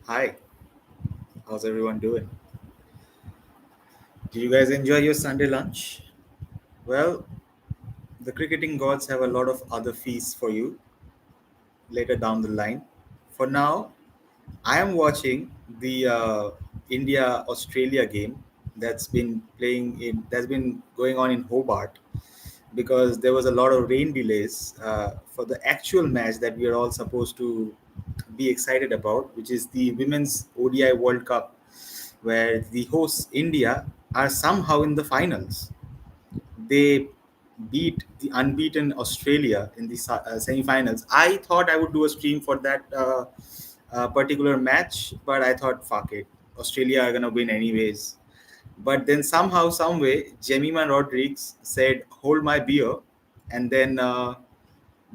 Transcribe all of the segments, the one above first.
Hi, how's everyone doing? Did you guys enjoy your Sunday lunch? Well, the cricketing gods have a lot of other feasts for you later down the line. For now, I am watching the India Australia game that's been going on in Hobart because there was a lot of rain delays for the actual match that we are all supposed to be excited about, which is the Women's ODI World Cup, where the hosts India are somehow in the finals. They beat the unbeaten Australia in the semi-finals. I thought I would do a stream for that particular match, but I thought, fuck it, Australia are gonna win anyways. But then somehow, some way, Jemima Rodriguez said, "Hold my beer," and then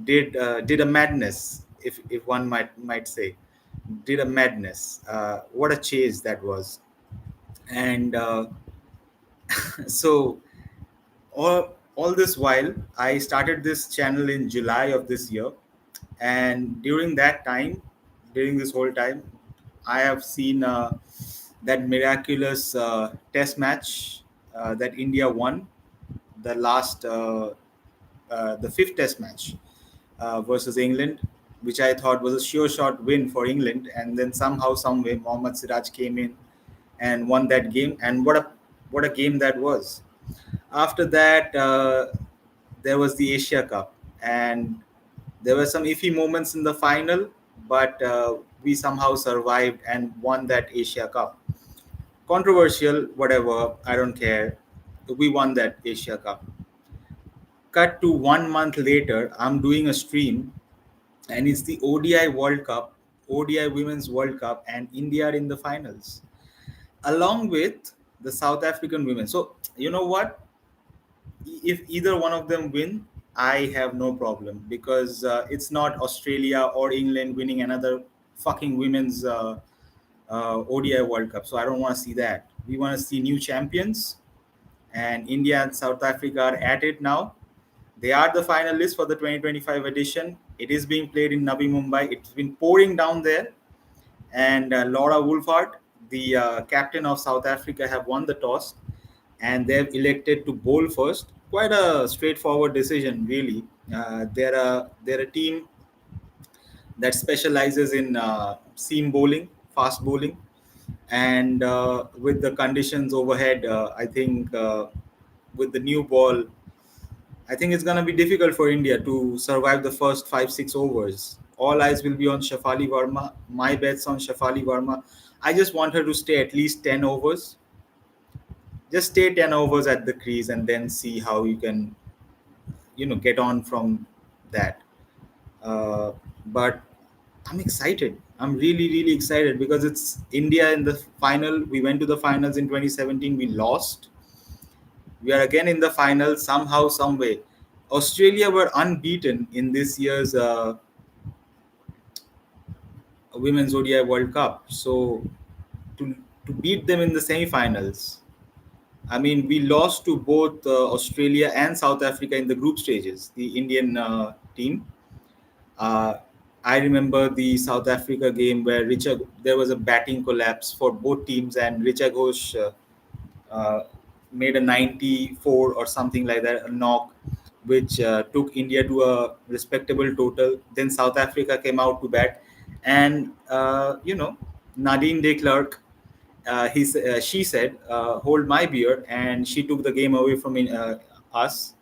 did a madness, if one might say, did a madness. What a chase that was, and so all this while I started this channel in July of this year, and during this whole time, I have seen that miraculous test match that India won, the last the fifth test match versus England, which I thought was a sure shot win for England, and then somehow some way Mohammad Siraj came in and won that game, and what a game that was. After that, there was the Asia Cup, and there were some iffy moments in the final, but we somehow survived and won that Asia Cup. Controversial, whatever, I don't care. We won that Asia Cup. Cut to 1 month later, I'm doing a stream, and it's the ODI World Cup, ODI Women's World Cup, and India are in the finals, along with the South African women. So, you know what? If either one of them win, I have no problem because it's not Australia or England winning another fucking women's ODI World Cup. So I don't want to see that. We want to see new champions, and India and South Africa are at it now. They are the finalists for the 2025 edition. It is being played in Navi Mumbai. It's been pouring down there, and Laura Wolfhard, the captain of South Africa, have won the toss, and they've elected to bowl first. Quite a straightforward decision, really. They're a team that specializes in seam bowling, fast bowling, and with the conditions overhead, I think with the new ball, I think it's going to be difficult for India to survive the first 5 6 overs. All eyes will be on Shafali Verma. My bet's on Shafali Verma. I just want her to stay at least 10 overs. Just stay 10 overs at the crease and then see how you can, get on from that. But I'm excited. I'm really, really excited because it's India in the final. We went to the finals in 2017. We lost. We are again in the final somehow, some way. Australia were unbeaten in this year's Women's ODI World Cup. So to to beat them in the semi-finals, I mean, we lost to both Australia and South Africa in the group stages. The Indian team. Uh, I remember the South Africa game where there was a batting collapse for both teams, and Richard Ghosh uh, made a 94 or something like that, a knock, which took India to a respectable total. Then South Africa came out to bat, and Nadine de Klerk, she said, "Hold my beer," and she took the game away from us.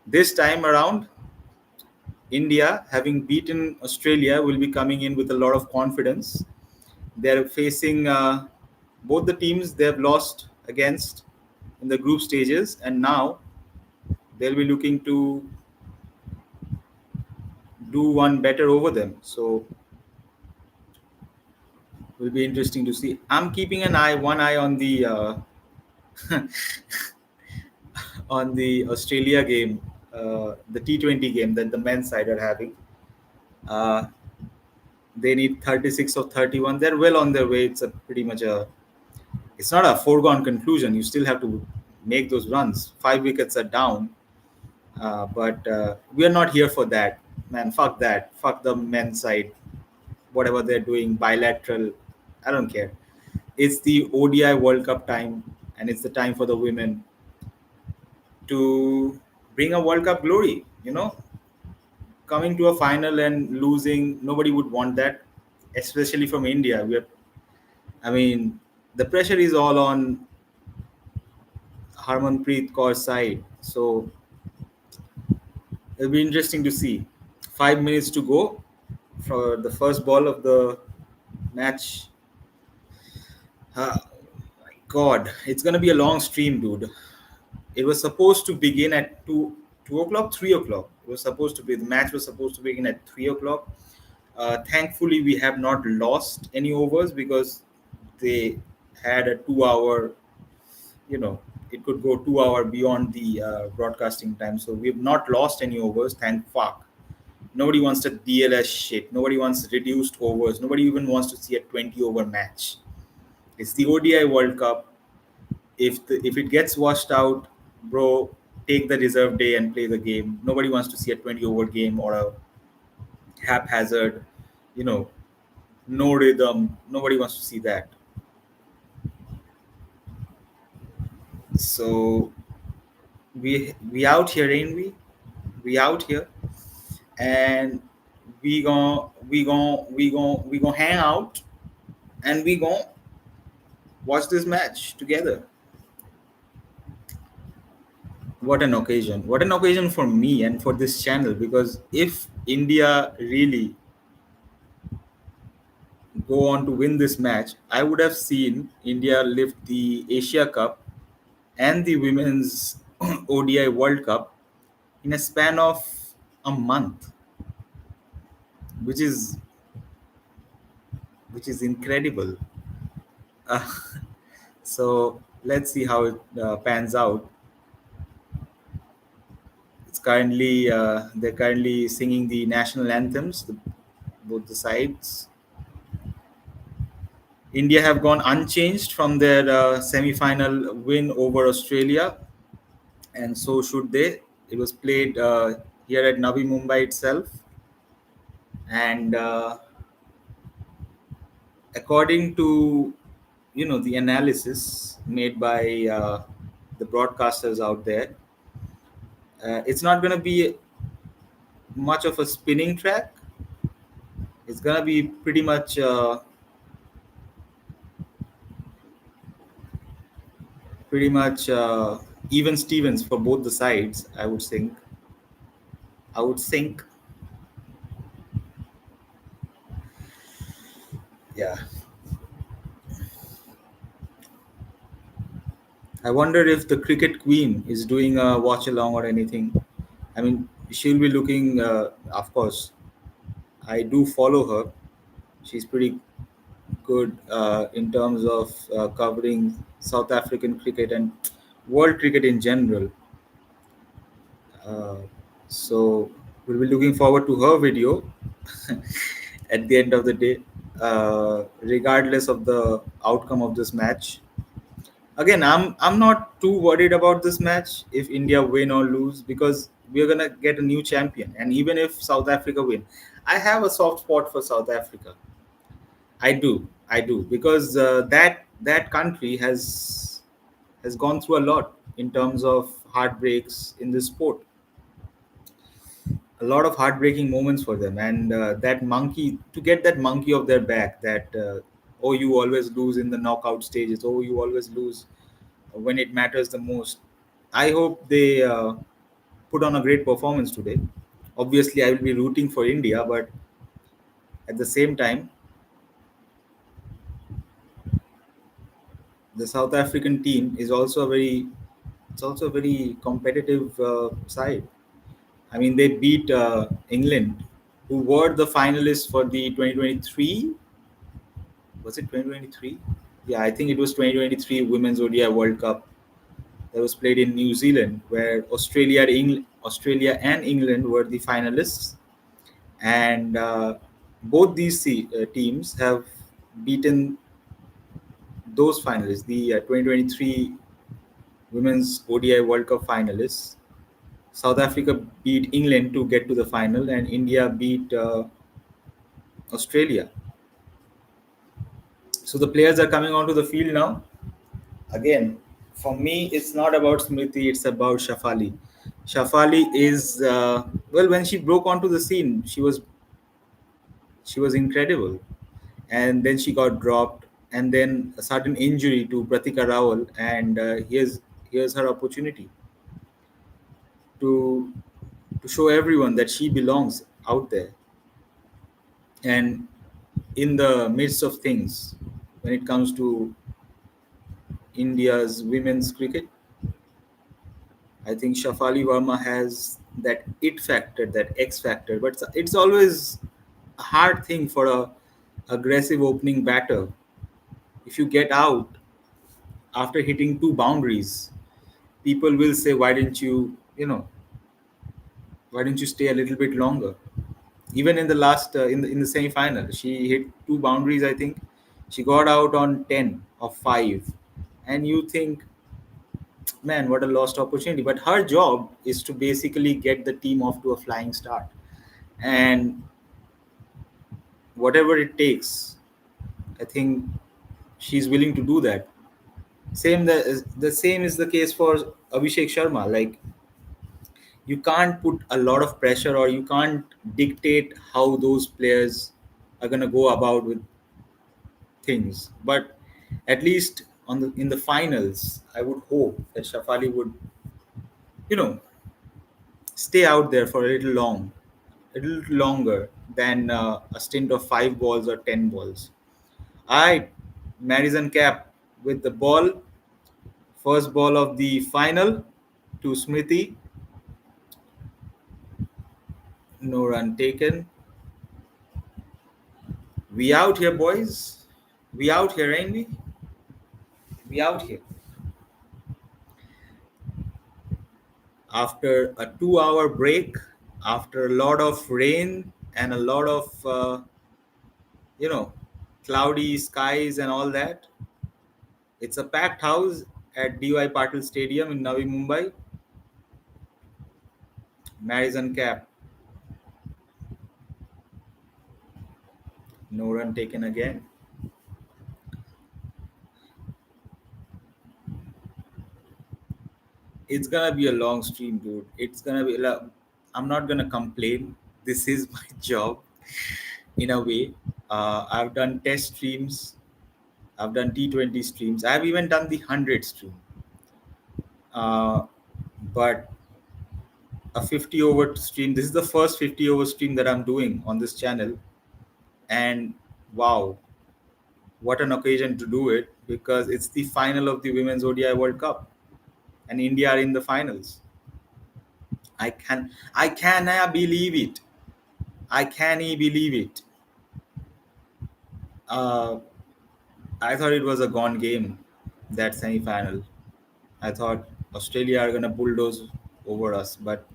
This time around, India, having beaten Australia, will be coming in with a lot of confidence. They're facing both the teams they have lost against in the group stages, and now they'll be looking to do one better over them. So it will be interesting to see. I'm keeping one eye on the on the Australia game, the T20 game that the men's side are having. Uh, they need 36 or 31. They're well on their way. It's a pretty much a it's not a foregone conclusion. You still have to make those runs. 5 wickets are down, but we are not here for that, man. Fuck that. Fuck the men's side. Whatever they're doing, bilateral. I don't care. It's the ODI World Cup time, and it's the time for the women to bring a World Cup glory. Coming to a final and losing, nobody would want that, especially from India. I mean, the pressure is all on Harmanpreet Kaur's side. So it'll be interesting to see. 5 minutes to go for the first ball of the match. My God, it's gonna be a long stream, dude. It was supposed to begin at 2 o'clock, 3 o'clock. It was supposed to be the match was supposed to begin at 3 o'clock. Thankfully, we have not lost any overs because they had a 2 hour. You know, it could go 2 hour beyond the broadcasting time. So we've not lost any overs. Thank fuck. Nobody wants the DLS shit. Nobody wants reduced overs. Nobody even wants to see a 20 over match. It's the ODI World Cup. If it gets washed out, bro, take the reserve day and play the game. Nobody wants to see a 20 over game or a haphazard, you know, no rhythm. Nobody wants to see that. So we out here, ain't we? We out here, and we gon' hang out, and we gon' watch this match together. What an occasion! What an occasion for me and for this channel, because if India really go on to win this match, I would have seen India lift the Asia Cup and the Women's ODI World Cup in a span of a month, which is incredible. Uh, so let's see how it pans out. They're currently singing the national anthems, both the sides. India have gone unchanged from their semi-final win over Australia, and so should they. It was played here at Navi Mumbai itself, and according to the analysis made by the broadcasters out there, it's not going to be much of a spinning track. It's going to be pretty much even Stevens for both the sides. I would think. Yeah. I wonder if the cricket queen is doing a watch along or anything. I mean, she'll be looking. Of course, I do follow her. She's pretty good in terms of covering South African cricket and world cricket in general. Uh, so we'll be looking forward to her video at the end of the day, regardless of the outcome of this match. Again, I'm not too worried about this match if India win or lose, because we're gonna get a new champion, and even if South Africa win, I have a soft spot for South Africa. I do, because that country has gone through a lot in terms of heartbreaks in this sport. A lot of heartbreaking moments for them, and that monkey to get that monkey off their back. That oh, you always lose in the knockout stages. Oh, you always lose when it matters the most. I hope they put on a great performance today. Obviously, I will be rooting for India, but at the same time, the South African team is also a very competitive side. I mean, they beat England, who were the finalists for the 2023. Was it 2023? Yeah, I think it was 2023 Women's ODI World Cup that was played in New Zealand, where Australia and England were the finalists, and both these teams have beaten those finalists, the 2023 Women's ODI World Cup finalists. South Africa beat England to get to the final, and India beat Australia. So the players are coming onto the field now. Again, for me, it's not about Smriti, it's about Shafali. Shafali is well, when she broke onto the scene, she was incredible, and then she got dropped, and then a sudden injury to Pratika Rawal, and here's her opportunity to to show everyone that she belongs out there. And in the midst of things, when it comes to India's women's cricket, I think Shafali Verma has that it factor, that X factor. But it's always a hard thing for a aggressive opening batter. If you get out after hitting two boundaries, people will say, "Why didn't you, why didn't you stay a little bit longer?" Even in the last in the semi final, she hit two boundaries. I think she got out on 10 of 5, and you think, man, what a lost opportunity. But her job is to basically get the team off to a flying start, and whatever it takes, I think she's willing to do that. The same is the case for Abhishek Sharma. Like, you can't put a lot of pressure, or you can't dictate how those players are going to go about with things. But at least on the in the finals, I would hope that Shafali would, you know, stay out there for a little longer than a stint of 5 balls or 10 balls. All right, Madison Cap with the ball, first ball of the final to Smriti. No run taken. We out here, boys. We out here, ain't we? We out here. After a 2 hour break, after a lot of rain and a lot of, you know, cloudy skies and all that, it's a packed house at DY Patil Stadium in Navi Mumbai. Madison Cap, no run taken again. It's gonna be a long stream, dude. It's gonna be. I'm not gonna complain. This is my job in a way. I've done test streams. I've done T20 streams. I've even done the 100 stream. Uh, but a 50 over stream. This is the first 50 over stream that I'm doing on this channel, and wow, what an occasion to do it, because it's the final of the Women's ODI World Cup, and India are in the finals. I cannot believe it. I can't believe it. Uh, I thought it was a gone game, that semi-final. I thought Australia are gonna bulldoze over us, but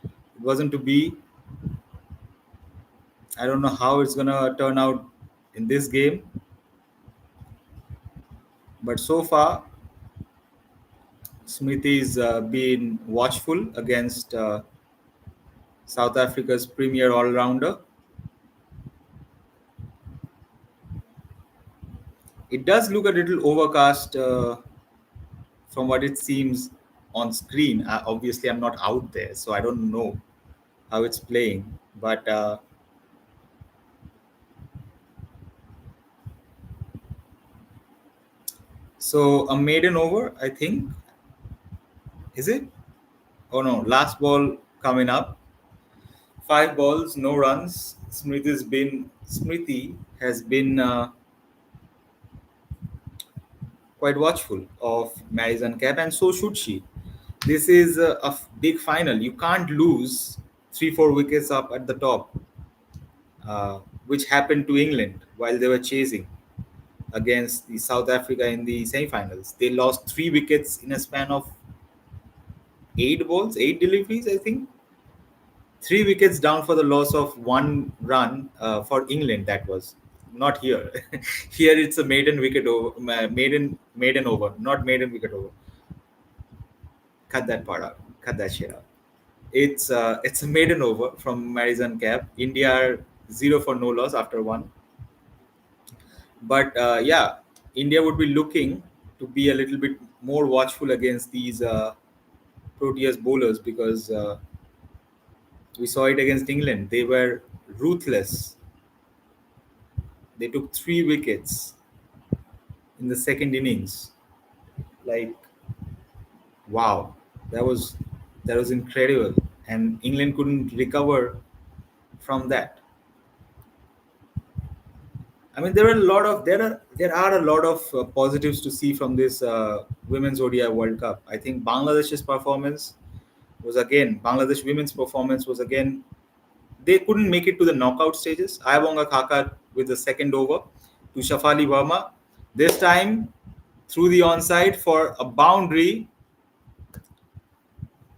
it wasn't to be. I don't know how it's gonna turn out in this game, but so far Smriti's been watchful against South Africa's premier all-rounder. It does look a little overcast from what it seems on screen. Obviously, I'm not out there, so I don't know how it's playing. But so a maiden over, I think, is it? Oh no, last ball coming up. 5 balls, no runs. Smriti has been quite watchful of Madison Cap, and so should she. This is big final. You can't lose 3 4 wickets up at the top, which happened to England while they were chasing against the South Africa in the semi-finals. They lost 3 wickets in a span of 8 balls, 8 deliveries, I think. 3 wickets down for the loss of 1 run for England. That was not here. Here it's a maiden wicket over, maiden over, not maiden wicket over. Cut that part out. Cut that shit out. It's a maiden over from Madison Cap. India are 0 for no loss after one. But yeah, India would be looking to be a little bit more watchful against these Proteas bowlers, because we saw it against England. They were ruthless. They took 3 wickets in the second innings. Like, wow, that was that was incredible, and England couldn't recover from that. I mean, there are a lot of positives to see from this women's ODI World Cup. I think Bangladesh women's performance was again, they couldn't make it to the knockout stages. Ayabonga Khaka with the second over to Shafali Verma. This time, through the onside for a boundary,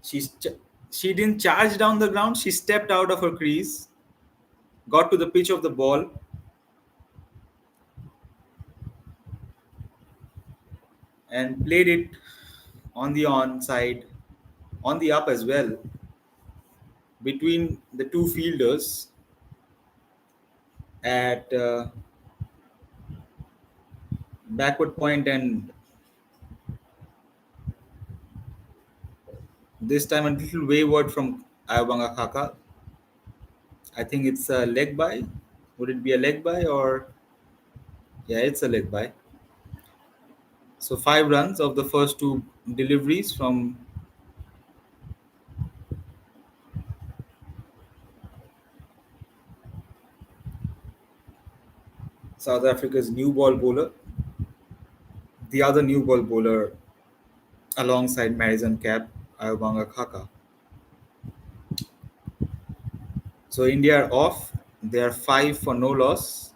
she she didn't charge down the ground. She stepped out of her crease, got to the pitch of the ball, and played it on the onside, on the up as well, between the two fielders at backward point, and this time a little wayward from Ayabanga Khaka. I think it's a leg by. Would it be a leg by, or yeah, it's a leg by. So 5 runs of the first two deliveries from South Africa's new ball bowler, the other new ball bowler alongside Madison Cap, Ayabanga Khaka. So India are off. They are 5 for no loss,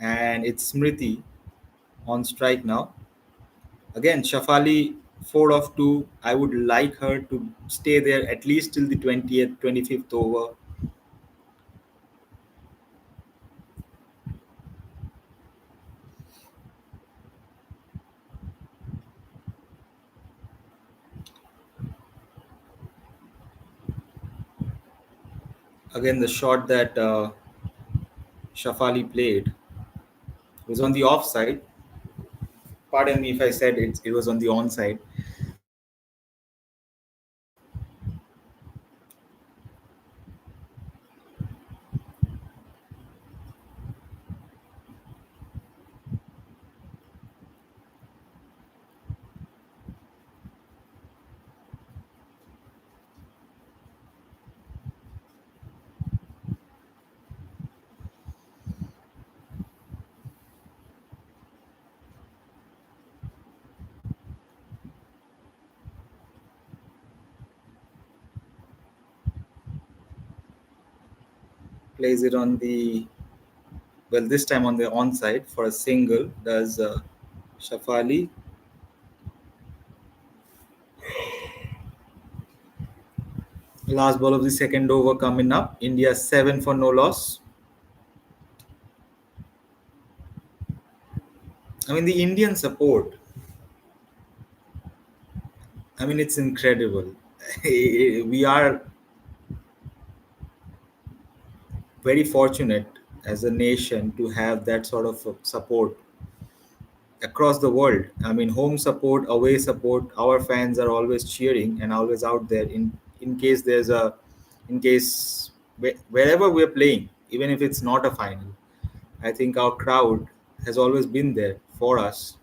and it's Smriti on strike now. Again, Shafali 4 of 2. I would like her to stay there at least till the 20th, 25th over. Again, the shot that Shafali played was on the offside. Pardon me if I said it was on the onside. Plays it on the, well, this time on the onside for a single. Does Shafali. Last ball of the second over coming up. India 7 for no loss. I mean, the Indian support, I mean, it's incredible. We are very fortunate as a nation to have that sort of support across the world. I mean, home support, away support. Our fans are always cheering and always out there in case there's a, in case wherever we're playing, even if it's not a final. I think our crowd has always been there for us,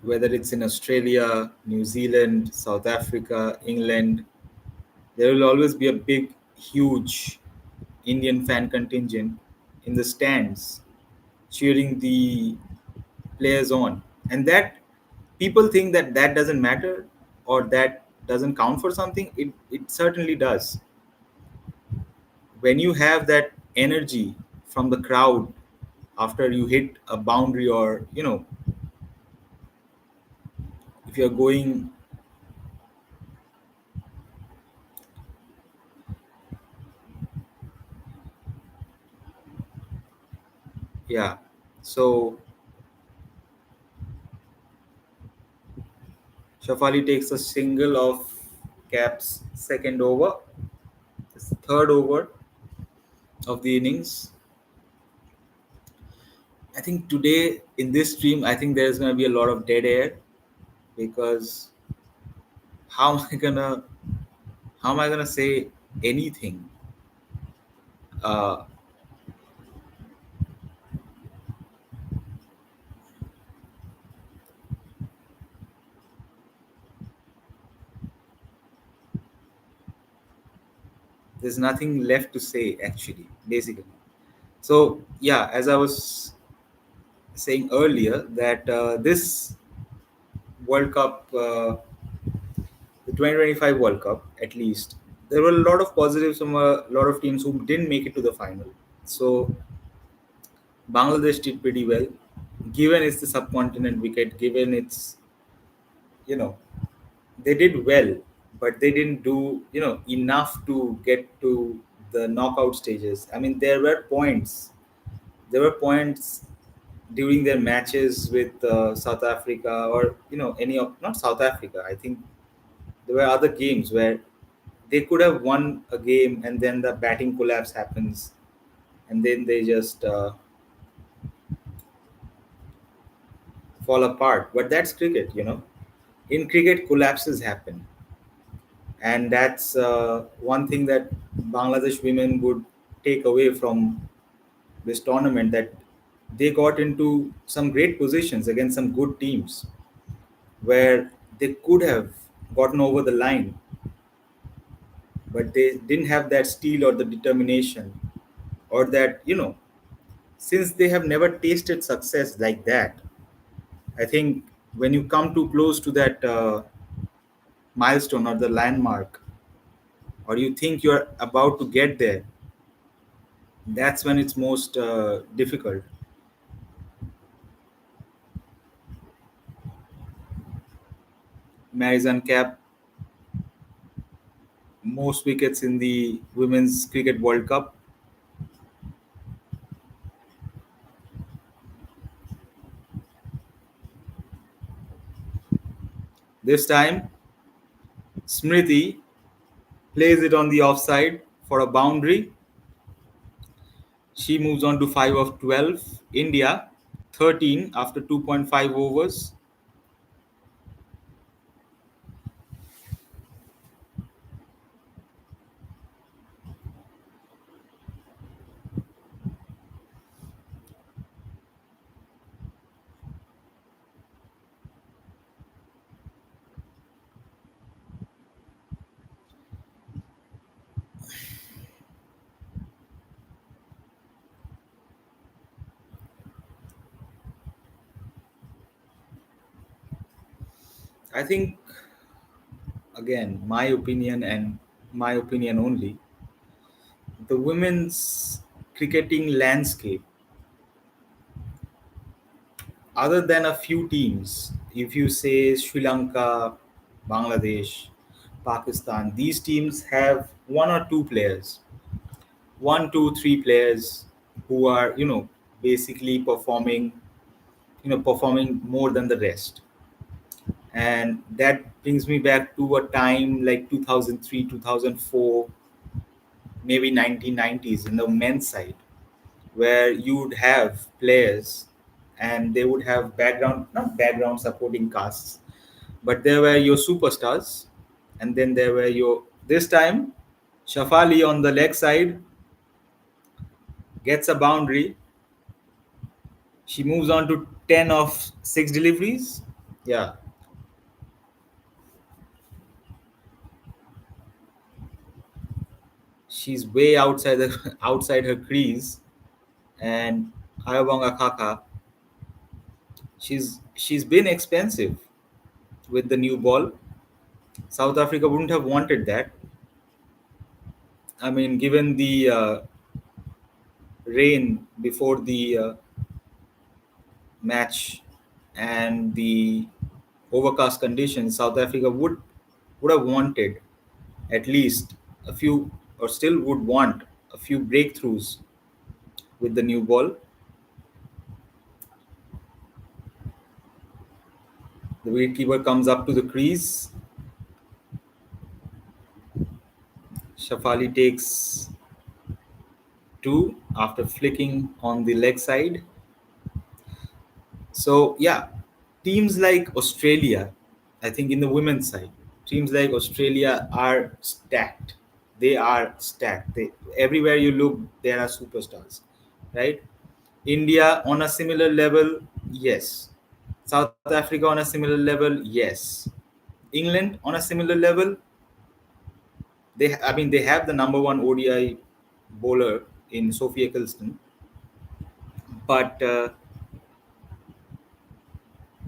whether it's in Australia, New Zealand, South Africa, England. There will always be a big, huge Indian fan contingent in the stands cheering the players on. And that, people think that that doesn't matter or that doesn't count for something. It certainly does. When you have that energy from the crowd after you hit a boundary, or, if you're going, yeah. So Shafali takes a single of Cap's second over, his third over of the innings. I think today in this stream, I think there's going to be a lot of dead air because how am I gonna how am I gonna say anything? Uh, there's nothing left to say actually, basically. So yeah, as I was saying earlier, that this World Cup, the 2025 World Cup, at least, there were a lot of positives from a lot of teams who didn't make it to the final. So Bangladesh did pretty well, given it's the subcontinent wicket, given it's, you know, they did well, but they didn't do, enough to get to the knockout stages. I mean, there were points during their matches with South Africa, or any of, not South Africa. I think there were other games where they could have won a game, and then the batting collapse happens, and then they just fall apart. But that's cricket, In cricket, collapses happen, and that's one thing that Bangladesh women would take away from this tournament, that they got into some great positions against some good teams where they could have gotten over the line, but they didn't have that steel or the determination, or that, since they have never tasted success like that. I think when you come too close to that milestone or the landmark, or you think you're about to get there, that's when it's most difficult. Marizan Cap, most wickets in the Women's Cricket World Cup. This time, Smriti plays it on the offside for a boundary. She moves on to 5 of 12. India, 13 after 2.5 overs. I think, again, my opinion and my opinion only, the women's cricketing landscape, other than a few teams, if you say Sri Lanka, Bangladesh, Pakistan, these teams have one or two players, one, two, three players who are, basically performing more than the rest. And that brings me back to a time like 2003, 2004, maybe 1990s in the men's side, where you would have players and they would have background, not background supporting casts, but there were your superstars, and then there were your, this time, Shafali on the leg side gets a boundary. She moves on to 10 of 6 deliveries. Yeah, she's way outside the outside her crease. And Ayabonga Kaka, she's been expensive with the new ball. South Africa wouldn't have wanted that. I mean, given the rain before the match and the overcast conditions, South Africa would have wanted at least a few, or still would want a few breakthroughs with the new ball. The wicketkeeper comes up to the crease. Shafali takes two after flicking on the leg side. So yeah, teams like Australia, I think in the women's side, teams like Australia are stacked. They are stacked. Everywhere you look, there are superstars, right? India on a similar level, yes. South Africa on a similar level, yes. England on a similar level, I mean, they have the number one ODI bowler in Sophia Eccleston, but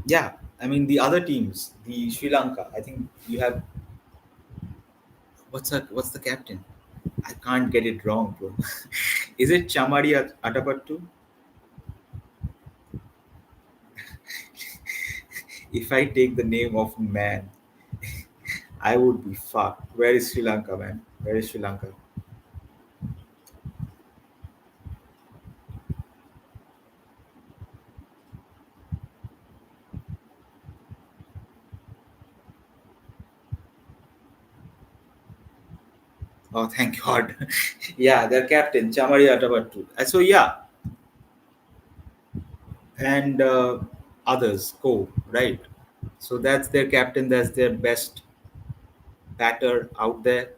yeah, I mean the other teams, the Sri Lanka. I think you have what's the captain? I can't get it wrong, bro. Is it Chamari Atapattu? If I take the name of man, I would be fucked. Where is Sri Lanka, man? Where is Sri Lanka? Oh, thank God. Yeah, their captain, Chamari Atapattu. So yeah, and others go right. So that's their captain. That's their best batter out there.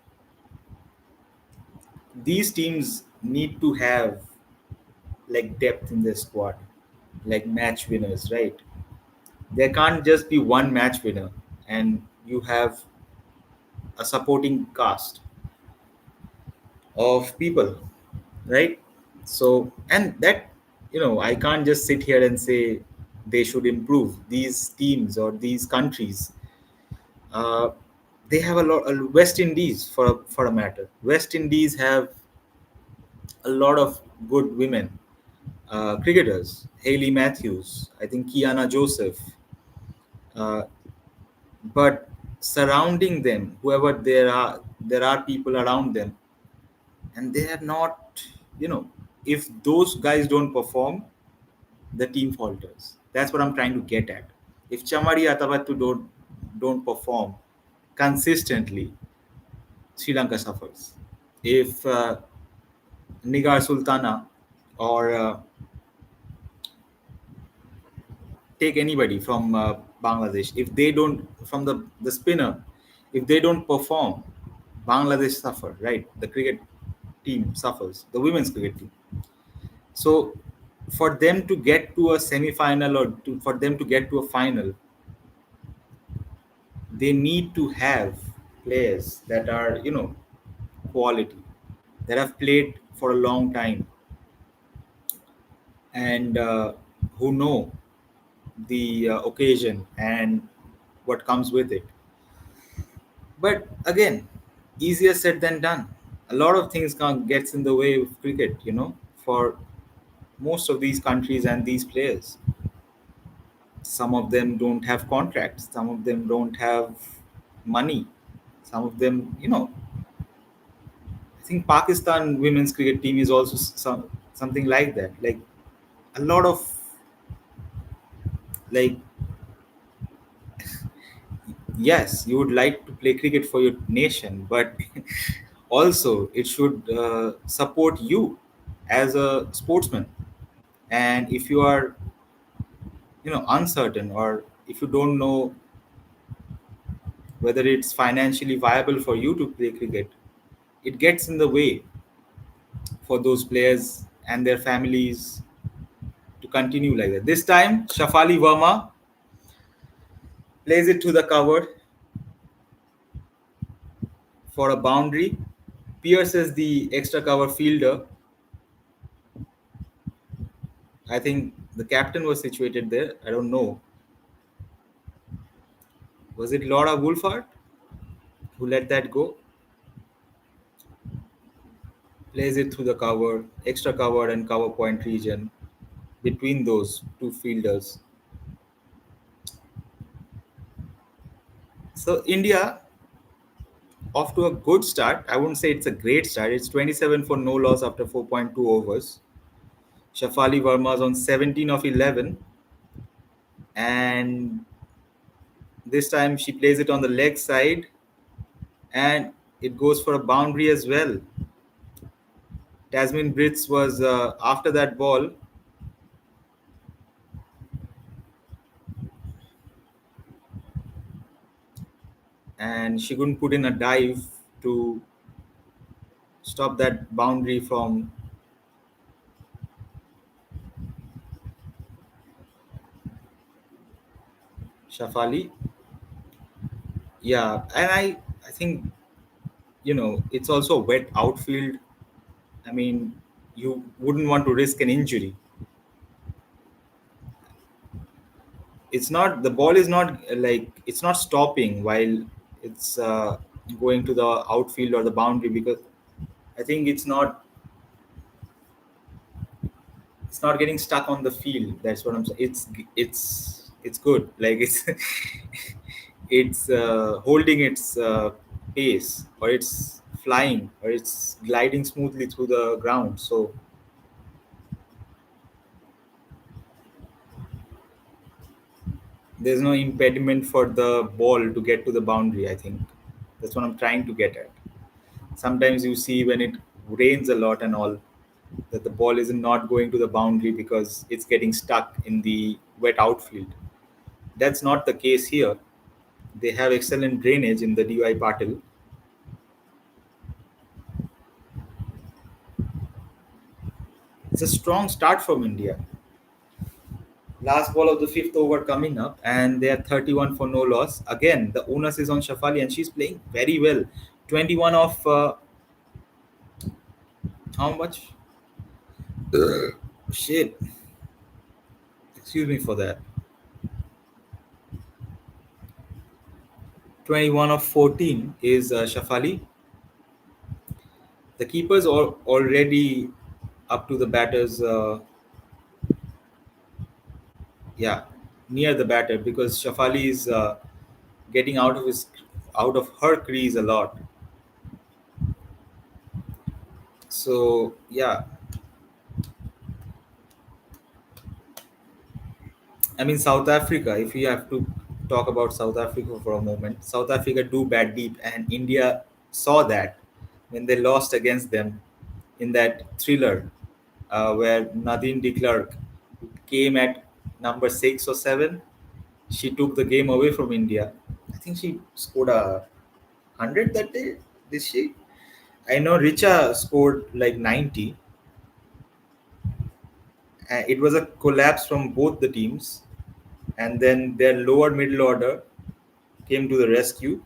These teams need to have like depth in their squad, like match winners, right? There can't just be one match winner, and you have a supporting cast of people, right? So, and that, I can't just sit here and say they should improve. These teams or these countries, uh, they have a lot. West Indies, for a matter, West Indies have a lot of good women cricketers. Hayley Matthews, I think Kiana Joseph, uh, but surrounding them, whoever there are people around them, and they are not, you know, if those guys don't perform, the team falters. That's what I'm trying to get at. If Chamari Atavattu don't perform consistently, Sri Lanka suffers. If Nigar Sultana or take anybody from Bangladesh, if they don't, from the spinner, if they don't perform, Bangladesh suffer, right? The cricket team suffers, the women's cricket team. So for them to get to a semi-final or for them to get to a final, they need to have players that are, quality, that have played for a long time, and who know the occasion and what comes with it. But again, easier said than done. A lot of things gets in the way of cricket, for most of these countries and these players. Some of them don't have contracts. Some of them don't have money. Some of them, I think Pakistan women's cricket team is also something like that. Like a lot of like, yes, you would like to play cricket for your nation, but also it should support you as a sportsman. And if you are, uncertain, or if you don't know whether it's financially viable for you to play cricket, it gets in the way for those players and their families to continue like that. This time, Shafali Verma plays it to the cover for a boundary, pierces the extra cover fielder. I think the captain was situated there. I don't know. Was it Laura Wolfhard who let that go? Plays it through the cover, extra cover and cover point region between those two fielders. So India off to a good start. I wouldn't say it's a great start. It's 27 for no loss after 4.2 overs. Shafali Verma's on 17 of 11, and this time she plays it on the leg side, and it goes for a boundary as well. Tasmin Brits was after that ball. and she couldn't put in a dive to stop that boundary from Shafali. Yeah, and I think it's also a wet outfield. I mean, you wouldn't want to risk an injury. It's not the ball is not like it's not stopping while it's going to the outfield or the boundary, because I think it's not getting stuck on the field. That's what I'm saying. It's good. Like it's it's holding its pace, or it's flying, or it's gliding smoothly through the ground. So there's no impediment for the ball to get to the boundary. I think that's what I'm trying to get at. Sometimes you see when it rains a lot and all, that the ball is not going to the boundary because it's getting stuck in the wet outfield. That's not the case here. They have excellent drainage in the DY Patil. It's a strong start from India. Last ball of the fifth over coming up, and they are 31 for no loss. Again, the onus is on Shafali, and she's playing very well. 21 of how much? Shit. Excuse me for that. 21 of 14 is Shafali. The keepers are already up to the batters. Yeah, near the batter, because Shafali is getting out of her crease a lot. So yeah, I mean South Africa. If we have to talk about South Africa for a moment, South Africa do bat deep, and India saw that when they lost against them in that thriller, where Nadine de Klerk came at number 6 or 7. She took the game away from India. I think she scored 100 that day. Did she? I know Richa scored like 90. It was a collapse from both the teams, and then their lower middle order came to the rescue.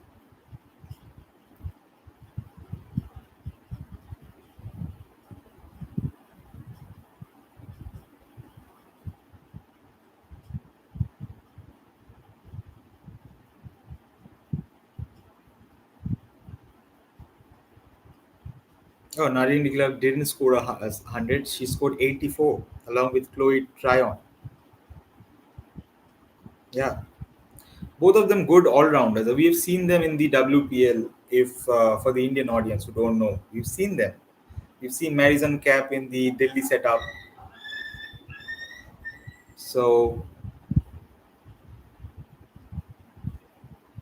Oh, Nadine de Klerk didn't score 100. She scored 84 along with Chloe Tryon. Yeah, both of them good all rounders. We have seen them in the WPL. If for the Indian audience who don't know, we've seen them. We've seen Madison Cap in the Delhi setup. So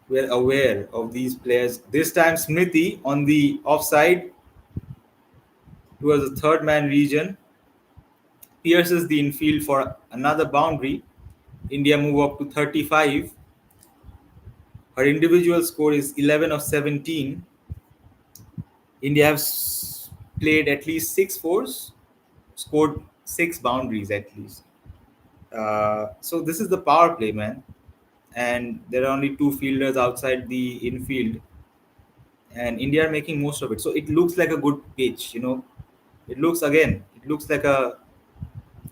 we're aware of these players. This time, Smriti on the offside towards the third man region pierces the infield for another boundary. India move up to 35. Her individual score is 11 of 17. India has played at least 6 fours, scored 6 boundaries at least. So this is the power play, man. And there are only two fielders outside the infield, and India are making most of it. So it looks like a good pitch. It looks again. It looks like a.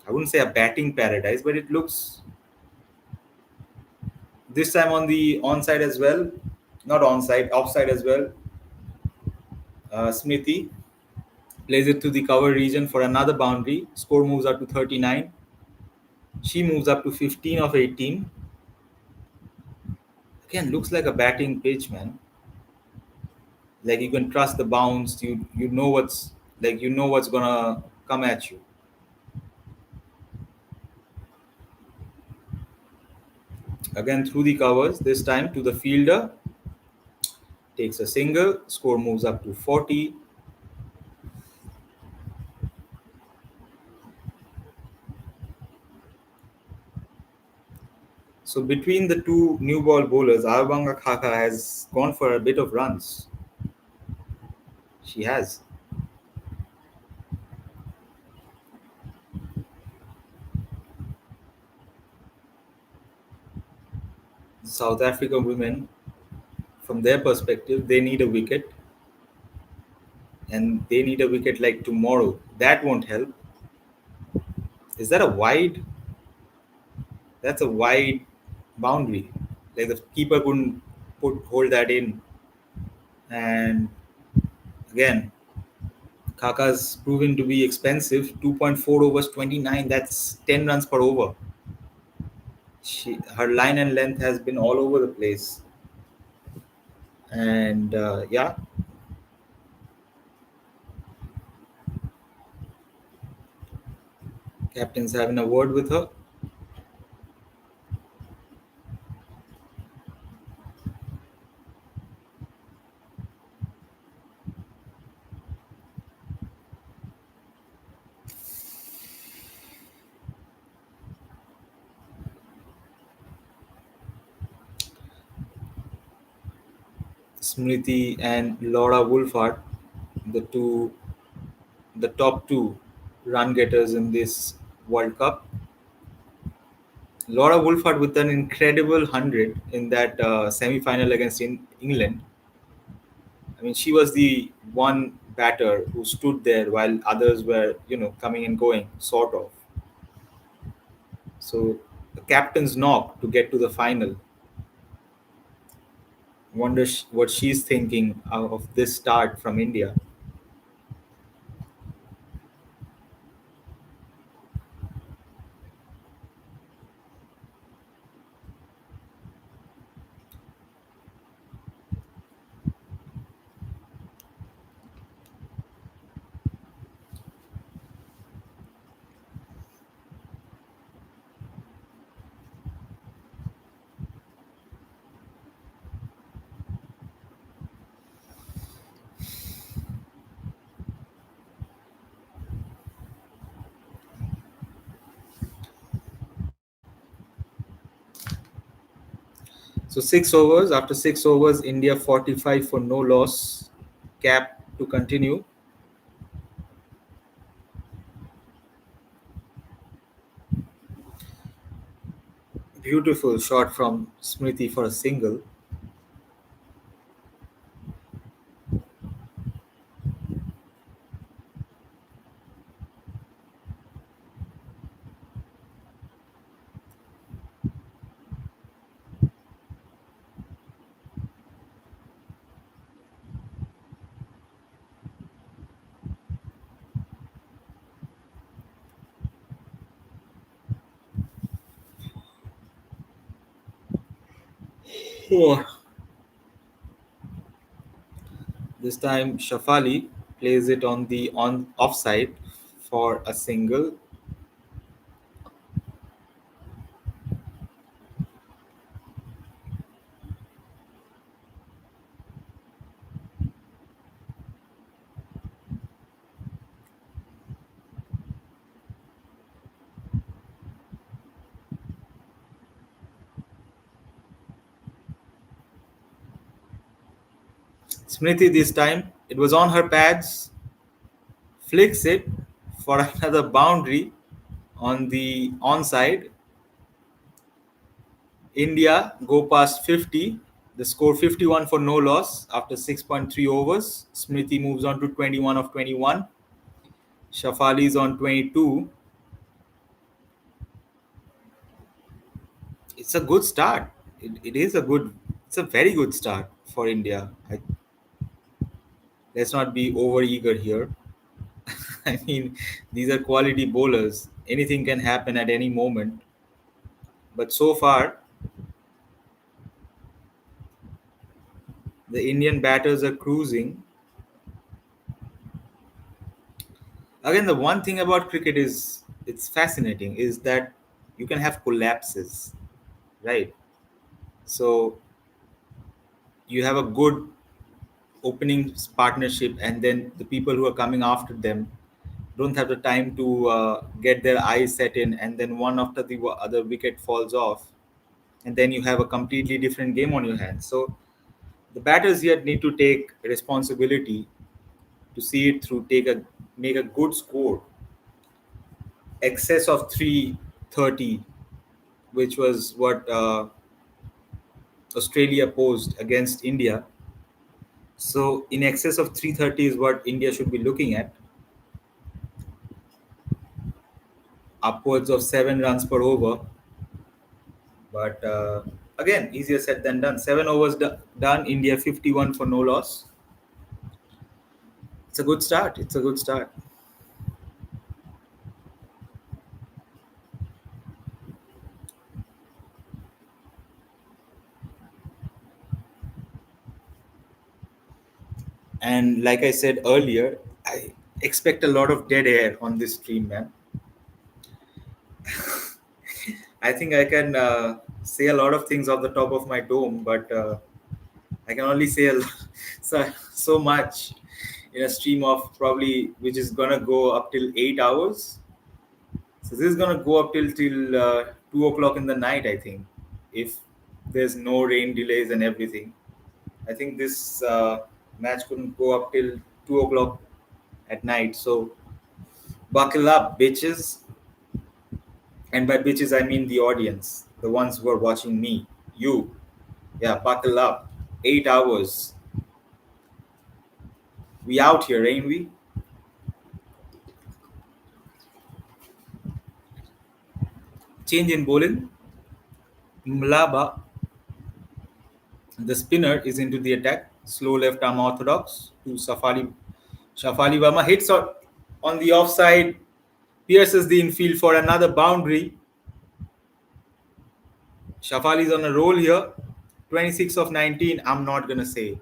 I wouldn't say a batting paradise, but it looks this time on the onside as well, not onside, offside as well. Smithy plays it to the cover region for another boundary. Score moves up to 39. She moves up to 15 of 18. Again, looks like a batting pitch, man. Like you can trust the bounce. You know what's gonna come at you. Again through the covers. This time to the fielder. Takes a single. Score moves up to 40. So between the two new ball bowlers, Arbanga Khaka has gone for a bit of runs. She has. South African women, from their perspective, they need a wicket, and they need a wicket like tomorrow. That won't help. Is that a wide? That's a wide boundary. Like the keeper couldn't hold that in. And again, Kaka's proven to be expensive. 2.4 overs, 29. That's 10 runs per over. Her line and length has been all over the place. And yeah, captain's having a word with her. Smriti and Laura Wolfhard, the two, the top two run getters in this World Cup. Laura Wolfhard with an incredible 100 in that semi-final against England. I mean, she was the one batter who stood there while others were, coming and going, sort of. So the captain's knock to get to the final. Wonder what she's thinking of this start from India. So 6 overs. After 6 overs, India 45 for no loss. Cap to continue. Beautiful shot from Smriti for a single. Oh. This time Shafali plays it on the on offside for a single. Smriti this time, it was on her pads, flicks it for another boundary on the onside. India go past 50. The score 51 for no loss after 6.3 overs. Smriti moves on to 21 of 21. Shafali is on 22. It's a good start. It is a good, it's a very good start for India. Let's not be over eager here. I mean, these are quality bowlers. Anything can happen at any moment. But so far, the Indian batters are cruising. Again, the one thing about cricket is it's fascinating is that you can have collapses, right? So you have a good opening partnership, and then the people who are coming after them don't have the time to get their eyes set in, and then one after the other wicket falls off. and then you have a completely different game on your hands. So the batters here need to take responsibility to see it through, make a good score, excess of 330, which was what Australia posed against India. So in excess of 330 is what India should be looking at, upwards of 7 runs per over. But again, easier said than done. 7 overs done. India 51 for no loss. It's a good start. It's a good start. And like I said earlier, I expect a lot of dead air on this stream, man. I think I can say a lot of things off the top of my dome, but I can only say so much in a stream of probably which is gonna go up till 8 hours. So this is gonna go up till 2 o'clock in the night, I think, if there's no rain delays and everything. I think this match couldn't go up till 2 o'clock at night. So buckle up, bitches. And by bitches, I mean the audience, the ones who are watching me, you. Yeah, buckle up. 8 hours. We out here, ain't we? Change in bowling. Mlaba, the spinner, is into the attack. Slow left arm orthodox to Safali. Shafali Verma hits on the offside, pierces the infield for another boundary. Shafali's on a roll here. 26 of 19. I'm not going to say.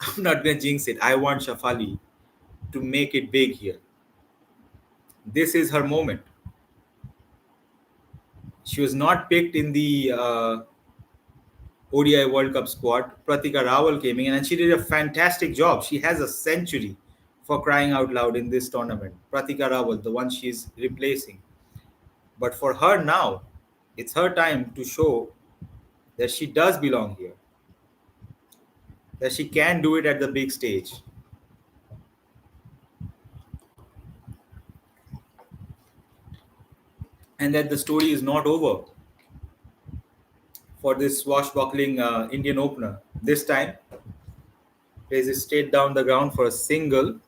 I'm not going to jinx it. I want Shafali to make it big here. This is her moment. She was not picked in the ODI World Cup squad. Pratika Rawal came in and she did a fantastic job. She has a century for crying out loud in this tournament. Pratika Rawal, the one she's replacing. But for her now, it's her time to show that she does belong here, that she can do it at the big stage. And that the story is not over for this swashbuckling Indian opener. This time, plays it straight down the ground for a single.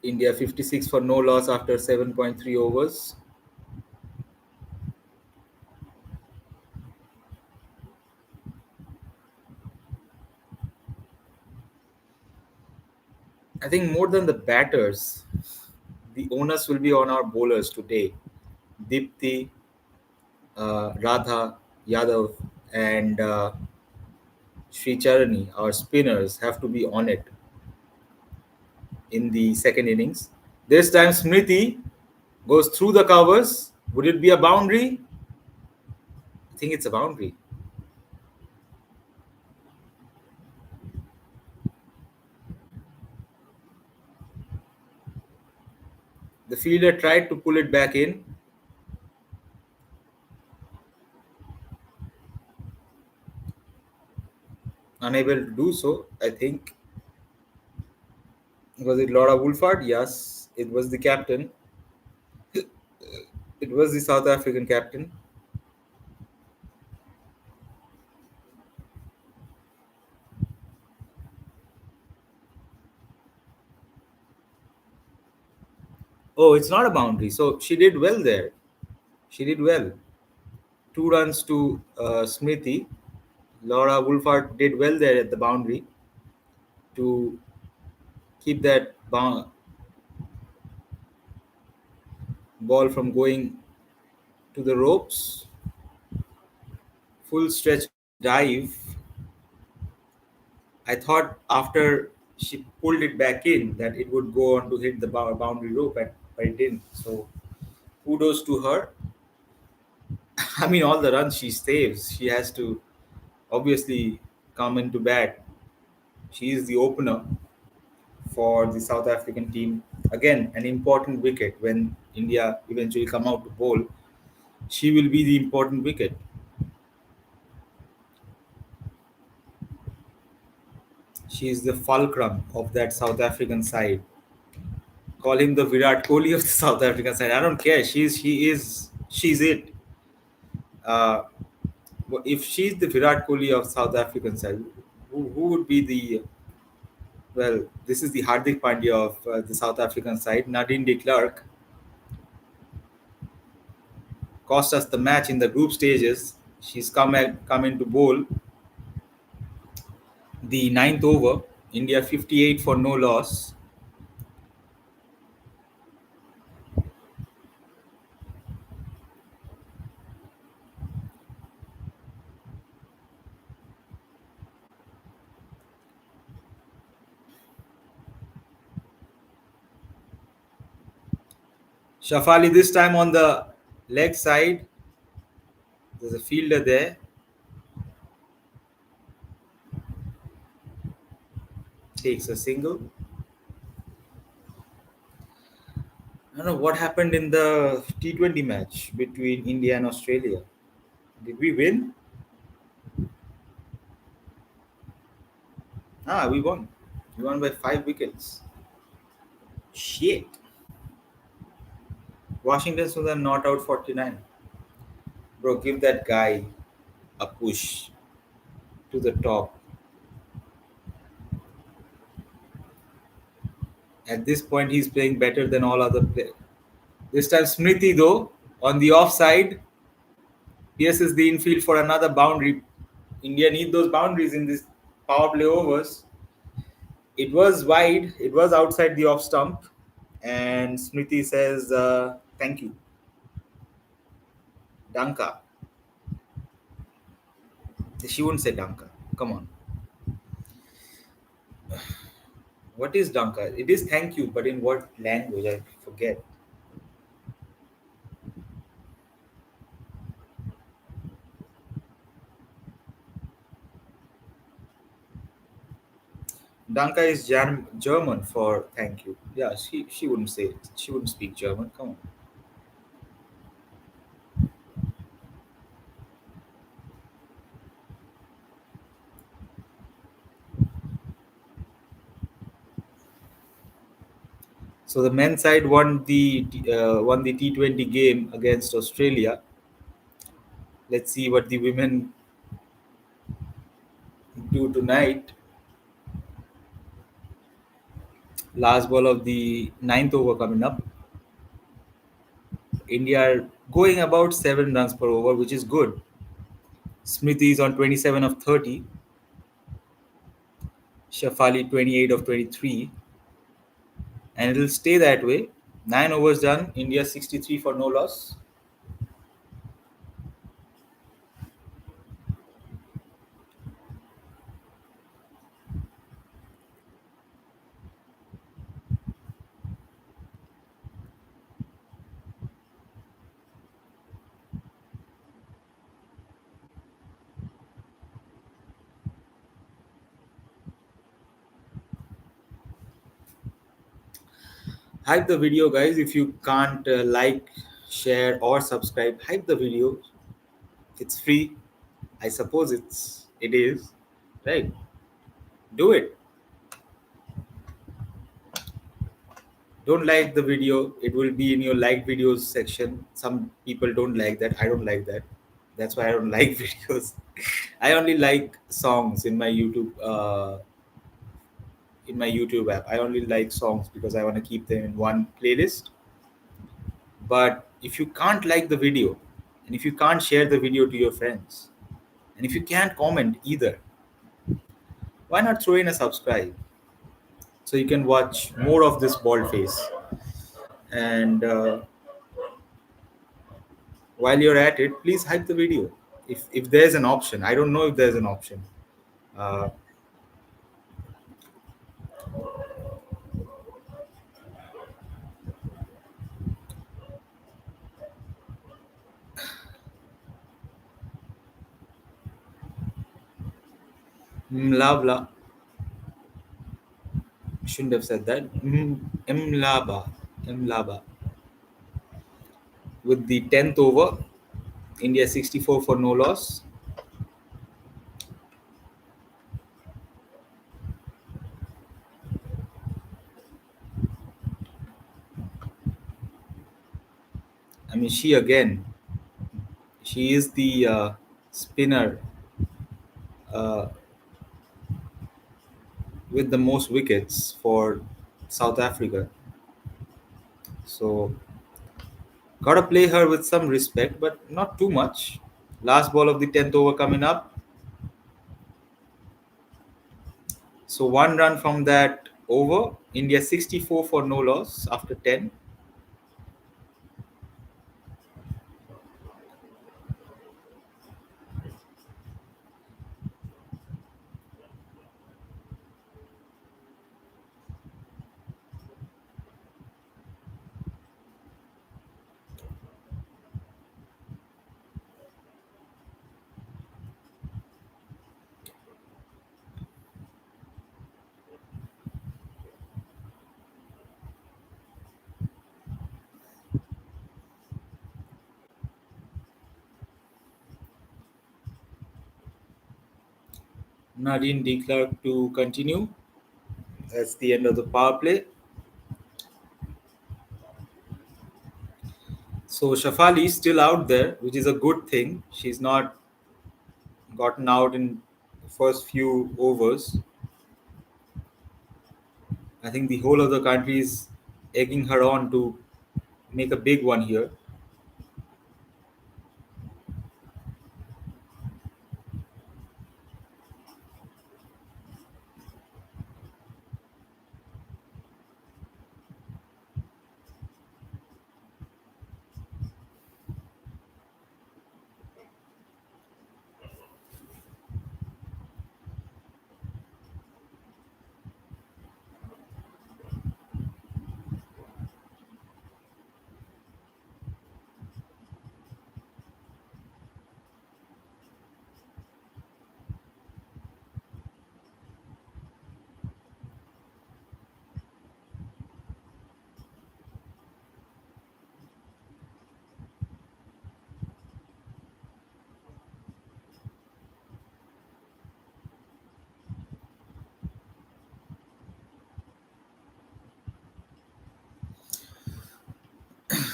India 56 for no loss after 7.3 overs. I think more than the batters, the onus will be on our bowlers today. Dipti, Radha, Yadav, and Sri Charani, our spinners, have to be on it in the second innings. This time, Smriti goes through the covers. Would it be a boundary? I think it's a boundary. The fielder tried to pull it back in. Unable to do so, I think. Was it Laura Wolford? Yes, it was the captain. It was the South African captain. Oh, it's not a boundary. So she did well there. She did well. 2 runs to Smriti. Laura Wolford did well there at the boundary to keep that ball from going to the ropes. Full stretch dive. I thought after she pulled it back in that it would go on to hit the boundary rope, but it didn't. So kudos to her. I mean, all the runs she saves, she has to obviously come into bat. She is the opener for the South African team. Again, an important wicket when India eventually come out to bowl. She will be the important wicket. She is the fulcrum of that South African side. Call him the Virat Kohli of the South African side. I don't care. She's it. Uh, if she's the Virat Kohli of South African side, who would be the well? This is the Hardik Pandya of the South African side. Nadine de Klerk cost us the match in the group stages. She's come into bowl the ninth over. India 58 for no loss. Shafali this time on the leg side. There's a fielder there. Takes a single. I don't know what happened in the T20 match between India and Australia. Did we win? Ah, we won. We won by 5 wickets. Shit. Washington Sundar not out 49. Bro, give that guy a push to the top. At this point, he's playing better than all other players. This time, Smriti, though, on the offside, pierces the infield for another boundary. India need those boundaries in this power play overs. It was wide, it was outside the off stump, and Smriti says, thank you. Danka. She wouldn't say Danka. Come on. What is Danka? It is thank you, but in what language? I forget. Danka is German for thank you. Yeah, she wouldn't say it. She wouldn't speak German. Come on. So the men's side won the T20 game against Australia. Let's see what the women do tonight. Last ball of the ninth over coming up. India are going about 7 runs per over, which is good. Smriti is on 27 of 30. Shafali 28 of 23. And it'll stay that way. 9 overs done. India 63 for no loss. Hype the video, guys. If you can't like, share, or subscribe, hype the video. It's free. I suppose it is, right? Do it. Don't like the video. It will be in your like videos section. Some people don't like that. I don't like that. That's why I don't like videos. I only like songs in my YouTube app. I only like songs because I want to keep them in one playlist. But if you can't like the video, and if you can't share the video to your friends, and if you can't comment either, why not throw in a subscribe so you can watch more of this bald face? And while you're at it, please hype the video. If there's an option, I don't know if there's an option. Uh, blah blah. Shouldn't have said that. Mlaba. Mlaba. With the 10th over, India 64 for no loss. I mean, she is the spinner uh, with the most wickets for South Africa. So, gotta play her with some respect, but not too much. Last ball of the 10th over coming up. So, one run from that over. India 64 for no loss after 10. Nadine de Klerk to continue. That's the end of the power play. So Shafali is still out there, which is a good thing. She's not gotten out in the first few overs. I think the whole of the country is egging her on to make a big one here.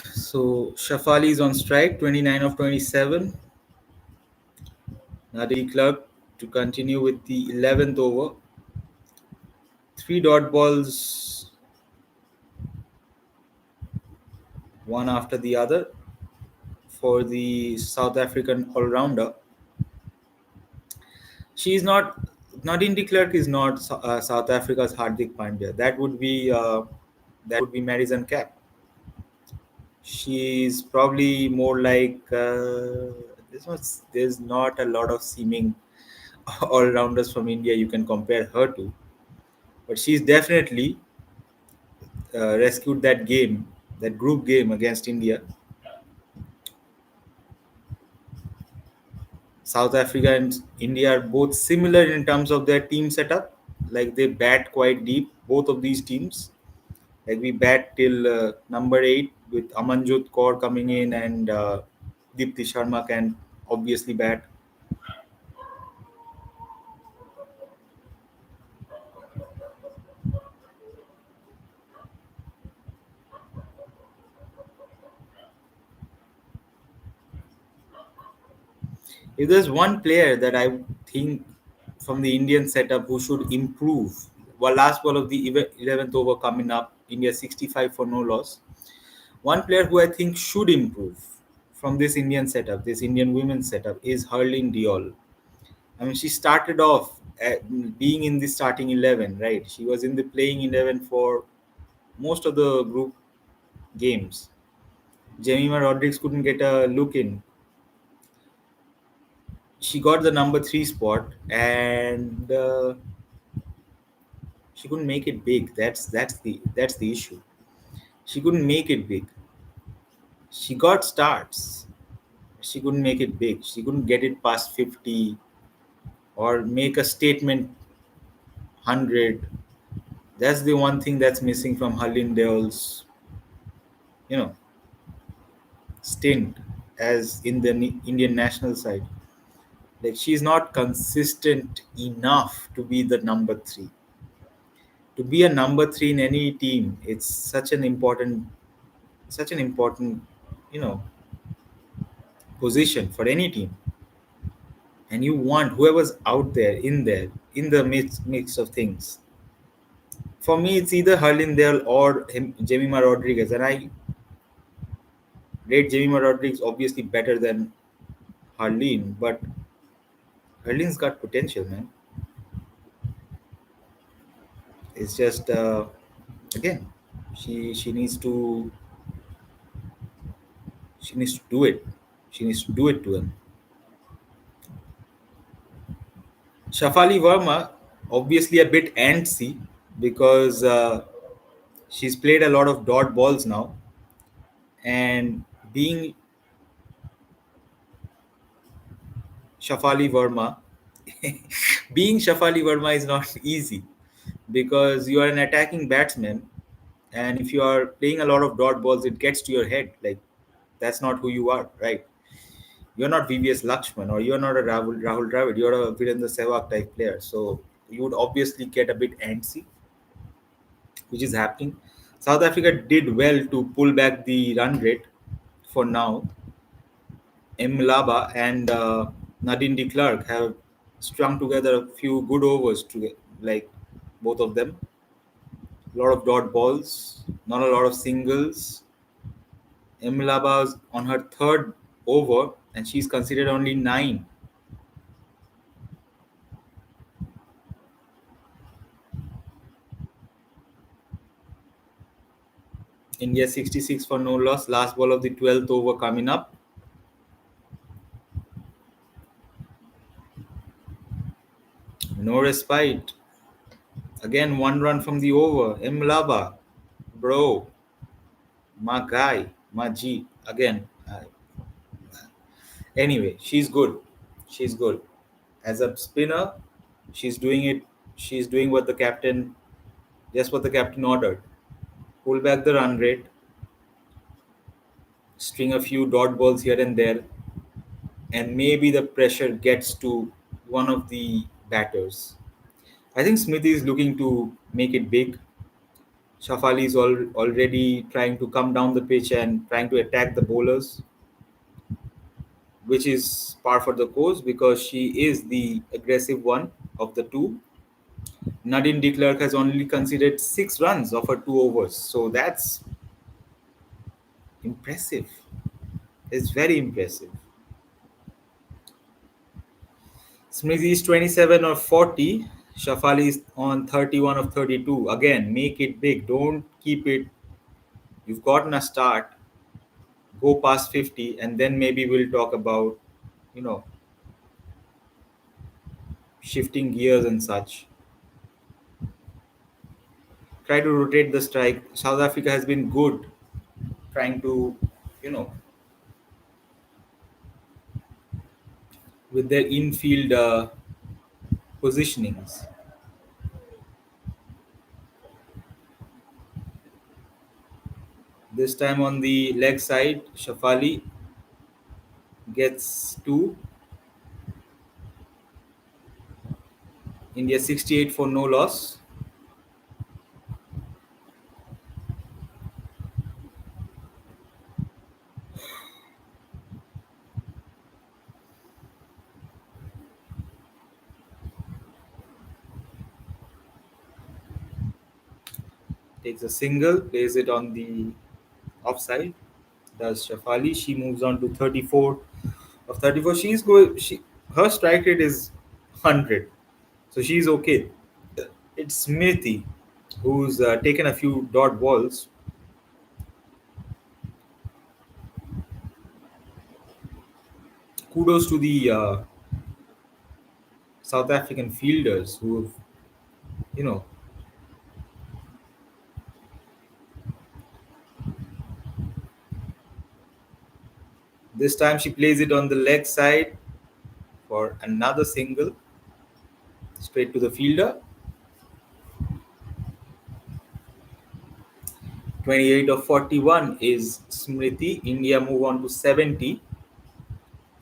So Shafali is on strike, 29 of 27. Nadine Clark to continue with the 11th over. Three dot balls, one after the other, for the South African all rounder. She is not. Nadine de Klerk is not South Africa's Hardik Pandya. That would be Madison Cap. She's probably more like there's not a lot of seeming all rounders from India you can compare her to, but she's definitely rescued that game, that group game against India. South Africa and India are both similar in terms of their team setup. Like they bat quite deep, both of these teams. Like we bat till number 8 with Amanjot Kaur coming in, and Deepti Sharma can obviously bat. If there's one player that I think from the Indian setup who should improve, well, last ball of the 11th over coming up, India 65 for no loss. One player who I think should improve from this Indian setup, this Indian women's setup, is Hurling Diol. I mean, she started off being in the starting 11, right? She was in the playing 11 for most of the group games. Jemima Rodriguez couldn't get a look in. She got the number 3 spot, and she couldn't make it big. That's the issue. She couldn't make it big. She got starts. She couldn't make it big. She couldn't get it past 50 or make a statement 100. That's the one thing that's missing from Harleen Deol's, you know, stint as in the Indian national side. Like she's not consistent enough to be the number three. To be a number three in any team, it's such an important, you know, position for any team. And you want whoever's out there, in the mix of things. For me, it's either Harlin Dale or Jemima Rodriguez, and I rate Jemima Rodriguez obviously better than Harleen, but Harleen's got potential, man. It's just again, she needs to do it. She needs to do it to him. Shafali Verma, obviously a bit antsy because she's played a lot of dot balls now, and being Shafali Verma, being Shafali Verma is not easy because you are an attacking batsman, and if you are playing a lot of dot balls, it gets to your head. Like that's not who you are, right? You're not VVS Lakshman or you're not a Rahul Dravid. You're a Virendra Sehwag type player, so you would obviously get a bit antsy, which is happening. South Africa did well to pull back the run rate for now. Mlaba and Nadine de Klerk have strung together a few good overs to like both of them. A lot of dot balls, not a lot of singles. Mlaba's on her third over and she's considered only nine. India 66 for no loss. Last ball of the 12th over coming up. No respite. Again, one run from the over. Mlaba, bro, my guy, my G. Again, anyway, she's good. She's good. As a spinner, she's doing it. She's doing what the captain, just what the captain ordered. Pull back the run rate, string a few dot balls here and there, and maybe the pressure gets to one of the batters. I think Smithy is looking to make it big. Shafali is already trying to come down the pitch and trying to attack the bowlers, which is par for the course because she is the aggressive one of the two. Nadine de Klerk has only conceded 6 runs of her 2 overs, so that's impressive. It's very impressive. Smithy is 27 or 40. Shafali is on 31 of 32. Again, make it big. Don't keep it. You've gotten a start. Go past 50, and then maybe we'll talk about, you know, shifting gears and such. Try to rotate the strike. South Africa has been good trying to, you know, with their infield positionings. This time on the leg side, Shafali gets two. India 68 for no loss. Takes a single, plays it on the offside. Does Shafali? She moves on to 34 of 34. She's going. Her strike rate is 100, so she's okay. It's Smithy, who's taken a few dot balls. Kudos to the South African fielders who have, you know, this time she plays it on the leg side for another single, straight to the fielder. 28 of 41 is Smriti. India move on to 70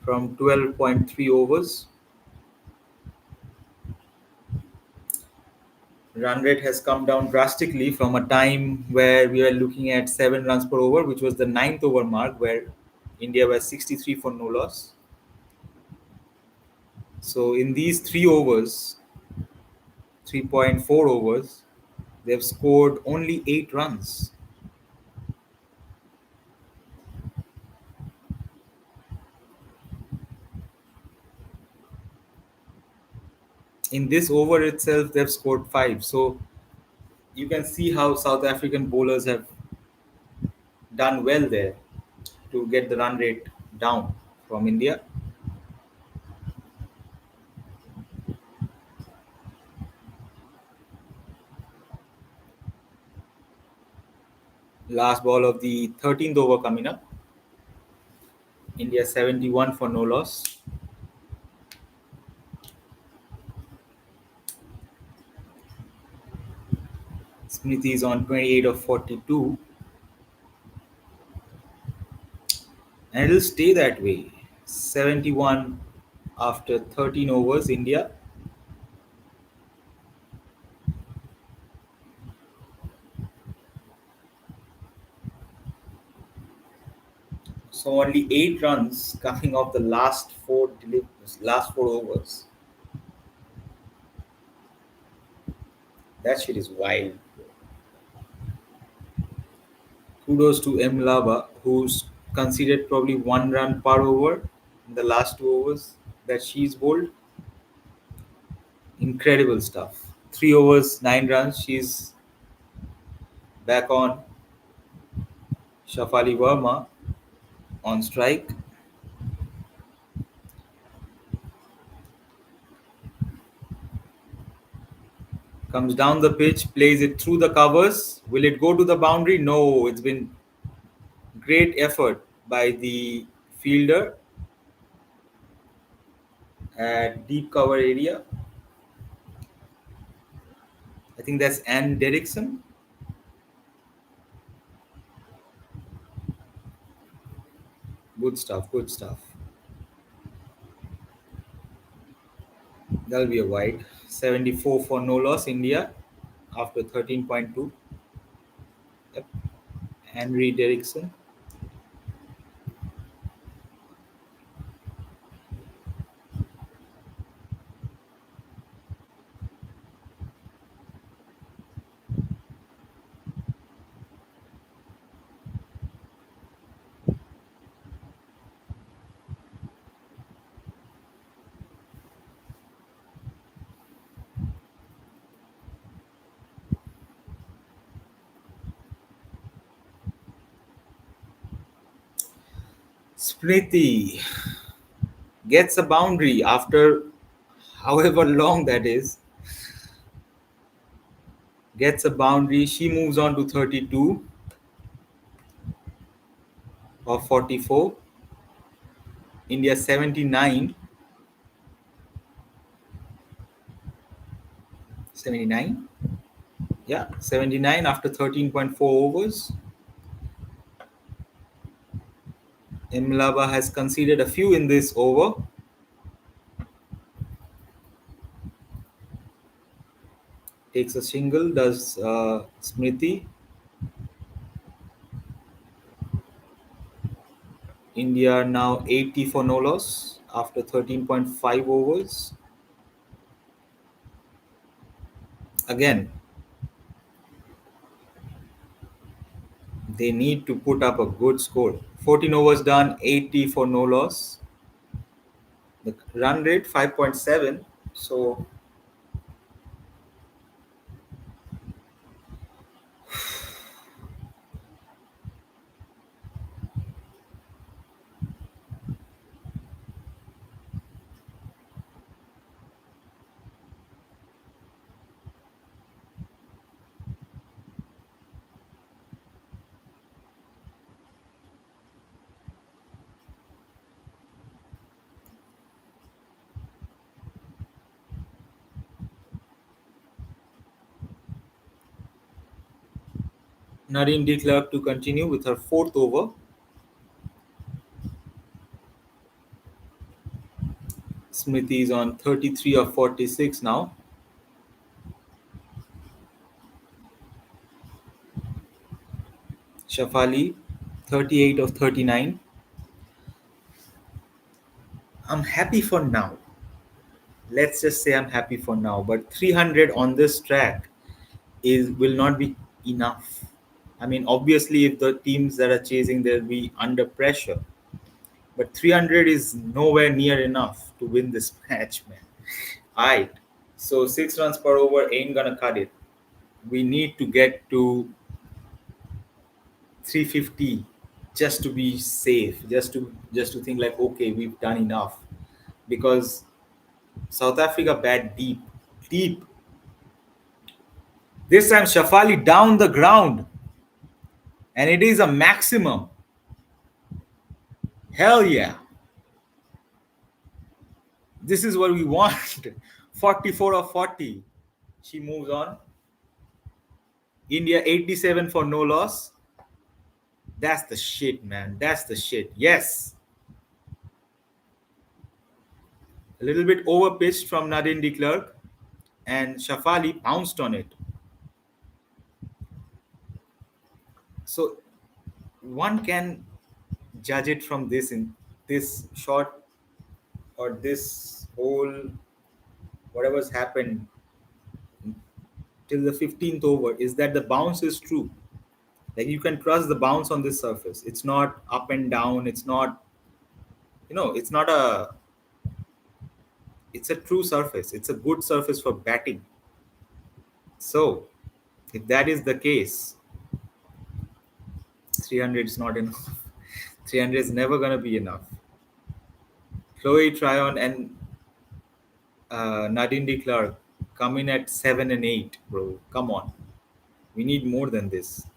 from 12.3 overs. Run rate has come down drastically from a time where we were looking at 7 runs per over, which was the ninth over mark, where India was 63 for no loss. So in these 3 overs, 3.4 overs, they've scored only 8 runs. In this over itself, they've scored 5. So you can see how South African bowlers have done well there to get the run rate down from India. Last ball of the 13th over coming up. India 71 for no loss. Smriti is on 28 of 42. And it'll stay that way. 71 after 13 overs, India. So only 8 runs coming off the last four overs. That shit is wild. Kudos to M. Lava, who's conceded probably 1 run per over in the last 2 overs that she's bowled. Incredible stuff. 3 overs, 9 runs. She's back on. Shafali Verma on strike. Comes down the pitch, plays it through the covers. Will it go to the boundary? No, it's been great effort by the fielder at deep cover area. I think that's Anne Derrickson. Good stuff, good stuff. That'll be a wide. 74 for no loss, India after 13.2. Yep. Henry Derrickson. Smriti gets a boundary after however long that is. Gets a boundary. She moves on to 32 of 44. India 79. 79. Yeah, 79 after 13.4 overs. Imlaba has conceded a few in this over. Takes a single, does Smriti. India now 80 for no loss after 13.5 overs. Again, they need to put up a good score. 14 overs done, 80 for no loss. The run rate 5.7. So Narine declared to continue with her fourth over. Smriti is on 33 of 46 now. Shafali, 38 of 39. I'm happy for now. Let's just say I'm happy for now. But 300 on this track is will not be enough. I mean, obviously, if the teams that are chasing, they'll be under pressure. But 300 is nowhere near enough to win this match, man. Alright. So 6 runs per over ain't gonna cut it. We need to get to 350 just to be safe, just to think like, okay, we've done enough. Because South Africa bat deep, deep. This time Shafali down the ground, and it is a maximum. Hell yeah. This is what we want. 44 of 40. She moves on. India 87 for no loss. That's the shit, man. That's the shit. Yes. A little bit over pitched from Nadine de Klerk, and Shafali pounced on it. So one can judge it from this in this short or this whole whatever's happened till the 15th over is that the bounce is true. Like you can trust the bounce on this surface. It's not up and down. It's not, it's not a, it's a true surface. It's a good surface for batting. So if that is the case, 300 is not enough. 300 is never going to be enough. Chloe Tryon and Nadine de Klerk come in at 7 and 8, bro. Come on. We need more than this.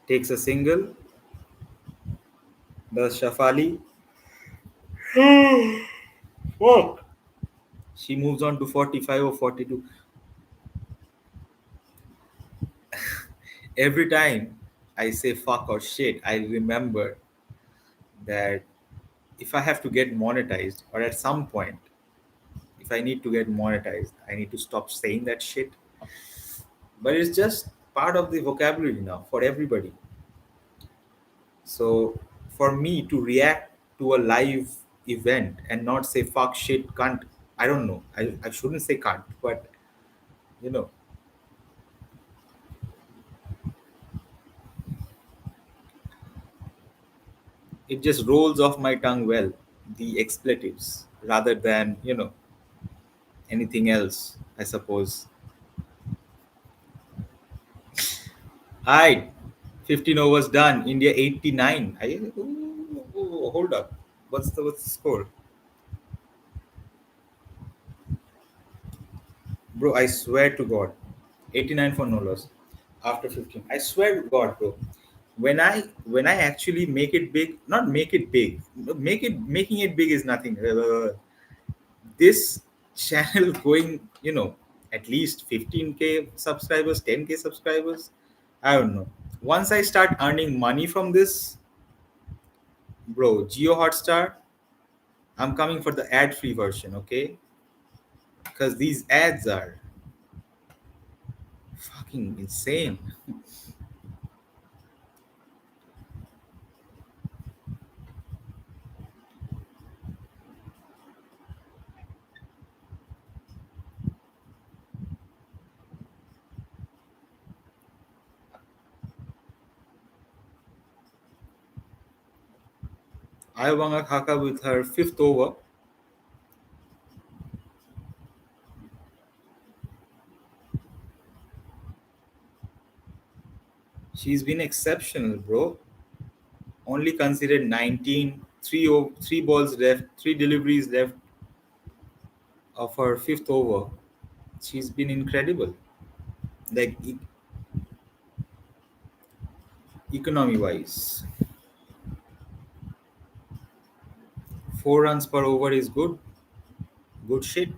Takes a single. Does Shafali. Fuck. She moves on to 45 or 42. Every time I say fuck or shit, I remember that if I have to get monetized, or at some point, if I need to get monetized, I need to stop saying that shit. But it's just part of the vocabulary now for everybody. So for me to react to a live event and not say fuck, shit, cunt, I don't know. I shouldn't say cunt, but you know, it just rolls off my tongue well, the expletives, rather than, anything else, I suppose. Hi, 15 overs done. India 89. Hold up. What's the score? Bro, I swear to God. 89 for no loss after 15. I swear to God, bro. When I actually make it big, not make it big. Making it big is nothing. This channel going, at least 15K subscribers, 10K subscribers. I don't know. Once I start earning money from this, bro, Geo Hotstar, I'm coming for the ad-free version, okay? Because these ads are fucking insane. Ayawanga Khaka with her fifth over. She's been exceptional, bro. Only considered 19, three balls left, three deliveries left of her fifth over. She's been incredible. Like economy wise, 4 runs per over is good. Good shit.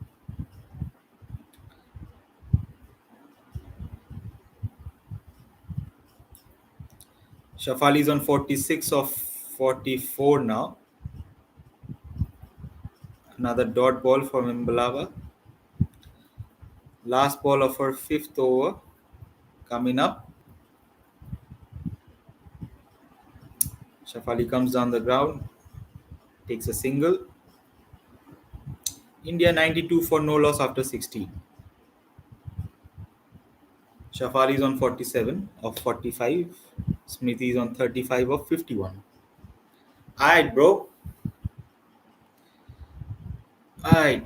Shafali is on 46 of 44 now. Another dot ball from Imbalava. Last ball of her fifth over coming up. Shafali comes down the ground, takes a single. India 92 for no loss after 16. Shafali is on 47 of 45. Smriti is on 35 of 51. Alright, bro. Alright.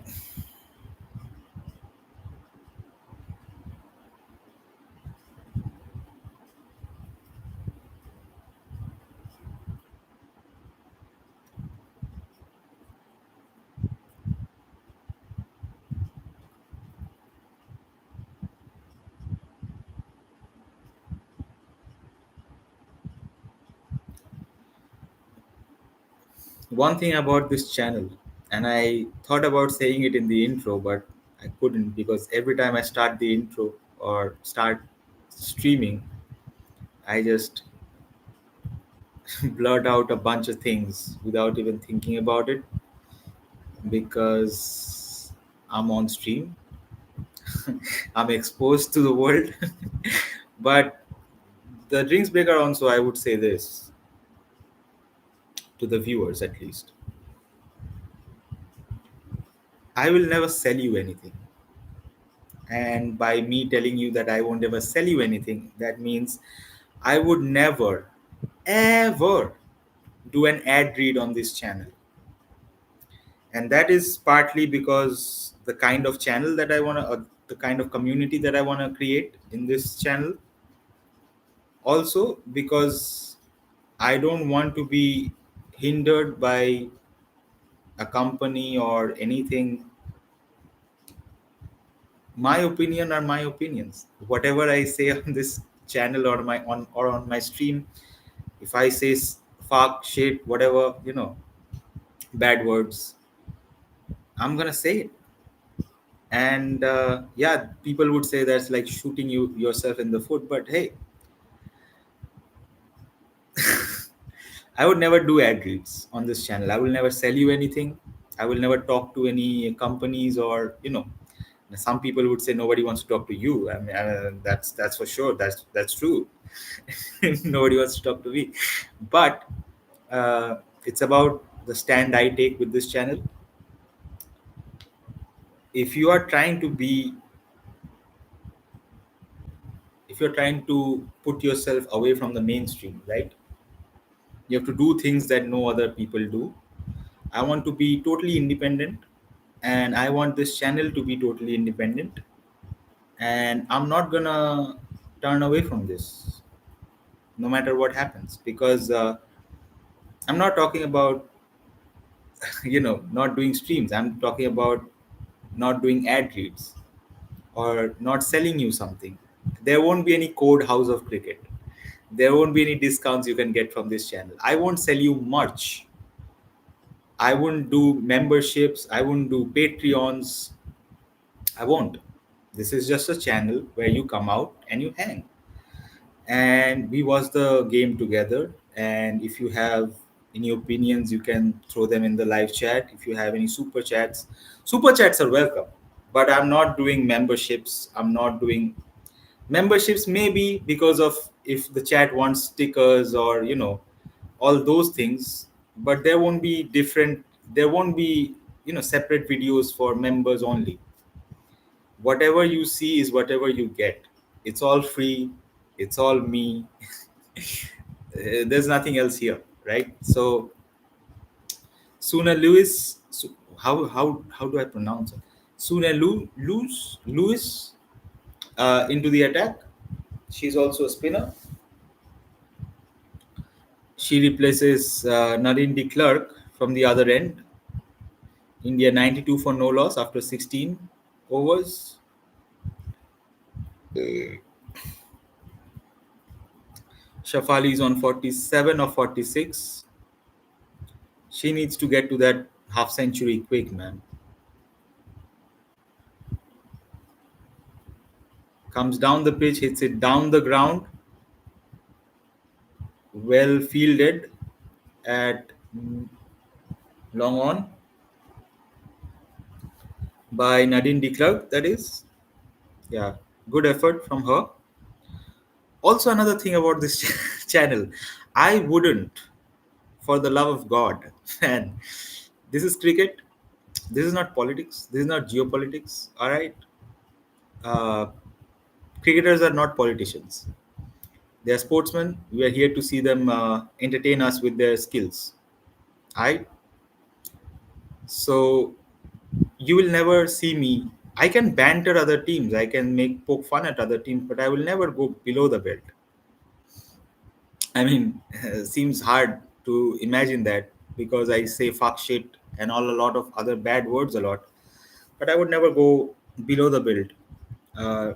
One thing about this channel, and I thought about saying it in the intro, but I couldn't because every time I start the intro or start streaming, I just blurt out a bunch of things without even thinking about it because I'm on stream. I'm exposed to the world. But the drinks breaker on, so I would say this to the viewers at least. I will never sell you anything. And by me telling you that I won't ever sell you anything, that means I would never, ever do an ad read on this channel. And that is partly because the kind of channel that I want to, the kind of community that I want to create in this channel. Also, because I don't want to be hindered by a company or anything. My opinion are my opinions. Whatever I say on this channel or my on my stream, if I say fuck, shit, whatever, bad words, I'm gonna say it. And yeah, people would say that's like shooting yourself in the foot. But hey, I would never do ad reads on this channel. I will never sell you anything. I will never talk to any companies or some people would say nobody wants to talk to you. I mean, that's for sure. That's true. Nobody wants to talk to me. But uh, it's about the stand I take with this channel. If you are trying to be, if you're trying to put yourself away from the mainstream, right? You have to do things that no other people do. I want to be totally independent, and I want this channel to be totally independent, and I'm not gonna turn away from this no matter what happens because I'm not talking about not doing streams. I'm talking about not doing ad reads or not selling you something. There won't be any code house of cricket. There won't be any discounts you can get from this channel. I won't sell you much. I wouldn't do memberships. I wouldn't do Patreons. I won't. This is just a channel where you come out and you hang. And we watch the game together. And if you have any opinions, you can throw them in the live chat. If you have any super chats are welcome. But I'm not doing memberships. I'm not doing memberships, maybe because of if the chat wants stickers or all those things. But there won't be different. There won't be separate videos for members only. Whatever you see is whatever you get. It's all free. It's all me. There's nothing else here, right? So Suna Lewis, how do I pronounce it? Suna Lewis into the attack. She's also a spinner. She replaces Narendra de Klerk from the other end. India 92 for no loss after 16 overs. Shafali is on 47 or 46. She needs to get to that half century quick, man. Comes down the pitch, hits it down the ground. well fielded at long on by Nadine de Klerk, that is. Yeah, good effort from her. Also, another thing about this channel, I wouldn't, for the love of God, and this is cricket. This is not politics. This is not geopolitics. All right, uh, cricketers are not politicians. They are sportsmen. We are here to see them entertain us with their skills. All right. So you will never see me. I can banter other teams. I can make poke fun at other teams, but I will never go below the belt. I mean, seems hard to imagine that because I say fuck shit and all a lot of other bad words a lot. But I would never go below the belt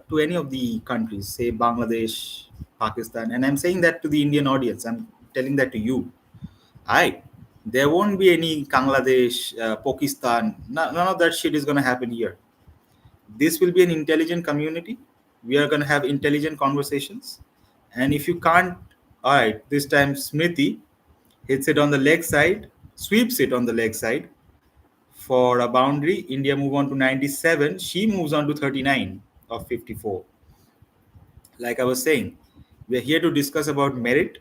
to any of the countries, say Bangladesh, Pakistan, and I'm saying that to the Indian audience. I'm telling that to you. I There won't be any Bangladesh, Pakistan. None of that shit is gonna happen here. This will be an intelligent community. We are gonna have intelligent conversations, and if you can't, all right, this time Smriti hits it on the leg side, sweeps it on the leg side for a boundary. India move on to 97. She moves on to 39 of 54. Like I was saying, we're here to discuss about merit.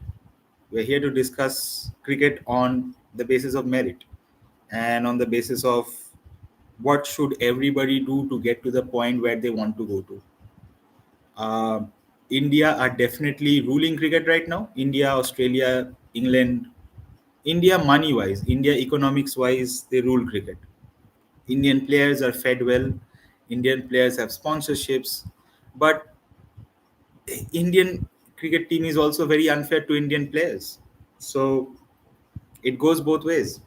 We're here to discuss cricket on the basis of merit and on the basis of what should everybody do to get to the point where they want to go to. Uh, India are definitely ruling cricket right now. India, Australia, England. India money wise, India economics wise, they rule cricket. Indian players are fed well. Indian players have sponsorships, but Indian cricket team is also very unfair to Indian players. So it goes both ways.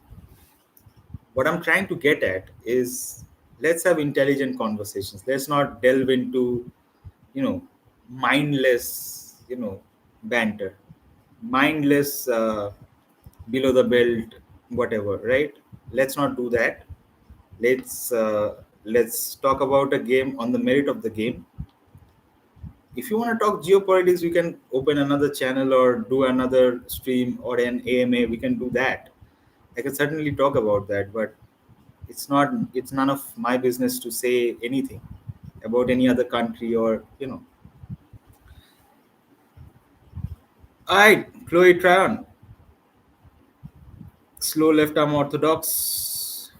What I'm trying to get at is, let's have intelligent conversations. Let's not delve into, you know, mindless, banter, mindless, below the belt, whatever, right? Let's not do that. Let's talk about a game on the merit of the game. If you want to talk geopolitics, we can open another channel or do another stream or an AMA. We can do that. I can certainly talk about that, but it's none of my business to say anything about any other country or. All right, Chloe Tryon, slow left arm orthodox.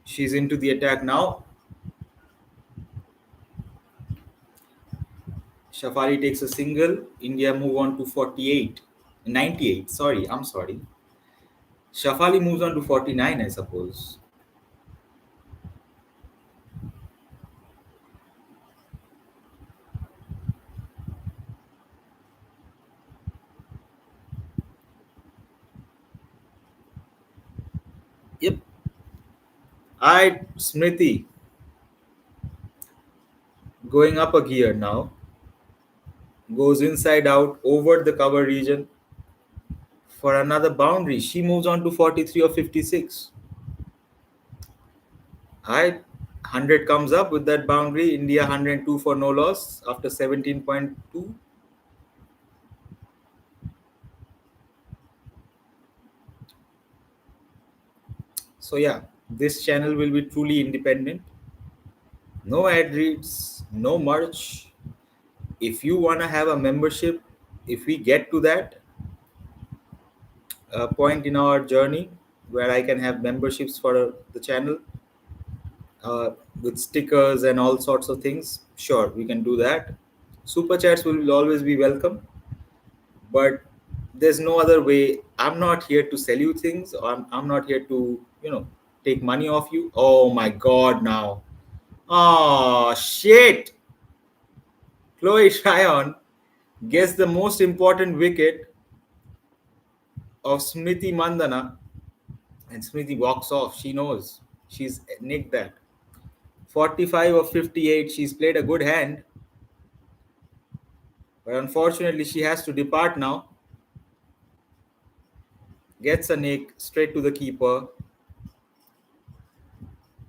She's into the attack now. Shafari takes a single. India move on to 48. 98. Sorry, I'm sorry. Shafali moves on to 49, I suppose. Yep. All right, Smriti going up a gear now. Goes inside out over the cover region for another boundary. She moves on to 43 or 56. All right. 100 comes up with that boundary. India 102 for no loss after 17.2. So yeah, this channel will be truly independent. No ad reads, no merch. If you want to have a membership, if we get to that point in our journey where I can have memberships for the channel, uh, with stickers and all sorts of things, sure, we can do that. Super chats will always be welcome, but there's no other way. I'm not here to sell you things. I'm not here to, take money off you. Oh my God, now. Oh, shit. Chloe Tryon gets the most important wicket of Smriti Mandana, and Smriti walks off. She knows. She's nicked that. 45 or 58. She's played a good hand, but unfortunately, she has to depart now. Gets a nick straight to the keeper.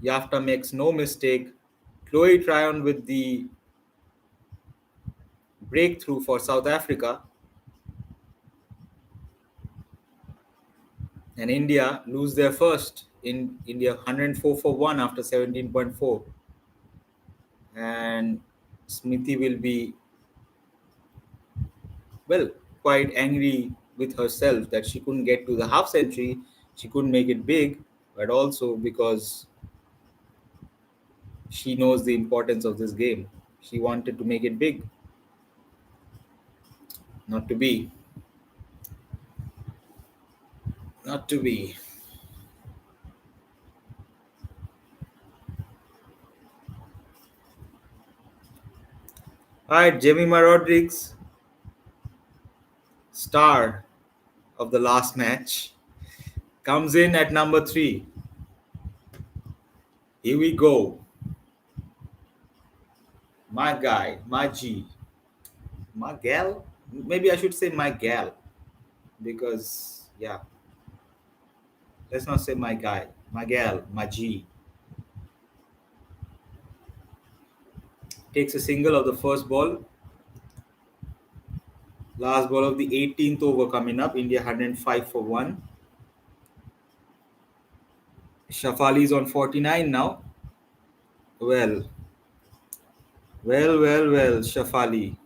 Yafta makes no mistake. Chloe Tryon with the breakthrough for South Africa. And India lose their first in India 104 for 1 after 17.4. And Smriti will be, well, quite angry with herself that she couldn't get to the half century, she couldn't make it big, but also because she knows the importance of this game. She wanted to make it big, not to be. Not to be. All right, Jemima Rodriguez, star of the last match, comes in at number 3. Here we go. My guy, my G, my gal. Maybe I should say my gal because, yeah, let's not say my guy, my gal, my G. Takes a single of the first ball. Last ball of the 18th over coming up. India 105 for 1. Shafali is on 49 now. Well, well, Shafali.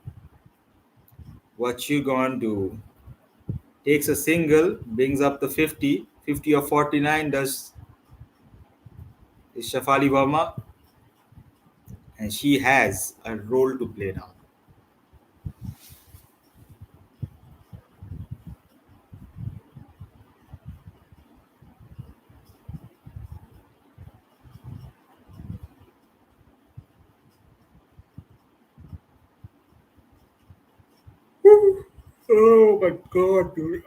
What you gonna do? Takes a single, brings up the 50. 50 or 49 does is Shafali Verma, and she has a role to play now. Oh my god, dude.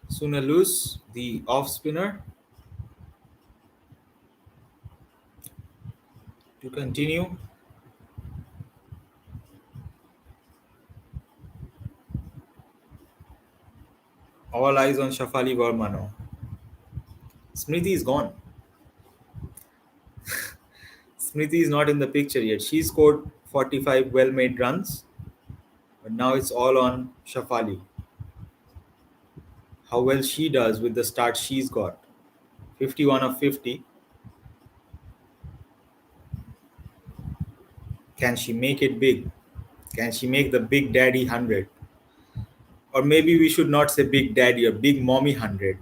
Sunalus, the off spinner, to continue. All eyes on Shafali Verma now. Smriti is gone. Smriti is not in the picture yet. She scored 45 well made runs, but now it's all on Shafali. How well she does with the start she's got. 51 of 50. Can she make it big? Can she make the Big Daddy 100? Or maybe we should not say Big Daddy or Big Mommy 100.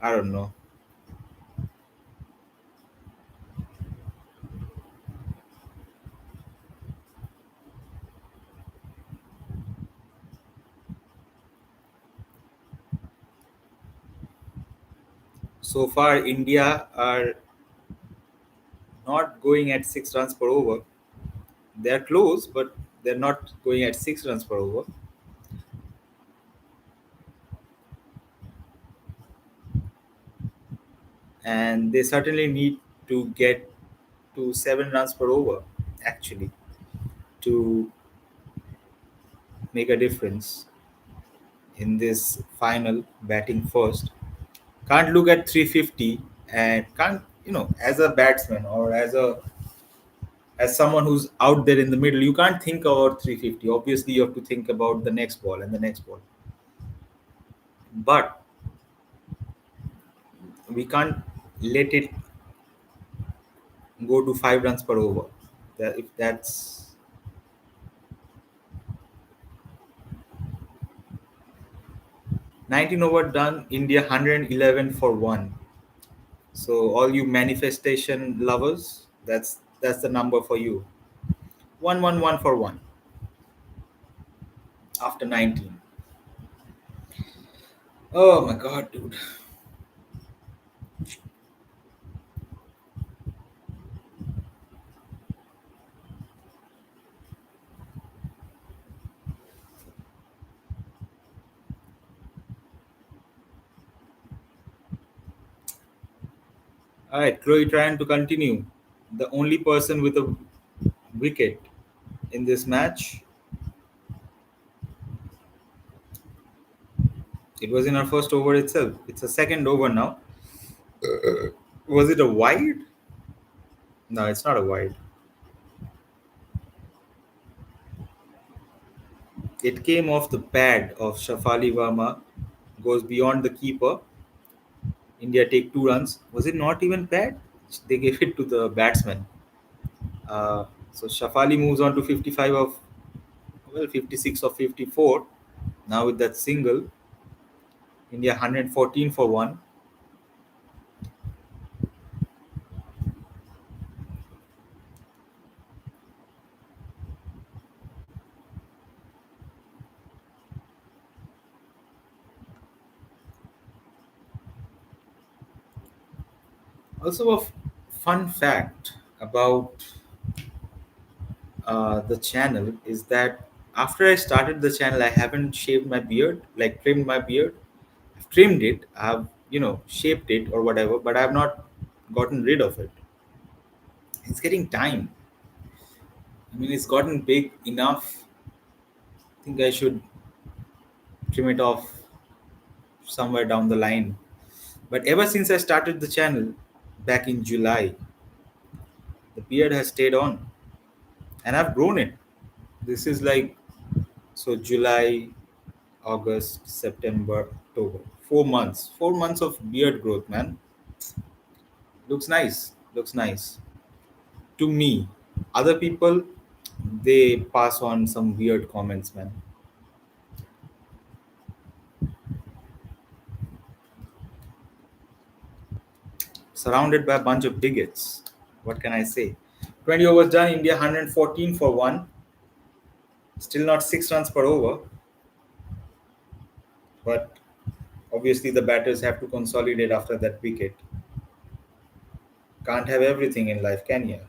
I don't know. So far, India are not going at 6 runs per over. They're close, but they're not going at 6 runs per over. And they certainly need to get to 7 runs per over, actually, to make a difference in this final batting first. Can't look at 350 and can't, as a batsman or as someone who's out there in the middle, you can't think about 350. Obviously, you have to think about the next ball and the next ball. But we can't let it go to 5 runs per over. If that's 19 over done, India 111 for 1. So all you manifestation lovers, that's the number for you. 111 for 1 after 19. Oh my god, dude. All right, Chloe trying to continue. The only person with a wicket in this match. It was in our first over itself. It's a second over now. Was it a wide? No, it's not a wide. It came off the pad of Shafali Verma, goes beyond the keeper. India take 2 runs. Was it not even pad? They gave it to the batsman. So Shafali moves on to 55 of, well, 56 of 54. Now with that single, India 114 for one. Also, a fun fact about the channel is that after I started the channel, I haven't shaved my beard, like trimmed my beard. I've trimmed it, I've, shaped it or whatever, but I've not gotten rid of it. It's getting time. I mean, it's gotten big enough. I think I should trim it off somewhere down the line. But ever since I started the channel back in July, the beard has stayed on and I've grown it. This is like, so July, August, September, October. 4 months. 4 months of beard growth, man. Looks nice. Looks nice. To me. Other people, they pass on some weird comments, man. Surrounded by a bunch of bigots. What can I say? 20 overs done, India 114 for one. Still not 6 runs per over. But obviously the batters have to consolidate after that wicket. Can't have everything in life, can you?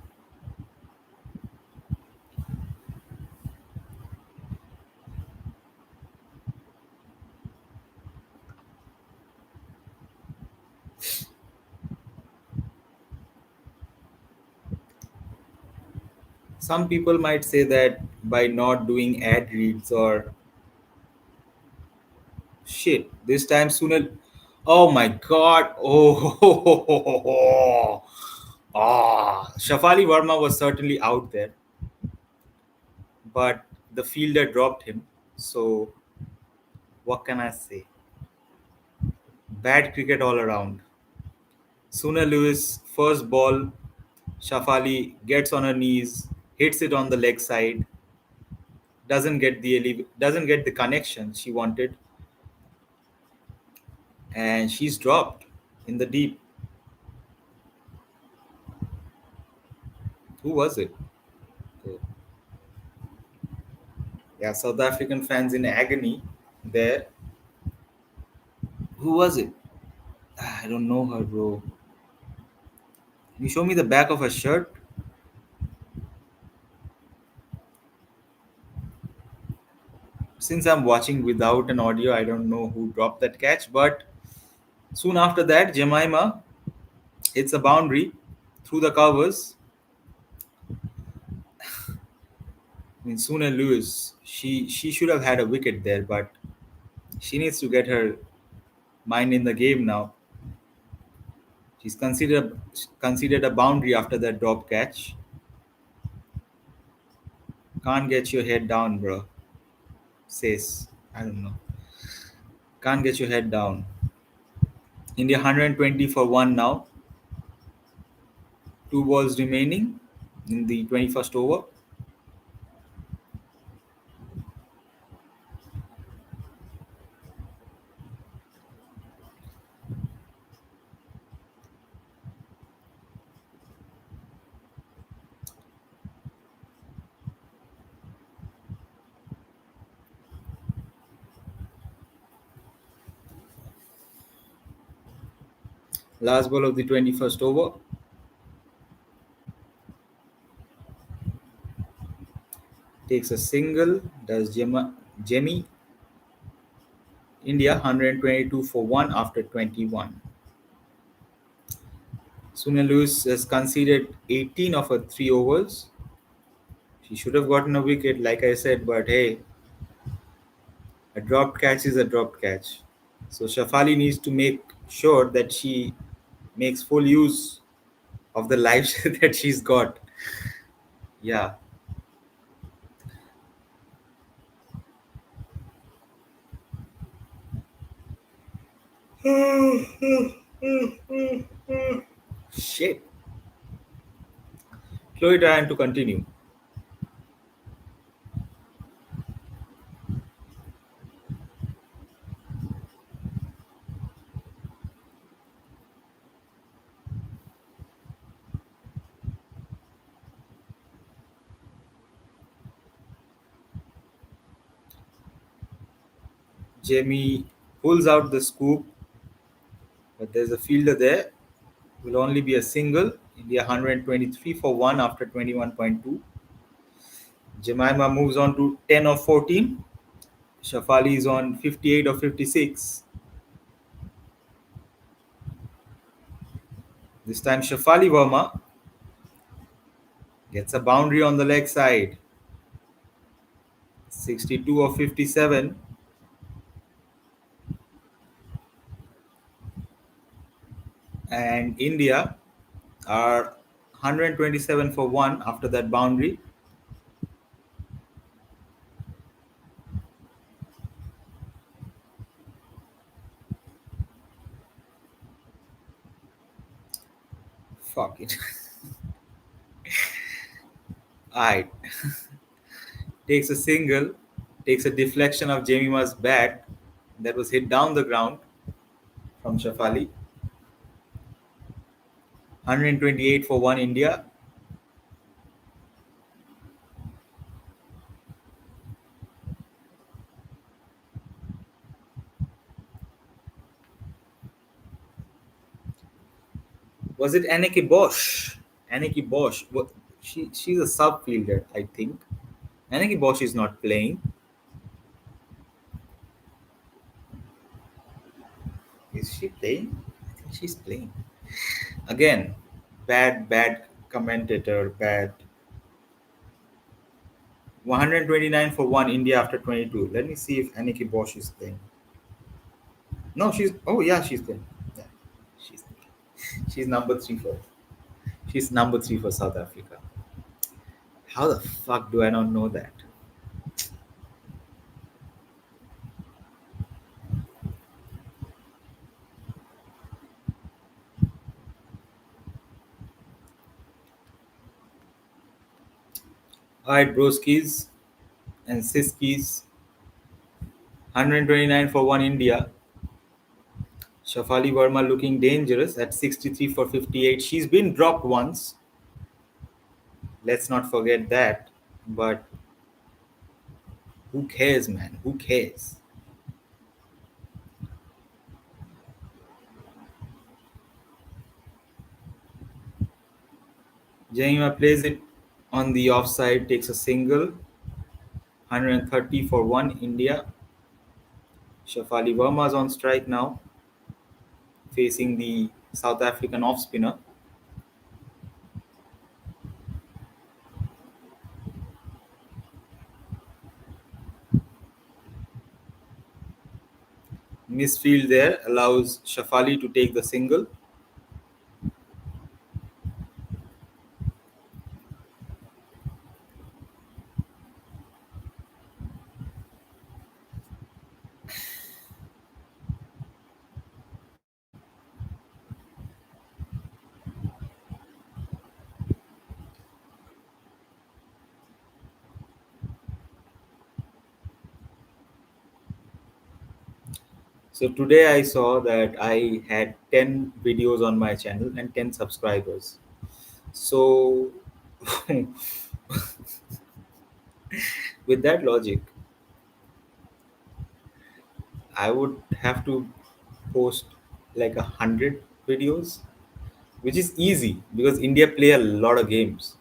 Some people might say that by not doing ad reads or shit, this time sooner. Oh my god. Oh, Shafali Verma was certainly out there, but the fielder dropped him. So, what can I say? Bad cricket all around. Sooner Lewis, first ball, Shafali gets on her knees, hits it on the leg side, doesn't get the connection she wanted, and she's dropped in the deep. Who was it? Yeah, South African fans in agony there. Who was it? I don't know her, bro. Can you show me the back of her shirt? Since I'm watching without an audio, I don't know who dropped that catch. But soon after that, Jemima hits a boundary through the covers. I mean, Suna Lewis, she should have had a wicket there, but she needs to get her mind in the game now. She's considered a boundary after that drop catch. Can't get your head down, bro. Says, I don't know. Can't get your head down. India 120 for one now. 2 balls remaining in the 21st over. Last ball of the 21st over. Takes a single. Does Jemmy. India 122 for one after 21. Sunil Lewis has conceded 18 of her 3 overs. She should have gotten a wicket, like I said, but hey, a dropped catch is a dropped catch. So Shafali needs to make sure that she makes full use of the life that she's got. Yeah. Shit. Chloe trying to continue. Jamie pulls out the scoop, but there's a fielder there. Will only be a single. India 123 for 1 after 21.2. Jemima moves on to 10 of 14. Shafali is on 58 of 56. This time Shafali Verma gets a boundary on the leg side. 62 of 57. And India are 127 for 1 after that boundary. Fuck it. Alright. Takes a single, takes a deflection of Jemima's bat that was hit down the ground from Shafali. 128 for 1 India. Was it Anneke Bosch? Anneke Bosch. She's a sub fielder, I think. Anneke Bosch is not playing. Is she playing? I think she's playing. Again, bad commentator, bad. 129 for 1 India after 22. Let me see if Anneke Bosch is playing. No, she's. Oh, yeah, she's playing. Yeah, she's she's number 3 for. She's number 3 for South Africa. How the fuck do I not know that? Alright, broskis and siskis. 129 for 1 India. Shafali Verma looking dangerous at 63 for 58. She's been dropped once. Let's not forget that. But who cares, man? Who cares? Jemima plays it on the offside, takes a single. 130 for 1 India. Shafali Verma's on strike now, facing the South African off spinner. Misfield there allows Shafali to take the single. So today I saw that I had 10 videos on my channel and 10 subscribers. So with that logic, I would have to post like 100 videos, which is easy because India play a lot of games.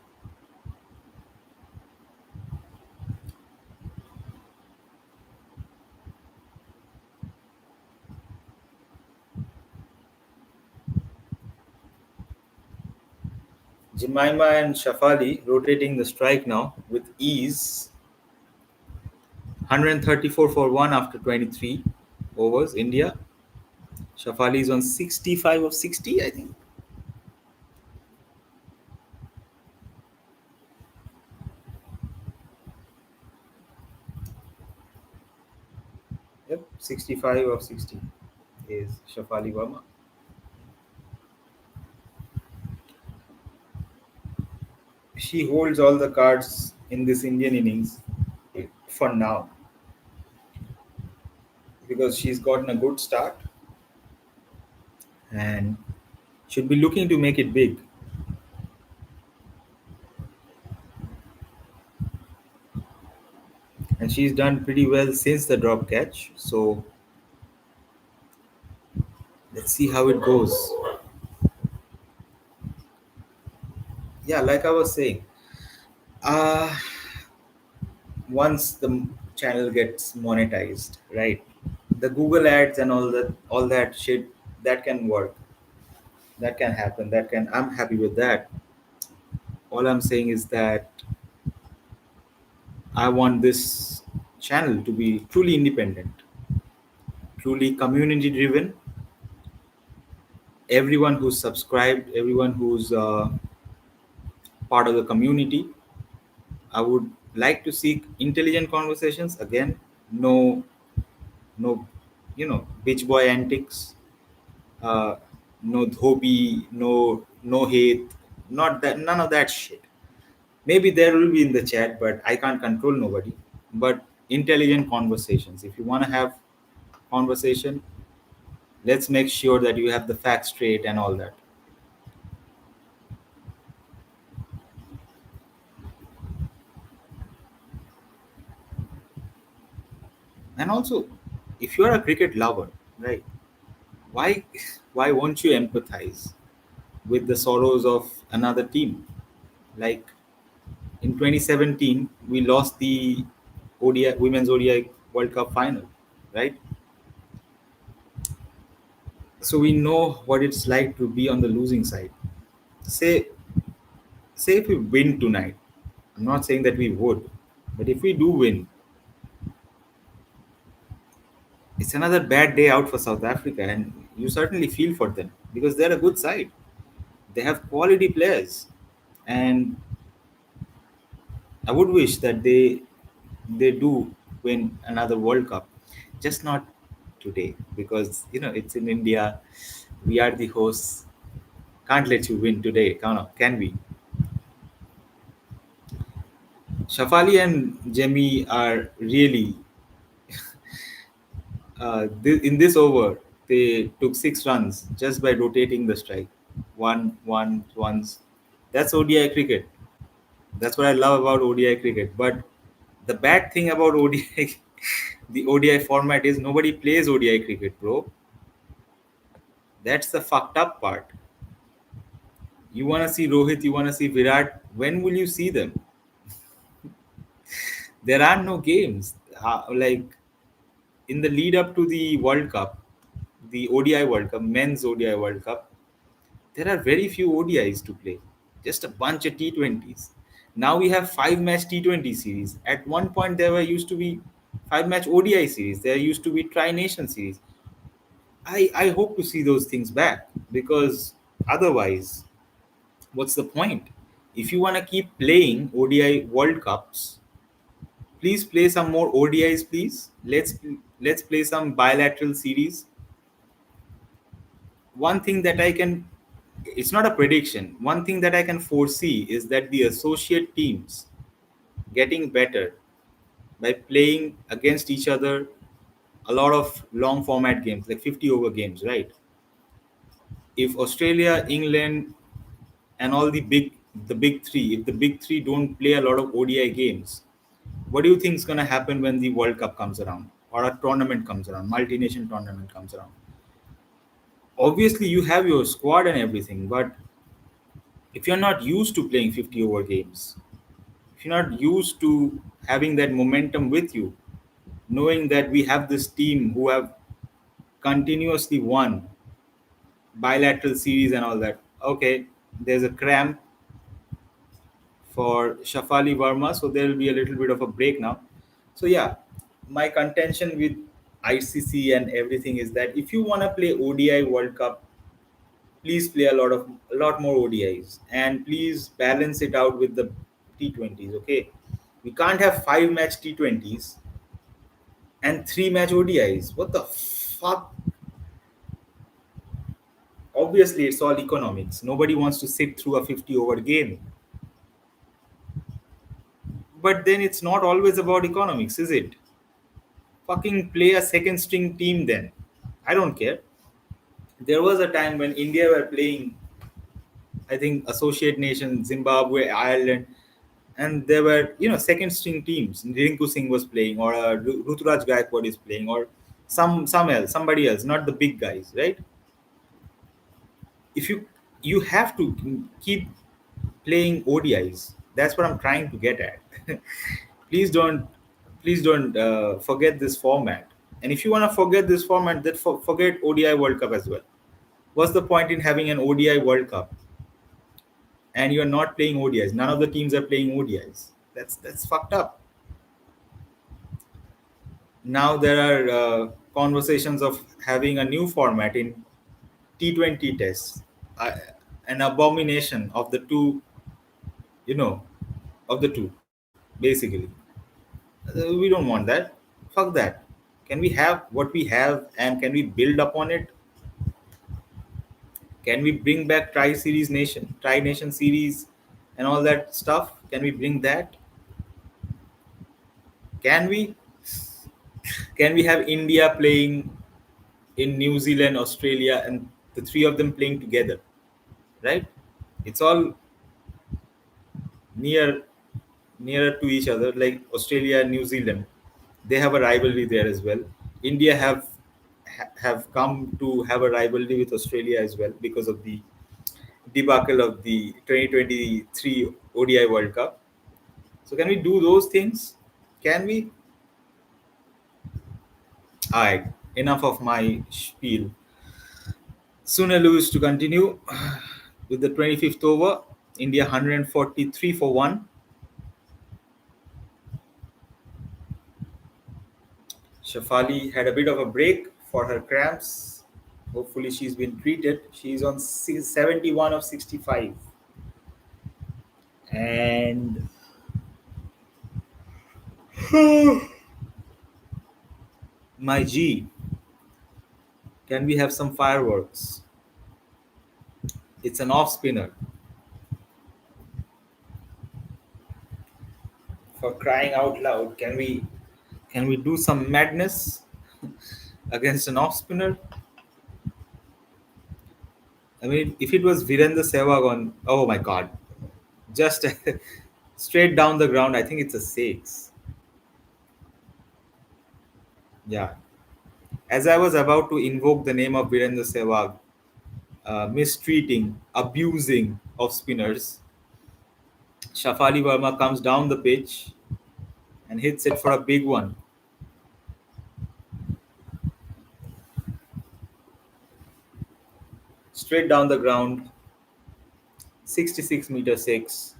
Jemima and Shafali rotating the strike now with ease. 134 for 1 after 23 overs, India. Shafali is on 65 of 60, I think. Yep, 65 of 60 is Shafali Verma. She holds all the cards in this Indian innings for now because she's gotten a good start and should be looking to make it big. And she's done pretty well since the drop catch. So let's see how it goes. Yeah, like I was saying, uh, once the channel gets monetized, right? The Google ads and all that shit that can work, that can happen, that can. I'm happy with that. All I'm saying is that I want this channel to be truly independent, truly community driven. Everyone who's subscribed, everyone who's part of the community, I would like to seek intelligent conversations. Again, no, no, beach boy antics, uh, no dhobi, no hate, not that, none of that shit. Maybe there will be in the chat, but I can't control nobody. But intelligent conversations. If you want to have conversation, let's make sure that you have the facts straight and all that. And also, if you are a cricket lover, right? Why why won't you empathize with the sorrows of another team? Like in 2017, we lost the ODI Women's ODI World Cup final, right? So we know what it's like to be on the losing side. Say say if we win tonight, I'm not saying that we would, but if we do win, it's another bad day out for South Africa, and you certainly feel for them because they're a good side. They have quality players, and I would wish that they do win another World Cup, just not today because it's in India. We are the hosts. Can't let you win today, can we? Shafali and Jemmy are really in this over. They took 6 runs just by rotating the strike, one once. That's ODI cricket. That's what I love about ODI cricket. But the bad thing about ODI, the ODI format is nobody plays ODI cricket, bro. That's the fucked up part. You want to see Rohit, you want to see Virat. When will you see them? There are no games. Like in the lead up to the World Cup, the ODI World Cup, men's ODI World Cup, there are very few ODIs to play. Just a bunch of T20s. Now we have 5 match T20 series. At one point, there were used to be 5 match ODI series. There used to be Tri Nation series. I hope to see those things back because otherwise, what's the point? If you want to keep playing ODI World Cups, please play some more ODIs, please. Let's play some bilateral series. One thing that I can, it's not a prediction. One thing that I can foresee is that the associate teams getting better by playing against each other a lot of long format games, like 50 over games, right? If Australia, England, and all the big three, if the big three don't play a lot of ODI games, what do you think is going to happen when the World Cup comes around or a tournament comes around, multi-nation tournament comes around? Obviously, you have your squad and everything, but if you're not used to playing 50 over games, if you're not used to having that momentum with you, knowing that we have this team who have continuously won bilateral series and all that, okay, there's a cramp for Shafali Verma, so there will be a little bit of a break now. So yeah, my contention with ICC and everything is that if you want to play ODI World Cup, please play a lot more ODIs and please balance it out with the T20s. Okay, we can't have 5 match T20s and 3 match ODIs. What the fuck? Obviously, it's all economics. Nobody wants to sit through a 50-over game. But then it's not always about economics, is it? Fucking play a second string team then. I don't care. There was a time when India were playing, I think, associate nations, Zimbabwe, Ireland, and there were, second string teams. Rinku Singh was playing, or Ruturaj Gaikwad is playing, or somebody else, not the big guys, right? If you have to keep playing ODIs. That's what I'm trying to get at. please don't please don't forget this format. And if you want to forget this format, then forget ODI World Cup as well. What's the point in having an ODI World Cup and you're not playing ODIs? None of the teams are playing ODIs. That's fucked up. Now there are conversations of having a new format in T20 tests. Uh, an abomination of the two, you know, of the two, basically. We don't want that. Fuck that. Can we have what we have and can we build upon it? Can we bring back Tri Nation series and all that stuff? Can we bring that? Can we? Can we have India playing in New Zealand, Australia, and the three of them playing together? Right? It's all near nearer to each other, like Australia and New Zealand. They have a rivalry there as well. India have come to have a rivalry with Australia as well because of the debacle of the 2023 ODI World Cup. So can we do those things? Can we? Alright, enough of my spiel. Sooner lose to continue with the 25th over. India 143 for 1. Shafali had a bit of a break for her cramps. Hopefully, she's been treated. She's on 71 of 65. And my G, can we have some fireworks? It's an off spinner. For crying out loud, can we do some madness against an off spinner? I mean, if it was Virendra Sehwag on, oh my god, just straight down the ground, I think it's a six. Yeah. As I was about to invoke the name of Virendra Sehwag, mistreating, abusing of spinners, Shafali Verma comes down the pitch and hits it for a big one. Straight down the ground, 66 meter 6.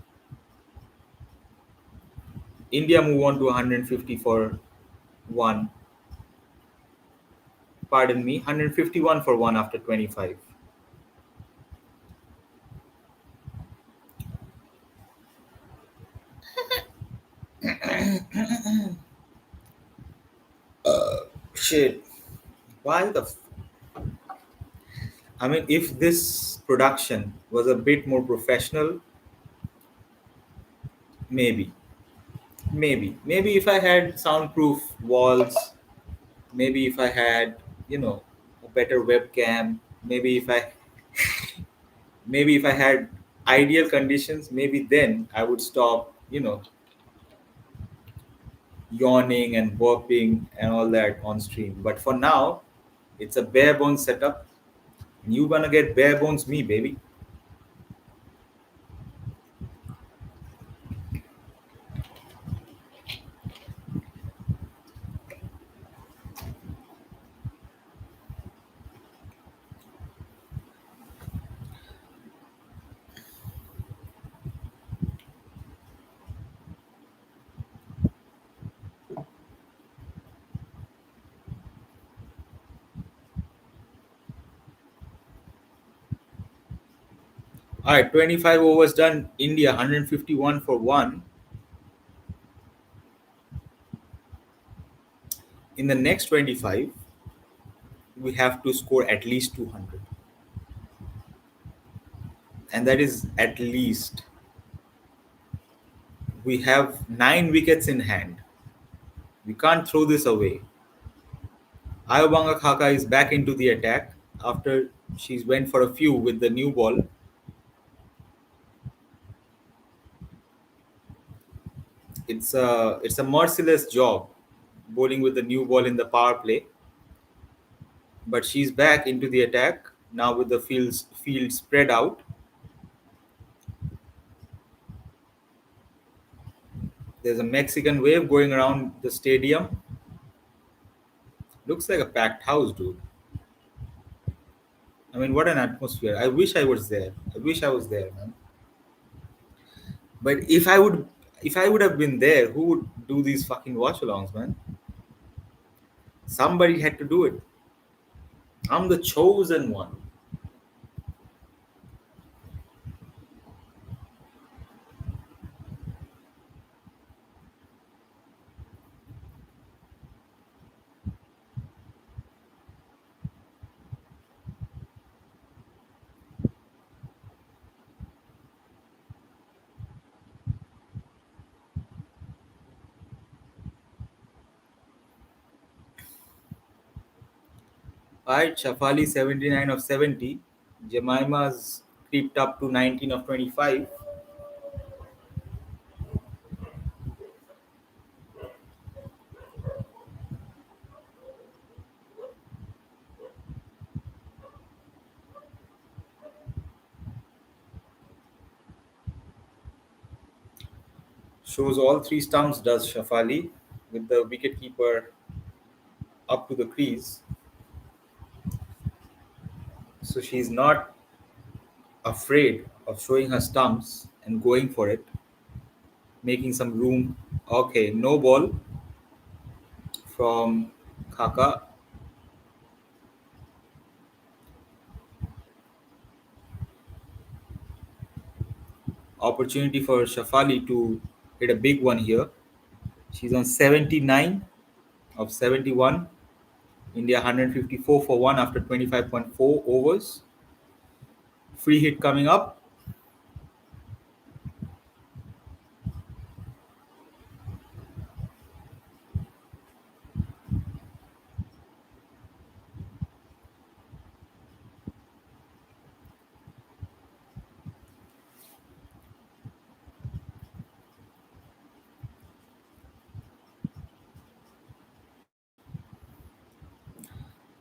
India move on to 150 for 1. Pardon me, 151 for 1 after 25. Shit. Why the. I mean, if this production was a bit more professional, maybe. Maybe if I had soundproof walls, maybe if I had, a better webcam, maybe if I had ideal conditions, maybe then I would stop, yawning and burping and all that on stream. But for now, it's a bare bones setup. And you're gonna get bare bones me, baby. All right, 25 overs done. India 151 for 1. In the next 25, we have to score at least 200. And that is at least. We have 9 wickets in hand. We can't throw this away. Ayobanga Khaka is back into the attack after she's went for a few with the new ball. It's a merciless job bowling with the new ball in the power play. But she's back into the attack now with the field spread out. There's a Mexican wave going around the stadium. Looks like a packed house, dude. I mean, what an atmosphere. I wish I was there. I wish I was there, man. But if I would have been there, who would do these fucking watch-alongs, man? Somebody had to do it. I'm the chosen one. Alright, Shafali 79 of 70. Jemima's creeped up to 19 of 25. Shows all three stumps, does Shafali, with the wicketkeeper up to the crease. So she's not afraid of showing her stumps and going for it, making some room. Okay, no ball from Khaka. Opportunity for Shafali to hit a big one here. She's on 79 of 71. India 154 for 1 after 25.4 overs. Free hit coming up.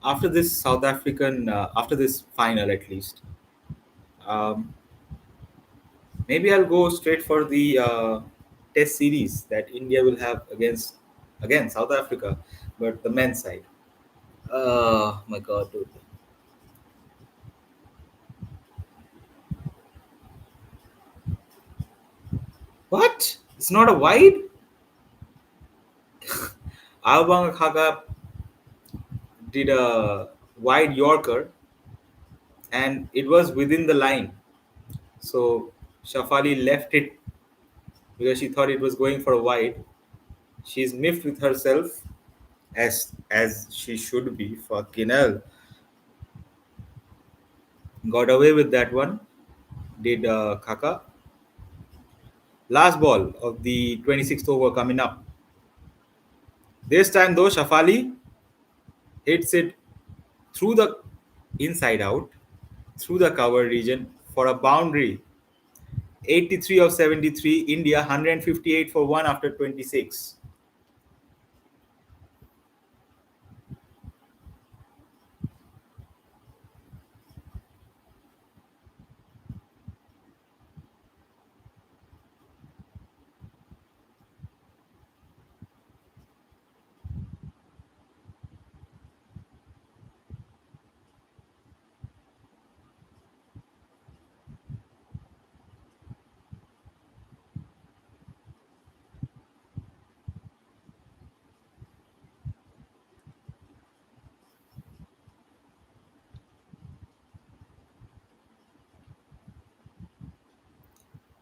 After this final at least, um, maybe I'll go straight for the test series that India will have again South Africa, but the men's side. Oh my god, dude. What? It's not a wide? Awang Khaka did a wide Yorker and it was within the line. So Shafali left it because she thought it was going for a wide. She's miffed with herself as she should be. Fucking hell. Got away with that one. Did Khaka. Last ball of the 26th over coming up. This time though, Shafali hits it through the inside out, through the cover region for a boundary. 83 of 73, India 158 for 1 after 26.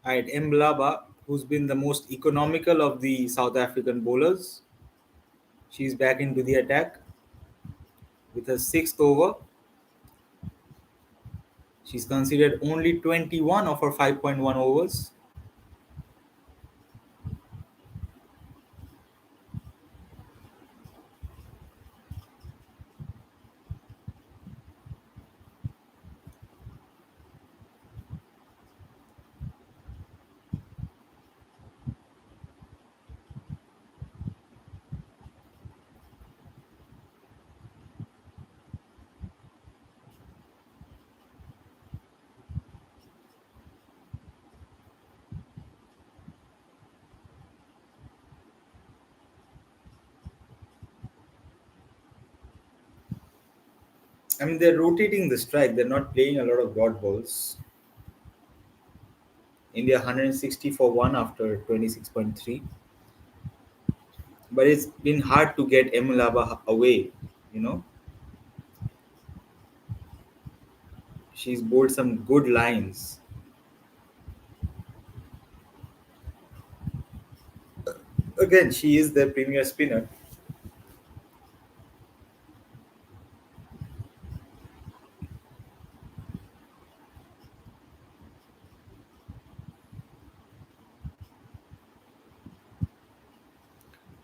Alright, Mblaba, who's been the most economical of the South African bowlers, she's back into the attack with her sixth over. She's considered only 21 of her 5.1 overs. I mean, they're rotating the strike. They're not playing a lot of dot balls. India 160 for one after 26.3. But it's been hard to get Emulaba away. You know, she's bowled some good lines. Again, she is the premier spinner.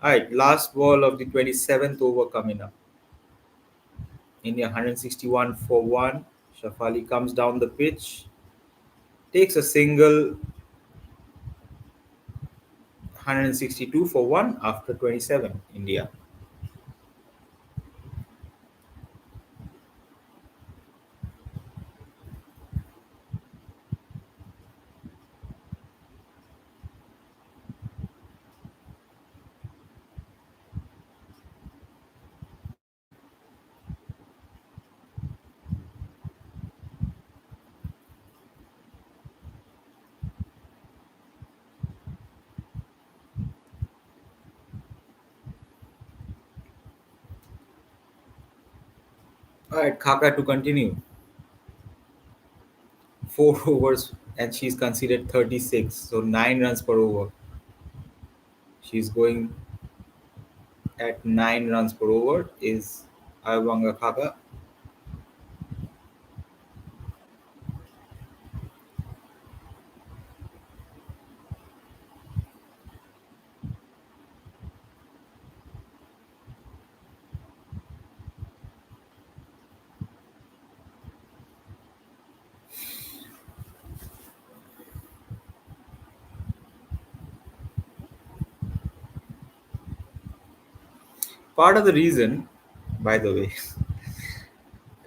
All right, last ball of the 27th over coming up. India 161 for one. Shafali comes down the pitch, takes a single, 162 for one after 27. India. All right, Khaka to continue. Four overs, and she's considered 36, so 9 runs per over. She's going at 9 runs per over. Is Ayabanga Khaka. Part of the reason, by the way,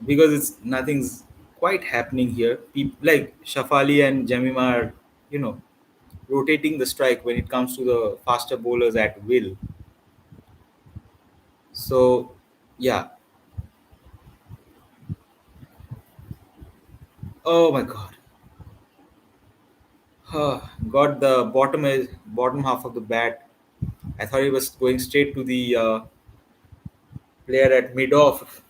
because it's nothing's quite happening here. People like Shafali and Jamima are, you know, rotating the strike when it comes to the faster bowlers at will. So, yeah. Oh my God. Got the bottom half of the bat. I thought he was going straight to the player at mid off,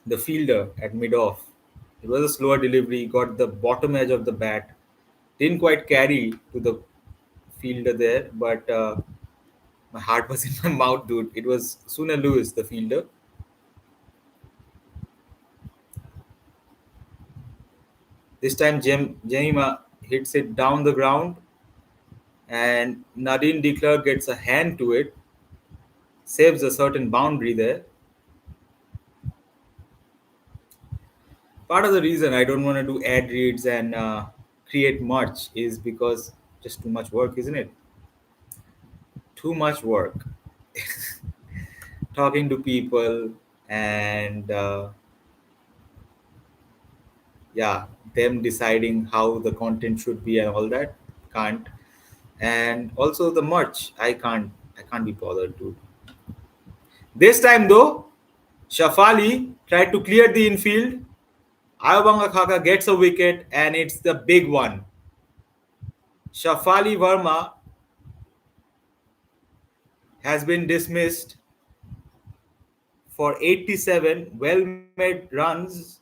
the fielder at mid off. It was a slower delivery. Got the bottom edge of the bat. Didn't quite carry to the fielder there, but my heart was in my mouth, dude. It was Suna Lewis, the fielder. This time, Jemima hits it down the ground, and Nadine Declerc gets a hand to it, saves a certain boundary there. Part of the reason I don't want to do ad reads and create much is because just too much work, isn't it? Too much work. Talking to people and yeah, them deciding how the content should be and all that. Can't. And also the merch. I can't be bothered, dude. This time though, Shafali tried to clear the infield. Ayabanga Khaka gets a wicket and it's the big one. Shafali Verma has been dismissed for 87 well-made runs.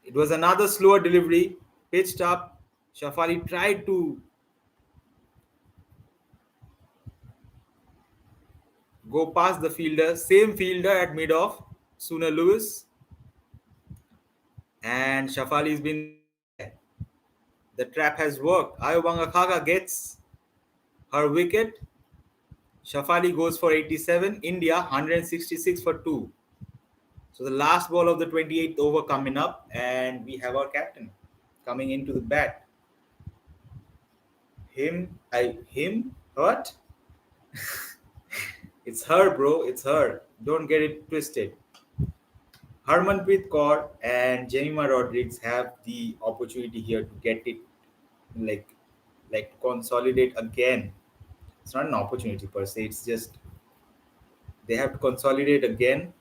It was another slower delivery, pitched up Shafali tried to go past the fielder, same fielder at mid off, Sooner Lewis, and Shafali's been there. The trap has worked. Ayobangakaga gets her wicket. Shafali goes for 87. India 166 for 2. So the last ball of the 28th over coming up, and we have our captain coming into the bat. Him? What? It's her, bro. It's her. Don't get it twisted. Harmanpreet Kaur and Jemima Rodriguez have the opportunity here to get it, like consolidate again. It's not an opportunity per se. It's just they have to consolidate again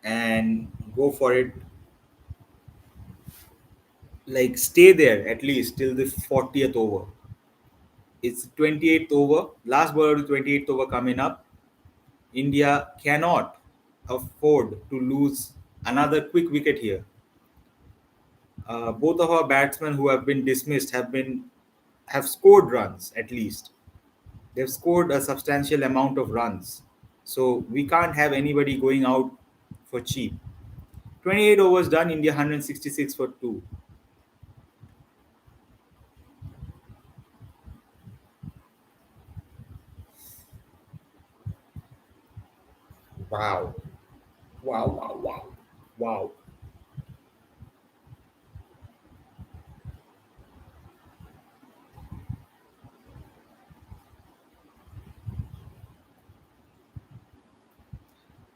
and go for it. Like stay there at least till the 40th over. It's 28th over. Last ball of the 28th over coming up. India cannot afford to lose another quick wicket here. Both of our batsmen who have been dismissed have scored runs at least. They've scored a substantial amount of runs. So we can't have anybody going out for cheap. 28 overs done, India 166 for 2. Wow. Wow, wow, wow. Wow.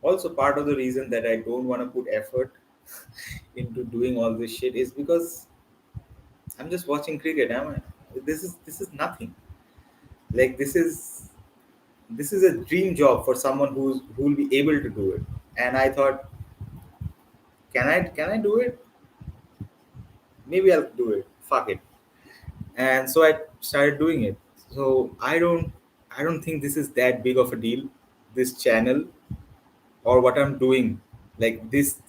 Also, part of the reason that I don't want to put effort into doing all this shit is because I'm just watching cricket. This is nothing. Like this is a dream job for someone who will be able to do it. And I thought, can I do it? Maybe I'll do it. Fuck it. And so I started doing it. So I don't think this is that big of a deal. This channel or what I'm doing, like this,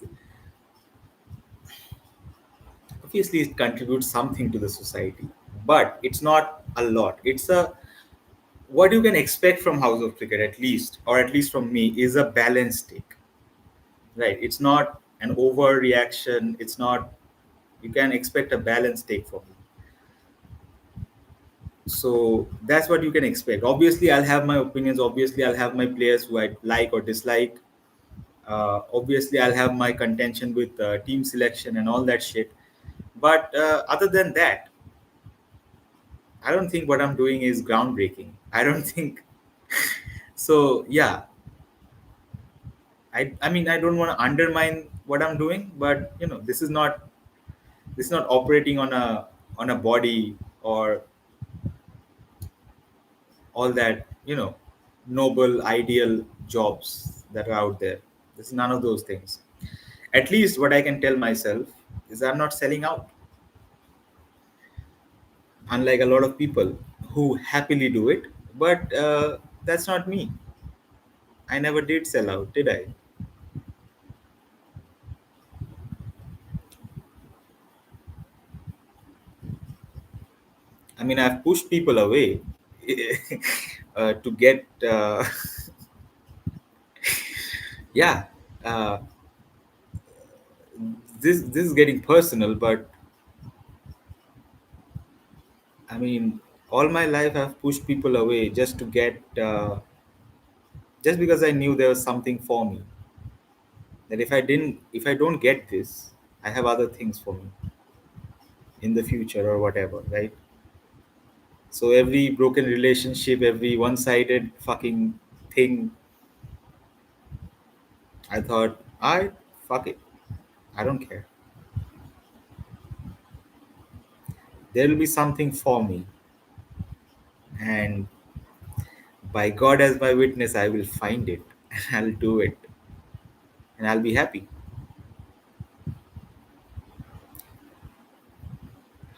obviously it contributes something to the society, but it's not a lot. It's a what you can expect from House of Cricket, at least, or at least from me, is a balanced take, right? It's not an overreaction. It's not. You can expect a balanced take from me. So that's what you can expect. Obviously, I'll have my opinions. Obviously, I'll have my players who I like or dislike. Obviously, I'll have my contention with team selection and all that shit. But other than that, I don't think what I'm doing is groundbreaking. I don't think so. Yeah, I mean, I don't want to undermine what I'm doing, but this is not operating on a body or all that noble ideal jobs that are out there. This is none of those things. At least what I can tell myself is I'm not selling out, unlike a lot of people who happily do it. But that's not me. I never did sell out, did I? I mean, I've pushed people away to get, yeah. Uh, this is getting personal, but I mean, all my life I've pushed people away just to get, just because I knew there was something for me. That if I don't get this, I have other things for me in the future or whatever, right? So every broken relationship, every one-sided fucking thing, I thought, I fuck it, I don't care. There will be something for me, and by God as my witness, I will find it and I'll do it, and I'll be happy.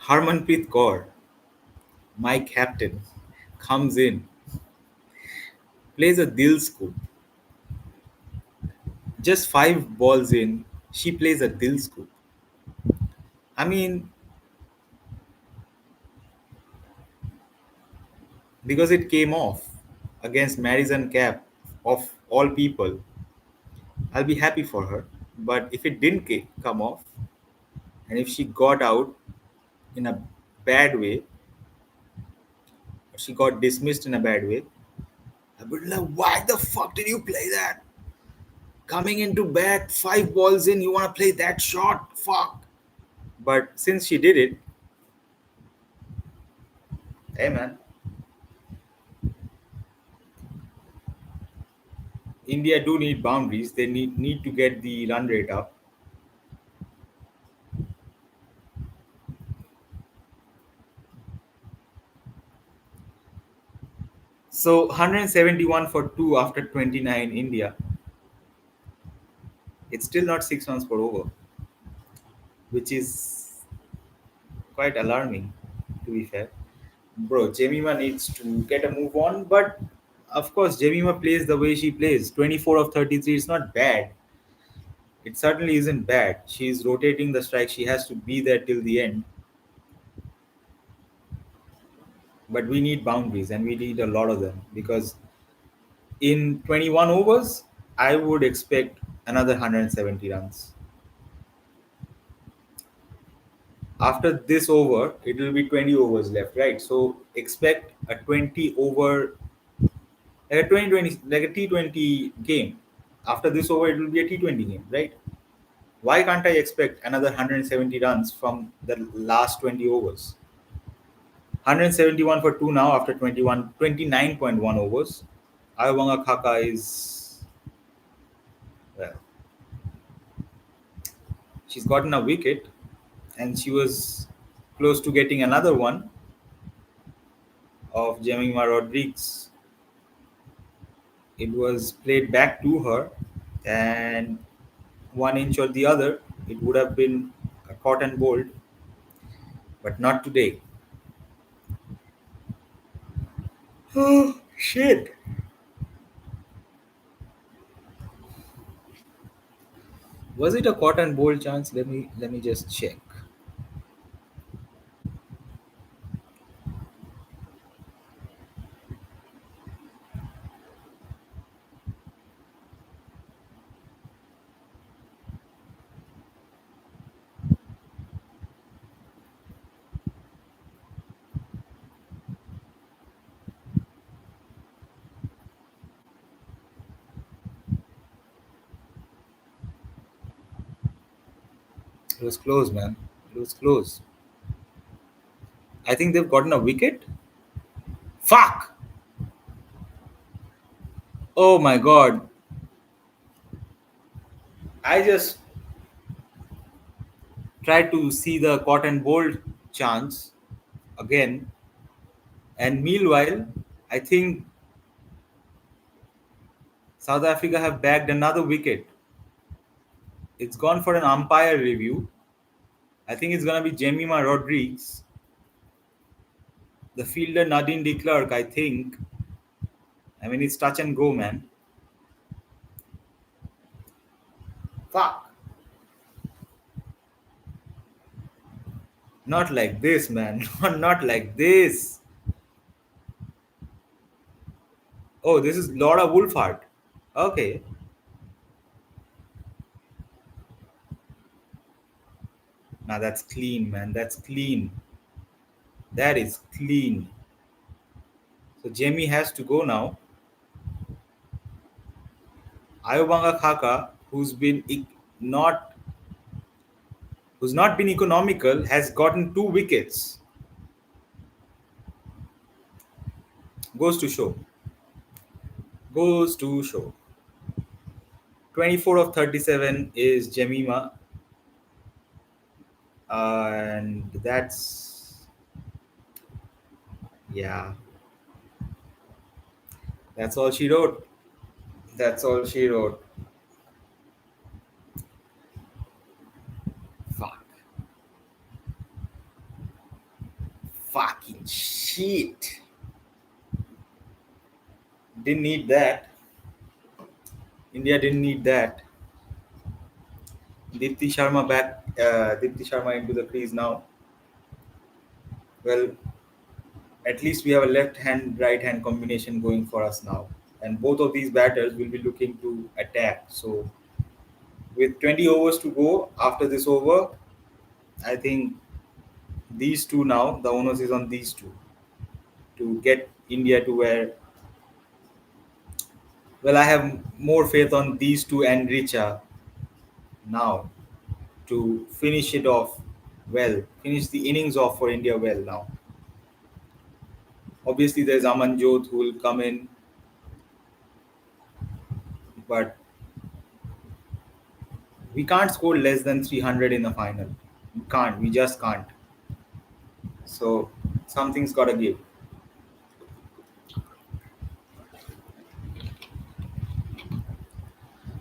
Harmanpreet Kaur, my captain, comes in, plays a dil scoop. Just 5 balls in, she plays a dil scoop. I mean, because it came off against Marison Cap of all people. I'll be happy for her. But if it didn't come off, and if she got out in a bad way, or she got dismissed in a bad way, I would like, why the fuck did you play that? Coming into bat, 5 balls in, you want to play that shot? Fuck. But since she did it, hey man, India do need boundaries. They need to get the run rate up. So 171 for 2 after 29 India. It's still not 6 runs per over, which is quite alarming, to be fair. Bro, Jemima needs to get a move on, but of course, Jemima plays the way she plays. 24 of 33 is not bad. It certainly isn't bad. She's rotating the strike. She has to be there till the end. But we need boundaries, and we need a lot of them because in 21 overs, I would expect another 170 runs. After this over, it will be 20 overs left, right? So expect a 20 over, like a 2020, like a T20 game. After this over, it will be a T20 game, right? Why can't I expect another 170 runs from the last 20 overs? 171 for 2 now after 29.1 overs. Ayawanga Khaka is, well, she's gotten a wicket and she was close to getting another one of Jemima Rodriguez. It was played back to her, and 1 inch or the other, it would have been a caught and bowled, but not today. Oh shit! Was it a caught and bowled chance? Let me just check. It was close, man. It was close. I think they've gotten a wicket. Fuck! Oh my god! I just tried to see the caught and bowled chance again, and meanwhile, I think South Africa have bagged another wicket. It's gone for an umpire review. I think it's gonna be Jemima Rodriguez, the fielder Nadine de Klerk. I think. I mean, it's touch and go, man. Fuck! Not like this, man. Not like this. Oh, this is Laura Wolfhard. Okay. Now that's clean, man. That's clean. That is clean. So Jamie has to go now. Ayobanga Khaka, not who's not been economical, has gotten 2 wickets. Goes to show. Goes to show. 24 of 37 is Jemima, and yeah, that's all she wrote. That's all she wrote. Fuck. Fucking shit. Didn't need that. India didn't need that. Dipti Sharma back. Dipti Sharma into the crease now. Well, at least we have a left hand right hand combination going for us now, and both of these batters will be looking to attack. So with 20 overs to go after this over, I think these two now, the onus is on these two to get India to where. Well, I have more faith on these two and Richa now to finish it off well, finish the innings off for India well now. Obviously, there's Amanjot who will come in, but we can't score less than 300 in the final. We can't. We just can't. So something's got to give.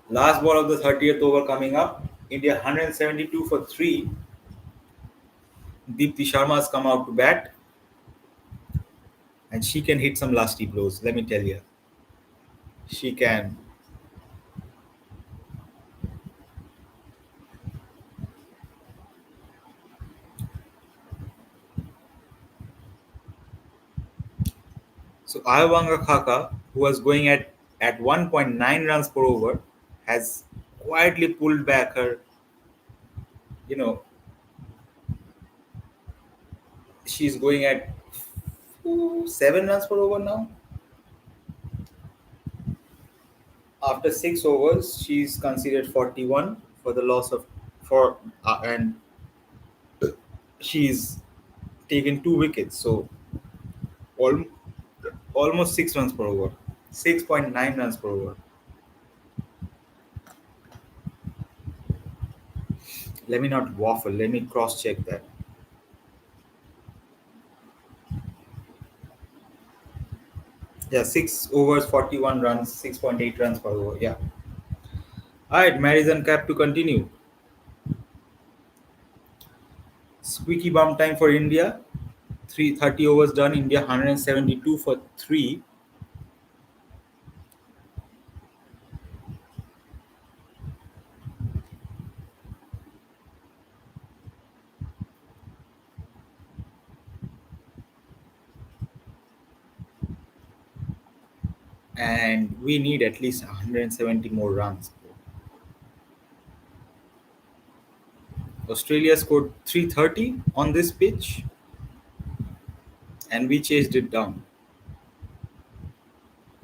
Last ball of the 30th over coming up. India 172 for 3. Deepti Sharma's come out to bat, and she can hit some lusty blows. Let me tell you, she can. So Ayavanga Khaka, who was going at 1.9 runs per over, has quietly pulled back her. You know, she's going at 7 runs per over now. After 6 overs, she's considered 41 for the loss of for and she's taken 2 wickets. So al- almost 6 runs per over, 6.9 runs per over. Let me not waffle. Let me cross check that. Yeah, 6 overs, 41 runs, 6.8 runs per over. Yeah. All right, Madison cap to continue. Squeaky bum time for India. 330 overs done. India 172 for 3. And we need at least 170 more runs. Australia scored 330 on this pitch, and we chased it down.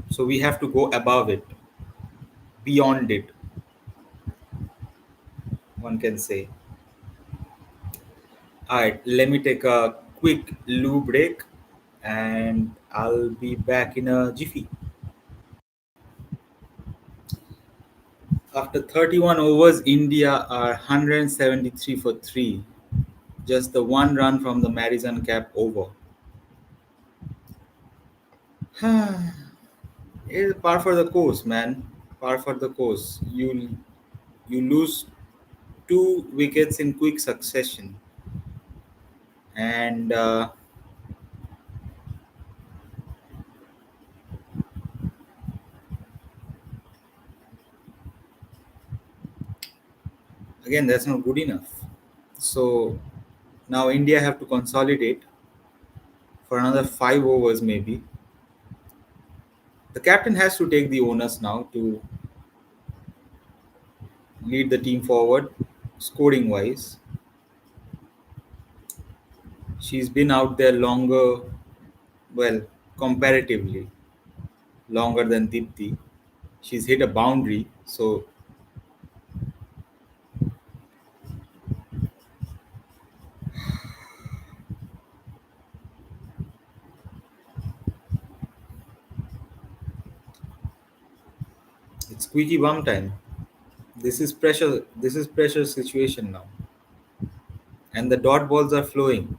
So we have to go above it, beyond it, one can say. All right, let me take a quick loo break, and I'll be back in a jiffy. After 31 overs, India are 173 for 3. Just the one run from the Madison cap over. It's par for the course, man. Par for the course. You lose 2 wickets in quick succession, and again, that's not good enough. So now India have to consolidate for another 5 overs, maybe. The captain has to take the onus now to lead the team forward, scoring wise. She's been out there longer, well, comparatively longer than Dipti. She's hit a boundary, so it's squeaky bum time. This is pressure. This is pressure situation now, and the dot balls are flowing.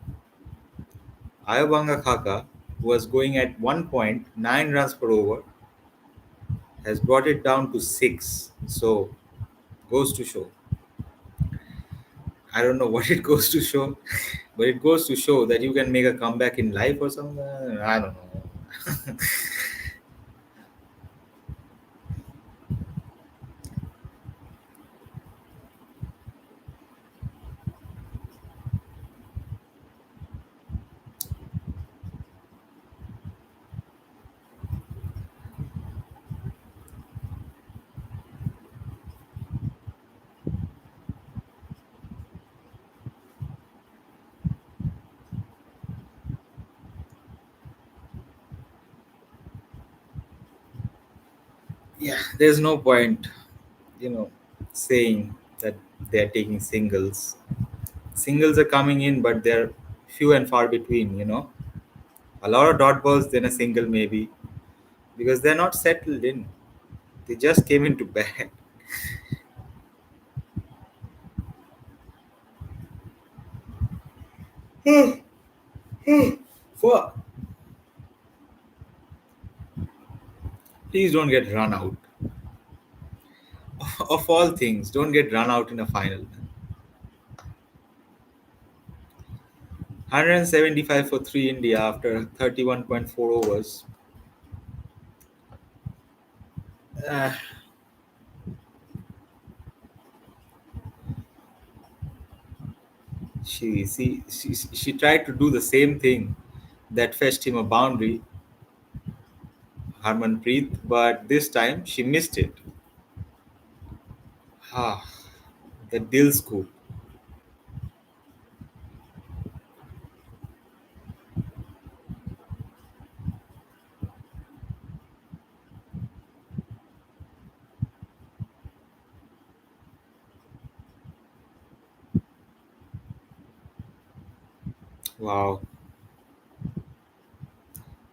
Ayabanga Khaka, who was going at 1.9 runs per over, has brought it down to 6. So goes to show. I don't know what it goes to show, but it goes to show that you can make a comeback in life or something. I don't know. There's no point, you know, saying that they're taking singles. Singles are coming in, but they're few and far between, you know. A lot of dot balls, then a single maybe, because they're not settled in. They just came into bed. For please don't get run out. Of all things, don't get run out in a final. 175 for 3 India after 31.4 overs. Uh, she tried to do the same thing that fetched him a boundary, Harmanpreet, but this time she missed it. Ah, the dill scoop. Wow.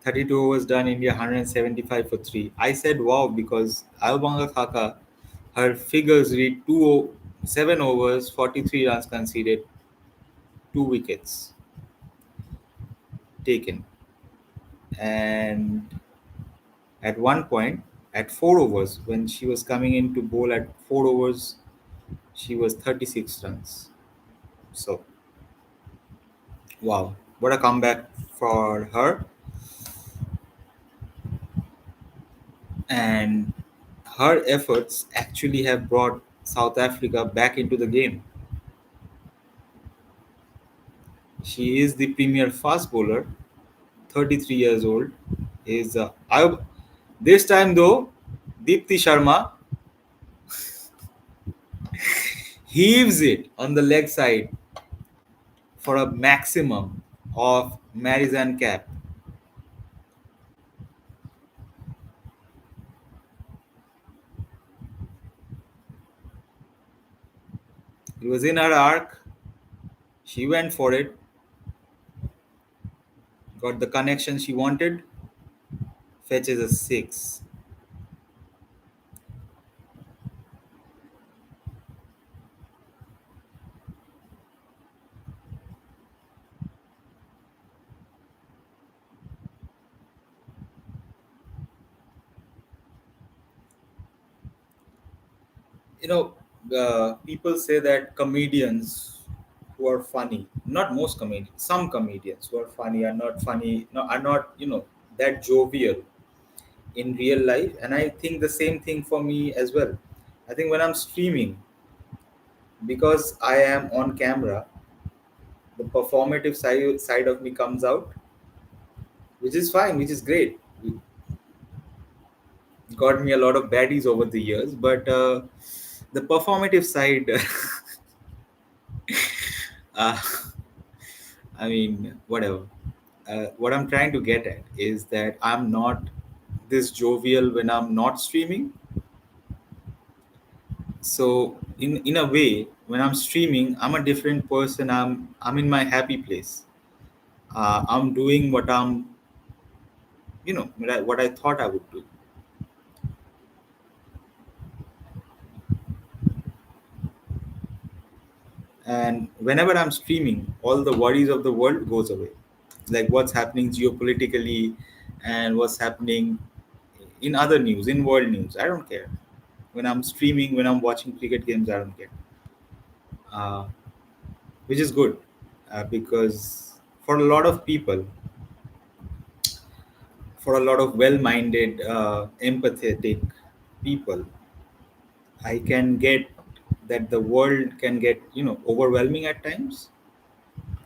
32 overs done, India 175 for 3. I said wow because Albanga Khaka, her figures read 7 overs, 43 runs conceded, 2 wickets taken. And at one point, at 4 overs, when she was coming in to bowl at 4 overs, she was 36 runs. So, wow, what a comeback for her. And her efforts actually have brought South Africa back into the game. She is the premier fast bowler, 33 years old. This time though, Deepti Sharma heaves it on the leg side for a maximum of Marizan cap. It was in her arc. She went for it, got the connection she wanted, fetches a six. You know, people say that comedians who are funny, not most comedians, some comedians who are funny are not funny, no, are not, you know, that jovial in real life. And I think the same thing for me as well. I think when I'm streaming, because I am on camera, the performative side of me comes out, which is fine, which is great. It got me a lot of baddies over the years, but the performative side, uh, I mean, whatever. What I'm trying to get at is that I'm not this jovial when I'm not streaming. So in a way, when I'm streaming, I'm a different person. I'm in my happy place. I'm doing what I'm, you know, what I thought I would do. And whenever I'm streaming, all the worries of the world goes away, like what's happening geopolitically and what's happening in other news, in world news. I don't care. When I'm streaming, when I'm watching cricket games, I don't care. uh, which is good, because for a lot of people, for a lot of well-minded, empathetic people, I can get that the world can get, you know, overwhelming at times.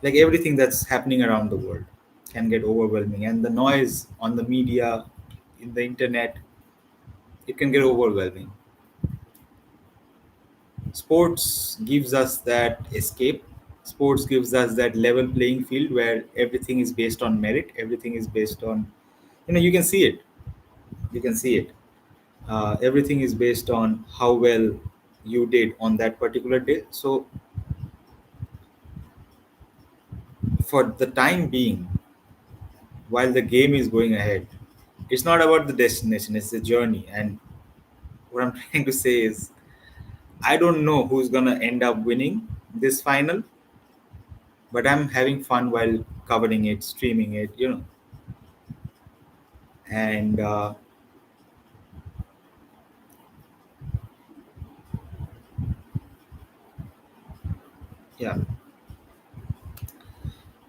Like everything that's happening around the world can get overwhelming, and the noise on the media, in the internet, it can get overwhelming. Sports gives us that escape. Sports gives us that level playing field where everything is based on merit, everything is based on, you know, you can see it, you can see it. Everything is based on how well you did on that particular day. So for the time being, while the game is going ahead, it's not about the destination, it's the journey. And what I'm trying to say is, I don't know who's gonna end up winning this final, but I'm having fun while covering it, streaming it, and yeah,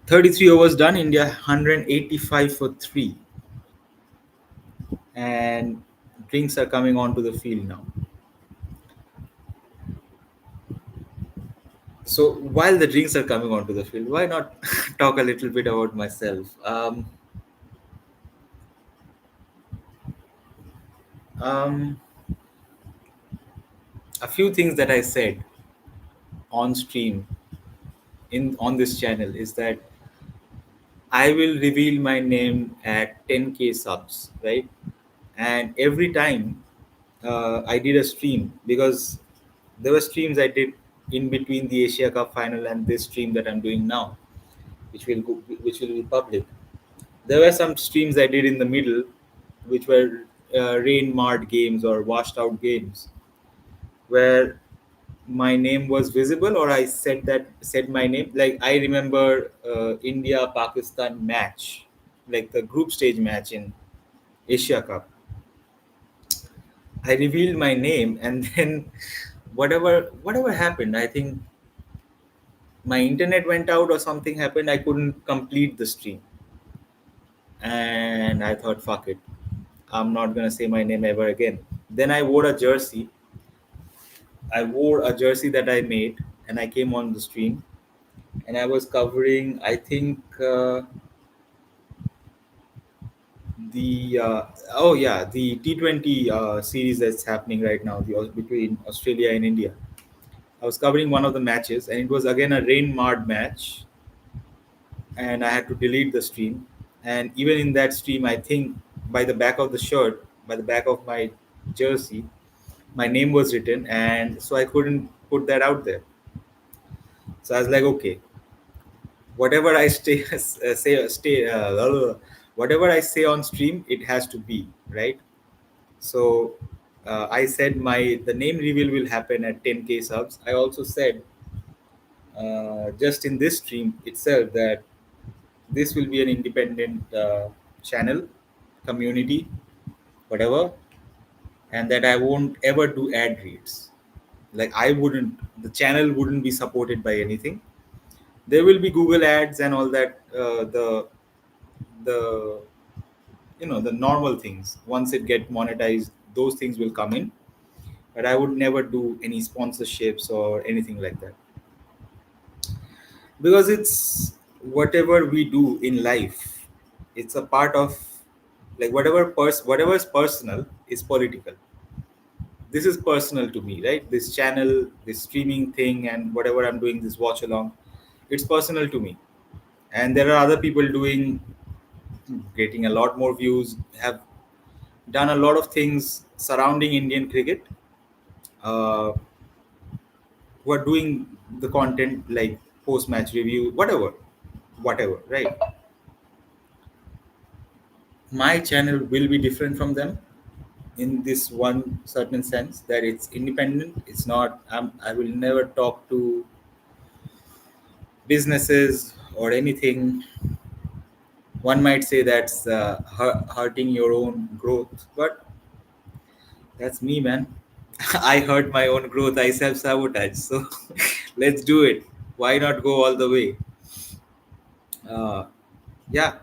33 overs done. India 185 for three, and drinks are coming onto the field now. So while the drinks are coming onto the field, why not talk a little bit about myself? Um, a few things that I said on stream in on this channel is that I will reveal my name at 10K subs, right? And every time I did a stream, because there were streams I did in between the Asia Cup final and this stream that I'm doing now, which will be public. There were some streams I did in the middle, which were rain marred games or washed out games, where my name was visible, or I said my name. Like I remember India Pakistan match, like the group stage match in Asia Cup. I revealed my name, and then whatever happened, I think my internet went out or something happened. I couldn't complete the stream, and I thought, fuck it, I'm not gonna say my name ever again. Then I wore a jersey that I made, and I came on the stream, and I was covering, I think, the oh yeah, the T20 series that's happening right now, between Australia and India. I was covering one of the matches, and it was again a rain marred match, and I had to delete the stream. And even in that stream, I think by the back of the shirt, by the back of my jersey, my name was written, and so I couldn't put that out there. So I was like, okay, whatever I whatever I say on stream, it has to be right. So I said the name reveal will happen at 10K subs. I also said just in this stream itself that this will be an independent channel, community, whatever, and that I won't ever do ad reads. Like the channel wouldn't be supported by anything. There will be Google ads and all that. The the normal things. Once it get monetized, those things will come in. But I would never do any sponsorships or anything like that, because it's whatever we do in life. It's a part of, like, whatever is personal is political. This is personal to me, right? This channel, this streaming thing, and whatever I'm doing, this watch along, it's personal to me. And there are other people doing, getting a lot more views, have done a lot of things surrounding Indian cricket, uh, who are doing the content like post match review, whatever, right? My channel will be different from them in this one certain sense, that it's independent. It's not, I will never talk to businesses or anything. One might say that's hurting your own growth, but that's me, man. I hurt my own growth, I self sabotage. So let's do it. Why not go all the way? uh, yeah.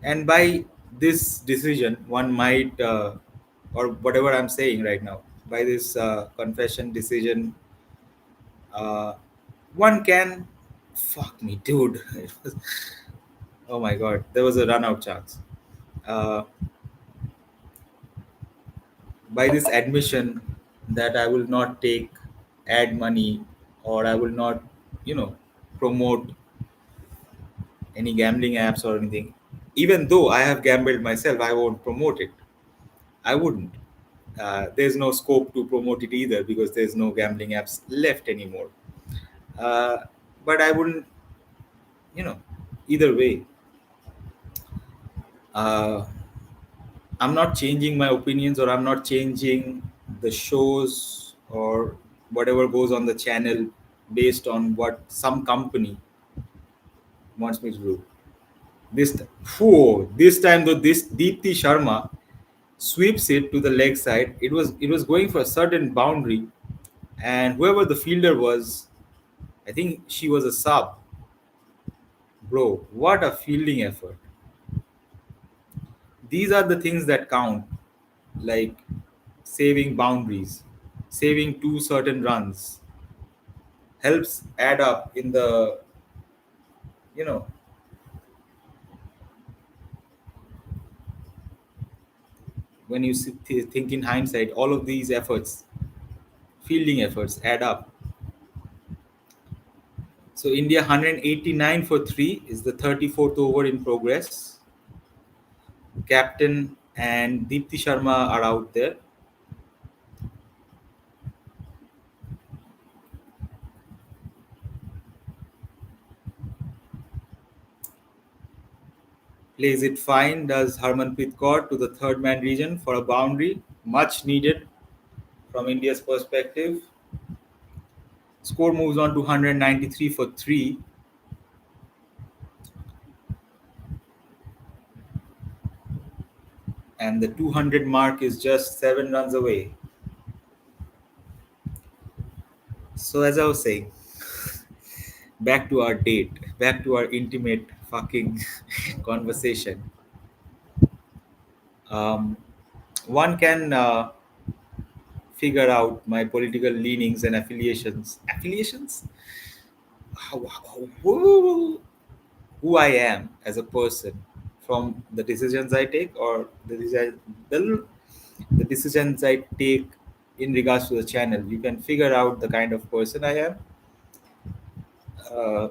And by this decision, one might or whatever I'm saying right now, by this confession decision, uh, one can, fuck me, dude. It was, oh my god, there was a run out chance. uh, by this admission that I will not take ad money, or I will not, you know promote any gambling apps or anything. Even though I have gambled myself, I won't promote it. I wouldn't. There's no scope to promote it either because there's no gambling apps left anymore. Uh, but I wouldn't, you know, either way, uh, I'm not changing my opinions or I'm not changing the shows or whatever goes on the channel based on what some company wants me to do. This time though, this Deepthi Sharma sweeps it to the leg side. It was going for a certain boundary, and whoever the fielder was, I think she was a sub. Bro, what a fielding effort! These are the things that count, like saving boundaries, saving two certain runs, helps add up in the, you know, when you think in hindsight, all of these efforts, fielding efforts, add up. So India 189 for three is the 34th over in progress. Captain and Deepthi Sharma are out there. Plays it fine, does Harmanpreet Kaur to the third man region for a boundary, much needed from India's perspective. Score moves on to 193 for three, and the 200 mark is just 7 runs away. So, as I was saying, back to our date, back to our intimate fucking conversation. Um, one can figure out my political leanings and affiliations. Affiliations? Who I am as a person from the decisions I take or the, the decisions I take in regards to the channel. You can figure out the kind of person I am. Uh,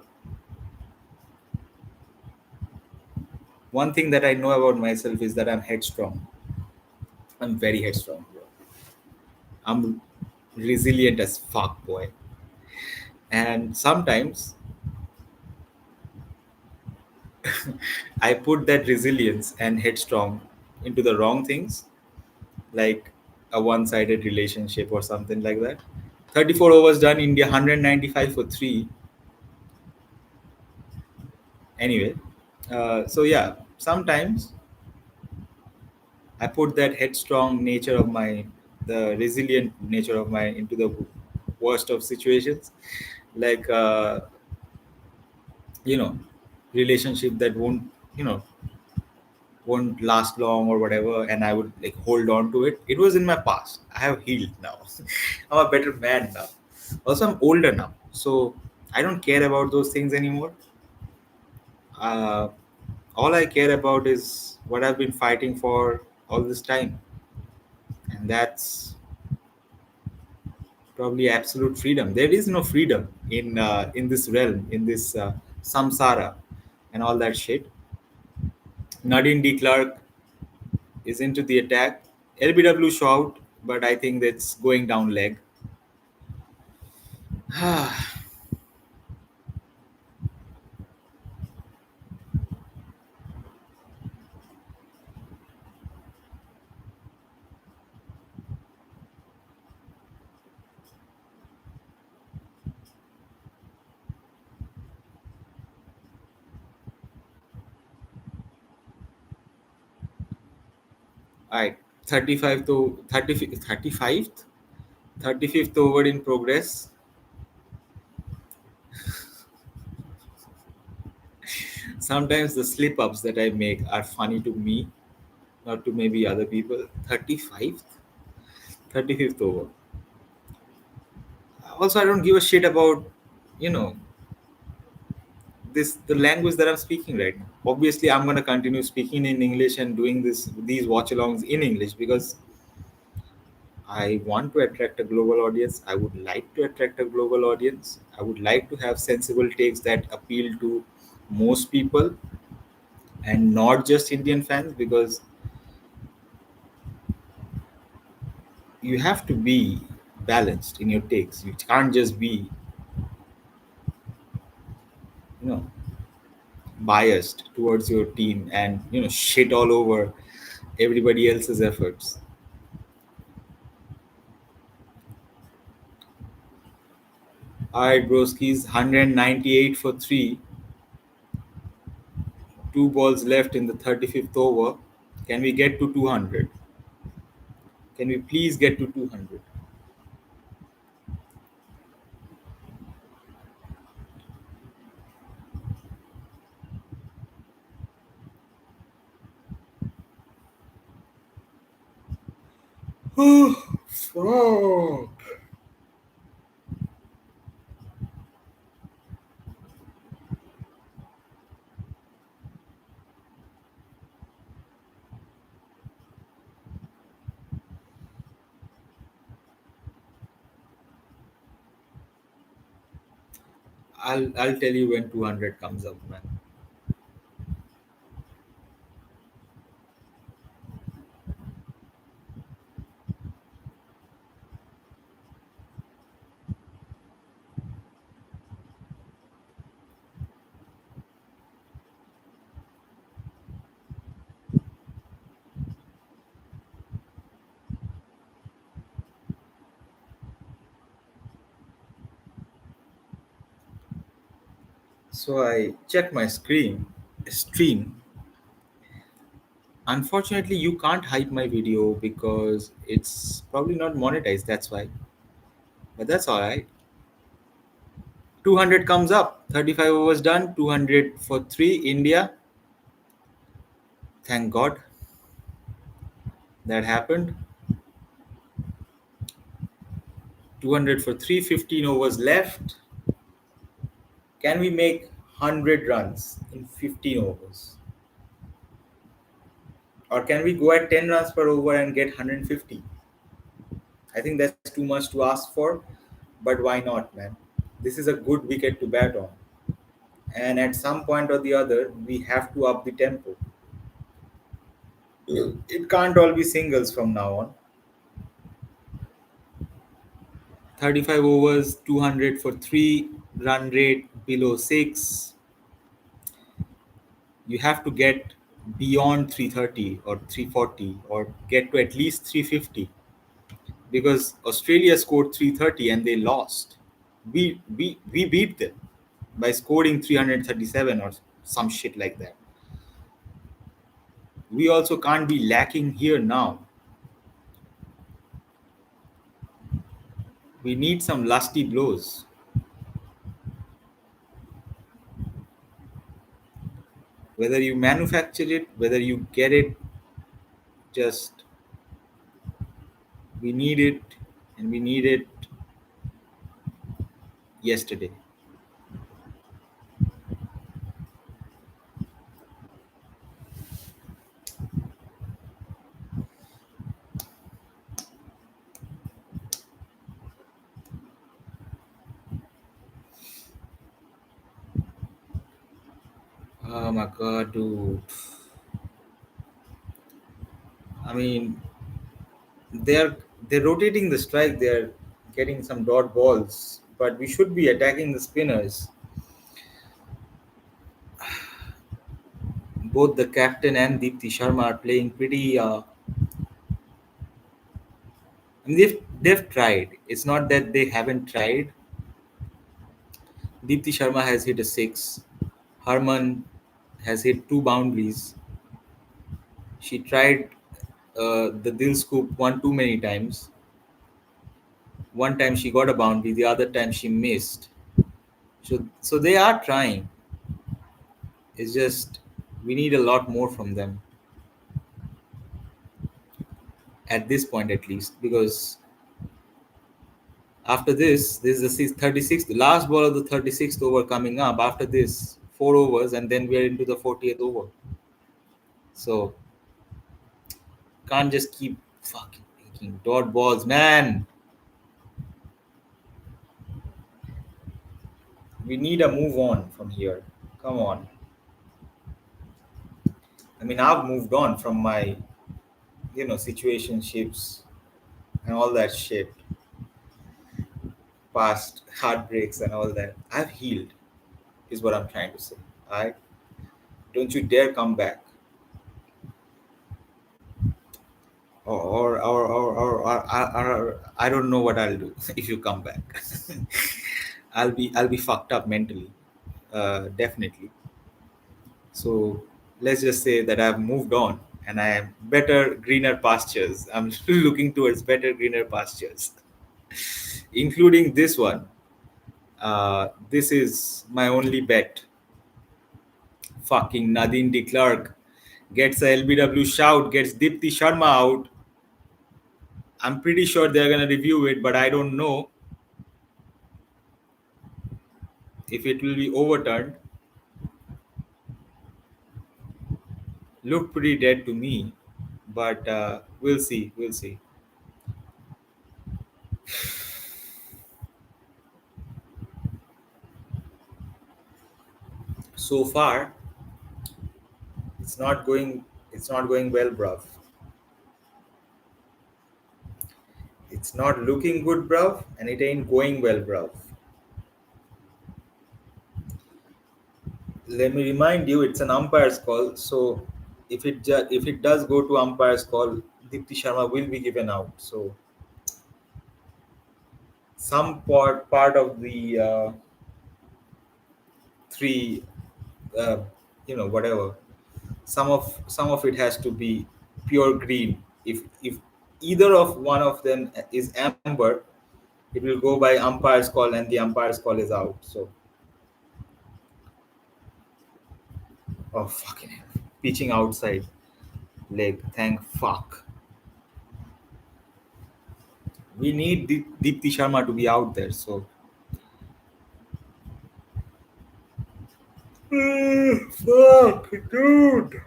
One thing that I know about myself is that I'm headstrong. I'm very headstrong, bro. I'm resilient as fuck, boy. And sometimes I put that resilience and headstrong into the wrong things, like a one-sided relationship or something like that. 34 overs done, India 195 for three. Anyway, so yeah, sometimes I put that headstrong nature of my, the resilient nature of my into the worst of situations, like you know, relationship that won't, you know, won't last long or whatever, and I would like hold on to it. It was in my past. I have healed now. I'm a better man now. Also, I'm older now, so I don't care about those things anymore. uh, all I care about is what I've been fighting for all this time, and that's probably absolute freedom. There is no freedom in this realm, in this samsara, and all that shit. Nadine D. Clark is into the attack. LBW shout, but I think that's going down leg. All 35 to 30, 35th, 35th over in progress. Sometimes the slip ups that I make are funny to me, not to maybe other people. 35th, 35th over. Also, I don't give a shit about, you know, this the language that I'm speaking right now. Obviously, I'm gonna continue speaking in English and doing these watch alongs in English because I want to attract a global audience. I would like to attract a global audience. I would like to have sensible takes that appeal to most people and not just Indian fans, because You have to be balanced in your takes. You can't just be, you know, biased towards your team and shit all over everybody else's efforts. All right, broskies, 198 for three. Two balls left in the 35th over. Can we get to 200? Can we please get to 200? Oh, fuck. I'll tell you when 200 comes up, man. So I checked my stream. Unfortunately, you can't hide my video because it's probably not monetized. That's why. But that's all right. 200 comes up. 35 overs done. 200 for three. India. Thank God that happened. 200 for three. 15 overs left. Can we make 100 runs in 15 overs? Or can we go at 10 runs per over and get 150? I think that's too much to ask for, but why not, man? This is a good wicket to bat on. And at some point or the other, we have to up the tempo. It can't all be singles from now on. 35 overs, 200 for 3, run rate below 6. You have to get beyond 330 or 340 or get to at least 350 because Australia scored 330 and they lost. We beat them by scoring 337 or some shit like that. We also can't be lacking here now. We need some lusty blows. Whether you manufacture it, whether you get it, just we need it, and we need it yesterday. Oh my god, dude. I mean, they're they're rotating the strike. They're getting some dot balls, but we should be attacking the spinners. Both the captain and Deepti Sharma are playing pretty. I mean, they've tried. It's not that they haven't tried. Deepti Sharma has hit a six. Harman has hit two boundaries. She tried the Dil scoop one too many times. One time she got a boundary, the other time she missed. So they are trying. It's just we need a lot more from them at this point at least because after this is the 36th, the last ball of the 36th over coming up. After this, 4 overs, and then we're into the 40th over. So can't just keep fucking making dot balls, man. We need a move on from here. Come on. I mean, I've moved on from my, situationships. and all that shit, past heartbreaks and all that. I've healed, is what I'm trying to say. I don't you dare come back, or I don't know what I'll do if you come back. I'll be fucked up mentally, definitely. So let's just say that I've moved on and I am better, greener pastures. I'm looking towards better, greener pastures, including this one. This is my only bet. Fucking Nadine de Klerk gets a LBW shout, gets Dipti Sharma out. I'm pretty sure they're gonna review it, but I don't know if it will be overturned. Looked pretty dead to me, but we'll see. We'll see. So far, it's not going. It's not going well, bruv. It's not looking good, bruv, and it ain't going well, bruv. Let me remind you, it's an umpire's call. So if it does go to umpire's call, Dipti Sharma will be given out. So some part of the three, uh, whatever. Some of it has to be pure green. If either of one of them is amber, it will go by umpire's call, and the umpire's call is out. So, oh fucking hell. Pitching outside leg. Thank fuck. We need Deepti Sharma to be out there. So, fuck, dude.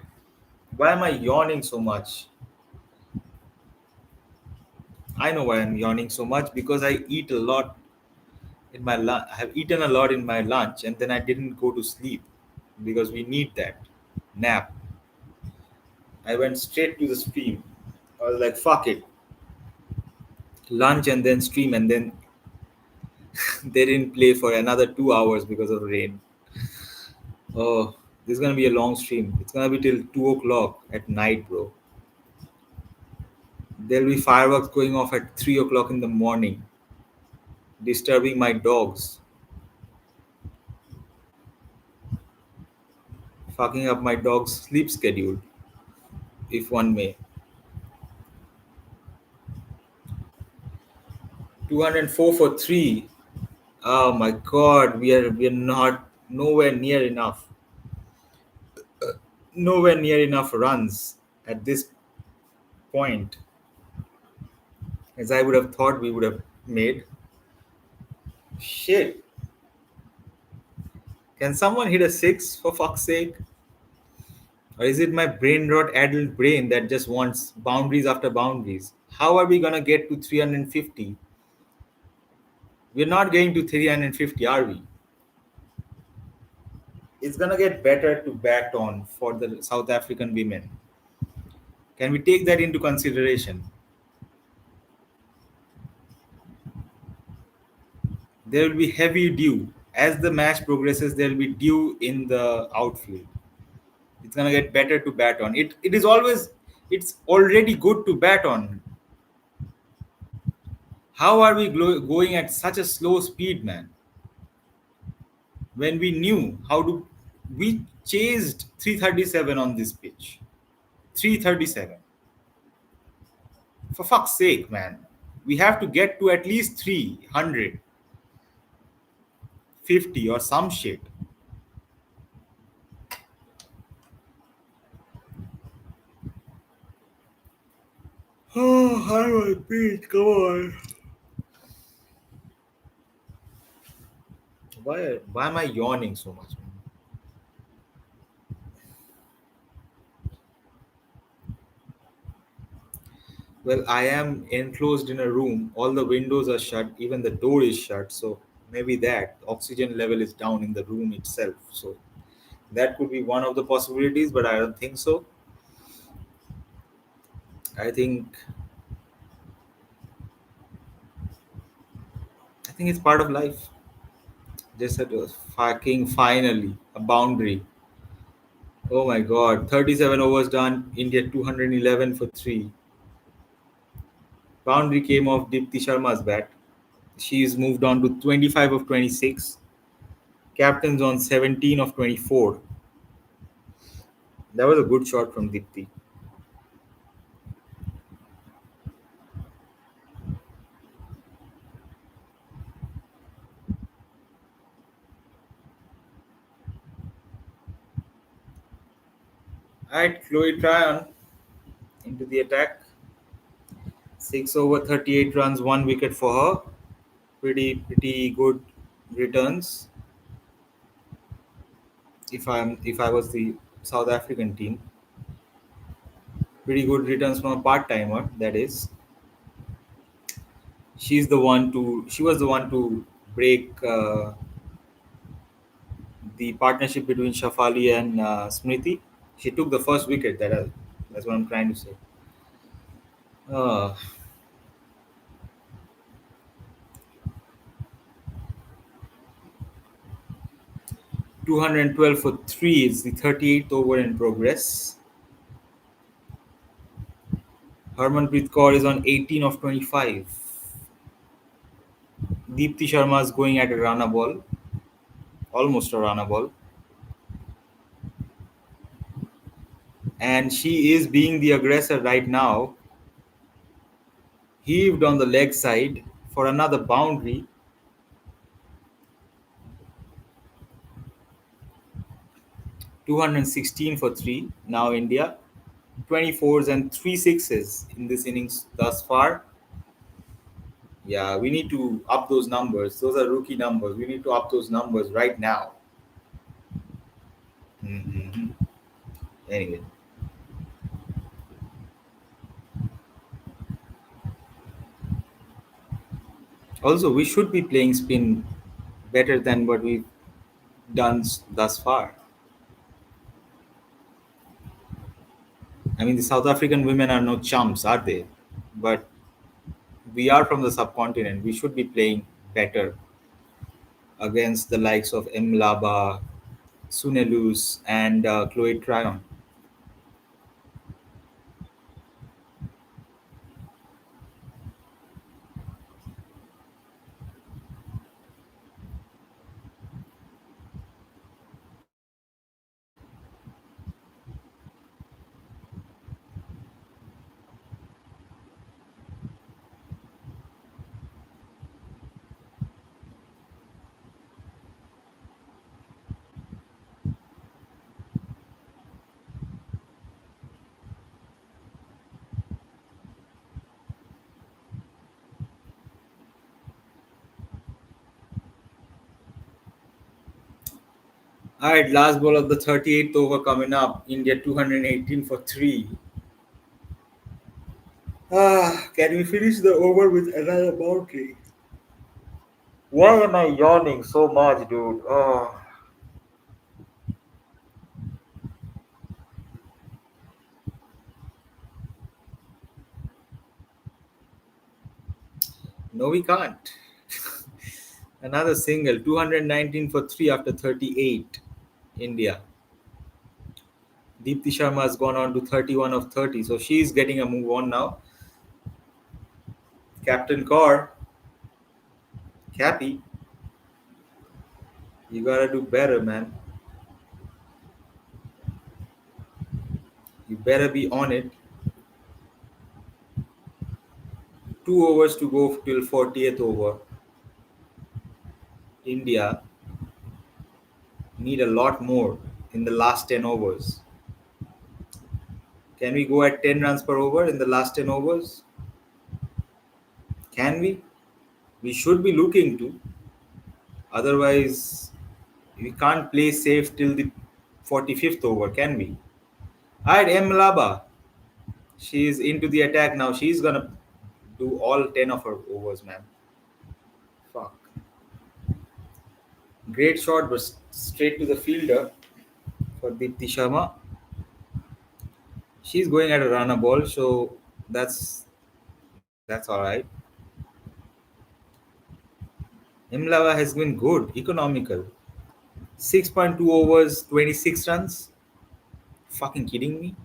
Why am I yawning so much? I know why I'm yawning so much, because I eat a lot in my lunch. I have eaten a lot in my lunch, and then I didn't go to sleep because we need that nap. I went straight to the stream. I was like, fuck it, lunch and then stream, and then they didn't play for another 2 hours because of rain. Oh, this is gonna be a long stream. It's gonna be till 2 o'clock at night, bro. There'll be fireworks going off at 3 o'clock in the morning, disturbing my dogs, fucking up my dog's sleep schedule, if one may. 204 for three. Oh my god, we are not nowhere near enough. Nowhere near enough runs at this point as I would have thought we would have made. Shit. Can someone hit a six for fuck's sake? Or is it my brain rot adult brain that just wants boundaries after boundaries? How are we gonna get to 350? We're not getting to 350, are we? It's gonna get better to bat on for the South African women. Can we take that into consideration? There will be heavy dew. As the match progresses, there will be dew in the outfield. It's gonna get better to bat on. It is always, it's already good to bat on. How are we going at such a slow speed, man? When we knew how to, we chased 337 on this pitch. 337. For fuck's sake, man. We have to get to at least 350 or some shit. Oh, how do I beat? Come on. Why am I yawning so much, man? Well, I am enclosed in a room. All the windows are shut. Even the door is shut. So maybe that oxygen level is down in the room itself. So that could be one of the possibilities, but I don't think so. I think think it's part of life. Just that was fucking finally a boundary. Oh my god, 37 overs done. India 211 for 3. Boundary came off Dipti Sharma's bat. She's moved on to 25 of 26. Captain's on 17 of 24. That was a good shot from Dipti. Alright, Chloe Tryon into the attack. 6 over 38 runs, 1 wicket for her. Pretty good returns. If I was the South African team, pretty good returns from a part timer. That is, she was the one to break the partnership between Shafali and Smriti. She took the first wicket. That's what I'm trying to say. Uh, 212 for 3 is the 38th over in progress. Harmanpreet Kaur is on 18 of 25. Deepti Sharma is going at a Rana ball, almost a Rana ball. And she is being the aggressor right now. Heaved on the leg side for another boundary. 216 for 3. Now India. 24s and 3 sixes in this innings thus far. Yeah, we need to up those numbers. Those are rookie numbers. We need to up those numbers right now. Mhm. Anyway, also we should be playing spin better than what we've done thus far. I mean, the South African women are no chumps, are they? But we are from the subcontinent. We should be playing better against the likes of Mlaba, Sunelus, and Chloe Tryon. All right, last ball of the 38th over coming up. India 218 for 3. Can we finish the over with another boundary? Why am I yawning so much, dude? No, we can't. Another single, 219 for 3 after 38. India. Deepti Sharma has gone on to 31 of 30, so she's getting a move on now. Captain Kaur, Cappy, you gotta do better, man. You better be on it. 2 overs to go till 40th over. India need a lot more in the last 10 overs. Can we go at 10 runs per over in the last 10 overs? Can we? We should be looking to. Otherwise, we can't play safe till the 45th over, can we? Alright, Mlaba. She's into the attack now. She's gonna do all 10 of her overs, man. Fuck. Great shot, but straight to the fielder for Deepti Sharma. She's going at a runner ball, so that's all right. Imlava has been good, economical. 6.2 overs, 26 runs. Fucking kidding me?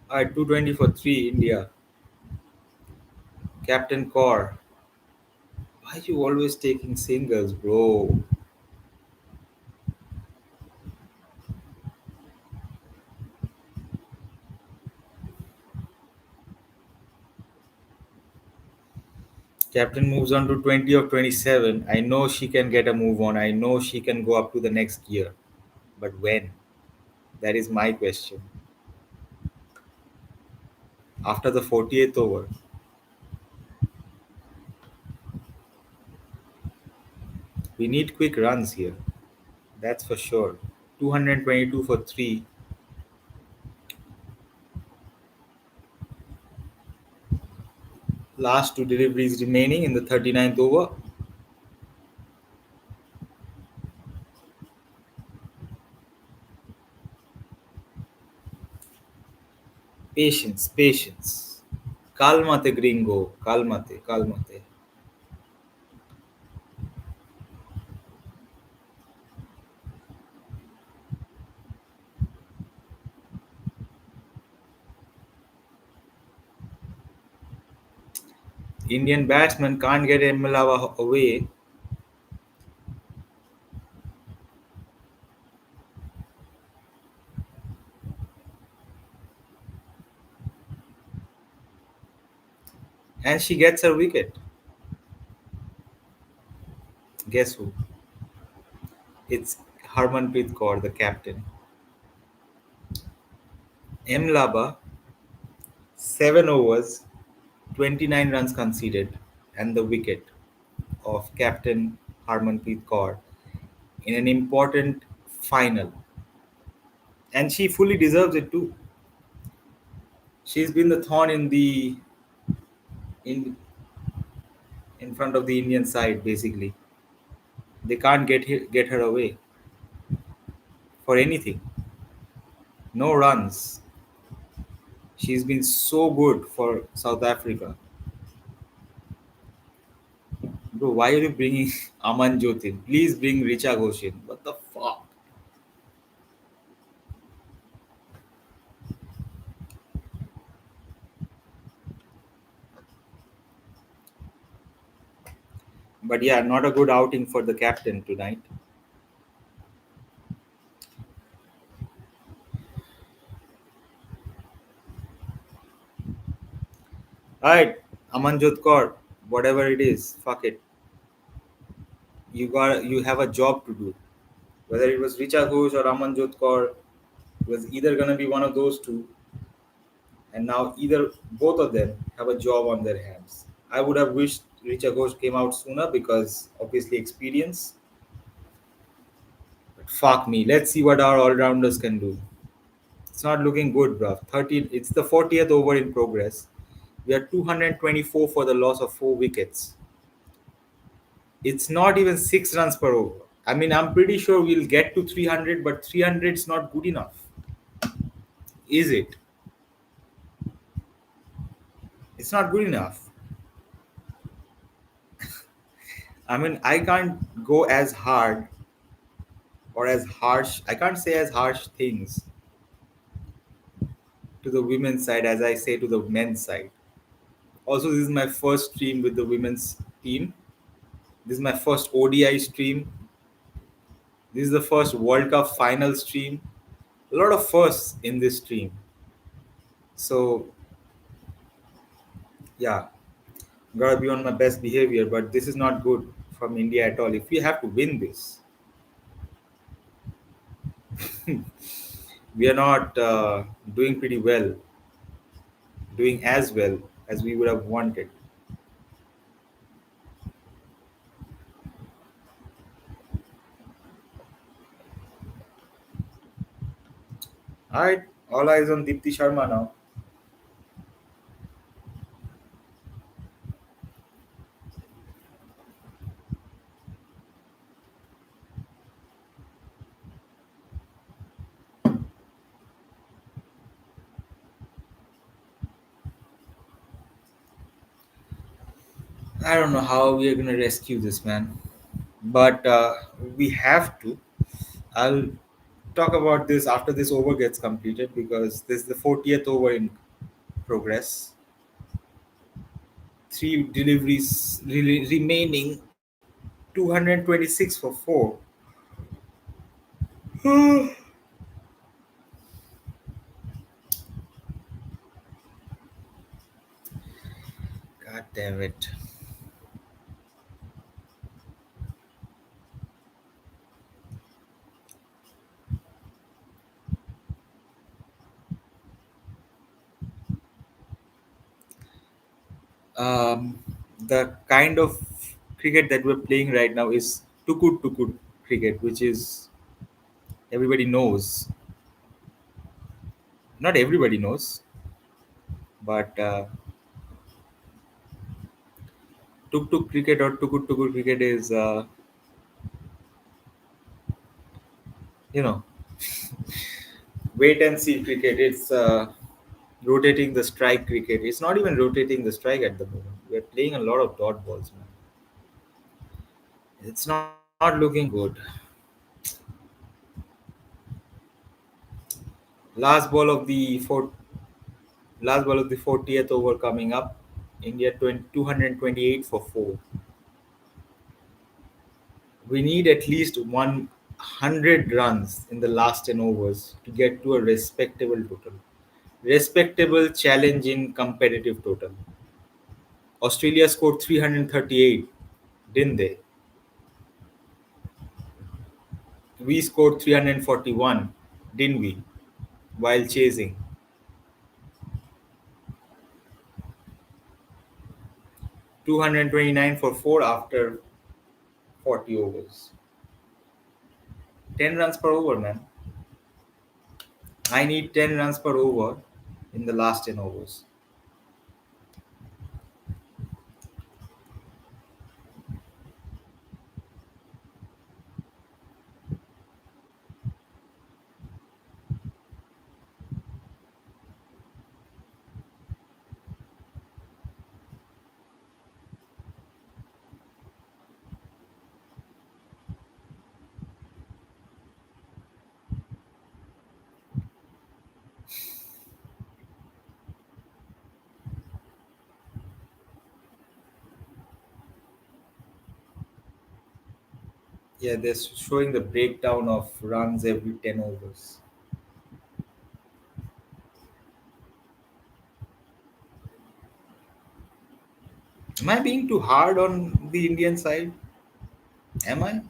Alright, 220 for 3, India. Captain Kaur. Why are you always taking singles, bro? Captain moves on to 20 of 27. I know she can get a move on. I know she can go up to the next gear. But when? That is my question. After the 48th over, we need quick runs here. That's for sure. 222 for 3. Last two deliveries remaining in the 39th over. Patience, patience. Calmate, gringo. Calmate, calmate. Indian batsman can't get Emilava away. And she gets her wicket. Guess who? It's Harmanpreet Kaur, the captain. Emlaba, 7 overs, 29 runs conceded, and the wicket of captain Harmanpreet Kaur in an important final. And she fully deserves it too. She's been the thorn in in front of the Indian side basically. They can't get her away for anything. No runs. She's been so good for South Africa. Bro, why are you bringing Aman Jyotin? Please bring Richa Ghosh in. What the fuck? But yeah, not a good outing for the captain tonight. Alright, Amanjot Kaur, whatever it is, fuck it. You have a job to do. Whether it was Richa Ghosh or Amanjot Kaur, it was either gonna be one of those two, and now either both of them have a job on their hands. I would have wished Richa Ghosh came out sooner because obviously experience. But fuck me. Let's see what our all rounders can do. It's not looking good, bruv. 13. It's the 40th over in progress. We are 224 for the loss of 4 wickets. It's not even 6 runs per over. I mean, I'm pretty sure we'll get to 300, but 300 is not good enough. Is it? It's not good enough. I mean, I can't go as hard or as harsh. I can't say as harsh things to the women's side as I say to the men's side. Also, this is my first stream with the women's team. This is my first ODI stream. This is the first World Cup final stream. A lot of firsts in this stream. So, yeah, gotta be on my best behavior, but this is not good from India at all. If we have to win this, we are not doing pretty well, doing as well as we would have wanted. All right, all eyes on Deepti Sharma now. I don't know how we are going to rescue this, man. But we have to. I'll talk about this after this over gets completed because this is the 40th over in progress. Three deliveries remaining, 226 for four. God damn it. Um, the kind of cricket that we're playing right now is tukud tukud cricket, which is everybody knows. Not everybody knows, but tuk tuk cricket or tukud tukud cricket is, you know, wait and see cricket. It's rotating the strike cricket. It's not even rotating the strike at the moment. We're playing a lot of dot balls, man. It's not looking good. Last ball of the four, last ball of the 40th over coming up. India 20, 228 for four. We need at least 100 runs in the last 10 overs to get to a respectable total. Respectable, challenging, competitive total. Australia scored 338, didn't they? We scored 341, didn't we? While chasing. 229 for 4 after 40 overs. 10 runs per over, man. I need 10 runs per over in the last 10 overs. Yeah, they're showing the breakdown of runs every 10 overs. Am I being too hard on the Indian side? Am I?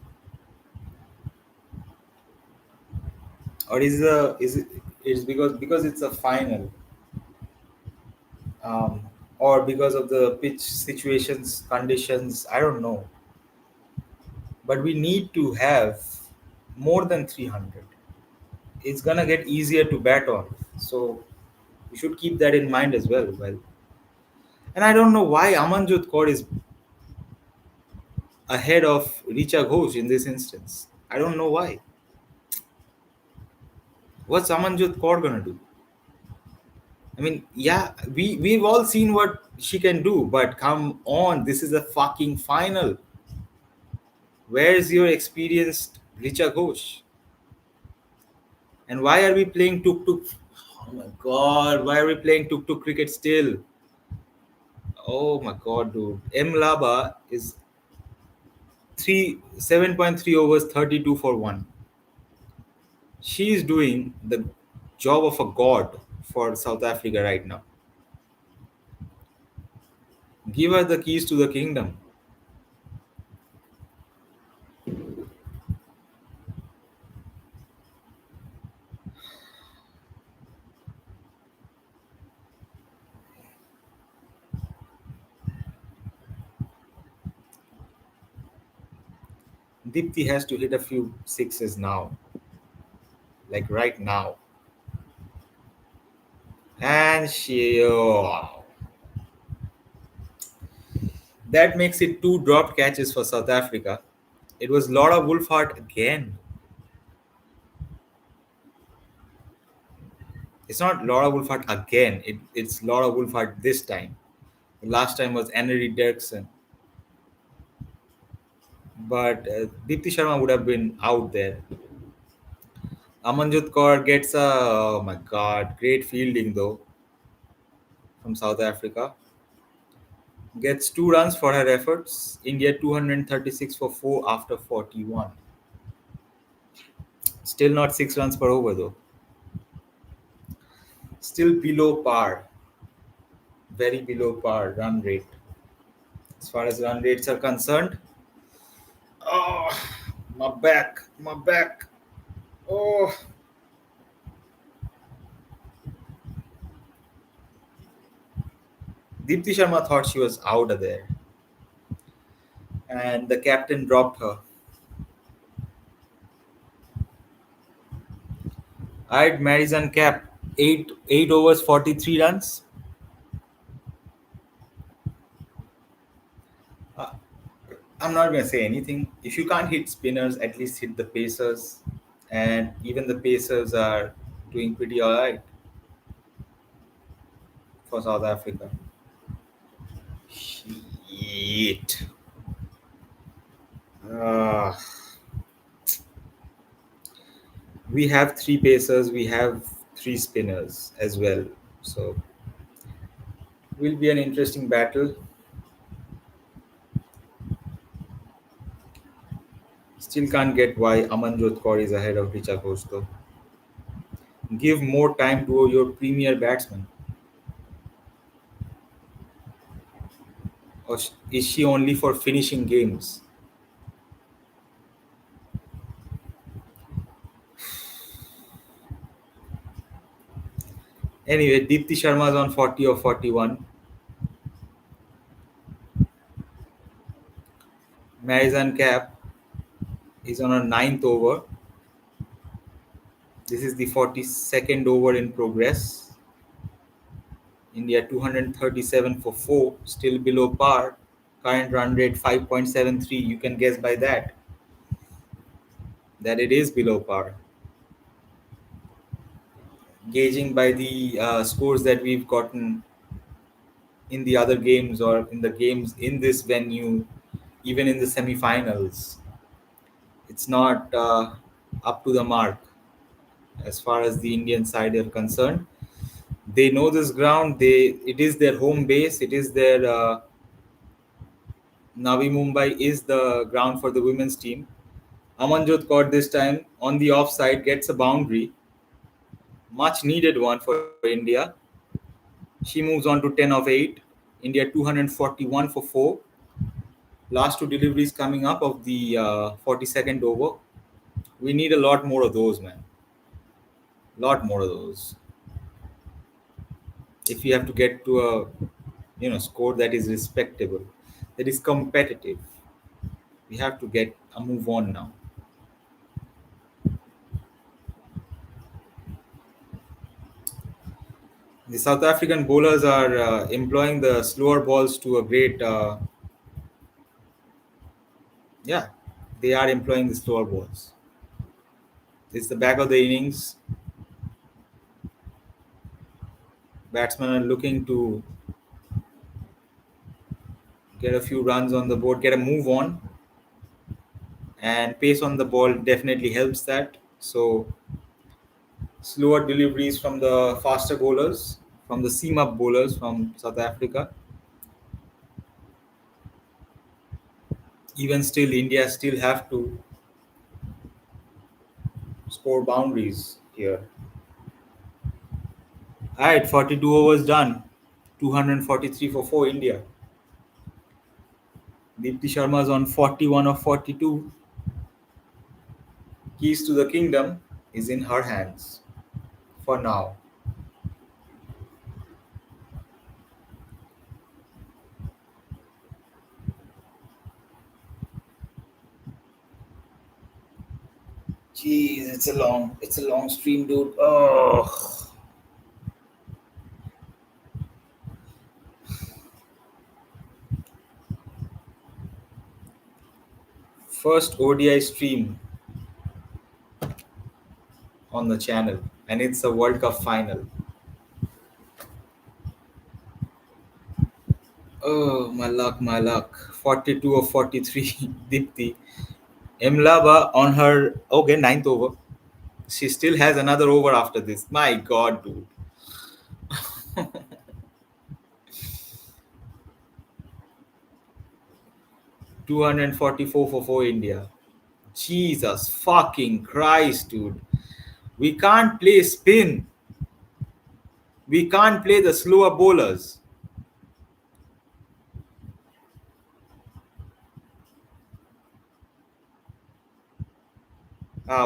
Or is it is because it's a final, um, or because of the pitch situations conditions? I don't know, but we need to have more than 300. It's gonna get easier to bat on, so we should keep that in mind as well. Well, and I don't know why Amanjot Kaur is ahead of Richa Ghosh in this instance. I don't know why. What's Amanjot Kaur gonna do? I mean, yeah, we've all seen what she can do, but come on, this is a fucking final. Where is your experienced Richa Ghosh? And why are we playing tuk tuk? Oh my god, why are we playing tuk tuk cricket still? Oh my god, dude. M Laba is 7.3 overs, 32 for one. She is doing the job of a god for South Africa right now. Give her the keys to the kingdom. Dipti has to hit a few sixes now, like right now. And she, oh, that makes it two dropped catches for South Africa. It was Laura Wolfhard again. It's not Laura Wolfhard again. It's Laura Wolfhard this time. The last time was Annery Dirksen. but Deepti Sharma would have been out there. Amanjot Kaur gets a, oh my god, great fielding though from South Africa. Gets 2 runs for her efforts. India 236 for 4 after 41. Still not 6 runs per over though. Still below par. Very below par run rate. As far as run rates are concerned. Oh, my back. My back. Oh. Deepti Sharma thought she was out of there. And the captain dropped her. I had Marizan cap. 8 overs, 43 runs. Uh, I'm not going to say anything. If you can't hit spinners, at least hit the pacers. And even the pacers are doing pretty alright for South Africa. Shit. Uh, we have 3 pacers, we have 3 spinners as well. So, will be an interesting battle. Still can't get why Amanjot Kaur is ahead of Richa Ghosh though. Give more time to your premier batsman. Or is she only for finishing games? Anyway, Deepti Sharma is on 40 or 41. Marizan Cap is on a ninth over. This is the 42nd over in progress. India 237 for 4, still below par. Current run rate 5.73. You can guess by that it is below par. Gauging by the scores that we've gotten in the other games or in the games in this venue, even in the semi-finals, it's not up to the mark as far as the Indian side are concerned. They know this ground. It is their home base. It is their Navi Mumbai is the ground for the women's team. Amanjot Kaur this time on the offside gets a boundary, much needed one for India. She moves on to 10 of 8. India 241 for 4. Last 2 deliveries coming up of the 42nd over. We need a lot more of those, man. Lot more of those. If you have to get to a score that is respectable, that is competitive, we have to get a move on now. The South African bowlers are employing the slower balls to a great. Yeah, they are employing the slower balls. It's the back of the innings. Batsmen are looking to get a few runs on the board, get a move on, and pace on the ball definitely helps that. So, slower deliveries from the faster bowlers, from the seam up bowlers from South Africa. Even still, India still have to score boundaries here. Alright, 42 overs done. 243 for 4 India. Deepti Sharma's on 41 of 42. Keys to the kingdom is in her hands for now. Jeez, it's a long stream, dude. Oh, first ODI stream on the channel, and it's a World Cup final. Oh, my luck, my luck. 42 or 43. Dipti. Emlaba on her, okay, ninth over. She still has another over after this. My God, dude. 244 for 4 India. Jesus fucking Christ, dude. We can't play spin. We can't play the slower bowlers.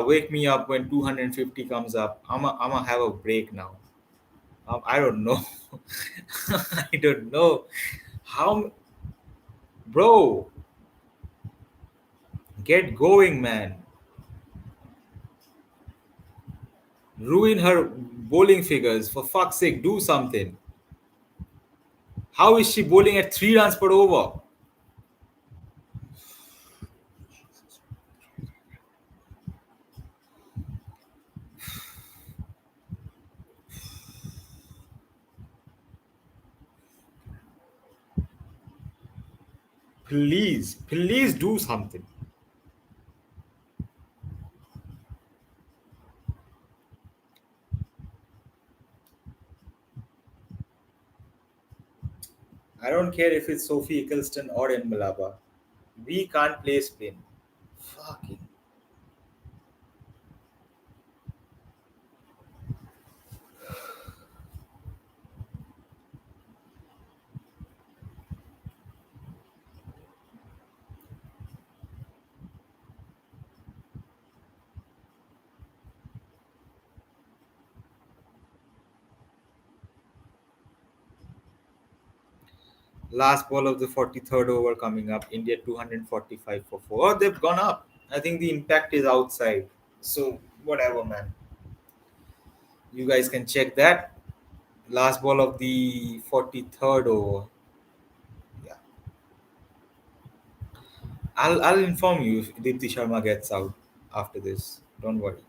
Wake me up when 250 comes up. I'm have a break now. I don't know. I don't know. How, bro, get going, man. Ruin her bowling figures. For fuck's sake, do something. How is she bowling at 3 runs per over? Please, please do something. I don't care if it's Sophie Eccleston or in Malaba. We can't play spin. Fucking. Last ball of the 43rd over coming up. India 245 for 4. Oh, they've gone up. I think the impact is outside. So, whatever, man. You guys can check that. Last ball of the 43rd over. Yeah. I'll inform you if Deepti Sharma gets out after this. Don't worry.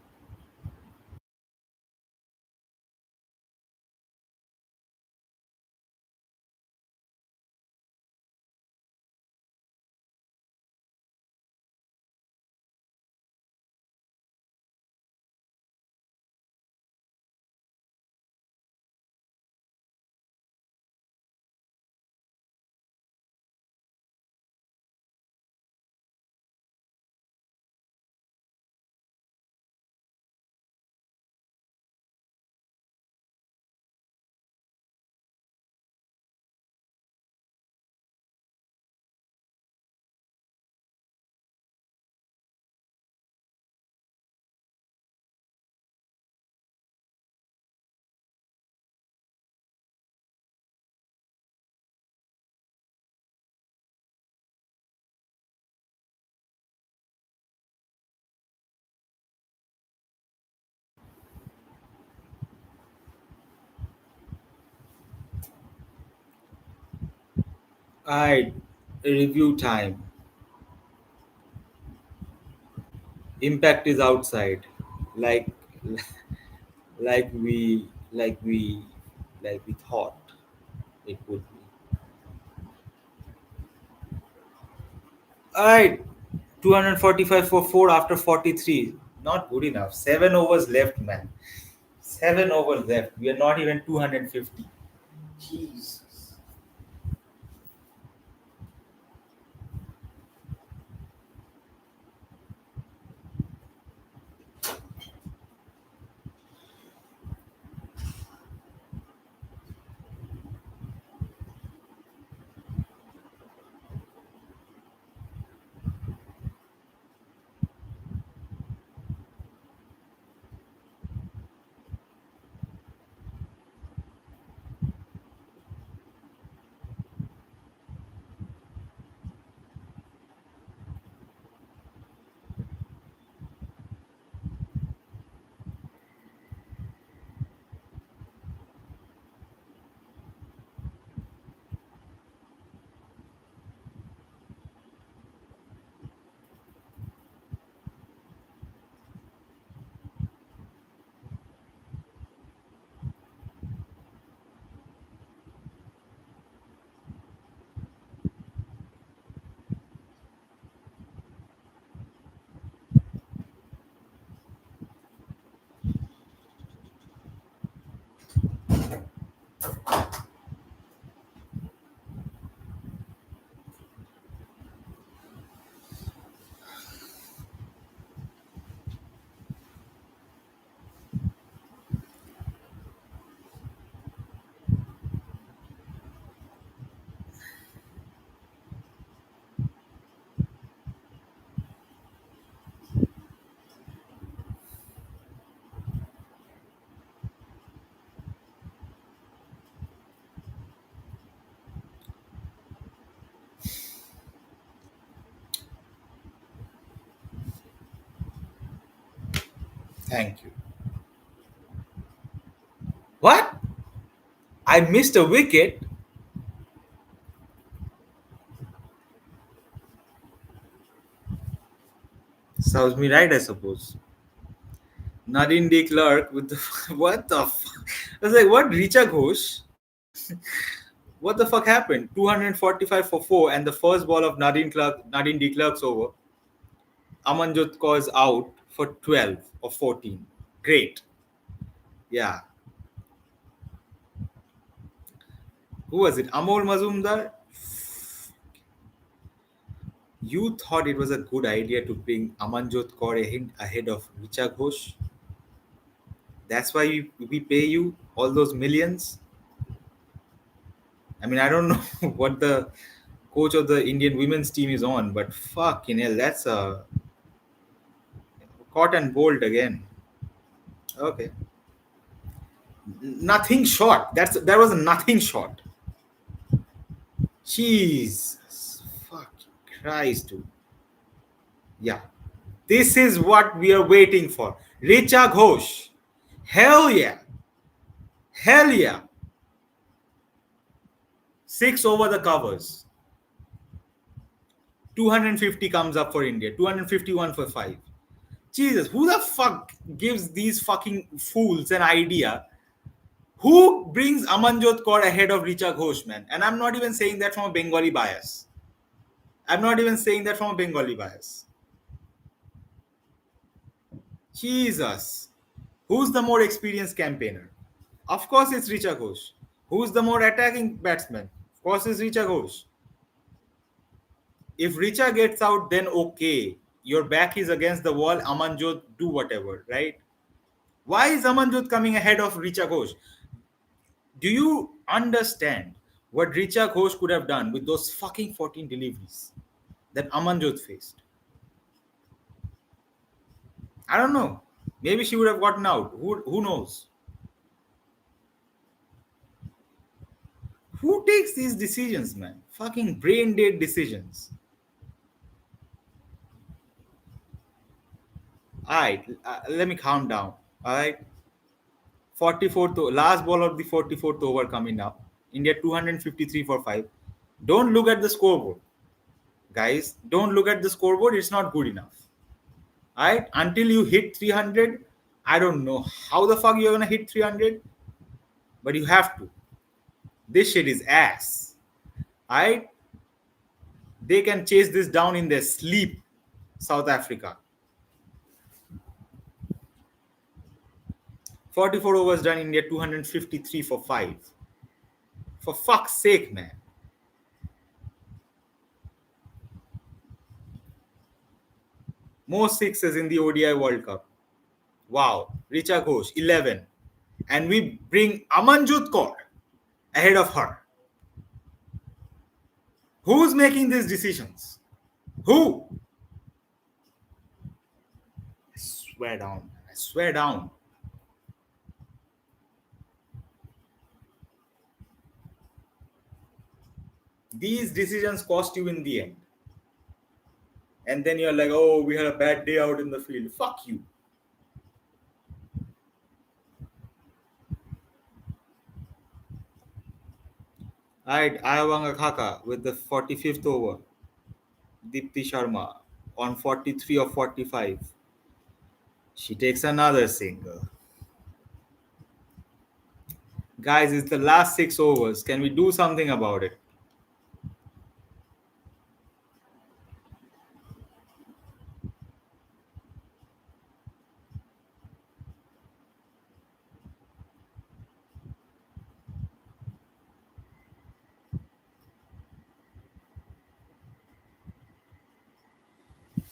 Alright, review time. Impact is outside. Like like we like we like we thought it would be. Alright, 245 for 4 after 43. Not good enough. 7 overs left, man. 7 overs left. We are not even 250. Jesus. Thank you. What? I missed a wicket? Serves me right, I suppose. Nadine D. Clark with the what the fuck? I was like, what? Richa Ghosh? What the fuck happened? 245 for four, and the first ball of Nadine D. Clark's over. Amanjot Kaur's out for 12 or 14. Great. Yeah. Who was it? Amol Mazumdar? You thought it was a good idea to bring Amanjot Kaur ahead of Richa Ghosh? That's why we pay you all those millions? I mean, I don't know what the coach of the Indian women's team is on, but fucking hell, that's a caught and bolt again. Okay. Nothing short. That was a nothing shot. Jesus. Fucking Christ, dude. Yeah. This is what we are waiting for. Richa Ghosh. Hell yeah. Hell yeah. 6 over the covers. 250 comes up for India. 251 for 5. Jesus, who the fuck gives these fucking fools an idea? Who brings Amanjot Kaur ahead of Richa Ghosh, man? And I'm not even saying that from a Bengali bias. I'm not even saying that from a Bengali bias. Jesus. Who's the more experienced campaigner? Of course, it's Richa Ghosh. Who's the more attacking batsman? Of course, it's Richa Ghosh. If Richa gets out, then okay. Your back is against the wall. Amanjot, do whatever, right? Why is Amanjot coming ahead of Richa Ghosh? Do you understand what Richa Ghosh could have done with those fucking 14 deliveries that Amanjot faced? I don't know. Maybe she would have gotten out. Who knows? Who takes these decisions, man? Fucking brain dead decisions. All right, let me calm down. All right, 44th last ball of the 44th over coming up. India 253 for 5. Don't look at the scoreboard, guys. Don't look at the scoreboard. It's not good enough. All right, until you hit 300, I don't know how the fuck you're gonna hit 300, but you have to. This shit is ass. All right, they can chase this down in their sleep. South Africa. 44 overs done, India 253 for 5. For fuck's sake, man. Most sixes in the ODI World Cup. Wow. Richa Ghosh, 11. And we bring Amanjot Kaur ahead of her. Who's making these decisions? Who? I swear down. I swear down. These decisions cost you in the end. And then you're like, oh, we had a bad day out in the field. Fuck you. All right, Ayawanga Khaka with the 45th over. Deepti Sharma on 43 of 45. She takes another single. Guys, it's the last 6 overs. Can we do something about it?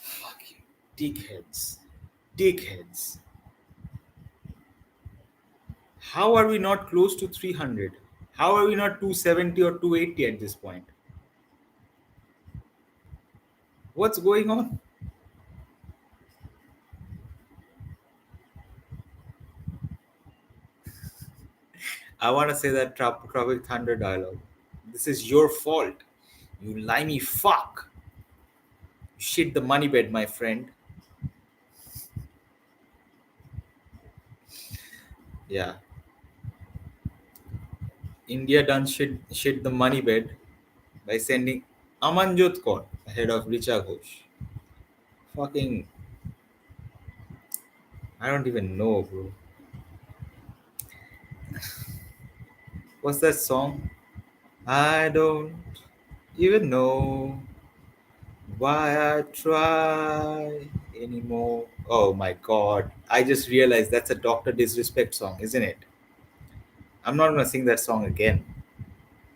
Fuck you. Dickheads. Dickheads. How are we not close to 300? How are we not 270 or 280 at this point? What's going on? I want to say that Tropic Thunder dialogue. This is your fault. You limey fuck. Shit the money bed, my friend. Yeah, India done shit the money bed by sending Amanjot Kaur ahead of Richa Ghosh. Fucking, I don't even know, bro. What's that song? I don't even know why I try anymore. Oh my god. I just realized that's a Dr. Disrespect song, isn't it? I'm not gonna sing that song again.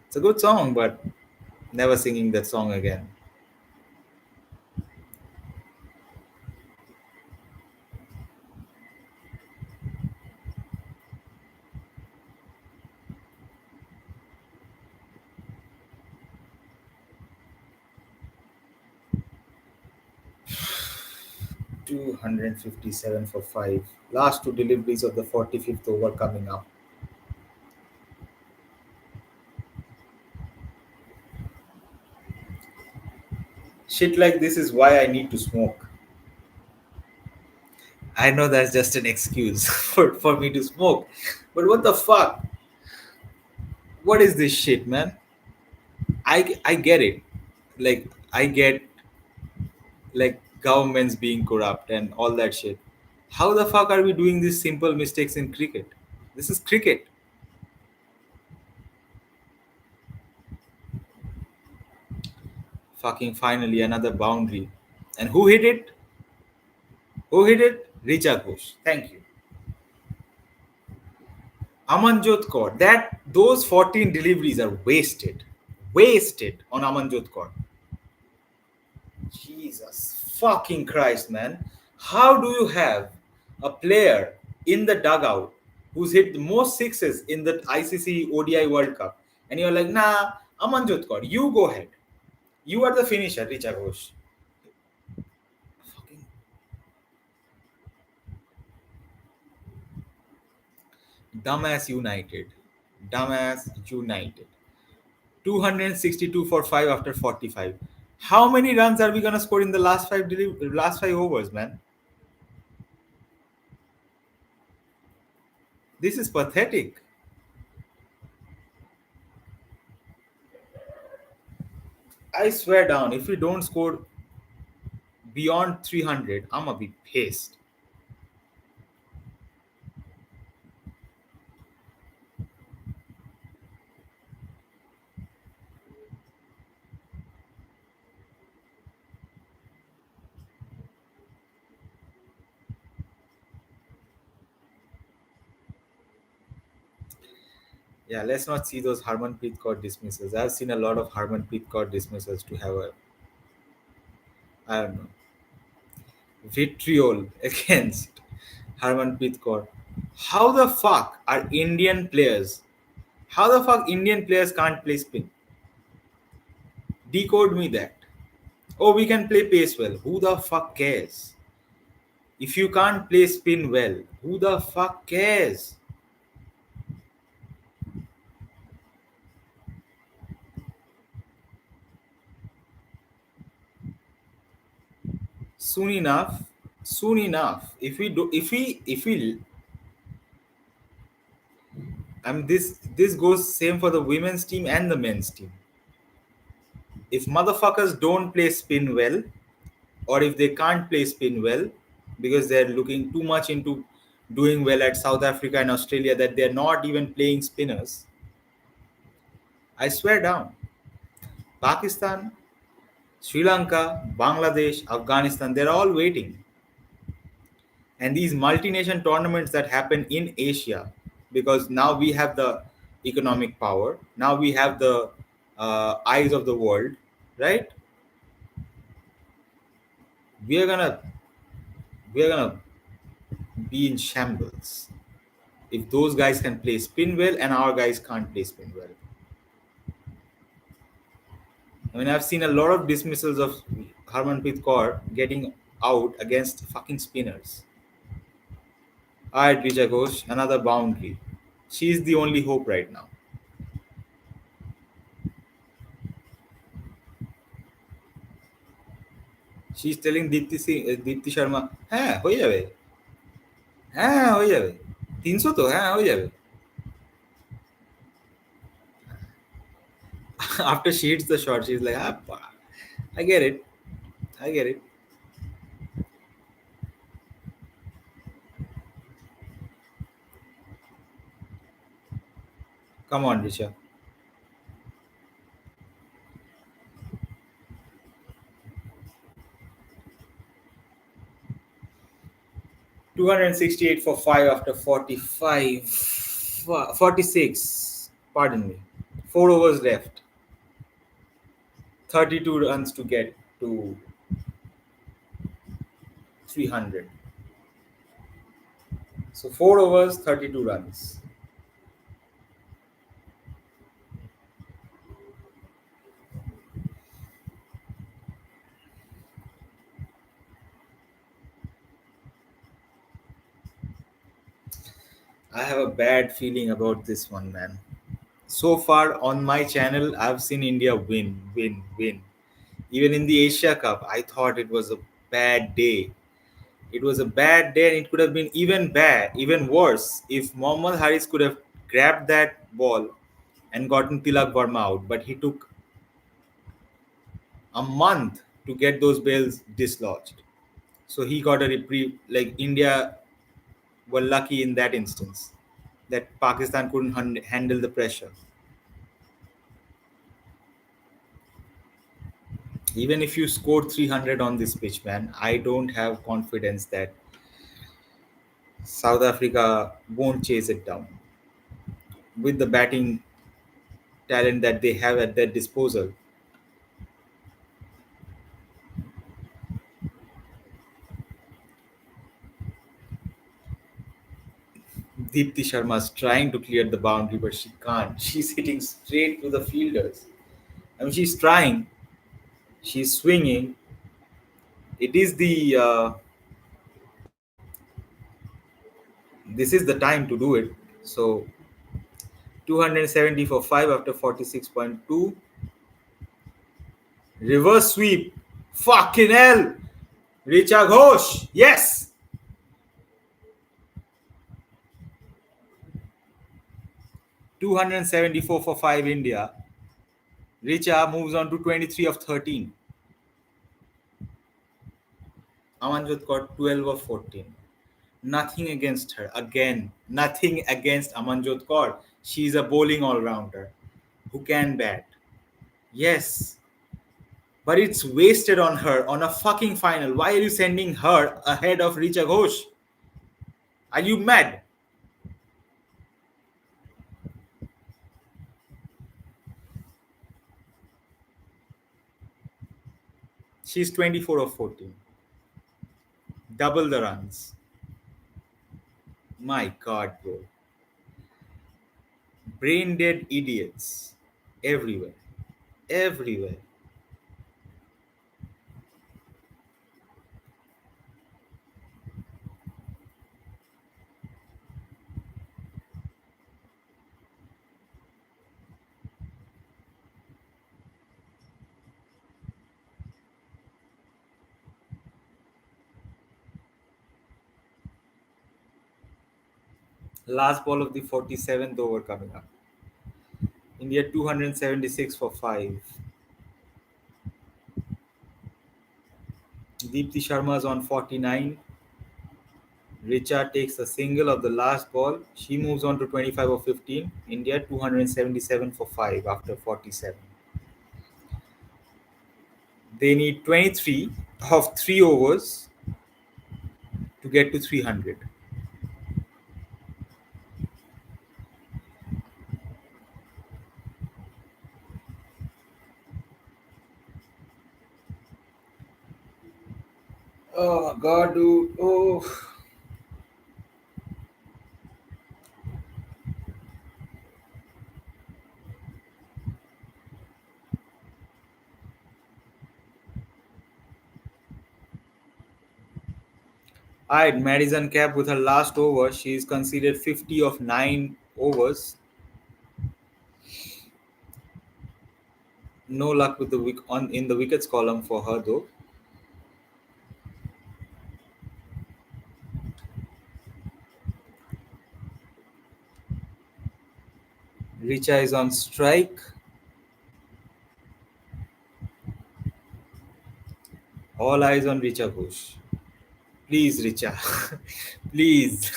It's a good song, but never singing that song again. 257 for 5. Last two deliveries of the 45th over coming up. Shit like this is why I need to smoke. I know that's just an excuse for me to smoke. But what the fuck? What is this shit, man? I get it. Like, I get, like, governments being corrupt and all that shit. How the fuck are we doing these simple mistakes in cricket? This is cricket. Fucking finally another boundary. And who hit it? Who hit it? Richa Ghosh. Thank you. Amanjot Kaur. That those 14 deliveries are wasted. Wasted on Amanjot Kaur. Jesus fucking Christ, man. How do you have a player in the dugout who's hit the most sixes in the ICC ODI World Cup? And you're like, nah, Amanjot Kaur, you go ahead. You are the finisher, Richa Ghosh. Fucking dumbass United. Dumbass United. 262 for 5 after 45. How many runs are we gonna score in the last five overs, man? This is pathetic. I swear down, if we don't score beyond 300, I'm gonna be pissed. Yeah, let's not see those Harmanpreet Kaur dismissals. I've seen a lot of Harmanpreet Kaur dismissals to have a, I don't know, vitriol against Harmanpreet Kaur. How the fuck are Indian players? How the fuck Indian players can't play spin? Decode me that. Oh, we can play pace well. Who the fuck cares? If you can't play spin well, who the fuck cares? Soon enough, soon enough. If we, I mean, this goes same for the women's team and the men's team. If motherfuckers don't play spin well, or if they can't play spin well because they're looking too much into doing well at South Africa and Australia that they're not even playing spinners, I swear down. Pakistan, Sri Lanka, Bangladesh, Afghanistan, they're all waiting. And these multi-nation tournaments that happen in Asia, because now we have the economic power, now we have the eyes of the world, right? We are gonna we are gonna be in shambles if those guys can play spin well and our guys can't play spin well. I mean, I've seen a lot of dismissals of Harmanpreet Kaur getting out against fucking spinners. All right, Rija Ghosh, another boundary. She's the only hope right now. She's telling Deepti Sharma, হ্যাঁ হয়ে যাবে, হ্যাঁ হয়ে যাবে. তিনশো তো হ্যাঁ হয়ে যাবে after she hits the shot she's like ah, I get it, I get it. Come on Risha. 268 for 5 after 45 46, pardon me, 4 overs left, 32 runs to get to 300. So 4 overs, 32 runs. I have a bad feeling about this one, man. So far on my channel, I've seen India win, win, win. Even in the Asia Cup, I thought it was a bad day. It was a bad day, and it could have been even bad, even worse, if Mohammad Haris could have grabbed that ball and gotten Tilak Verma out. But he took a month to get those bails dislodged. So he got a reprieve. Like India were lucky in that instance that Pakistan couldn't handle the pressure. Even if you scored 300 on this pitch, man, I don't have confidence that South Africa won't chase it down with the batting talent that they have at their disposal. Deepti Sharma's trying to clear the boundary, but she can't. She's hitting straight to the fielders. I mean, she's trying. She's swinging. It is the this is the time to do it. So 270 for 5 after 46.2. Reverse sweep. Fucking hell. Richa Ghosh. Yes. 274 for 5 India. Richa moves on to 23 of 13. Amanjot got 12 of 14. Nothing against her. Again, nothing against Amanjot Kaur. She's a bowling all rounder who can bat. Yes, but it's wasted on her on a fucking final. Why are you sending her ahead of Richa Ghosh? Are you mad? She's 24 of 14. Double the runs. My god, bro. Brain dead idiots. Everywhere. Everywhere. Last ball of the 47th over coming up. India 276 for 5. Deepti Sharma's on 49. Richa takes a single of the last ball. She moves on to 25 of 15. India 277 for 5 after 47. They need 23 of 3 overs to get to 300. Oh god, dude. Oh. Alright, Madison Cap with her last over. She's conceded 50 of 9 overs. No luck with the on in the wickets column for her though. Richa is on strike. All eyes on Richa Ghosh. Please, Richa. Please.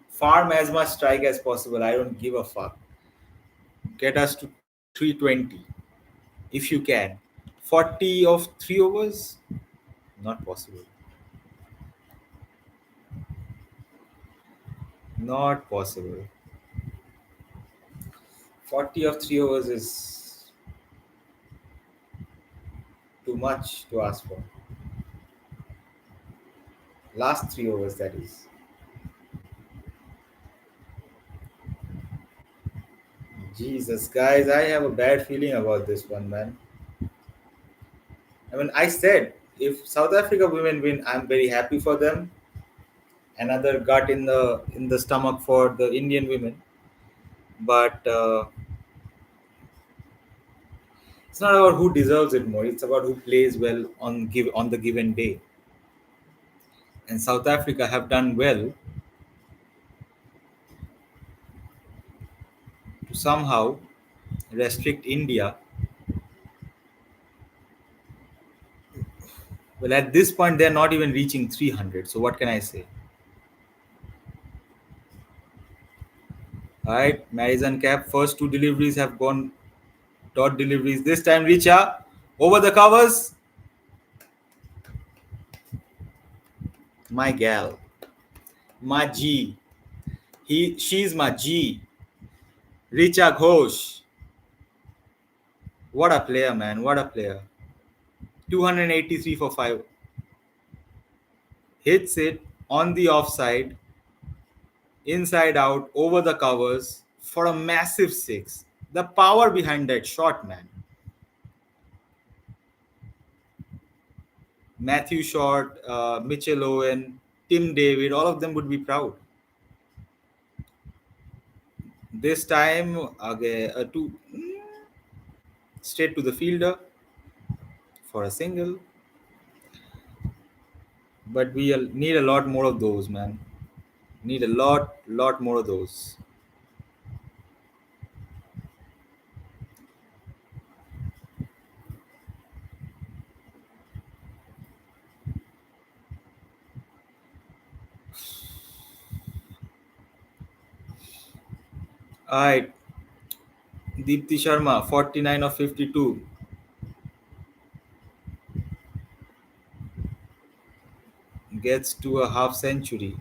Farm as much strike as possible. I don't give a fuck. Get us to 320 if you can. 40 of 3 overs? Not possible. Not possible. 40 of 3 overs is too much to ask for. Last 3 overs, that is. Jesus, guys, I have a bad feeling about this one, man. I mean, I said if South Africa women win, I'm very happy for them. Another gut in the stomach for the Indian women, but it's not about who deserves it more. It's about who plays well on the given day. And South Africa have done well to somehow restrict India. Well, at this point, they're not even reaching 300. So what can I say? All right, Madison Cap, first two deliveries have gone dot deliveries. This time, Richa over the covers. My gal, my G. She's my G. Richa Ghosh. What a player, man. What a player. 283 for 5. Hits it on the offside, inside out, over the covers for a massive 6. The power behind that shot, man. Matthew Short, Mitchell Owen, Tim David, all of them would be proud. This time, again, straight to the fielder for a single. But we need a lot more of those, man. Need a lot more of those. All right, Deepti Sharma, 49 of 52. Gets to a half century.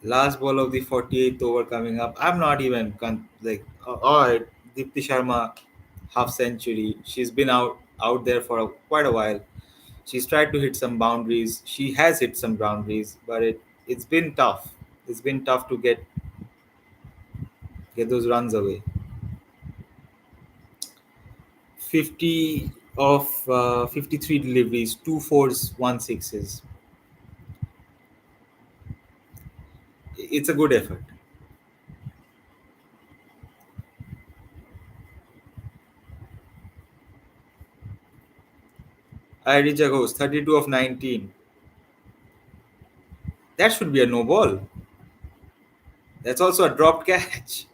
Last ball of the 48th over coming up. I'm not even all right, Deepti Sharma, half century. She's been out there for quite a while. She's tried to hit some boundaries. She has hit some boundaries, but it's been tough. It's been tough to get those runs away. 50 of 53 deliveries, 2 4s, 1 6s. It's a good effort. Irija goes 32 of 19. That should be a no ball. That's also a dropped catch.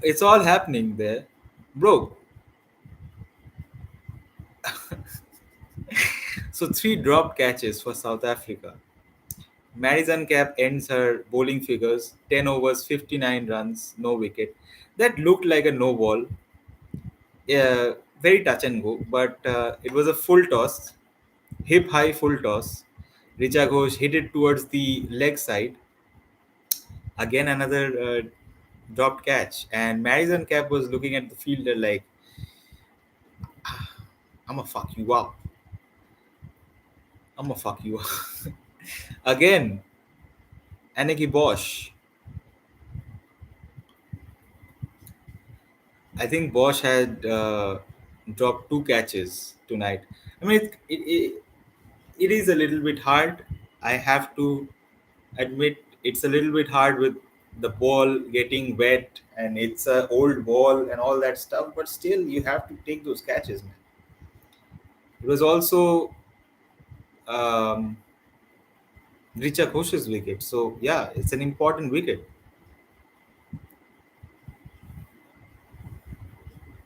It's all happening there. Bro, so 3 drop catches for South Africa. Madison Cap ends her bowling figures 10 overs, 59 runs, no wicket. That looked like a no ball. Yeah, very touch and go, but it was a full toss, hip high full toss. Richa Ghosh hit it towards the leg side. Again, another dropped catch. And Madison Cap was looking at the fielder like, I'm gonna fuck you up. I'm gonna fuck you up. Again, Aniki Bosch. I think Bosch had dropped 2 catches tonight. I mean, it is a little bit hard. I have to admit, it's a little bit hard with the ball getting wet and it's a old ball and all that stuff. But still, you have to take those catches, man. It was also um, Richa Ghosh's wicket. So yeah, it's an important wicket.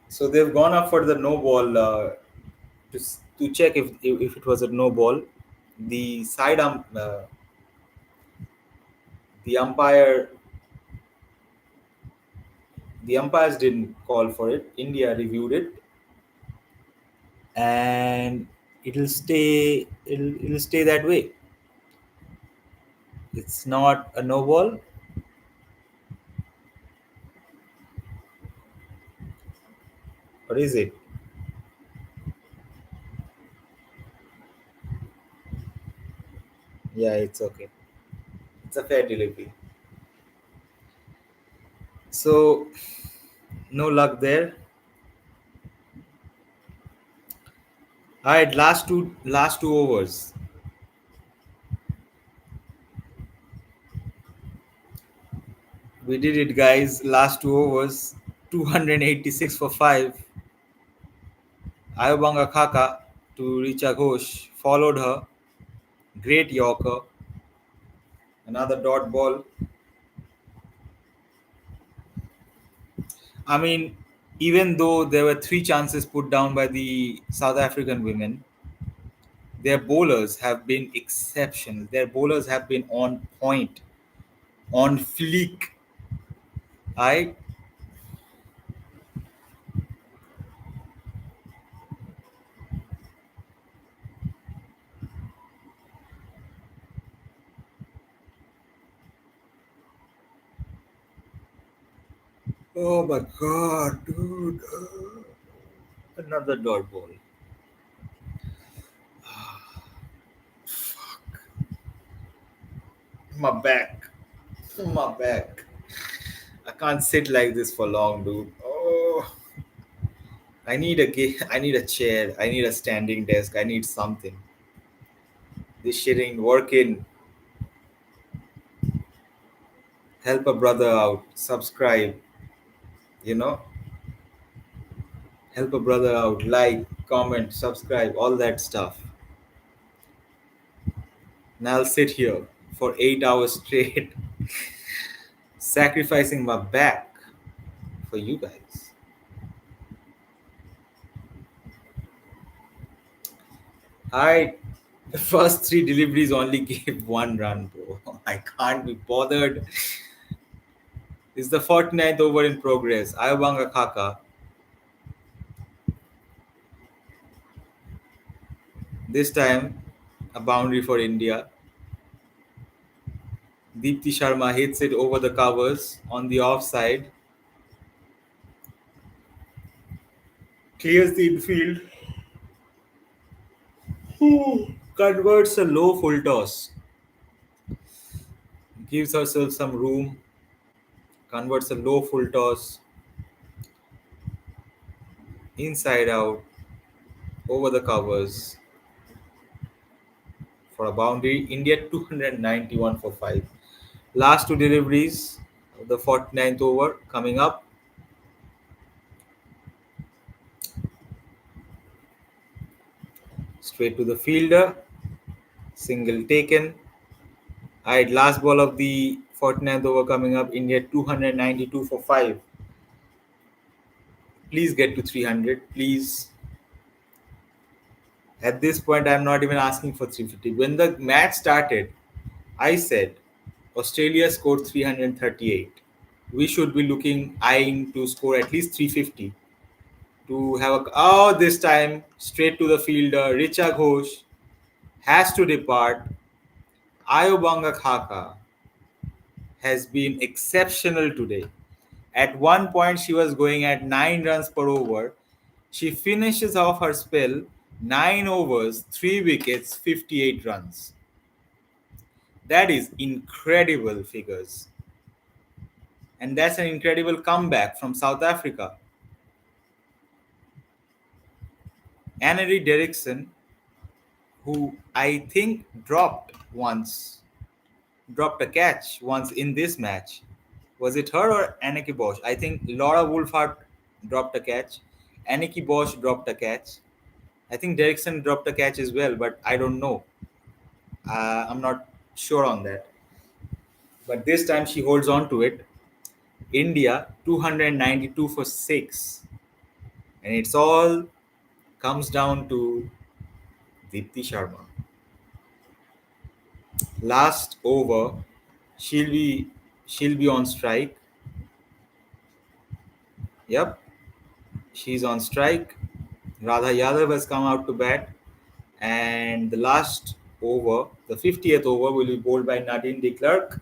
So they've gone up for the no ball to check if it was a no ball. The the umpire, the umpires didn't call for it. India reviewed it, and it'll stay that way. It's not a no ball, or is it? Yeah, it's okay. It's a fair delivery. So no luck there. All right, last two overs. We did it, guys. Last two overs, 286 for five. Ayobanga Khaka to Richa Ghosh followed her. Great Yorker. Another dot ball. I mean, even though there were three chances put down by the South African women, their bowlers have been exceptional. Their bowlers have been on point, on fleek. I Oh my god, dude. Another dot ball. My back. My back. I can't sit like this for long, dude. Oh, I need a chair. I need a standing desk. I need something. This shit ain't working. Help a brother out. Subscribe. You know, help a brother out. Like, comment, subscribe, all that stuff. And I'll sit here for 8 hours straight, sacrificing my back for you guys. I The first three deliveries only gave one run, bro. I can't be bothered. It's the 49th over in progress. Ayobanga Khaka. This time, a boundary for India. Deepti Sharma hits it over the covers on the offside. Clears the infield. Converts a low full toss. Gives herself some room. Converts a low full toss. Inside out. Over the covers. For a boundary. India 291 for 5. Last two deliveries of the 49th over coming up. Straight to the fielder. Single taken. Alright, last ball of the 49th over coming up. India 292 for 5. Please get to 300. Please. At this point, I'm not even asking for 350. When the match started, I said Australia scored 338. We should be eyeing to score at least 350 to have a. Oh, this time straight to the fielder. Richa Ghosh has to depart. Ayobanga Khaka has been exceptional today. At one point, she was going at 9 runs per over. She finishes off her spell 9 overs, 3 wickets, 58 runs. That is incredible figures. And that's an incredible comeback from South Africa. Annery Derrickson, who I think dropped a catch once in this match. Was it her or Anneke Bosch? I think Laura Wolfhard dropped a catch. Anneke Bosch dropped a catch. I think Derrickson dropped a catch as well, but I don't know. I'm not sure on that. But this time she holds on to it. India 292 for 6. And it's all comes down to Deepti Sharma. Last over, she'll be she'll be on strike. Yep, she's on strike. Radha Yadav has come out to bat, and the last over, the 50th over, will be bowled by Nadine de Klerk.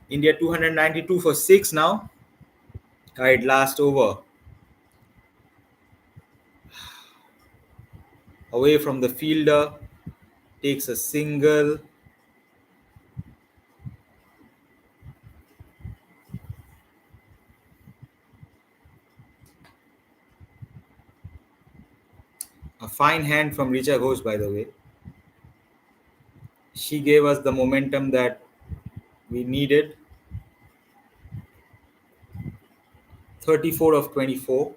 India 292 for 6 now. Right, last over. Away from the fielder, takes a single. A fine hand from Richa Ghosh, by the way. She gave us the momentum that we needed. 34 of 24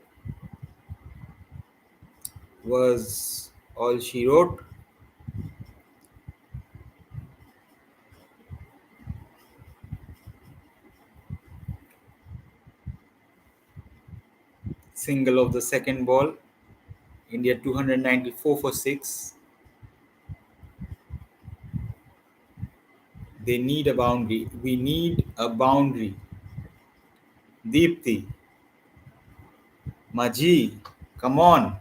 was all she wrote. Single of the second ball. India 294 for 6. They need a boundary. We need a boundary. Deepti. Maji. Come on.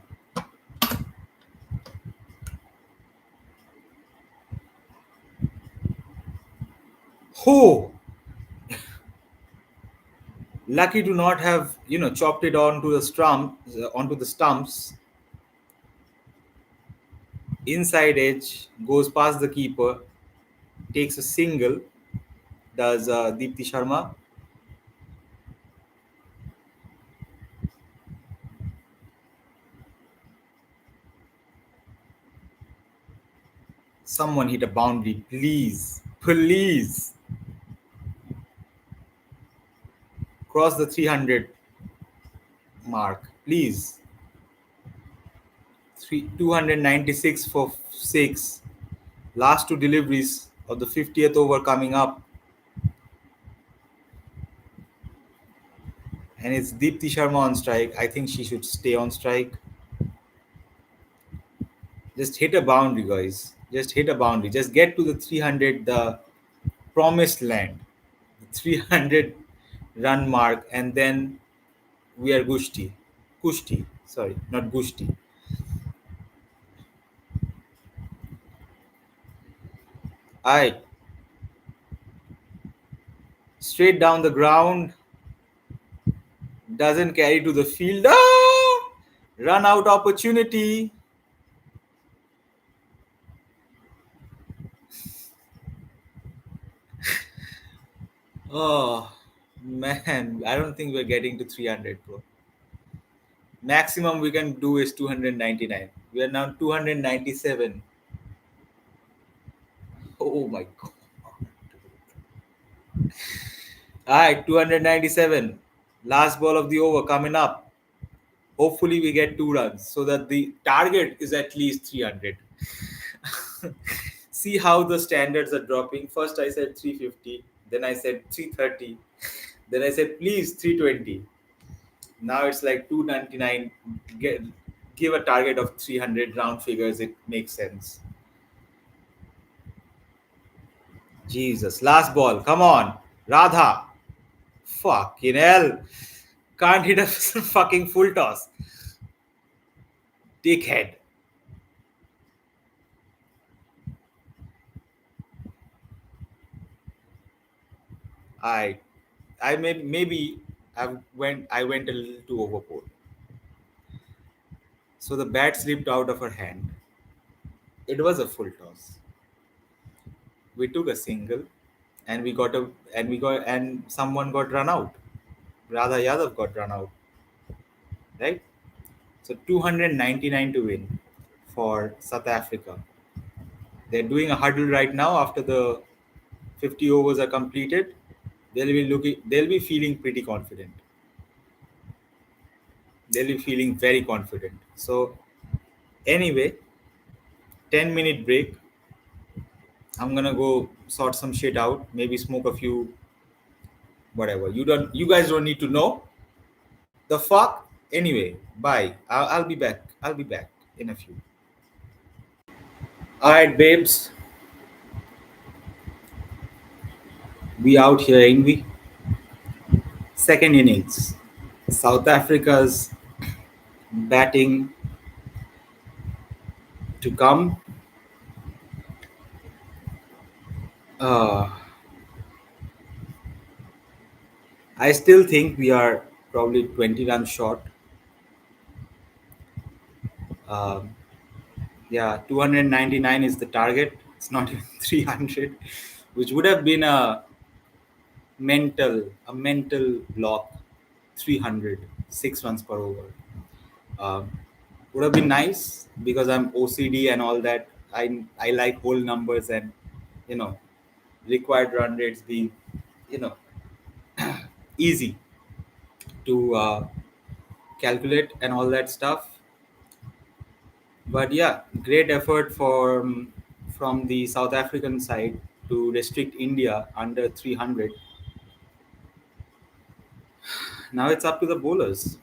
Who? Lucky to not have, chopped it onto the stumps. Inside edge, goes past the keeper, takes a single, does Deepti Sharma. Someone hit a boundary, please. Please. Cross the 300 mark, please. 296 for 6. Last two deliveries of the 50th over coming up. And it's Deepti Sharma on strike. I think she should stay on strike. Just hit a boundary, guys. Just hit a boundary. Just get to the 300, the promised land. The 300 run mark, and then we are Gushti. Kushti. Sorry, not Gushti. Aye. Straight down the ground. Doesn't carry to the field. Ah! Run out opportunity. Oh, man. I don't think we're getting to 300, bro. Maximum we can do is 299. We are now 297. Oh my god. Alright, 297. Last ball of the over coming up. Hopefully we get 2 runs so that the target is at least 300. See how the standards are dropping. First I said 350, then I said 330, then I said please 320. Now it's like 299. Give a target of 300, round figures, it makes sense. Jesus, last ball, come on, Radha. Fucking hell. Can't hit a fucking full toss. Dickhead. I maybe I went a little too overboard. So the bat slipped out of her hand. It was a full toss. We took a single, and someone got run out. Radha Yadav got run out, right? So 299 to win for South Africa. They're doing a huddle right now after the 50 overs are completed. They'll be feeling pretty confident. They'll be feeling very confident. So Anyway, 10-minute break. I'm gonna go sort some shit out. Maybe smoke a few, whatever. You guys don't need to know. The fuck? Anyway, bye. I'll be back. I'll be back in a few. All right, babes. We out here, ain't we? Second innings. South Africa's batting to come. Uh, I still think we are probably 20 runs short. Um, yeah, 299 is the target. It's not even 300, which would have been a mental block. 300, 6 runs per over. Um, would have been nice because I'm OCD and all that. I like whole numbers and you know required run rates being you know easy to calculate and all that stuff. But yeah, great effort from the South African side to restrict India under 300. Now it's up to the bowlers.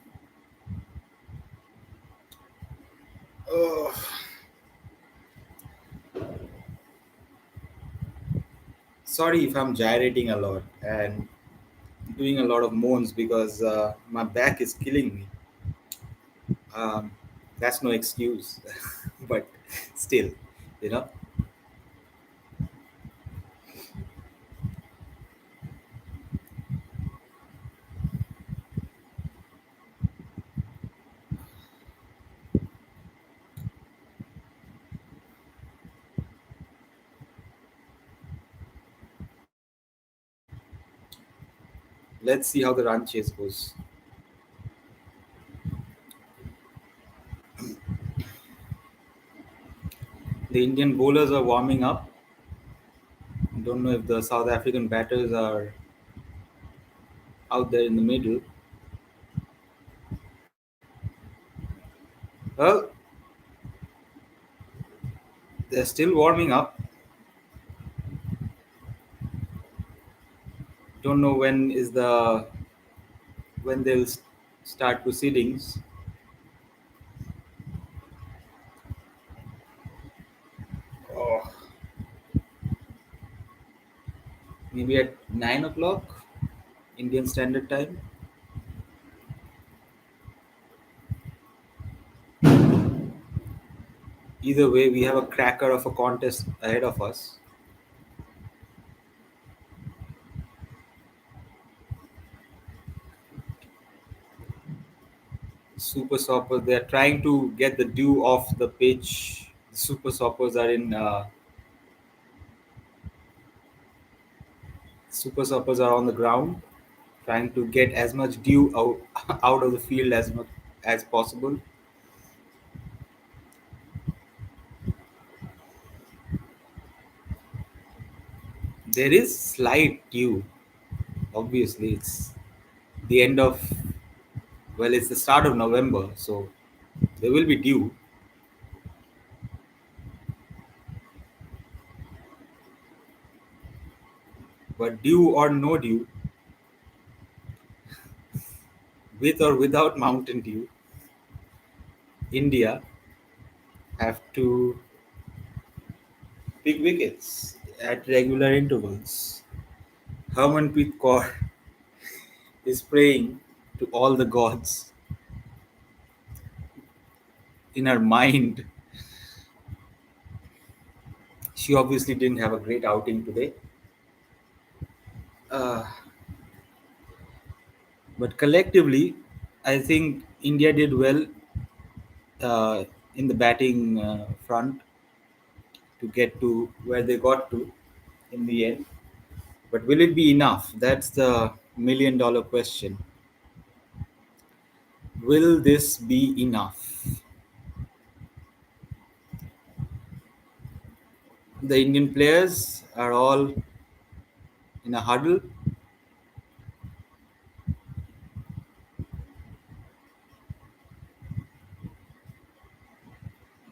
Oh, sorry if I'm gyrating a lot and doing a lot of moans because my back is killing me. Um, that's no excuse, but still, you know. Let's see how the run chase goes. The Indian bowlers are warming up. Don't know if the South African batters are out there in the middle. Well, they're still warming up. Don't know when they'll start proceedings. Oh, maybe at 9 o'clock Indian Standard Time. Either way, we have a cracker of a contest ahead of us. Super Soppers, they are trying to get the dew off the pitch. The Super Soppers are in. Super Soppers are on the ground, trying to get as much dew out of the field as much as possible. There is slight dew. Obviously, it's the end of it's the start of November, so there will be dew. But dew or no dew, with or without Mountain Dew, India have to pick wickets at regular intervals. Harmanpreet Kaur is praying to all the gods in her mind. She obviously didn't have a great outing today, uh, but collectively, I think India did well uh, in the batting front to get to where they got to in the end. But will it be enough? That's the million-dollar question. Will this be enough? The Indian players are all in a huddle.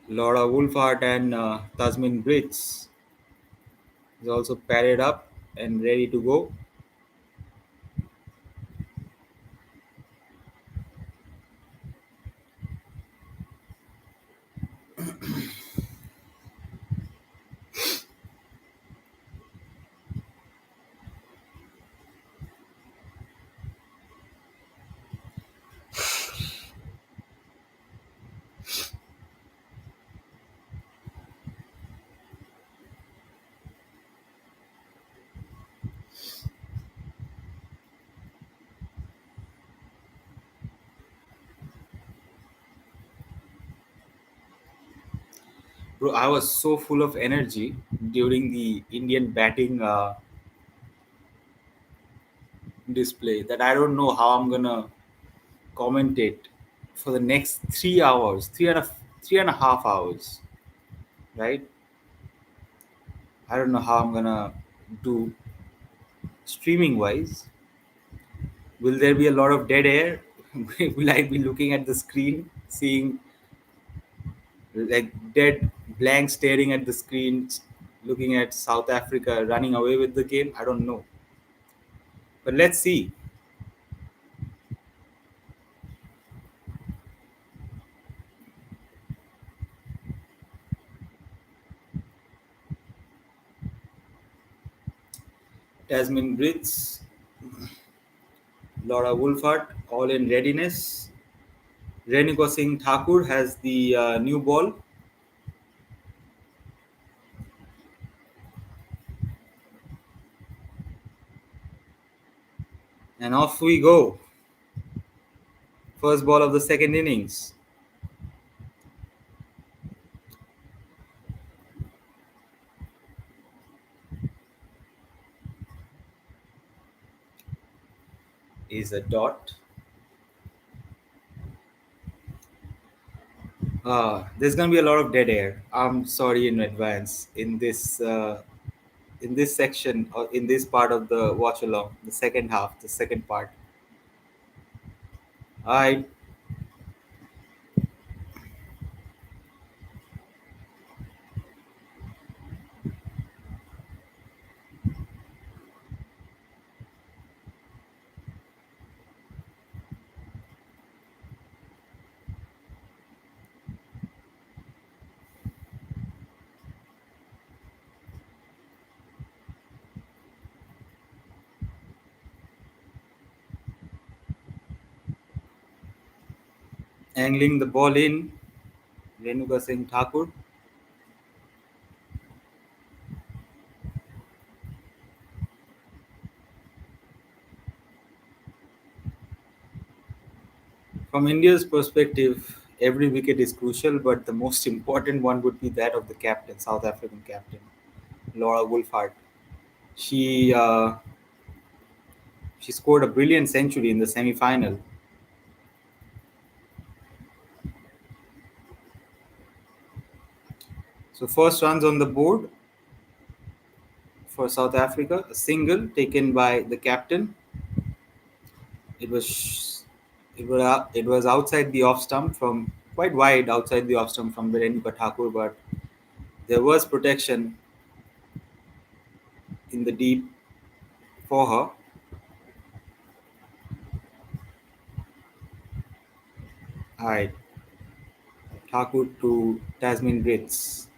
Laura Wolfhard and Tasmin Brits is also padded up and ready to go. Bro, I was so full of energy during the Indian batting display that I don't know how I'm gonna commentate for the next 3 hours, 3.5 hours, right? I don't know how I'm gonna do streaming wise. Will there be a lot of dead air? Will I be looking at the screen, seeing like dead blank staring at the screen, looking at South Africa running away with the game? I don't know. But let's see. Tasmin Brits, Laura Wolfhard, all in readiness. Renuka Singh Thakur has the new ball, and off we go. First ball of the second innings is a dot. There's gonna be a lot of dead air. I'm sorry in advance in this section or in this part of the watch along, the second half, the second part. I angling the ball in. Renuka Singh Thakur. From India's perspective, every wicket is crucial, but the most important one would be that of the captain, South African captain, Laura Wolfhard. She uh, she scored a brilliant century in the semi-final. So first runs on the board for South Africa, a single taken by the captain. It was it was outside the off stump from quite wide outside the off stump from Berenika Thakur, but there was protection in the deep for her. Alright, Thakur to Tasmin Brits.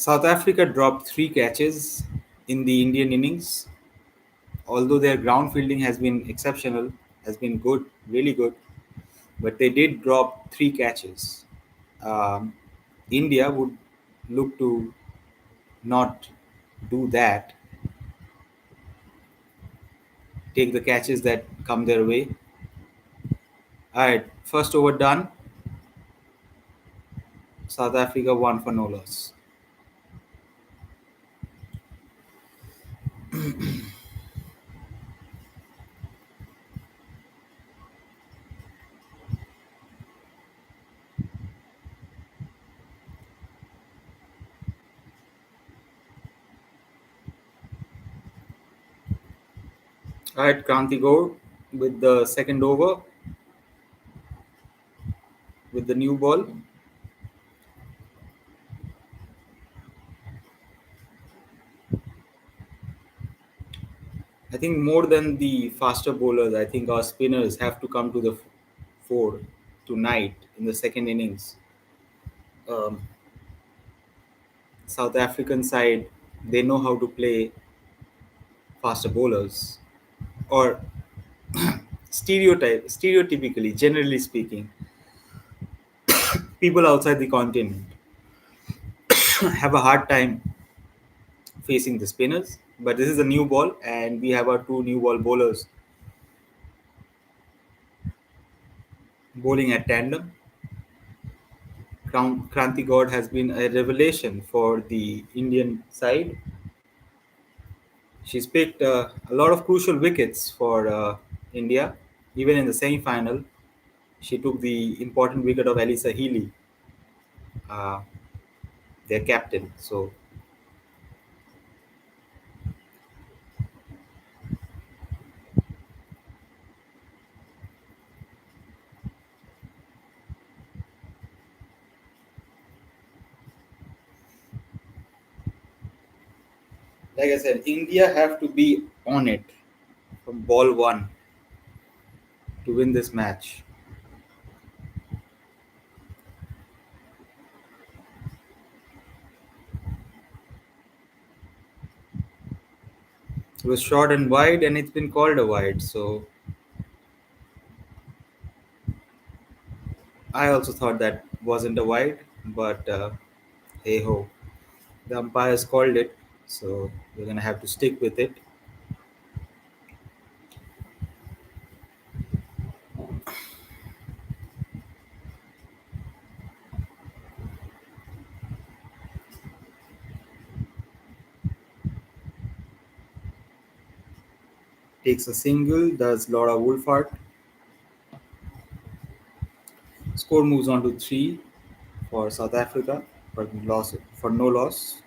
South Africa dropped 3 catches in the Indian innings. Although their ground fielding has been exceptional, has been good, really good, but they did drop 3 catches. Um, India would look to not do that, take the catches that come their way. All right, first over done. South Africa won for no loss. I had Kranti Gaur with the second over with the new ball. I think more than the faster bowlers, I think our spinners have to come to the fore tonight in the second innings. Um, South African side, they know how to play faster bowlers, or stereotypically, generally speaking, people outside the continent have a hard time facing the spinners. But this is a new ball, and we have our two new ball bowlers bowling at tandem. Kranti God has been a revelation for the Indian side. She's picked a lot of crucial wickets for India. Even in the semi-final, she took the important wicket of Elisa Healy, uh, their captain. So, like I said, India have to be on it from ball one to win this match. It was short and wide, and it's been called a wide. So I also thought that wasn't a wide, but hey ho, the umpires called it, so we're gonna have to stick with it. Takes a single, does Laura Wolfart. Score moves on to three for South Africa for no loss.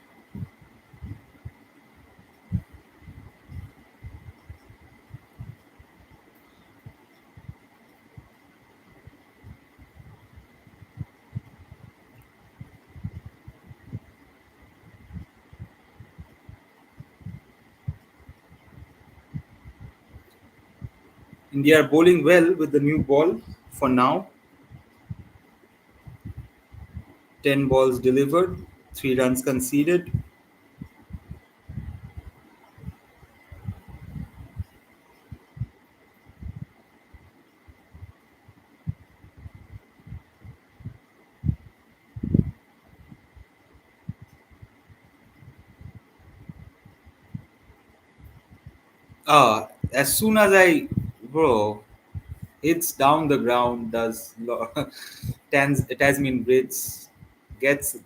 India are bowling well with the new ball for now. 10 balls delivered, 3 runs conceded. As soon as bro, hits down the ground, Tasman Brits, gets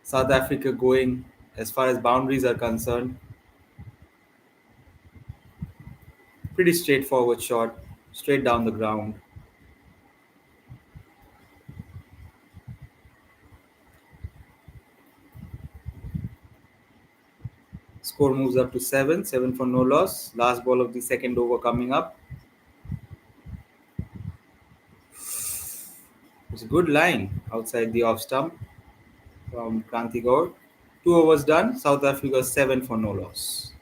South Africa going as far as boundaries are concerned. Pretty straightforward shot, straight down the ground. Score moves up to 7, 7 for no loss. Last ball of the second over coming up. It's a good line outside the off stump from Kranti Gaur. 2 overs done. South Africa 7 for no loss.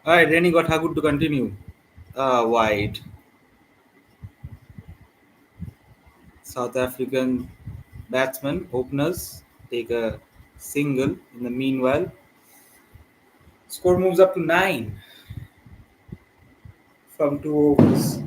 All right, Rennie got Hagut to continue. Wide. South African batsmen, openers, take a single in the meanwhile. Score moves up to 9 from 2 overs.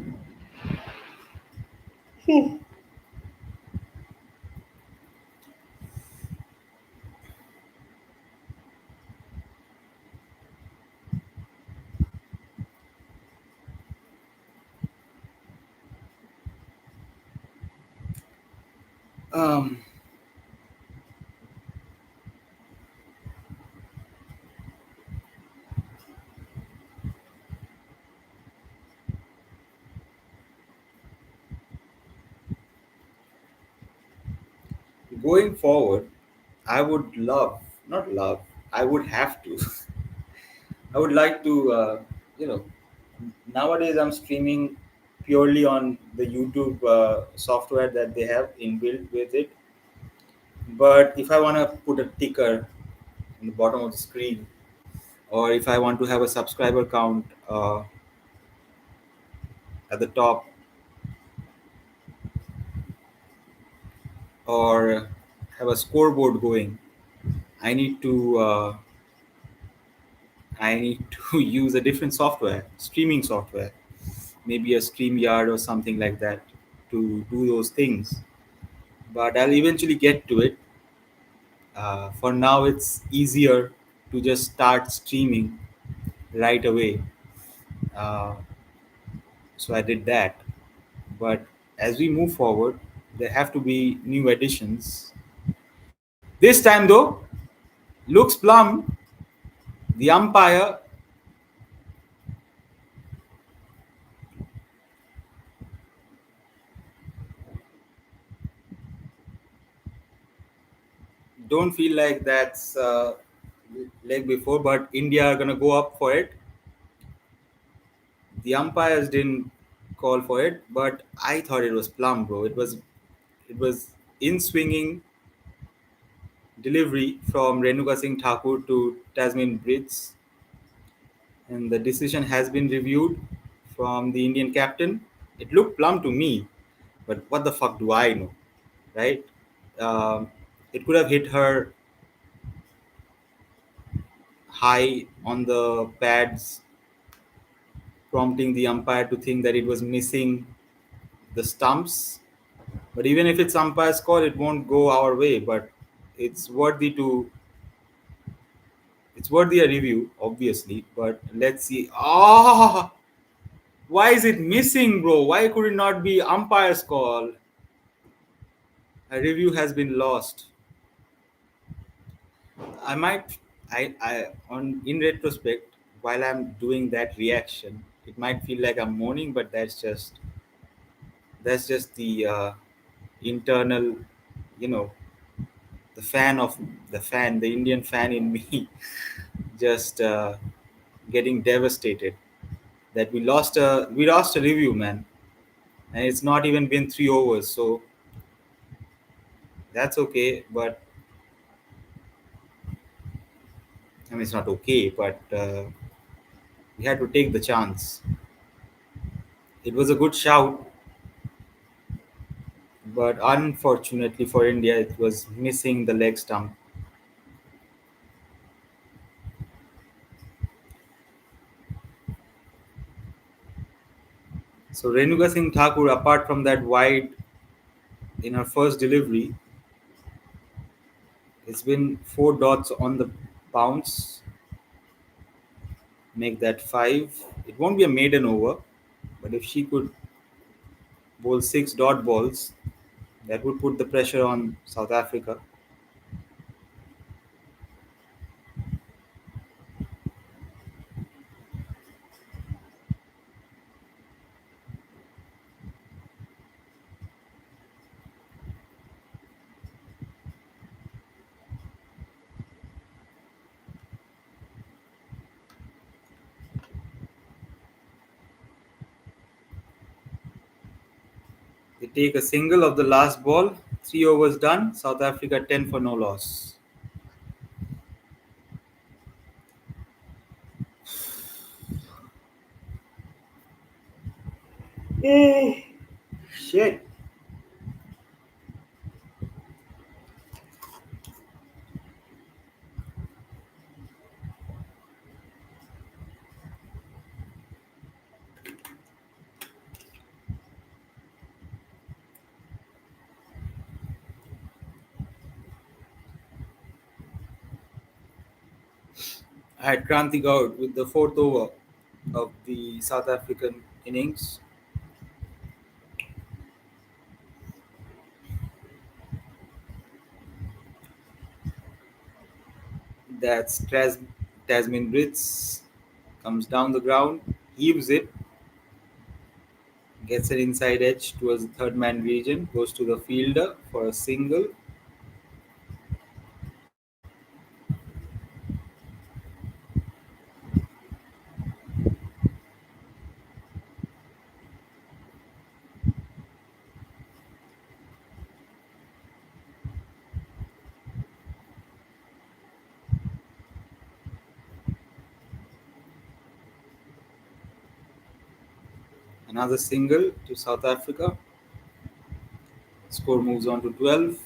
Um, Going forward, I would love, not love, I would have to. I would like to, you know, nowadays I'm streaming purely on the YouTube software that they have inbuilt with it. But if I want to put a ticker in the bottom of the screen, or if I want to have a subscriber count at the top, or have a scoreboard going, I need to use a different software, streaming software, maybe a StreamYard or something like that, to do those things. But I'll eventually get to it. For now, it's easier to just start streaming right away. Uh, so I did that. But as we move forward, there have to be new additions. This time, though, looks plum. The umpire don't feel like that's leg before, but India are gonna go up for it. The umpires didn't call for it, but I thought it was plum, bro. It was in swinging delivery from Renuka Singh Thakur to Tasmin Brits, and the decision has been reviewed from the Indian captain. It looked plum to me, but what the fuck do I know, right? It could have hit her high on the pads, prompting the umpire to think that it was missing the stumps. But even if it's umpire's call, it won't go our way. But it's worthy to it's worthy a review, obviously. But let's see. Ah, why is it missing, bro? Why could it not be umpire's call? A review has been lost. I might, I on in retrospect, while I'm doing that reaction, it might feel like I'm moaning, but that's just the internal, you know, the fan of the Indian fan in me, just getting devastated that we lost a review, man, and it's not even been 3 overs, so that's okay. But I mean, it's not okay, but we had to take the chance. It was a good shout, but unfortunately for India, it was missing the leg stump. So Renuka Singh Thakur, apart from that wide in her first delivery, it's been 4 dots on the bounce, make that 5. It won't be a maiden over, but if she could bowl 6 dot balls, that would put the pressure on South Africa. They take a single of the last ball, 3 overs done, South Africa 10 for no loss. Shit. I had Kranti out with the fourth over of the South African innings. That's Tasman Brits comes down the ground, heaves it, gets an inside edge towards the third man region, goes to the fielder for a single. Another single to South Africa. Score moves on to 12.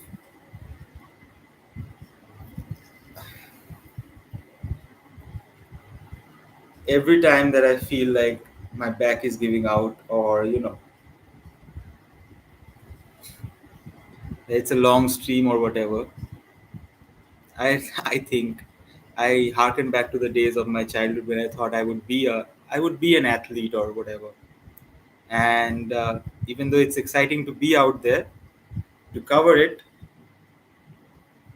Every time that I feel like my back is giving out, or it's a long stream or whatever, I think I harken back to the days of my childhood when I thought I would be an athlete or whatever. And even though it's exciting to be out there to cover it,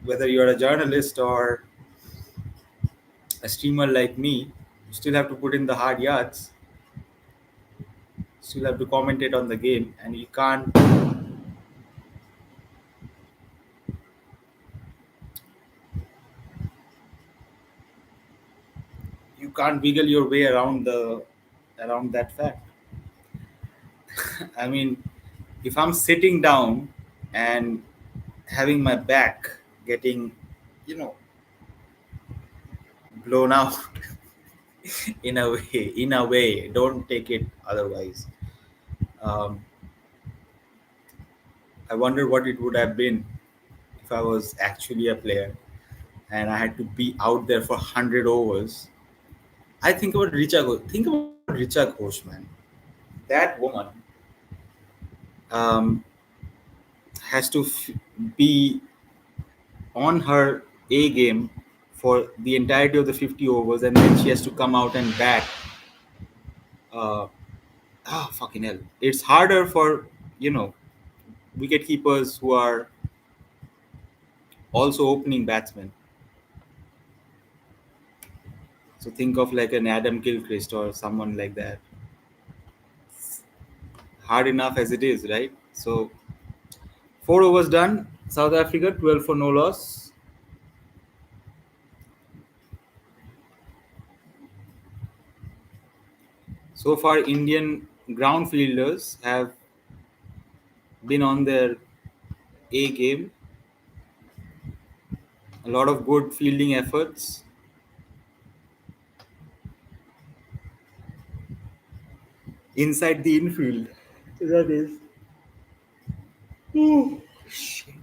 whether you're a journalist or a streamer like me, you still have to put in the hard yards, still have to commentate on the game, and you can't wiggle your way around that fact. I mean, if I'm sitting down and having my back getting, you know, blown out in a way, don't take it otherwise. Um, I wonder what it would have been if I was actually a player and I had to be out there for 100 overs. I think about Richa Ghosh. Think about Richa Ghosh, man. That woman um, has to be on her A game for the entirety of the 50 overs, and then she has to come out and bat. Uh, fucking hell! It's harder for you know wicket keepers who are also opening batsmen. So think of like an Adam Gilchrist or someone like that. Hard enough as it is, right? So 4 overs done. South Africa 12 for no loss. So far, Indian ground fielders have been on their A game. A lot of good fielding efforts inside the infield. That is. Ooh, shit.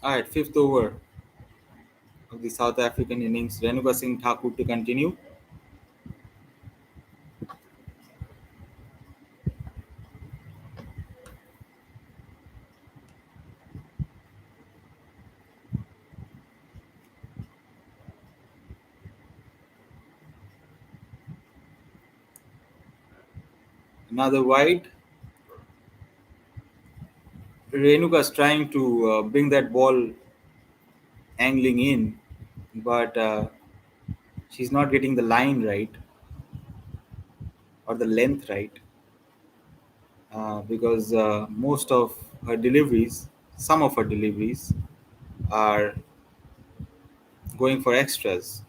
All right, fifth over of the South African innings. Renuka Singh Thakur to continue. Another wide. Renuka's trying to bring that ball angling in, but she's not getting the line right or the length right because most of her deliveries, some of her deliveries, are going for extras.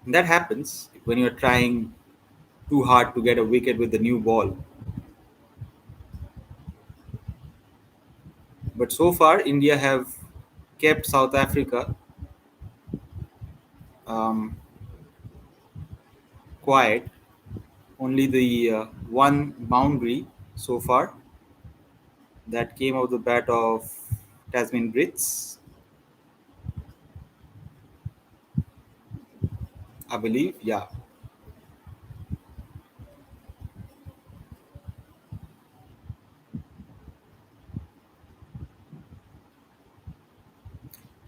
And that happens when you're trying too hard to get a wicket with the new ball. But so far, India have kept South Africa um, quiet. Only the one boundary so far that came out the bat of Tasman Brits, I believe. Yeah.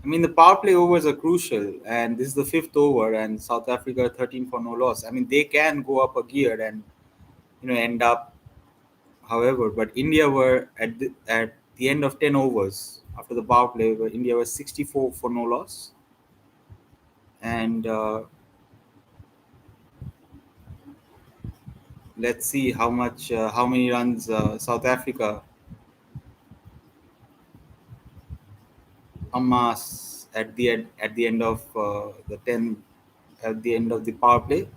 I mean, the power play overs are crucial, and this is the fifth over, and South Africa 13 for no loss. I mean, they can go up a gear and end up However, but India were at the end of 10 overs after the power play, where India was 64 for no loss, and let's see how many runs South Africa amass at the end of the 10 at the end of the power play.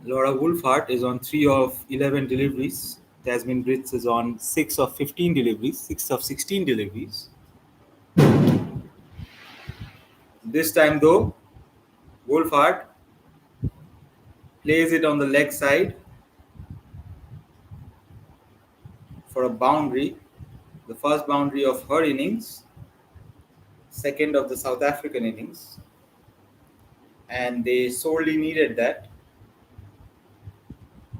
Laura Wolfhard is on 3 of 11 deliveries. Tasmin Brits is on 6 of 15 deliveries, 6 of 16 deliveries. This time, though, Wolfhard plays it on the leg side for a boundary, the first boundary of her innings, second of the South African innings, and they sorely needed that.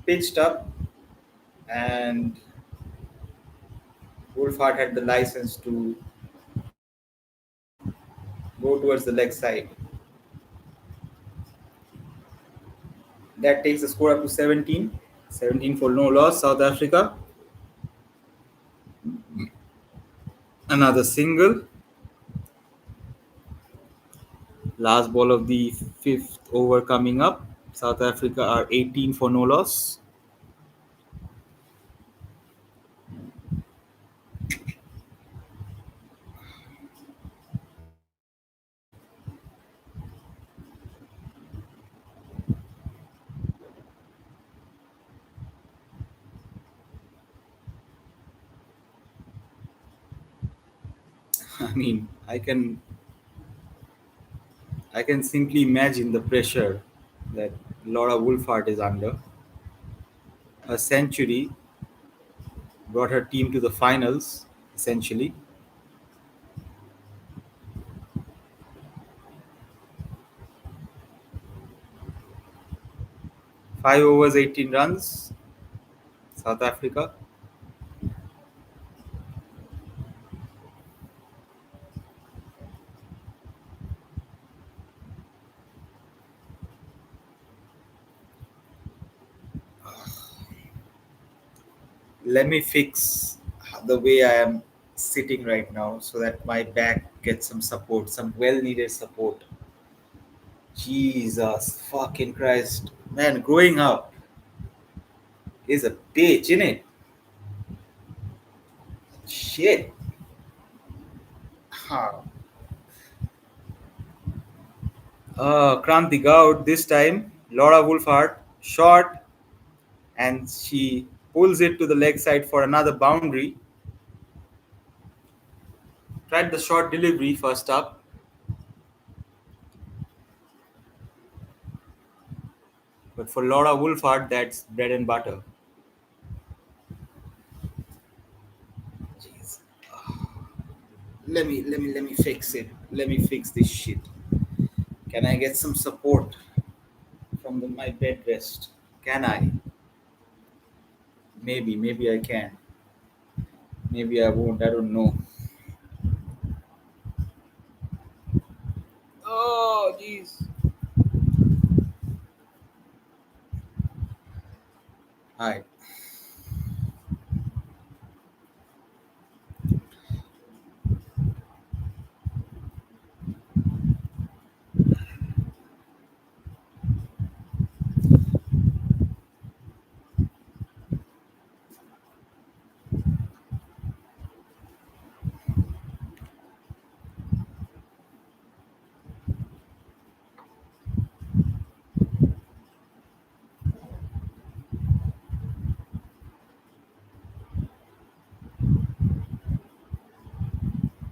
Pitched up, and Wolfhard had the license to go towards the leg side. That takes the score up to 17. 17 for no loss, South Africa. Another single. Last ball of the fifth over coming up. South Africa are 18 for no loss. I mean, I can simply imagine the pressure that Laura Wolfhard is under. A century brought her team to the finals, essentially. 5 overs, 18 runs, South Africa. Let me fix the way I am sitting right now so that my back gets some support, some well needed support. Jesus fucking Christ. Man, growing up is a bitch, innit? Shit. Huh. Kranti Gaud this time. Laura Wolfhard short, and she pulls it to the leg side for another boundary. Tried the short delivery first up, but for Laura Wolfhard, that's bread and butter. Jeez. Let me fix it. Let me fix this shit. Can I get some support from my bed rest? Can I? Maybe I can. Maybe I won't. I don't know. Oh, jeez. Hi.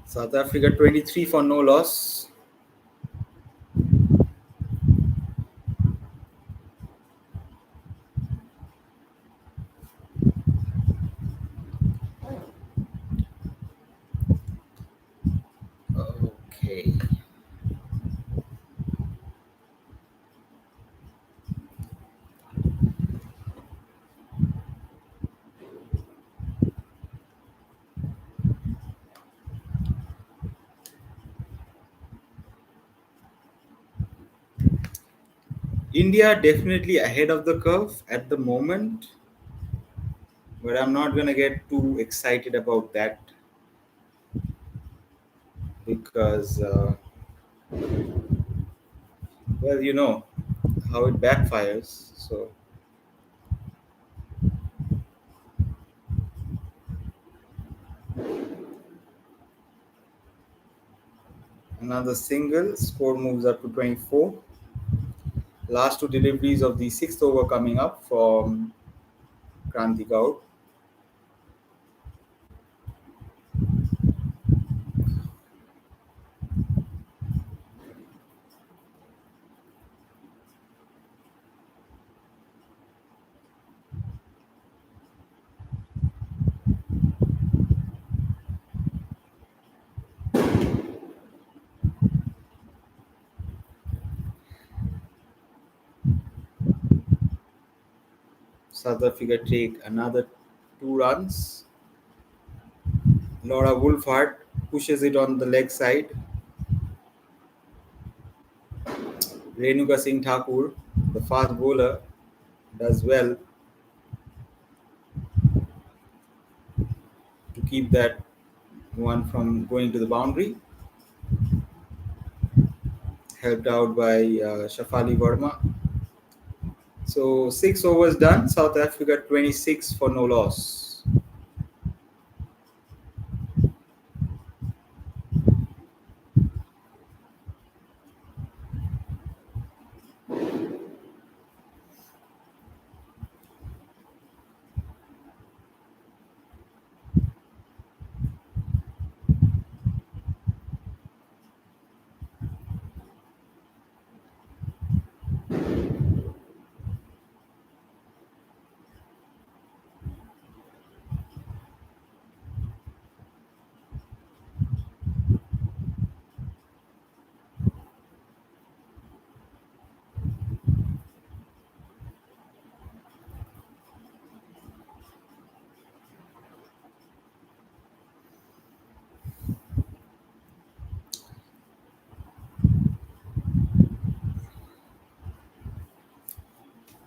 South Africa 23 for no loss. Okay. India definitely ahead of the curve at the moment, but I'm not gonna get too excited about that because, well, you know how it backfires. So another single, score moves up to 24. Last two deliveries of the sixth over coming up from Kranti Gaur. South Africa take another 2 runs. Laura Wolfhard pushes it on the leg side. Renuka Singh Thakur, the fast bowler, does well to keep that one from going to the boundary. Helped out by Shafali Verma. So 6 overs done. South Africa 26 for no loss.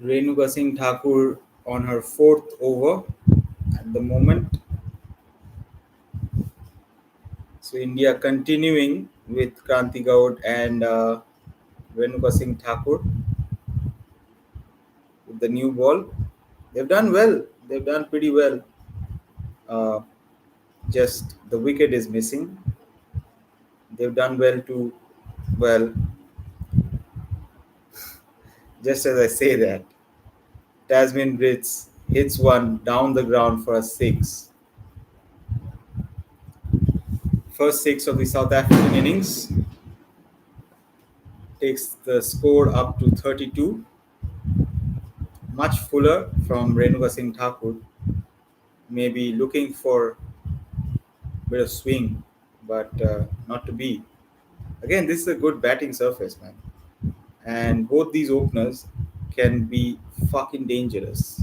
Renuka Singh Thakur on her fourth over at the moment. So India continuing with Kranti Gaur and Renuka Singh Thakur with the new ball. They've done well. They've done pretty well. Uh, just the wicket is missing. They've done well to, well, just as I say that, Tasmin Brits hits one down the ground for a six. First six of the South African innings takes the score up to 32. Much fuller from Renuka Singh Thakur. Maybe looking for a bit of swing, but not to be. Again, this is a good batting surface, man. And both these openers can be fucking dangerous.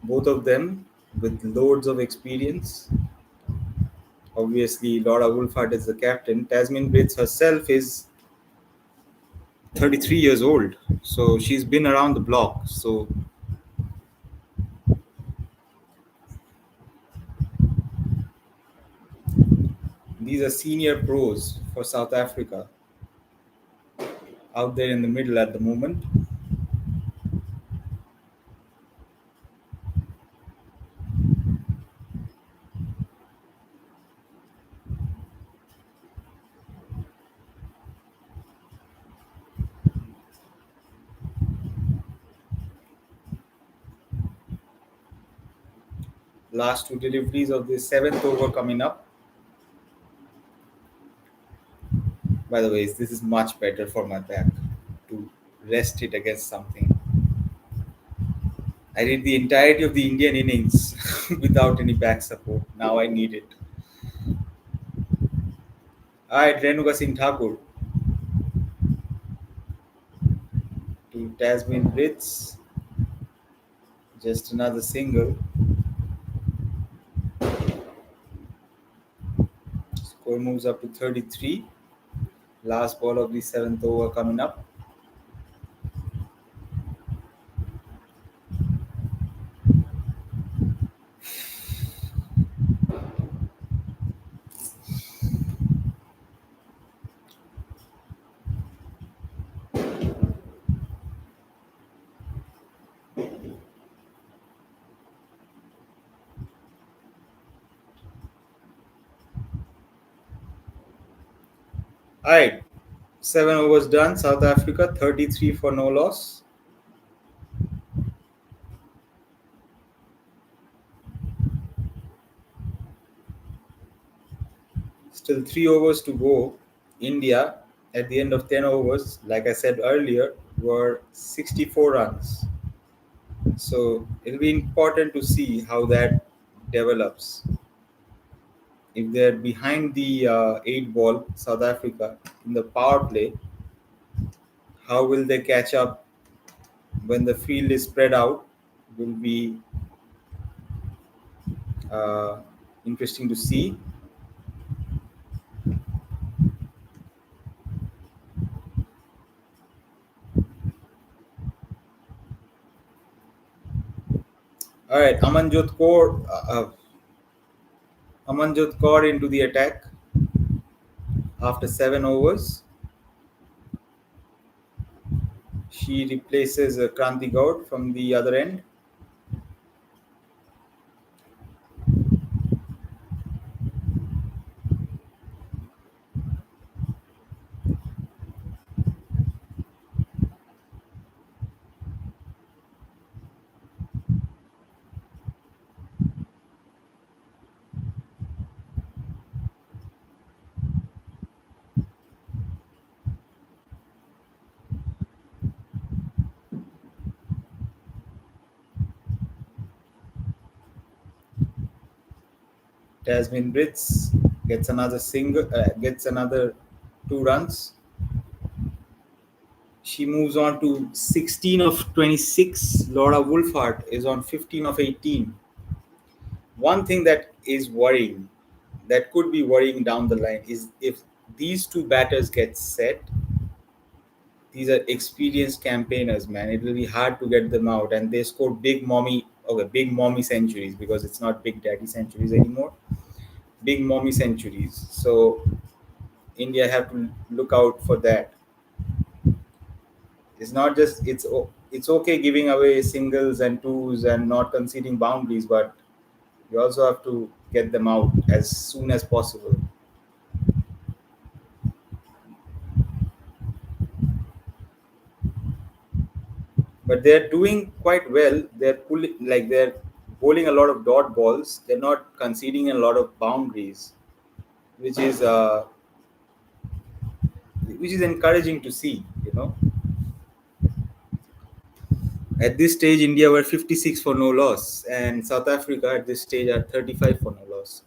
Both of them with loads of experience. Obviously, Laura Wolfhard is the captain. Tasmin Brits herself is 33 years old, so she's been around the block. So these are senior pros for South Africa out there in the middle at the moment. Last two deliveries of the seventh over coming up. By the way, this is much better for my back to rest it against something. I did the entirety of the Indian innings without any back support. Now I need it. Alright, Renuka Singh Thakur to Tasmin Brits. Just another single. Score moves up to 33. Last ball of the seventh over coming up. All right, 7 overs done. South Africa 33 for no loss. Still 3 overs to go. India at the end of 10 overs, like I said earlier, were 64 runs. So it'll be important to see how that develops. If they're behind the 8 ball, South Africa, in the power play, how will they catch up when the field is spread out? Will be uh, interesting to see. All right, Amanjot Kaur into the attack after 7 overs. She replaces Kranti Gaur from the other end. Tasmin Brits gets another 2 runs. She moves on to 16 of 26. Laura Wolfhard is on 15 of 18. One thing that is worrying, that could be worrying down the line, is if these two batters get set. These are experienced campaigners, man. It will be hard to get them out, and they score big mommy centuries, because it's not big daddy centuries anymore. Big mommy centuries. So India have to look out for that. It's not just it's okay giving away singles and twos and not conceding boundaries, but you also have to get them out as soon as possible. But they're doing quite well. They're bowling a lot of dot balls. They're not conceding a lot of boundaries, which is uh, which is encouraging to see. At this stage, India were 56 for no loss, and South Africa at this stage are 35 for no loss.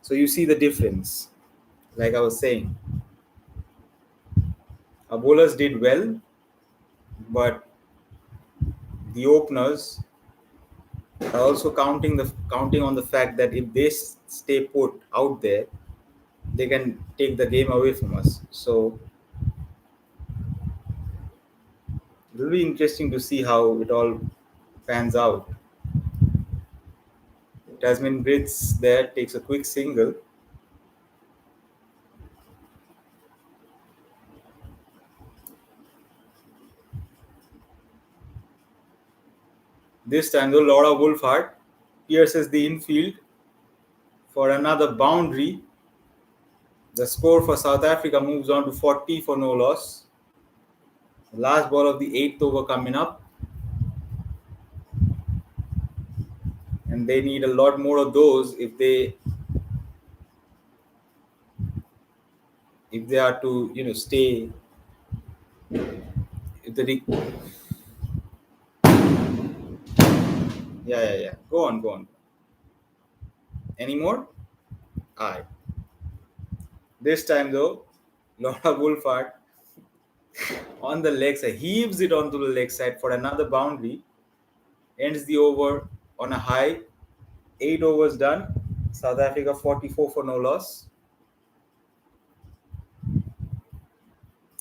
So you see the difference. Like I was saying, our bowlers did well, but the openers are also counting on the fact that if they stay put out there, they can take the game away from us. So it will be interesting to see how it all pans out. Tasmin Brits there takes a quick single. This time, though, Laura Wolfhard pierces the infield for another boundary. The score for South Africa moves on to 40 for no loss. The last ball of the eighth over coming up, and they need a lot more of those if they are to stay. If the Yeah. Go on. Any more? All right. This time though, Laura Wolfhard on the leg side heaves it onto the leg side for another boundary. Ends the over on a high. 8 overs done. South Africa 44 for no loss.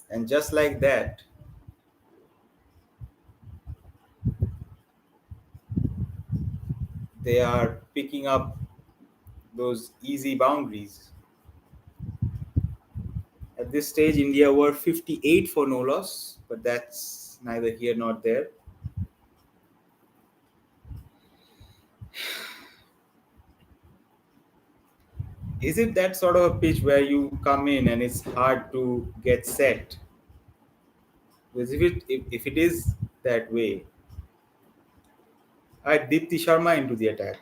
And just like that, they are picking up those easy boundaries. At this stage, India were 58 for no loss, but that's neither here nor there. Is it that sort of a pitch where you come in and it's hard to get set? Because if it is that way, I'd Deepti Sharma into the attack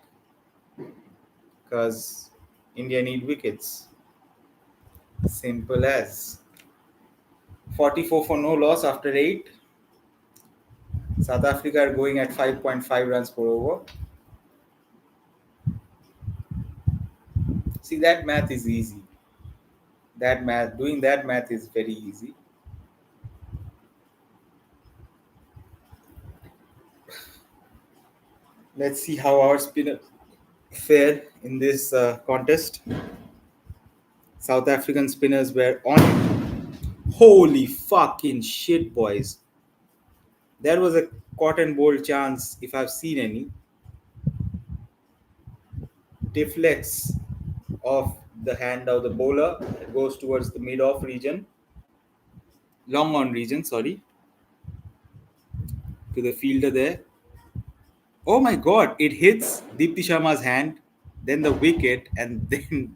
because India need wickets. Simple as. 44 for no loss after 8. South Africa are going at 5.5 runs per over. See, that math is easy. Doing that math is very easy. Let's see how our spinner fare in this contest. South African spinners were on it. Holy fucking shit, boys. There was a cotton ball chance, if I've seen any. Deflects off the hand of the bowler. It goes towards the mid off region. Long on region, sorry. To the fielder there. Oh my god, it hits Deepti Sharma's hand, then the wicket, and then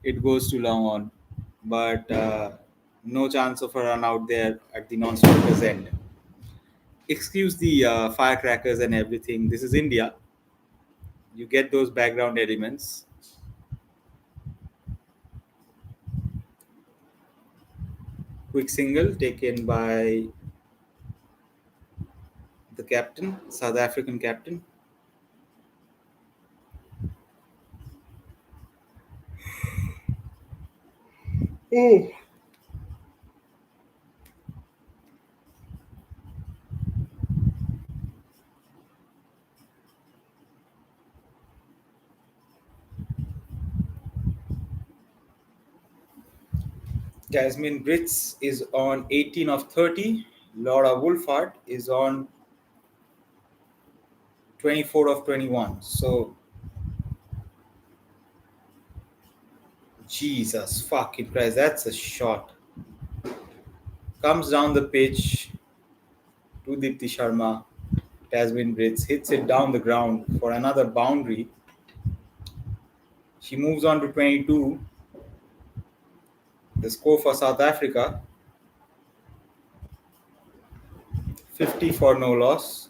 it goes to long on. But no chance of a run out there at the non-striker's end. Excuse the firecrackers and everything. This is India. You get those background elements. Quick single taken by the captain, South African captain. Oh. Jasmine Brits is on 18 of 30. Laura Wolfhard is on 24 of 21. So, Jesus fucking Christ, that's a shot. Comes down the pitch to Deepti Sharma. Jasmine Brits hits it down the ground for another boundary. She moves on to 22. The score for South Africa 50 for no loss.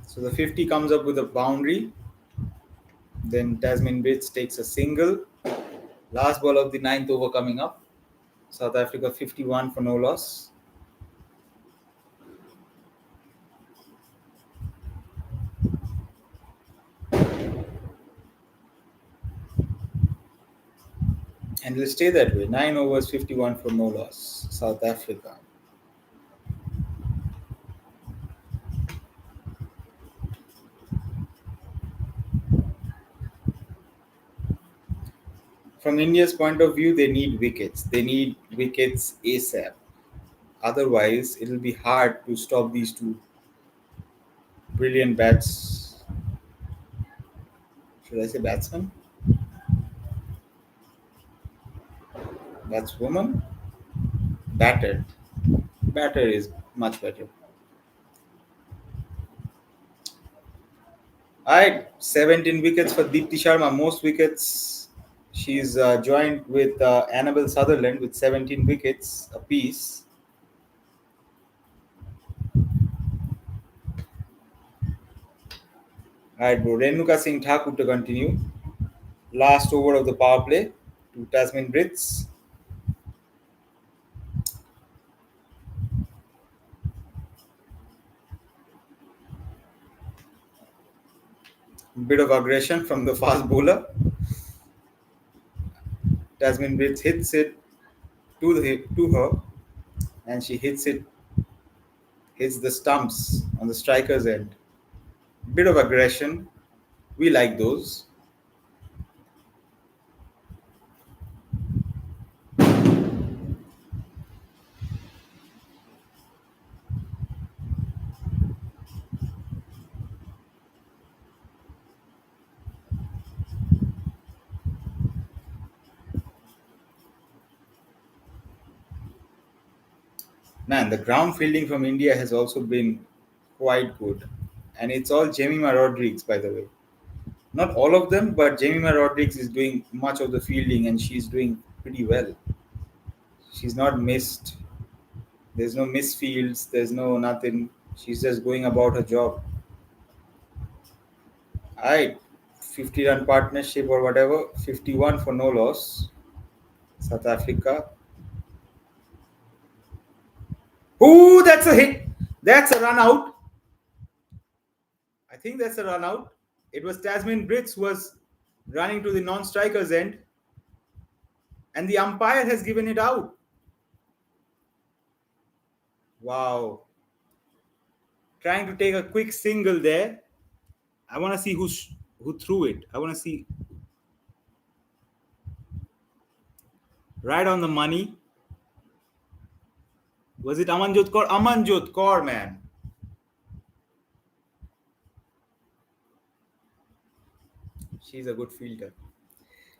So the 50 comes up with a boundary. Then Tasmin Brits takes a single. Last ball of the ninth over coming up. South Africa 51 for no loss. And will stay that way. 9 overs, 51 for no loss. South Africa. From India's point of view, they need wickets. They need wickets ASAP. Otherwise, it'll be hard to stop these two brilliant bats. Should I say batsman? Batswoman? Batter. Batter is much better. Alright, 17 wickets for Deepti Sharma. Most wickets. She's joined with Annabelle Sutherland with 17 wickets apiece. Alright, bro. Renuka Singh Thakur to continue. Last over of the power play to Tasmin Brits. Bit of aggression from the fast bowler. Tasmin Brits hits it to her, and she hits hits the stumps on the striker's end. Bit of aggression. We like those. Man, the ground fielding from India has also been quite good. And it's all Jemima Rodriguez, by the way. Not all of them, but Jemima Rodriguez is doing much of the fielding and she's doing pretty well. She's not missed. There's no misfields, there's no nothing. She's just going about her job. Alright, 50 run partnership or whatever, 51 for no loss. South Africa. Ooh, that's a hit. That's a run out. I think that's a run out. It was Tasman Brits who was running to the non-striker's end, and the umpire has given it out. Wow. Trying to take a quick single there. I want to see who threw it. I want to see right on the money. Was it Amanjot Kaur? Amanjot Kaur, man. She's a good fielder.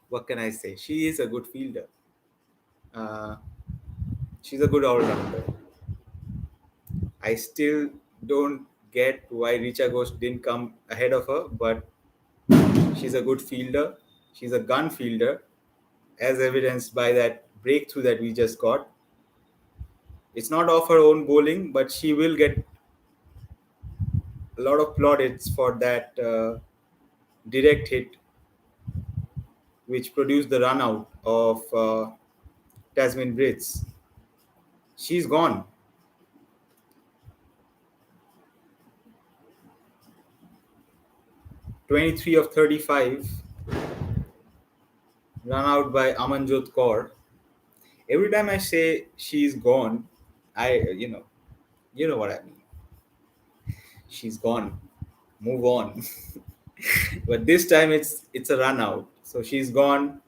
What can I say? She is a good fielder. Uh, she's a good all-rounder. I still don't get why Richa Ghosh didn't come ahead of her, but she's a good fielder. She's a gun fielder, as evidenced by that breakthrough that we just got. It's not of her own bowling, but she will get a lot of plaudits for that direct hit, which produced the run out of Tasman Brits. She's gone. 23 of 35, run out by Amanjot Kaur. Every time I say she's gone, you know what I mean. She's gone. Move on. But this time it's a run out. So she's gone.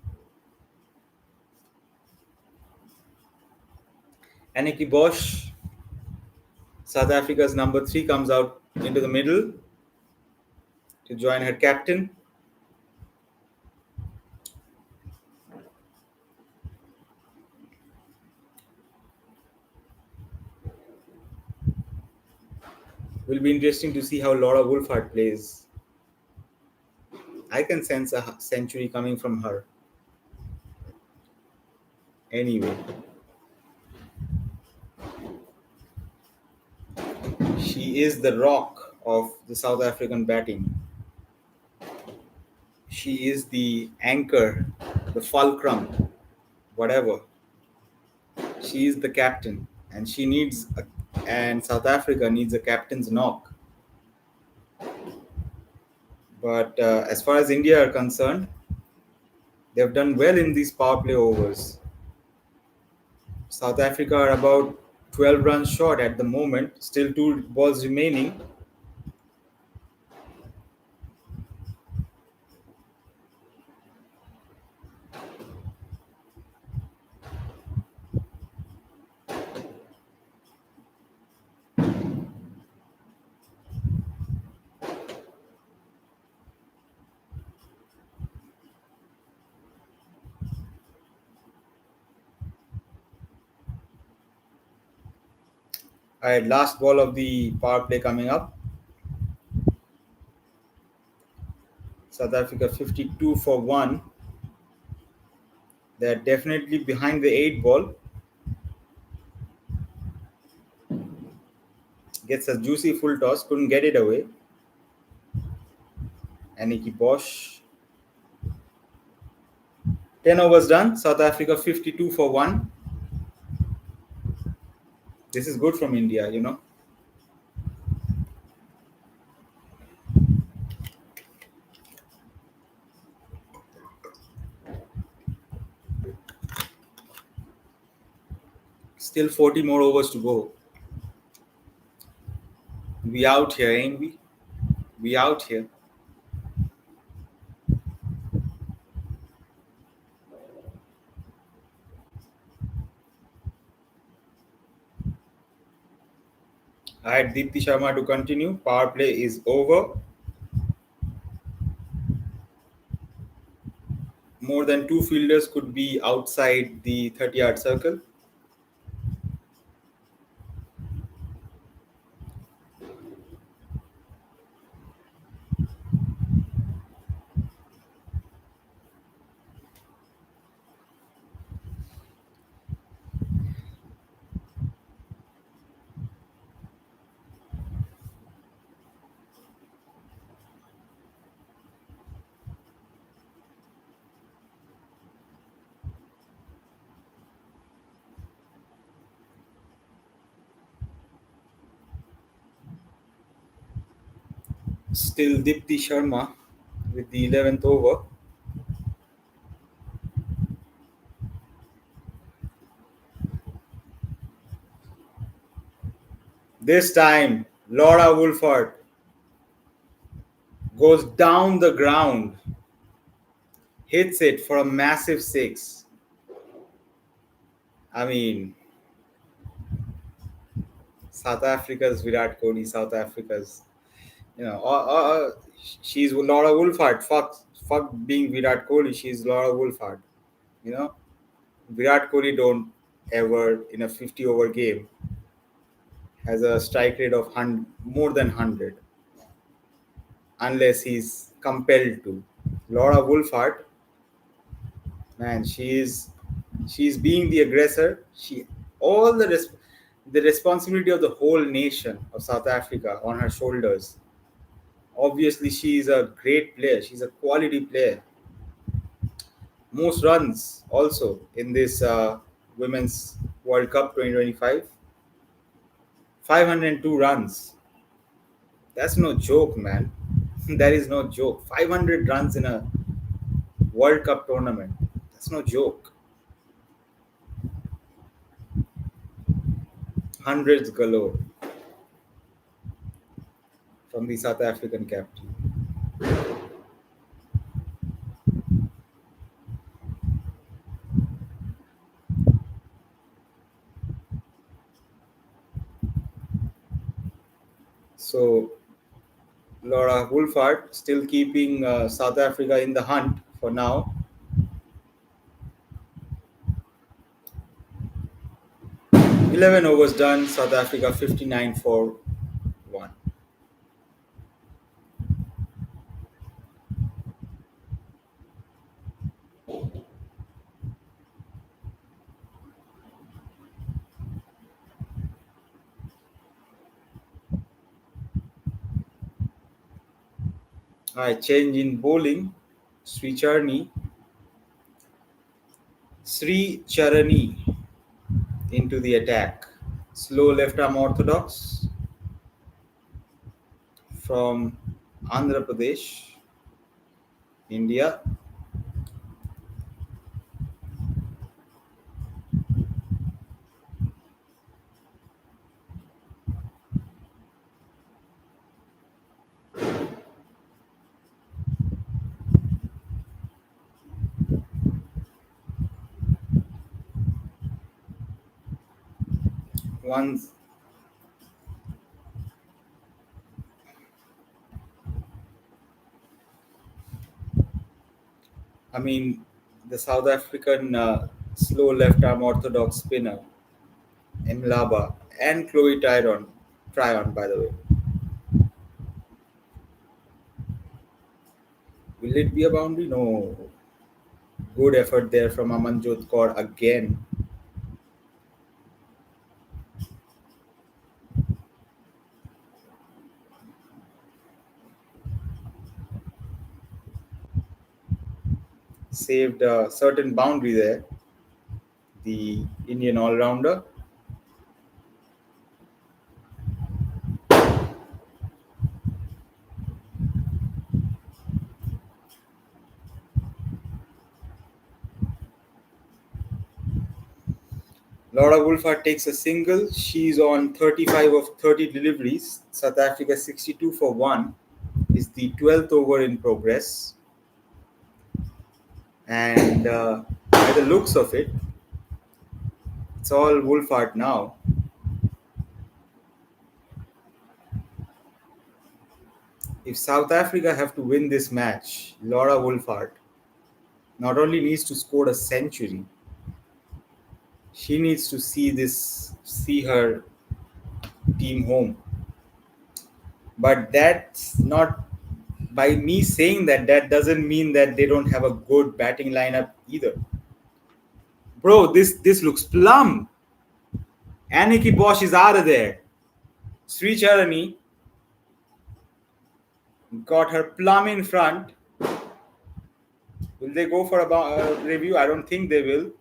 Aniki Bosch, South Africa's number 3, comes out into the middle to join her captain. Will be interesting to see how Laura Wolfhard plays. I can sense a century coming from her. Anyway, she is the rock of the South African batting. She is the anchor, the fulcrum, whatever. She is the captain, and and South Africa needs a captain's knock. But as far as India are concerned, they've done well in these power play overs. South Africa are about 12 runs short at the moment, still 2 balls remaining. All right, last ball of the power play coming up. South Africa 52 for 1. They're definitely behind the 8 ball. Gets a juicy full toss, couldn't get it away. Aniki Bosch. 10 overs done. South Africa 52 for 1. This is good from India, you know. Still 40 more overs to go. We out here, ain't we? We out here. I had Deepti Sharma to continue. Power play is over. More than two fielders could be outside the 30-yard circle. Still Deepti Sharma with the 11th over. This time, Laura Wolford goes down the ground, hits it for a massive six. I mean, South Africa's Virat Kohli, South Africa's, she's Laura Wolford. Fuck being Virat Kohli. She's Laura Wolford. You know, Virat Kohli don't ever in a 50 over game has a strike rate of more than 100 unless he's compelled to. Laura Wolford, man, she's being the aggressor. She all the responsibility of the whole nation of South Africa on her shoulders. Obviously, she is a great player. She's a quality player. Most runs also in this Women's World Cup 2025. 502 runs. That's no joke, man. That is no joke. 500 runs in a World Cup tournament. That's no joke. Hundreds galore from the South African captain. So Laura Wolford still keeping South Africa in the hunt for now. 11 overs done. South Africa 59 for 1. Alright, change in bowling. Sri Charni. Sri Charani into the attack. Slow left arm orthodox from Andhra Pradesh, India. One, I mean, the South African slow left arm orthodox spinner, Mlaba, and Chloe Tryon, by the way. Will it be a boundary? No. Good effort there from Amanjot Kaur again. Saved a certain boundary there. The Indian all rounder. Laura Wolfhard takes a single. She's on 35 of 30 deliveries. South Africa 62 for 1 is the 12th over in progress. And by the looks of it, it's all Wolfhard now. If South Africa have to win this match, Laura Wolfhard not only needs to score a century, she needs to see her team home. But that's not, by me saying that, that doesn't mean that they don't have a good batting lineup either. Bro, this looks plum. Aniki Bosch is out of there. Sri Charani got her plum in front. Will they go for a review? I don't think they will.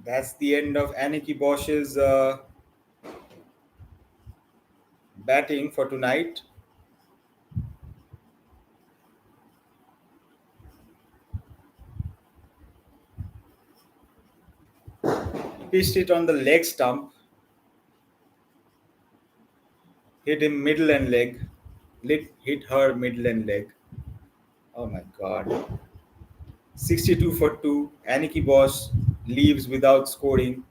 That's the end of Aniki Bosch's batting for tonight. Pitched it on the leg stump. Hit him middle and leg. Hit her middle and leg. Oh my god. 62 for 2. Aniki Bosch leaves without scoring.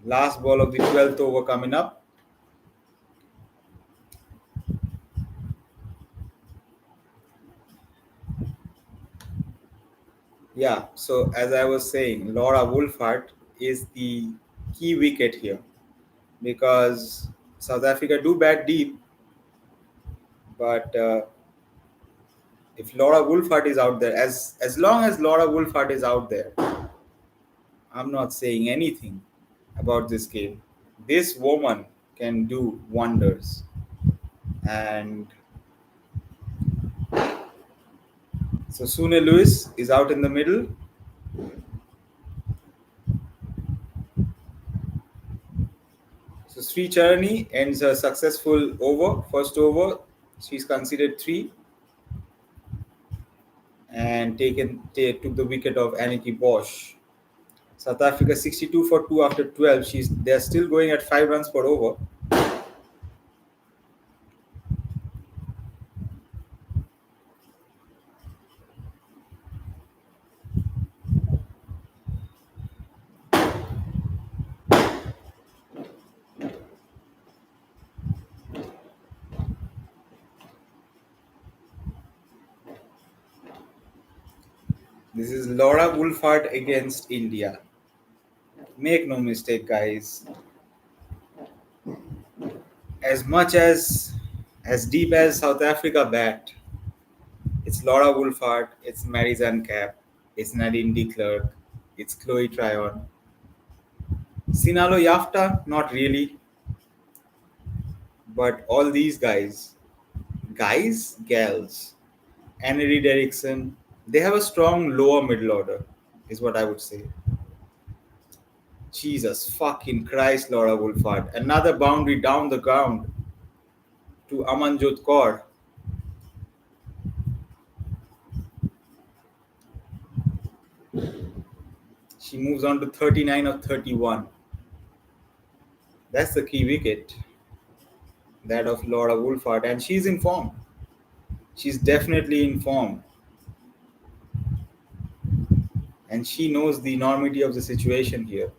Last ball of the 12th over coming up. Yeah, so as I was saying, Laura Wolfhard is the key wicket here because South Africa do bat deep, but if Laura Wolfhard is out there, as long as Laura Wolfhard is out there, I'm not saying anything about this game. This woman can do wonders, and so Sune Lewis is out in the middle. So Sri Charani ends a successful over, first over. She's considered 3 and took the wicket of Aniki Bosch. South Africa 62 for 2 after 12. They're still going at 5 runs per over. This is Laura Wolfhard against India. Make no mistake, guys. As much as deep as South Africa bat, it's Laura Wolfhard, it's Marizanne Cap, it's Nadine de Klerk, it's Chloe Tryon. Sinalo Yafta, not really, but all these gals, Annery Derrickson, they have a strong lower middle order, is what I would say. Jesus fucking Christ, Laura Wolfhard. Another boundary down the ground to Amanjot Kaur. She moves on to 39 of 31. That's the key wicket, that of Laura Wolfhard, and she's in form. She's definitely in form. And she knows the enormity of the situation here.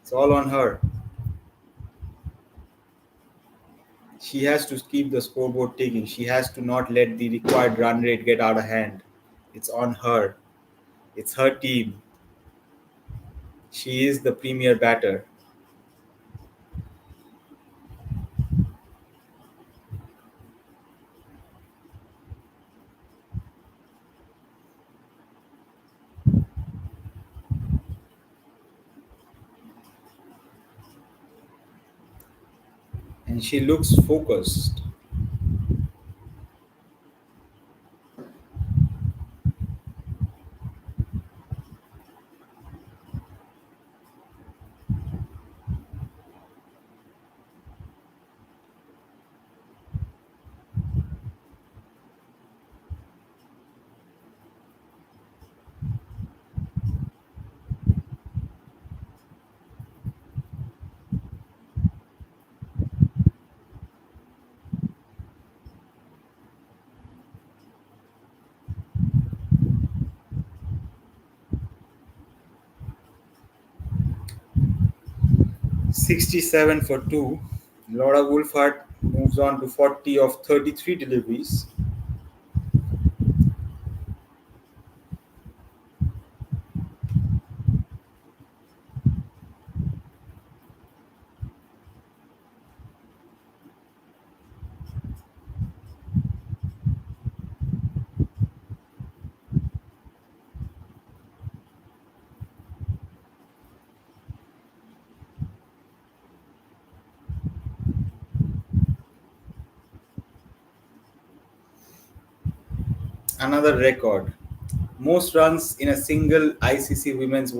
It's all on her. She has to keep the scoreboard ticking. She has to not let the required run rate get out of hand. It's on her. It's her team. She is the premier batter. And she looks focused. 67 for 2. Laura Wolfhard moves on to 40 of 33 deliveries. Another record. Most runs in a single ICC Women's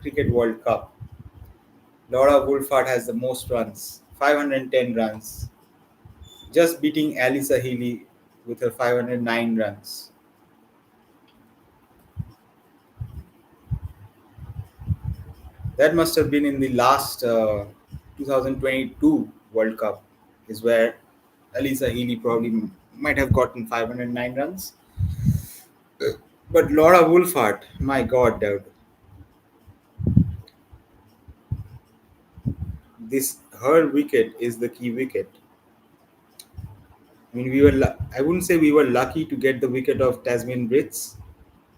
Cricket World Cup. Laura Wolfhard has the most runs, 510 runs, just beating Alisa Healy with her 509 runs. That must have been in the last 2022 World Cup, is where Alisa Healy probably might have gotten 509 runs. But Laura Wolfhard, my God, dude, this her wicket is the key wicket. I mean, I wouldn't say we were lucky to get the wicket of Tasmin Brits,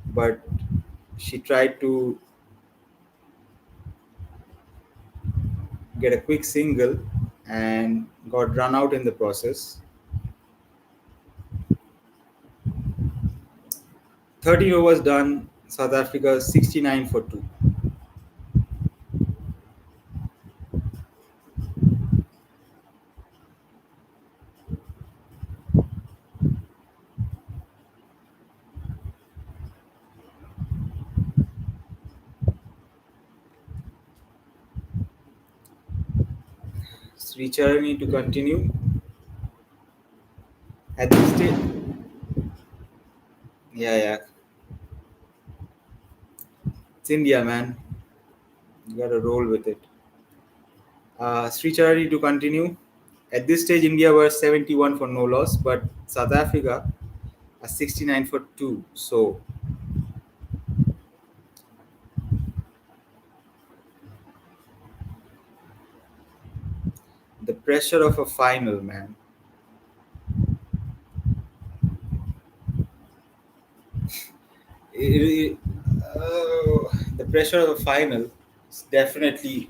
but she tried to get a quick single and got run out in the process. 30 overs done, South Africa 69 for 2. Sri Charani to continue. At this stage, yeah, yeah, it's India, man. You gotta roll with it. Sri Charani to continue. At this stage, India were 71 for no loss, but South Africa are 69 for 2. So the pressure of a final, man. It, the pressure of a final is definitely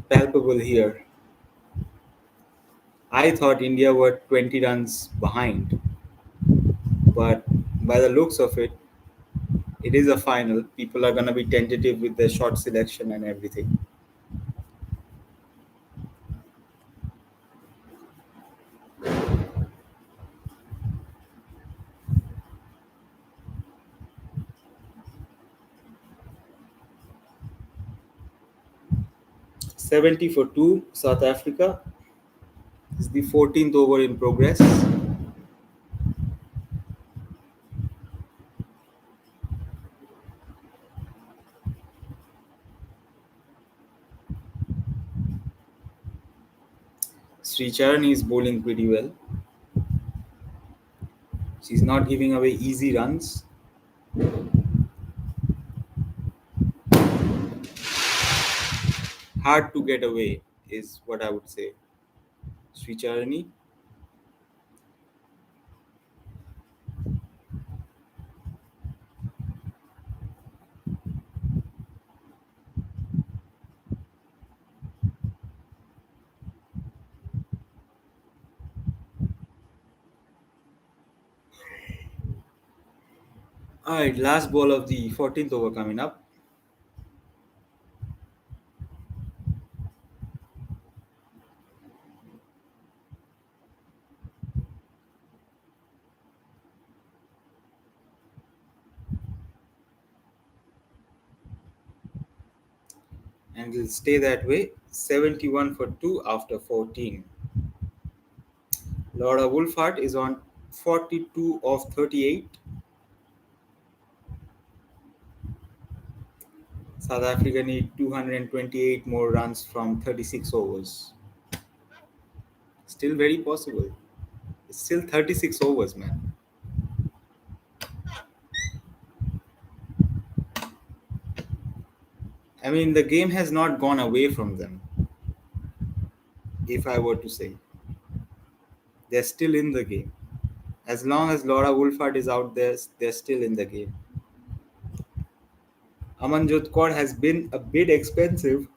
palpable here. I thought India were 20 runs behind, but by the looks of it, it is a final. People are going to be tentative with their shot selection and everything. 70 for 2, South Africa. This is the 14th over in progress. Sri Charani is bowling pretty well. She's not giving away easy runs. Hard to get away is what I would say. Sri Charani. Alright, last ball of the 14th over coming up. And will stay that way. 71 for 2 after 14. Laura Wolfhard is on 42 of 38. South Africa need 228 more runs from 36 overs. Still very possible. It's still 36 overs, man. I mean, the game has not gone away from them. If I were to say, they're still in the game. As long as Laura Wolfhard is out there, they're still in the game. Amanjot Kaur has been a bit expensive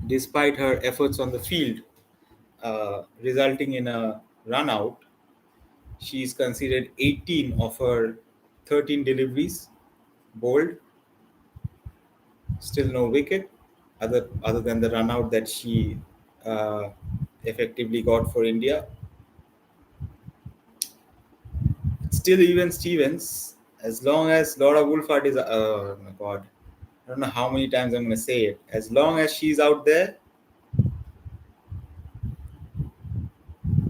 despite her efforts on the field, resulting in a run out. She is considered 18 of her 13 deliveries bowled, still no wicket, other than the run out that she uh, effectively got for India. Still, even Stevens, as long as Laura Wolfhard is, oh my god, I don't know how many times I'm going to say it. As long as she's out there,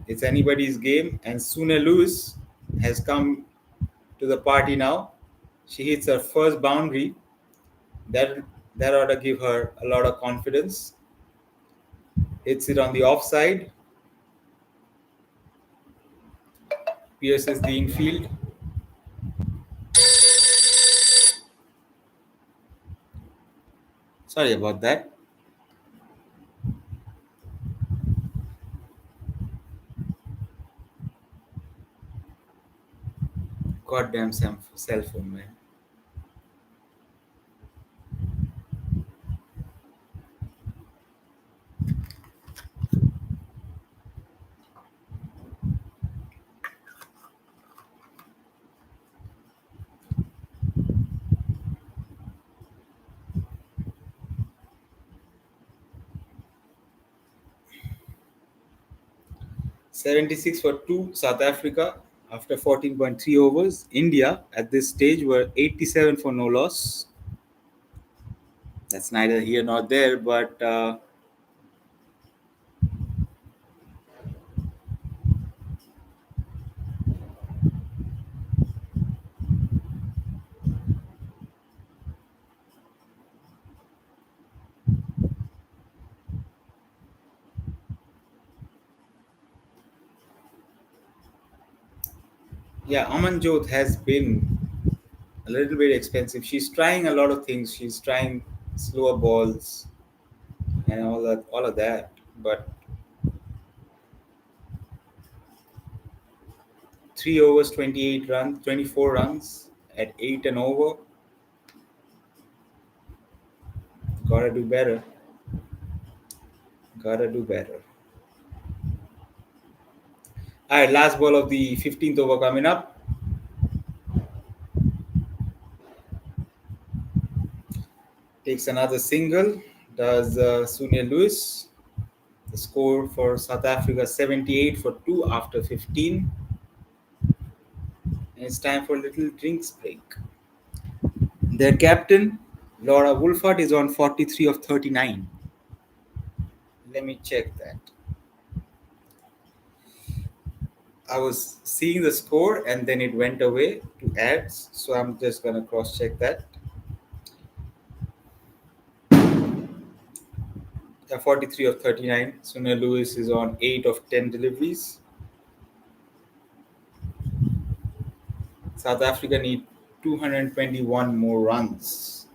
it's anybody's game. And Sune Lewis has come to the party now. She hits her first boundary. That that ought to give her a lot of confidence. Hits it on the offside, pierces the infield. Sorry about that. Goddamn cell phone, man. 76 for 2, South Africa after 14.3 overs. India at this stage were 87 for no loss. That's neither here nor there, but yeah, Amanjot has been a little bit expensive. She's trying a lot of things. She's trying slower balls and all of that. But 3 overs, 28 runs, 24 runs at 8 and over. Gotta do better. Gotta do better. All right, last ball of the 15th over coming up. Takes another single. Does Sunil Lewis. The score for South Africa 78 for 2 after 15. And it's time for a little drinks break. Their captain, Laura Wolfhard, is on 43 of 39. Let me check that. I was seeing the score and then it went away to ads. So I'm just going to cross check that. 43 of 39. Sunil Lewis is on 8 of 10 deliveries. South Africa need 221 more runs.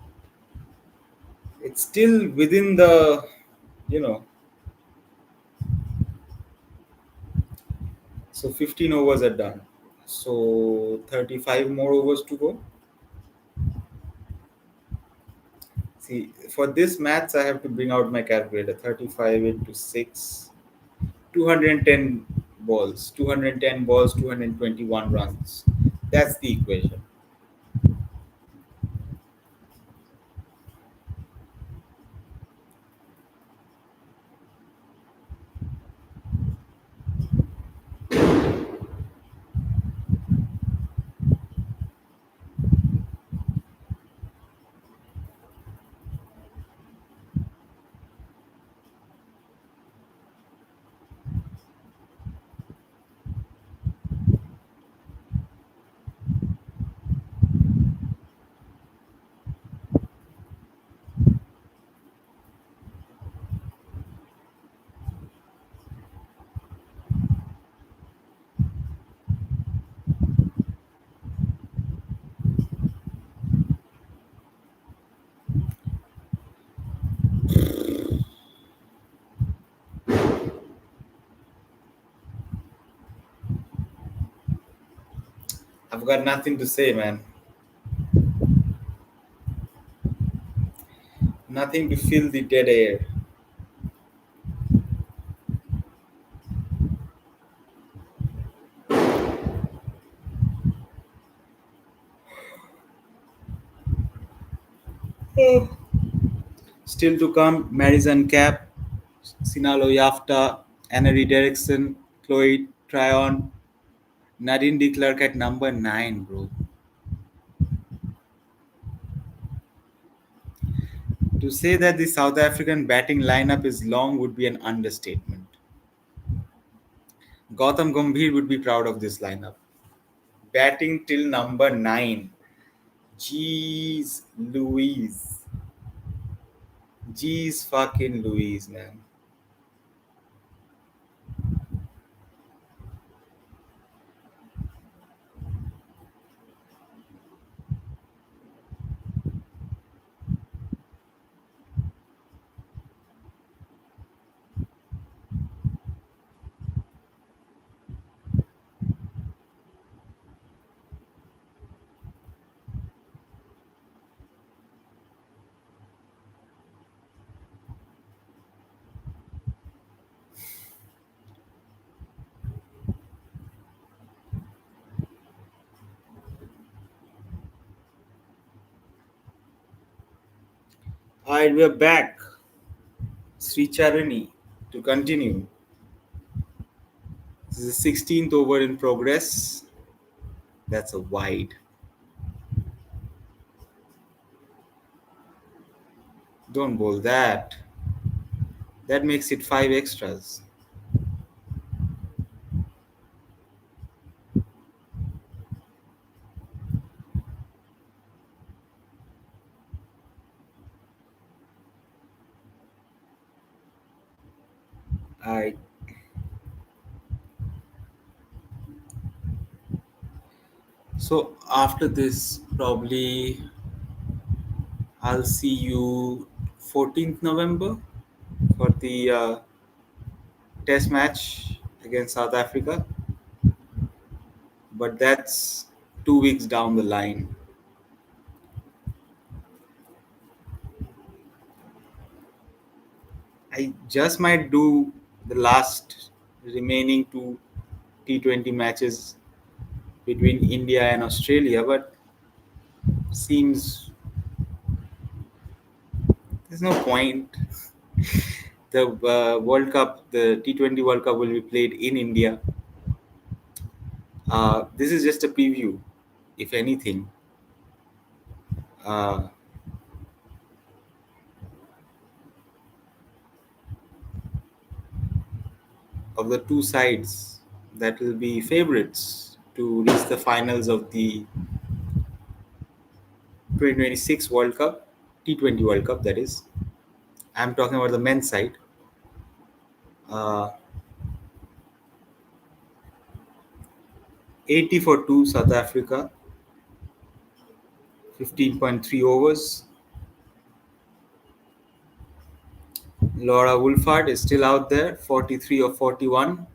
It's still within the, you know, so 15 overs are done. So 35 more overs to go. See, for this maths, I have to bring out my calculator. 35 into 6, 210 balls. 210 balls, 221 runs. That's the equation. I've got nothing to say, man. Nothing to fill the dead air. Still to come, Madison Cap, Sinalo Yafta, Annery Derrickson, Chloe Tryon, Nadine de Klerk at number 9, bro. To say that the South African batting lineup is long would be an understatement. Gautam Gambhir would be proud of this lineup. Batting till number 9. Jeez Louise. Jeez fucking Louise, man. Alright, we're back. Sri Charani to continue. This is the 16th over in progress. That's a wide. Don't bowl that. That makes it 5 extras. I So after this, probably I'll see you 14th November for the test match against South Africa. But that's 2 weeks down the line. I just might do the last remaining two T20 matches between India and Australia, but seems there's no point. The World Cup, the T20 World Cup will be played in India. This is just a preview, if anything, uh, of the two sides that will be favorites to reach the finals of the 2026 World Cup, T20 World Cup, that is. I'm talking about the men's side. Uh, 80 for 2 South Africa, 15.3 overs. Laura Wolfhard is still out there, 43 or 41.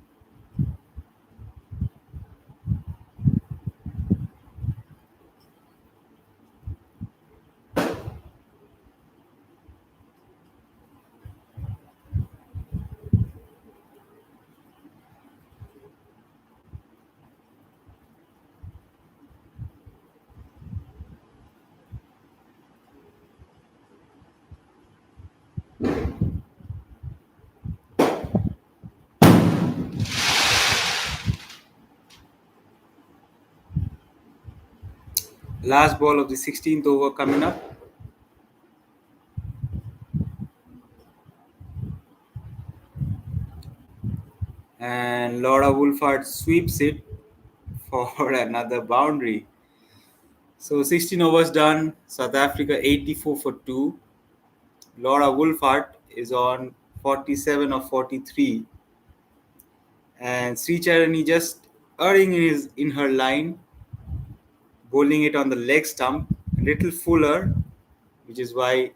Last ball of the 16th over coming up. And Laura Wolfhard sweeps it for another boundary. So 16 overs done. South Africa 84 for 2. Laura Wolfhard is on 47 or 43. And Sri Charani just erring in her line, bowling it on the leg stump, a little fuller, which is why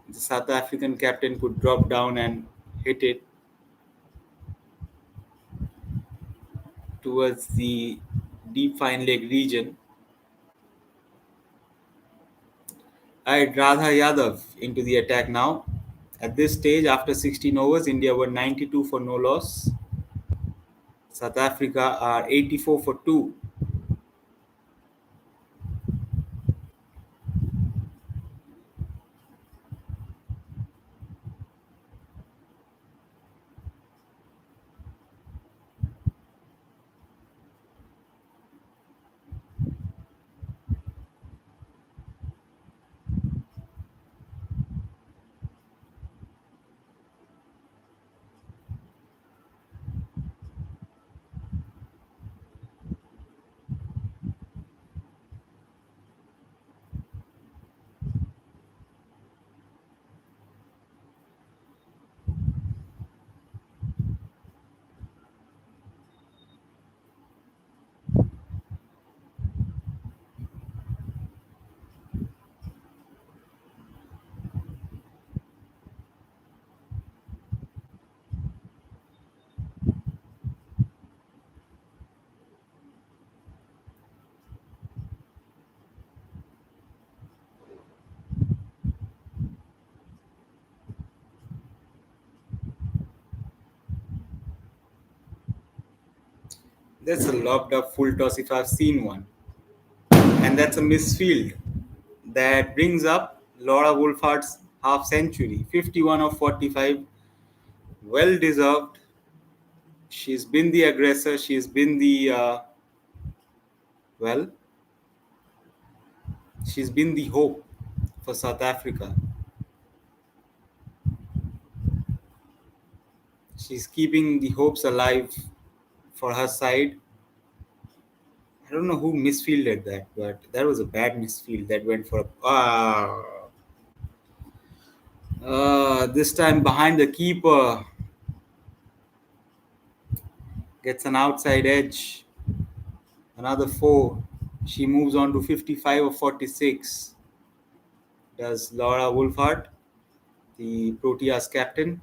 the South African captain could drop down and hit it. towards the deep fine leg region. Alright, Radha Yadav into the attack now. At this stage, after 16 overs, India were 92 for no loss. South Africa are 84 for 2. That's a lobbed up full toss if I've seen one. And that's a misfield. That brings up Laura Wolfhardt's half century, 51 of 45. Well deserved. She's been the aggressor. She's been well, she's been the hope for South Africa. She's keeping the hopes alive for her side. I don't know who misfielded that, but that was a bad misfield that went for a. This time behind the keeper. Gets an outside edge. Another four. She moves on to 55 of 46. Does Laura Wolfhard, the Proteas captain.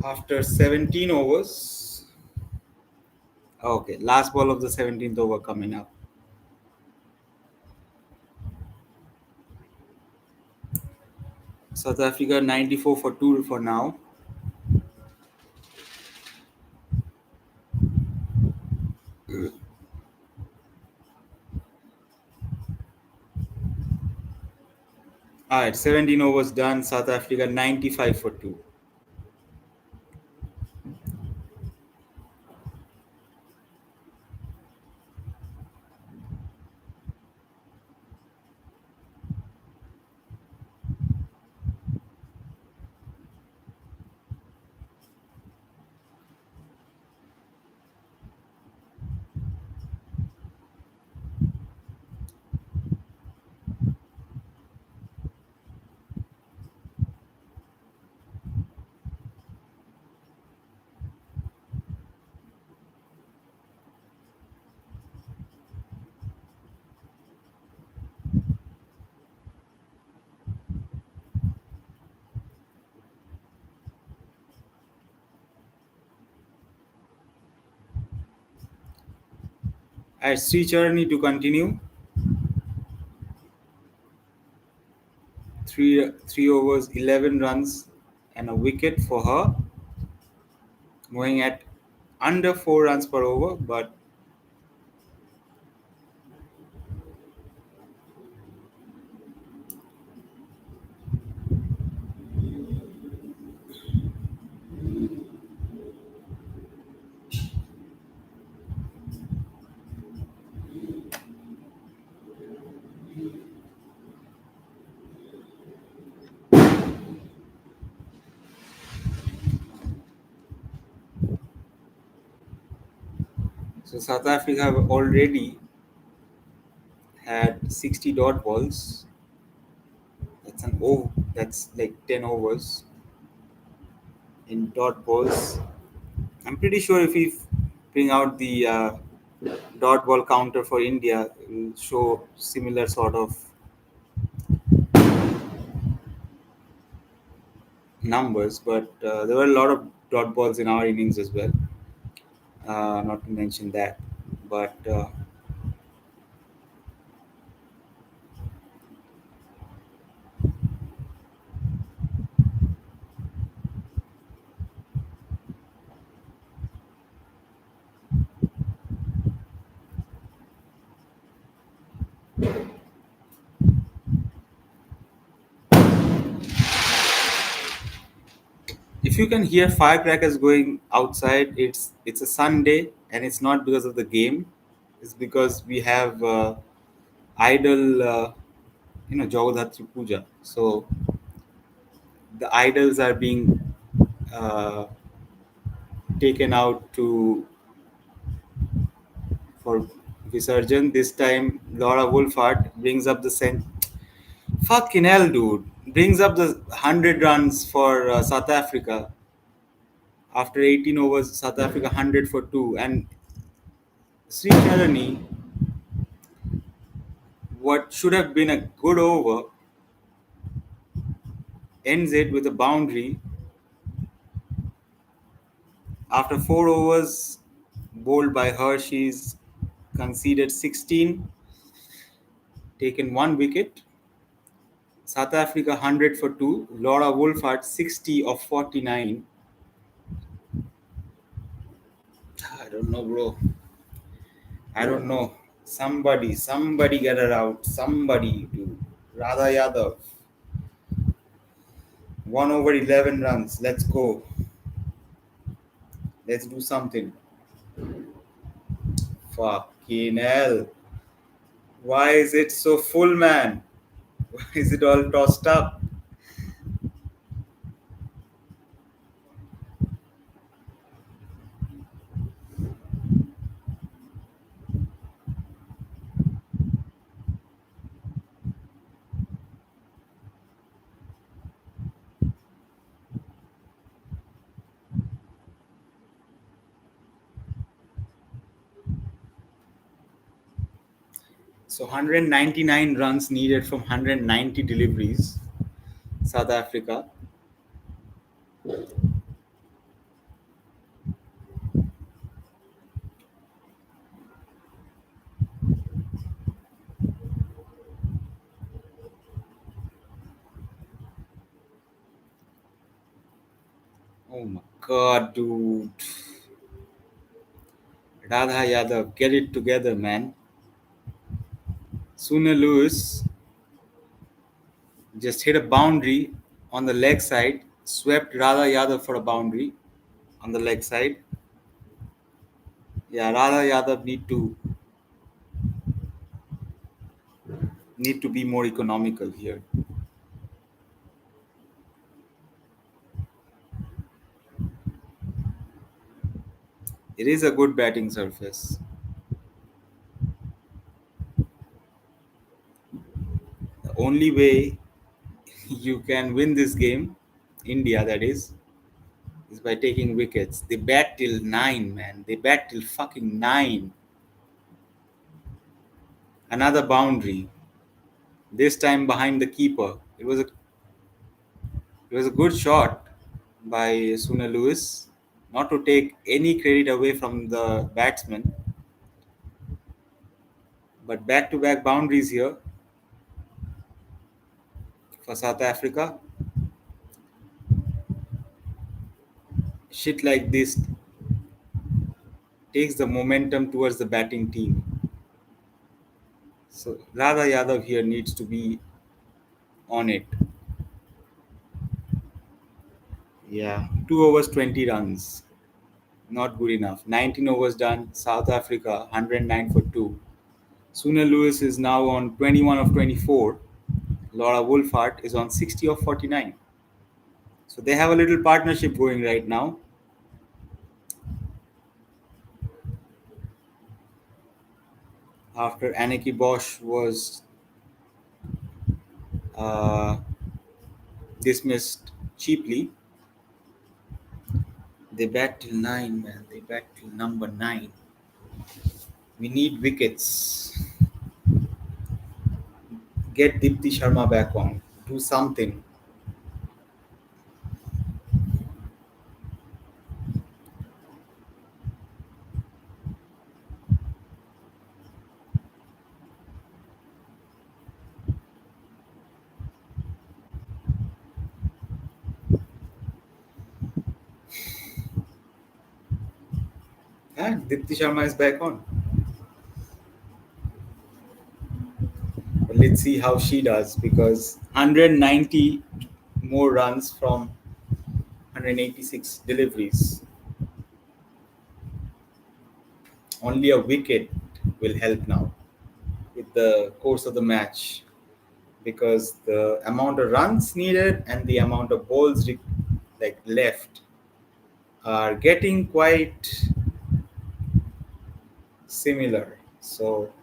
After 17 overs. Okay, last ball of the 17th over coming up. South Africa 94 for 2 for now. Alright, 17 overs done. South Africa 95 for 2. Alright, Sri Charani to continue. Three overs, 11 runs, and a wicket for her. Going at under 4 runs per over, but so South Africa have already had 60 dot balls. That's like 10 overs in dot balls. I'm pretty sure if bring out the dot ball counter for India, will show similar sort of numbers. But there were a lot of dot balls in our innings as well. Not to mention that, but if you can hear firecrackers going outside, it's a Sunday, and it's not because of the game. It's because we have idol, Jagadhatri Puja. So the idols are being uh, taken out to for Visarjan. This time, Laura Wolfhard brings up the fucking hell, dude. Brings up the 100 runs for South Africa after 18 overs. South Africa 100 for two, and Sri Sharani, what should have been a good over, ends it with a boundary after 4 overs bowled by her. She's conceded 16, taken one wicket. South Africa 100 for two. Laura Wolfhard 60 of 49. I don't know, bro. I don't know. Somebody get her out. Somebody, dude. Radha Yadav. 1 over 11 runs. Let's go. Let's do something. Fucking hell. Why is it so full, man? Why is it all tossed up? So 199 runs needed from 190 deliveries. South Africa. Oh my god, dude. Radha Yadav, get it together, man. Sooner Lewis just hit a boundary on the leg side, swept Radha Yadav for a boundary on the leg side. Yeah, Radha Yadav need to be more economical here. It is a good batting surface. The only way you can win this game, India that is by taking wickets. They bat till 9, man. They bat till fucking 9. Another boundary. This time behind the keeper. It was a good shot by Suna Lewis. Not to take any credit away from the batsman, but back-to-back boundaries here for South Africa. Shit like this takes the momentum towards the batting team. So Radha Yadav here needs to be on it. Yeah, 2 overs, 20 runs. Not good enough. 19 overs done. South Africa 109 for two. Suna Lewis is now on 21 of 24. Laura Wolfhard is on 60 of 49. So they have a little partnership going right now. After Anneki Bosch was uh, dismissed cheaply, They bat till 9, man. They bat till number 9. We need wickets. Get Dipti Sharma back on. Do something. And Dipti Sharma is back on. But let's see how she does because 190 more runs from 186 deliveries. Only a wicket will help now with the course of the match because the amount of runs needed and the amount of balls left are getting quite similar. So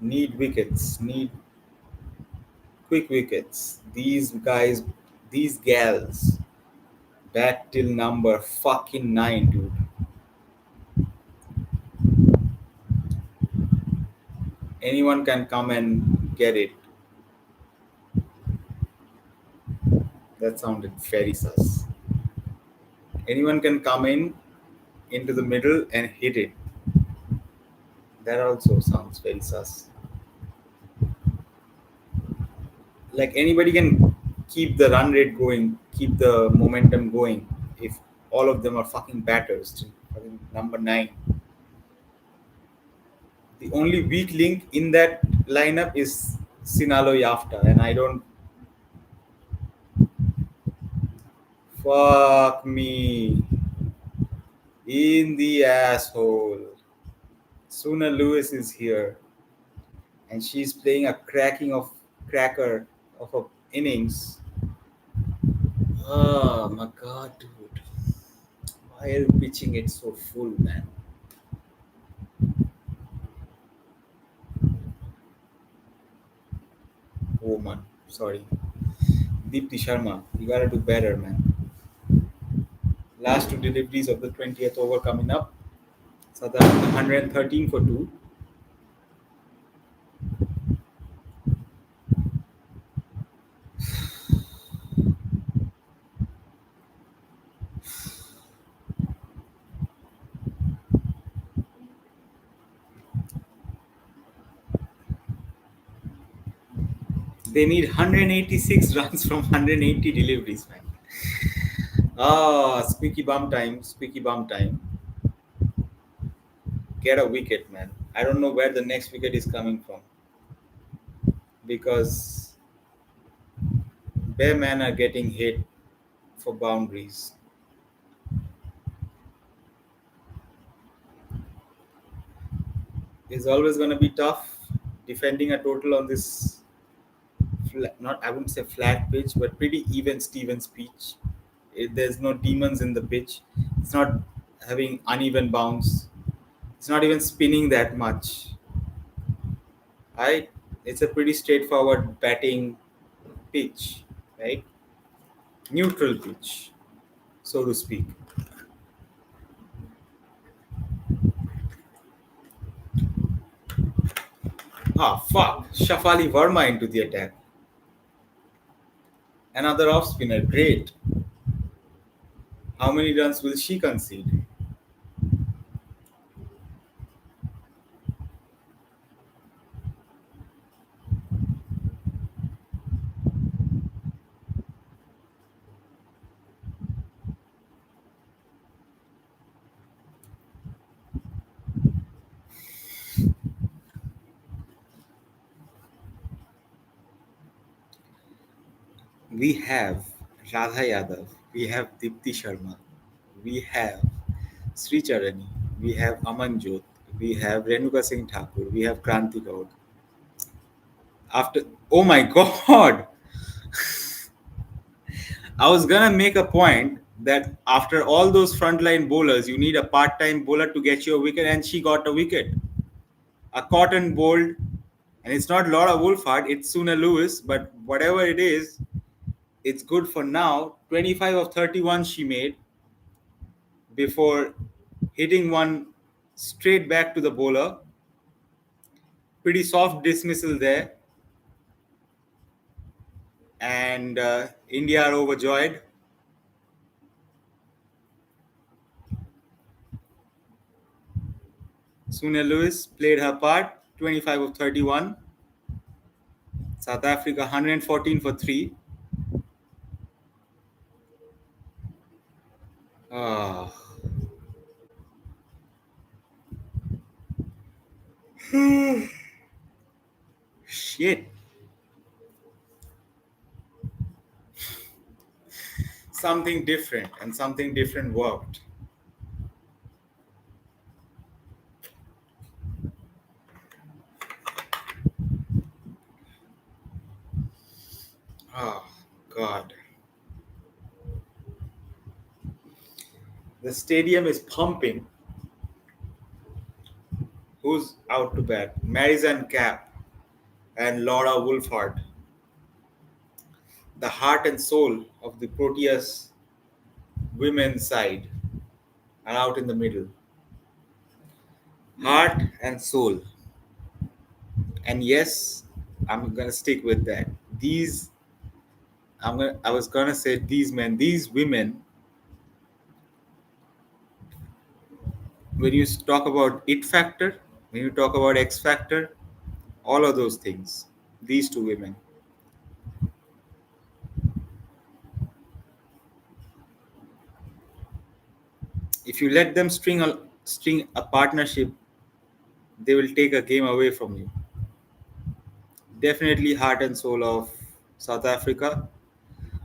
need wickets, need quick wickets. These guys, these gals, bat till number fucking 9, dude. Anyone can come and get it. That sounded very sus. Anyone can come in into the middle and hit it. That also sounds very sus. Like anybody can keep the run rate going, keep the momentum going if all of them are fucking batters. Fucking number 9. The only weak link in that lineup is Sinalo Yafta, and I don't. Fuck me in the asshole. Suna Lewis is here, and she's playing a cracker of a innings. Oh my god, dude! Why are you pitching it so full, man? Oh man, sorry. Deepti Sharma, you gotta do better, man. Last two deliveries of the 20th over coming up. So that's 113 for 2. They need 186 runs from 180 deliveries, man. Ah, squeaky bum time, squeaky bum time. Get a wicket, man. I don't know where the next wicket is coming from because bare men are getting hit for boundaries. It's always going to be tough defending a total on this not I wouldn't say flat pitch, but pretty even Stevens pitch. There's no demons in the pitch. It's not having uneven bounce. It's not even spinning that much. Right? It's a pretty straightforward batting pitch, right? Neutral pitch, so to speak. Ah, fuck. Shafali Verma into the attack. Another off spinner. Great. How many runs will she concede? We have Radha Yadav, we have Dipti Sharma, we have Sri Charani, we have Amanjot, we have Renuka Singh Thakur, we have Kranti Gaur. After, oh my god, I was gonna make a point that after all those frontline bowlers, you need a part-time bowler to get you a wicket, and she got a wicket. A cotton bowled, and it's not Laura Wolfhard, it's Suna Lewis, but whatever it is, It's good for now. 25 of 31 she made before hitting one straight back to the bowler. Pretty soft dismissal there, and India are overjoyed. Sonia Lewis played her part, 25 of 31. South Africa 114 for 3. Ah, shit. Something different, and something different worked. Oh, God. The stadium is pumping. Who's out to bat? Marizan Cap and Laura Wolfhard. The heart and soul of the Proteas women's side are out in the middle. Heart and soul. And yes, I'm gonna stick with that. These I was gonna say these men, these women, when you talk about it factor, when you talk about X factor, all of those things, these two women. If you let them string a partnership, they will take a game away from you. Definitely heart and soul of South Africa.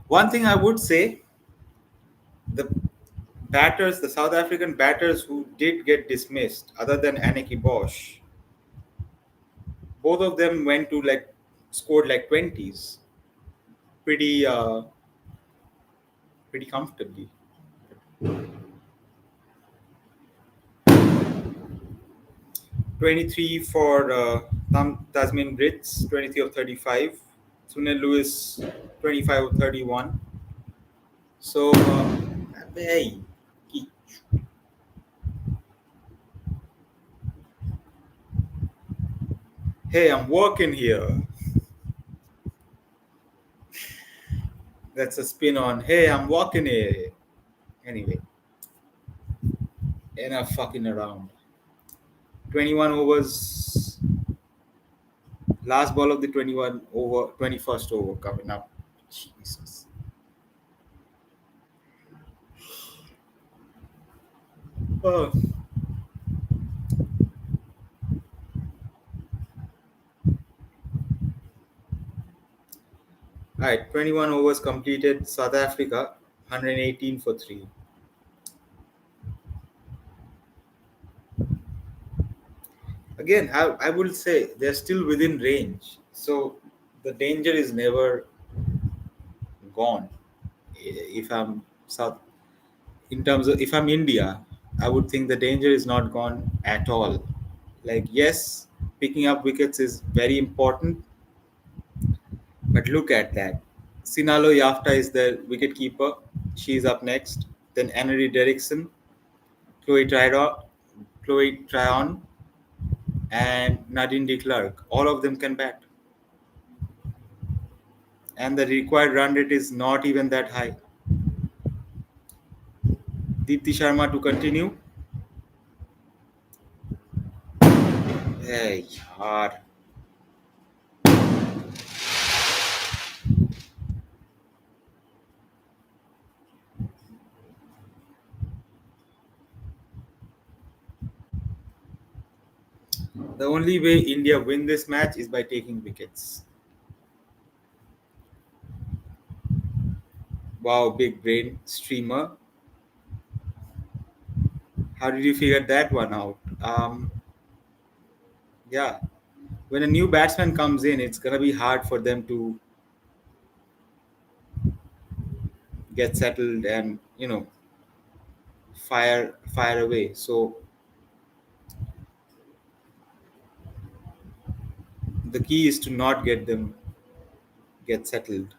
One thing I would say, the the South African batters who did get dismissed, other than Aniki Bosch, both of them went to like scored like 20s, pretty pretty comfortably. 23 for Tasmin Brits, 23 of 35. Sunil Lewis, 25 of 31. So, hey, hey, I'm working here. That's a spin on, hey, I'm walking here. Anyway, enough fucking around. 21 overs, last ball of the 21st over coming up. Jesus. Oh, right, 21 overs completed. South Africa 118 for 3. Again, I would say they're still within range. So the danger is never gone. If I'm South, in terms of if I'm India, I would think the danger is not gone at all. Like, yes, picking up wickets is very important, but look at that. Sinalo Yafta is the wicket keeper. She's up next. Then Annery Derrickson, Chloe Tryon, Chloe Tryon, and Nadine de Klerk. All of them can bat. And the required run rate is not even that high. Deepti Sharma to continue. Hey, yaar. The only way India win this match is by taking wickets. Wow, big brain streamer. How did you figure that one out? Yeah, when a new batsman comes in, it's gonna be hard for them to get settled and fire away. So the key is to not get them get settled.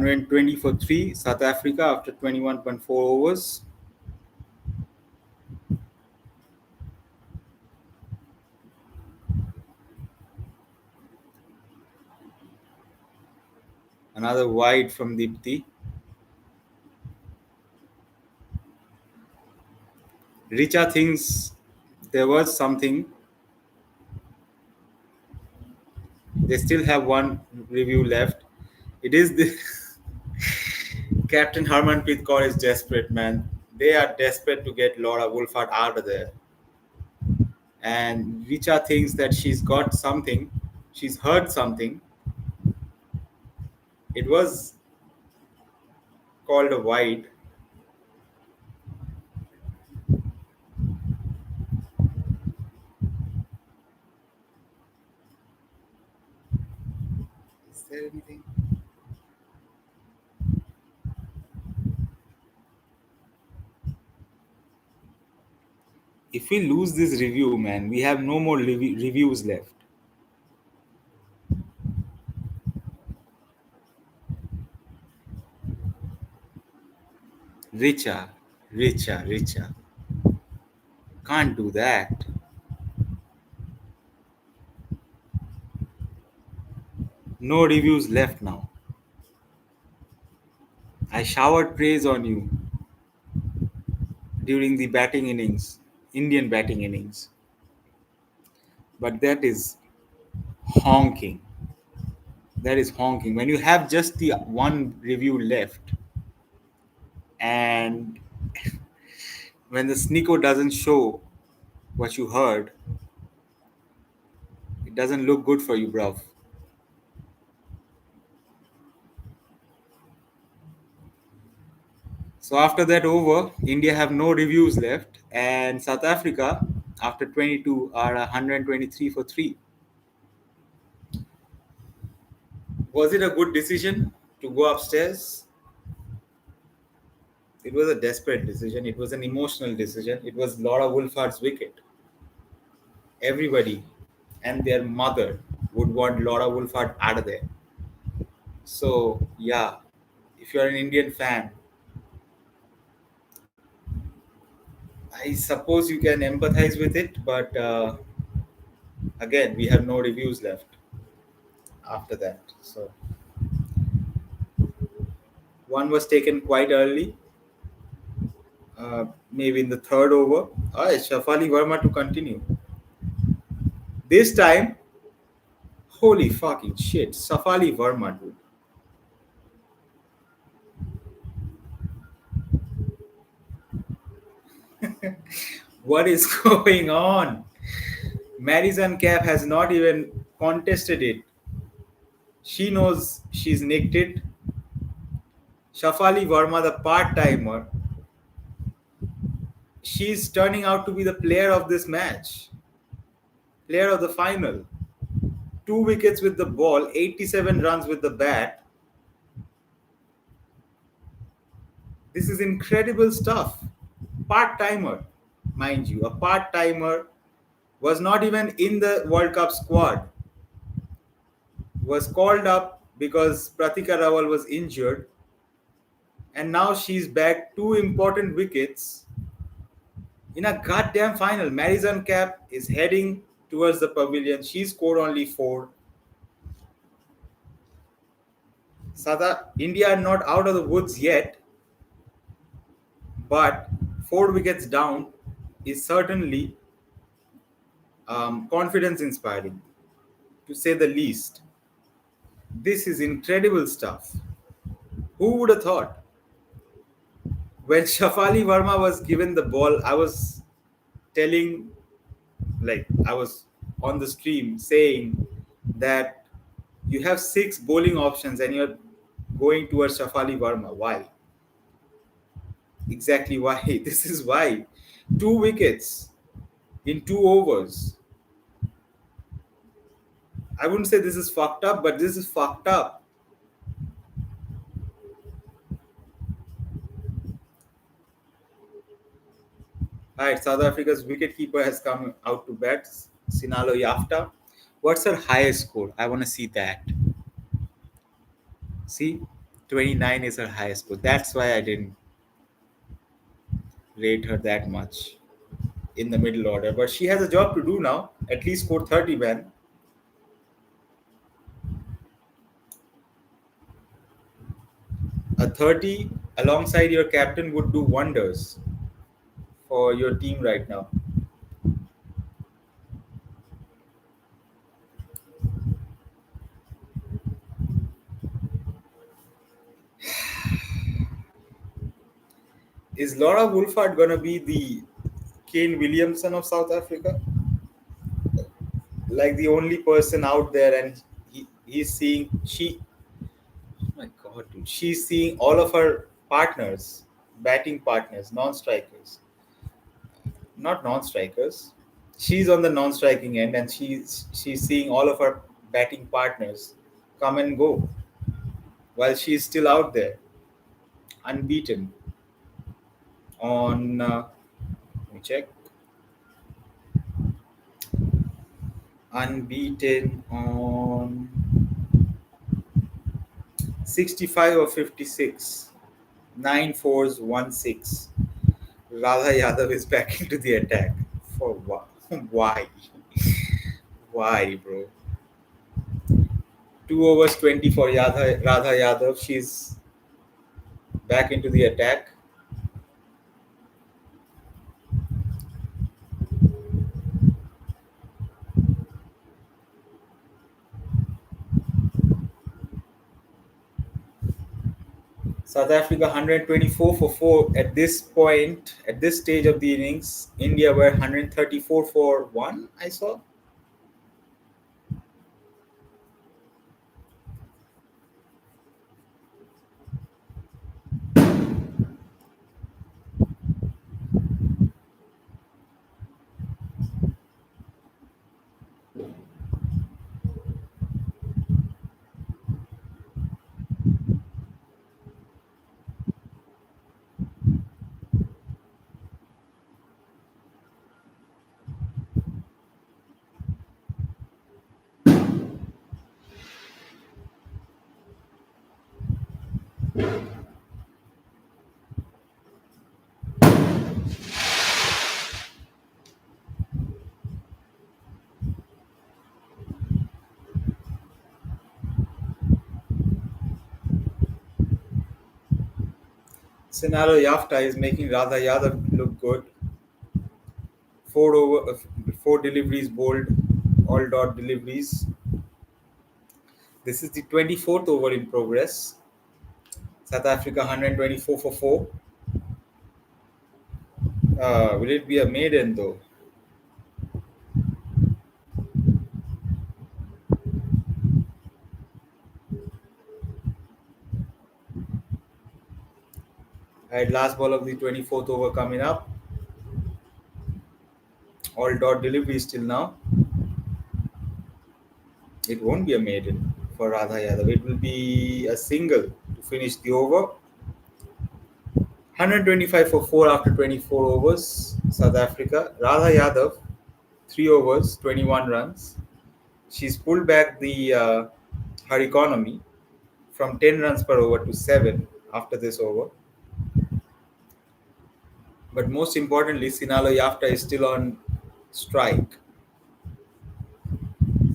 120 for 3, South Africa after 21.4 overs. Another wide from Dipti. Richa thinks there was something. They still have one review left. It is the Captain Harmanpreet Kaur is desperate, man. They are desperate to get Laura Wolfhard out of there. And Richa thinks that she's got something. She's heard something. It was called a wide. Is there anything? If we lose this review, man, we have no more reviews left. Richa, Richa. Can't do that. No reviews left now. I showered praise on you during the batting innings, Indian batting innings. But that is honking. That is honking. When you have just the one review left, and when the sneako doesn't show what you heard, it doesn't look good for you, bruv. So after that over, India have no reviews left, and South Africa after 22 are 123 for 3. Was it a good decision to go upstairs? It was a desperate decision. It was an emotional decision. It was Laura Wolfhard's wicket. Everybody and their mother would want Laura Wolfhard out of there. So yeah, if you're an Indian fan, I suppose you can empathize with it, but again, we have no reviews left after that. So one was taken quite early, maybe in the third over. It's Shafali Verma to continue. This time, holy fucking shit, Shafali Verma, dude. What is going on? Madison Cap has not even contested it. She knows she's nicked it. Shafali Verma, the part timer, she's turning out to be the player of this match, player of the final. 2 wickets with the ball, 87 runs with the bat. This is incredible stuff. Part timer, mind you, a part timer was not even in the World Cup squad, was called up because Pratika Rawal was injured, and now she's back 2 important wickets in a goddamn final. Madison Cap is heading towards the pavilion. She scored only 4. India are not out of the woods yet, but 4 wickets down is certainly confidence inspiring, to say the least. This is incredible stuff. Who would have thought? When Shafali Verma was given the ball, I was telling, like, I was on the stream saying that you have 6 bowling options and you're going towards Shafali Verma. Why? Exactly why? This is why. 2 wickets in 2 overs. I wouldn't say this is fucked up, but this is fucked up. Alright, South Africa's wicketkeeper has come out to bat, Sinalo Yafta. What's her highest score? I want to see that. See, 29 is her highest score. That's why I didn't rate her that much in the middle order. But she has a job to do now. At least score 30, man. A 30 alongside your captain would do wonders for your team right now. Is Laura Wolfhard gonna be the Kane Williamson of South Africa? Like the only person out there, and he's seeing she. Oh my God, dude! She's seeing all of her partners, batting partners, non-strikers, not non-strikers. She's on the non-striking end, and she's seeing all of her batting partners come and go while she's still out there, unbeaten on. Let me check. Unbeaten on 65 or 56. 9 fours, 1 6. Radha Yadav is back into the attack. For what? Why? Why, bro? 2 overs 20 for Radha Yadav. She's back into the attack. South Africa 124 for 4 at this point, at this stage of the innings. India were 134 for 1, I saw. Sinalo Yafta is making Radha Yadav look good. 4 deliveries bowled, all dot deliveries. This is the 24th over in progress. South Africa 124 for 4. Will it be a maiden though? Alright, last ball of the 24th over coming up. All dot deliveries till now. It won't be a maiden for Radha Yadav. It will be a single to finish the over. 125 for 4 after 24 overs. South Africa. Radha Yadav, 3 overs, 21 runs. She's pulled back her economy from 10 runs per over to 7 after this over. But most importantly, Sinalo Yafta is still on strike.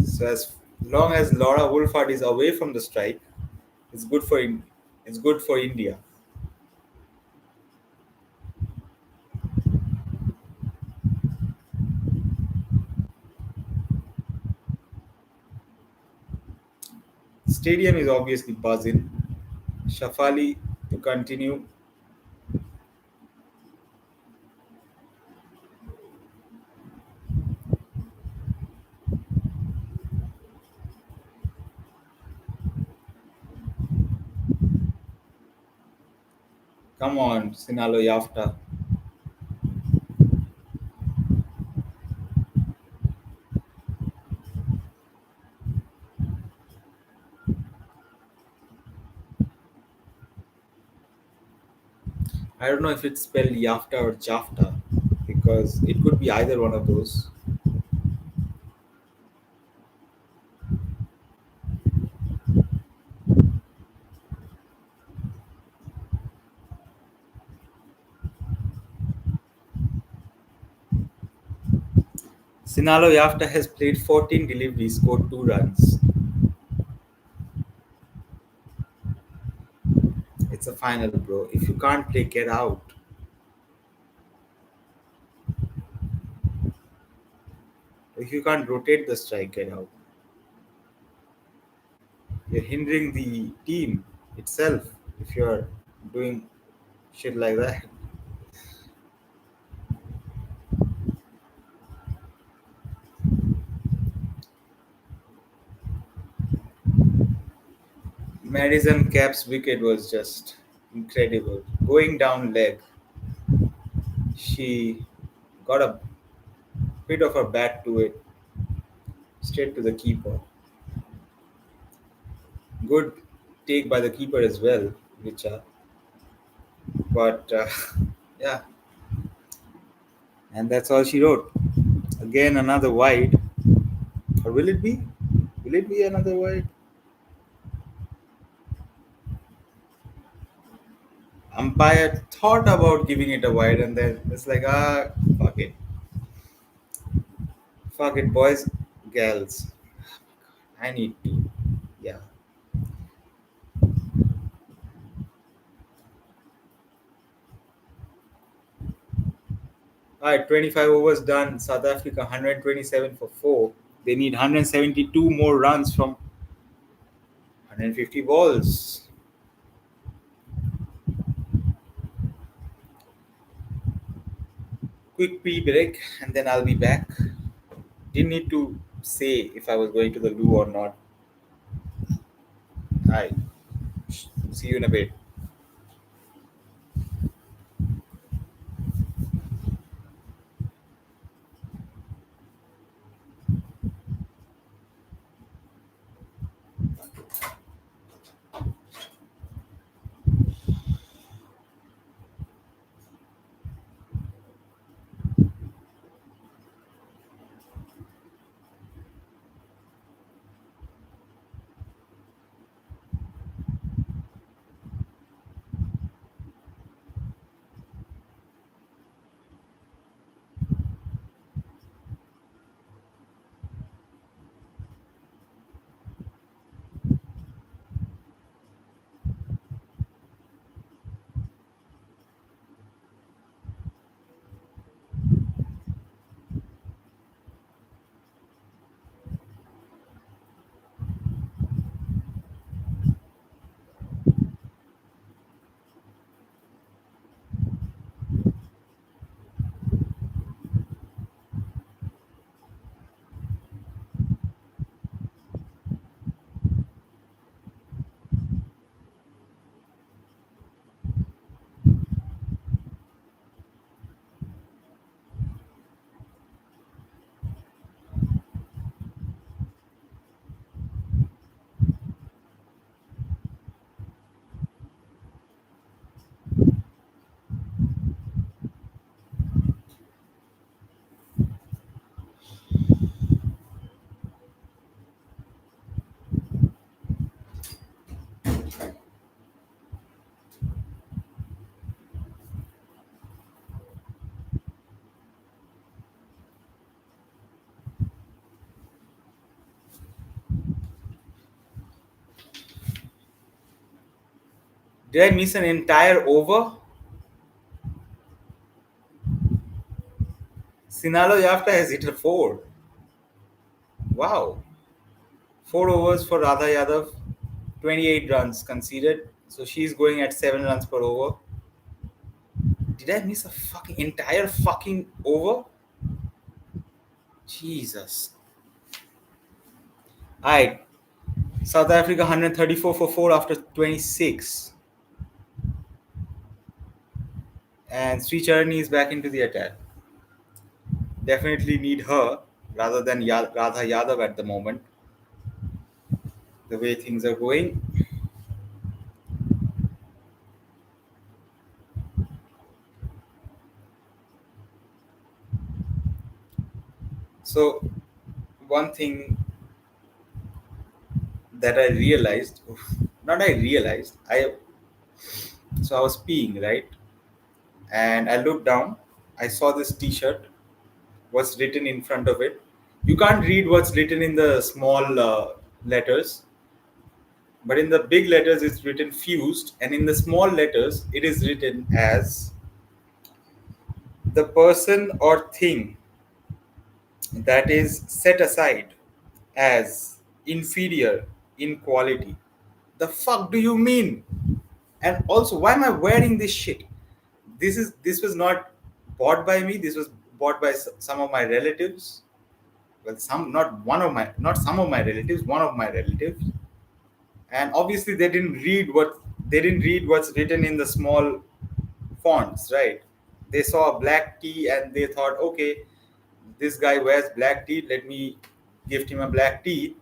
So as long as Laura Wolfhard is away from the strike, it's good for it's good for India. Stadium is obviously buzzing. Shafali to continue. Come on, Sinalo Yafta. I don't know if it's spelled Yafta or Jafta because it could be either one of those. Sinalo Yafta has played 14 deliveries, scored 2 runs. It's a final, bro. If you can't play, get out. If you can't rotate the strike, get out. You're hindering the team itself if you're doing shit like that. Madison Cap's wicket was just incredible. Going down leg, she got a bit of a bat to it, straight to the keeper. Good take by the keeper as well, Richa. But yeah, and that's all she wrote. Again, another wide. Or will it be? Will it be another wide? Umpire thought about giving it a wide, and then it's like, fuck it. Fuck it, boys, gals. I need to. Yeah. All right, 25 overs done. South Africa 127 for 4. They need 172 more runs from 150 balls. Quick pee break, and then I'll be back. Didn't need to say if I was going to the loo or not. Hi. See you in a bit. Did I miss an entire over? Sinalo Yafta has hit a 4. Wow. 4 overs for Radha Yadav. 28 runs conceded. So she's going at 7 runs per over. Did I miss a fucking entire fucking over? Jesus. Alright. South Africa 134 for 4 after 26. And Sri Charani is back into the attack. Definitely need her rather than Radha Yadav at the moment. The way things are going. So, one thing that I realized, not I realized, so I was peeing, right? And I looked down, I saw this t shirt, what's written in front of it. You can't read what's written in the small letters, but in the big letters it's written fused, and in the small letters it is written as the person or thing that is set aside as inferior in quality. The fuck do you mean? And also, why am I wearing this shit? This was not bought by me. This was bought by some of my relatives. Well, some, not one of my, not some of my relatives, one of my relatives. And obviously they didn't read what's written in the small fonts, right? They saw a black tea and they thought, okay, this guy wears black tea, let me gift him a black tea.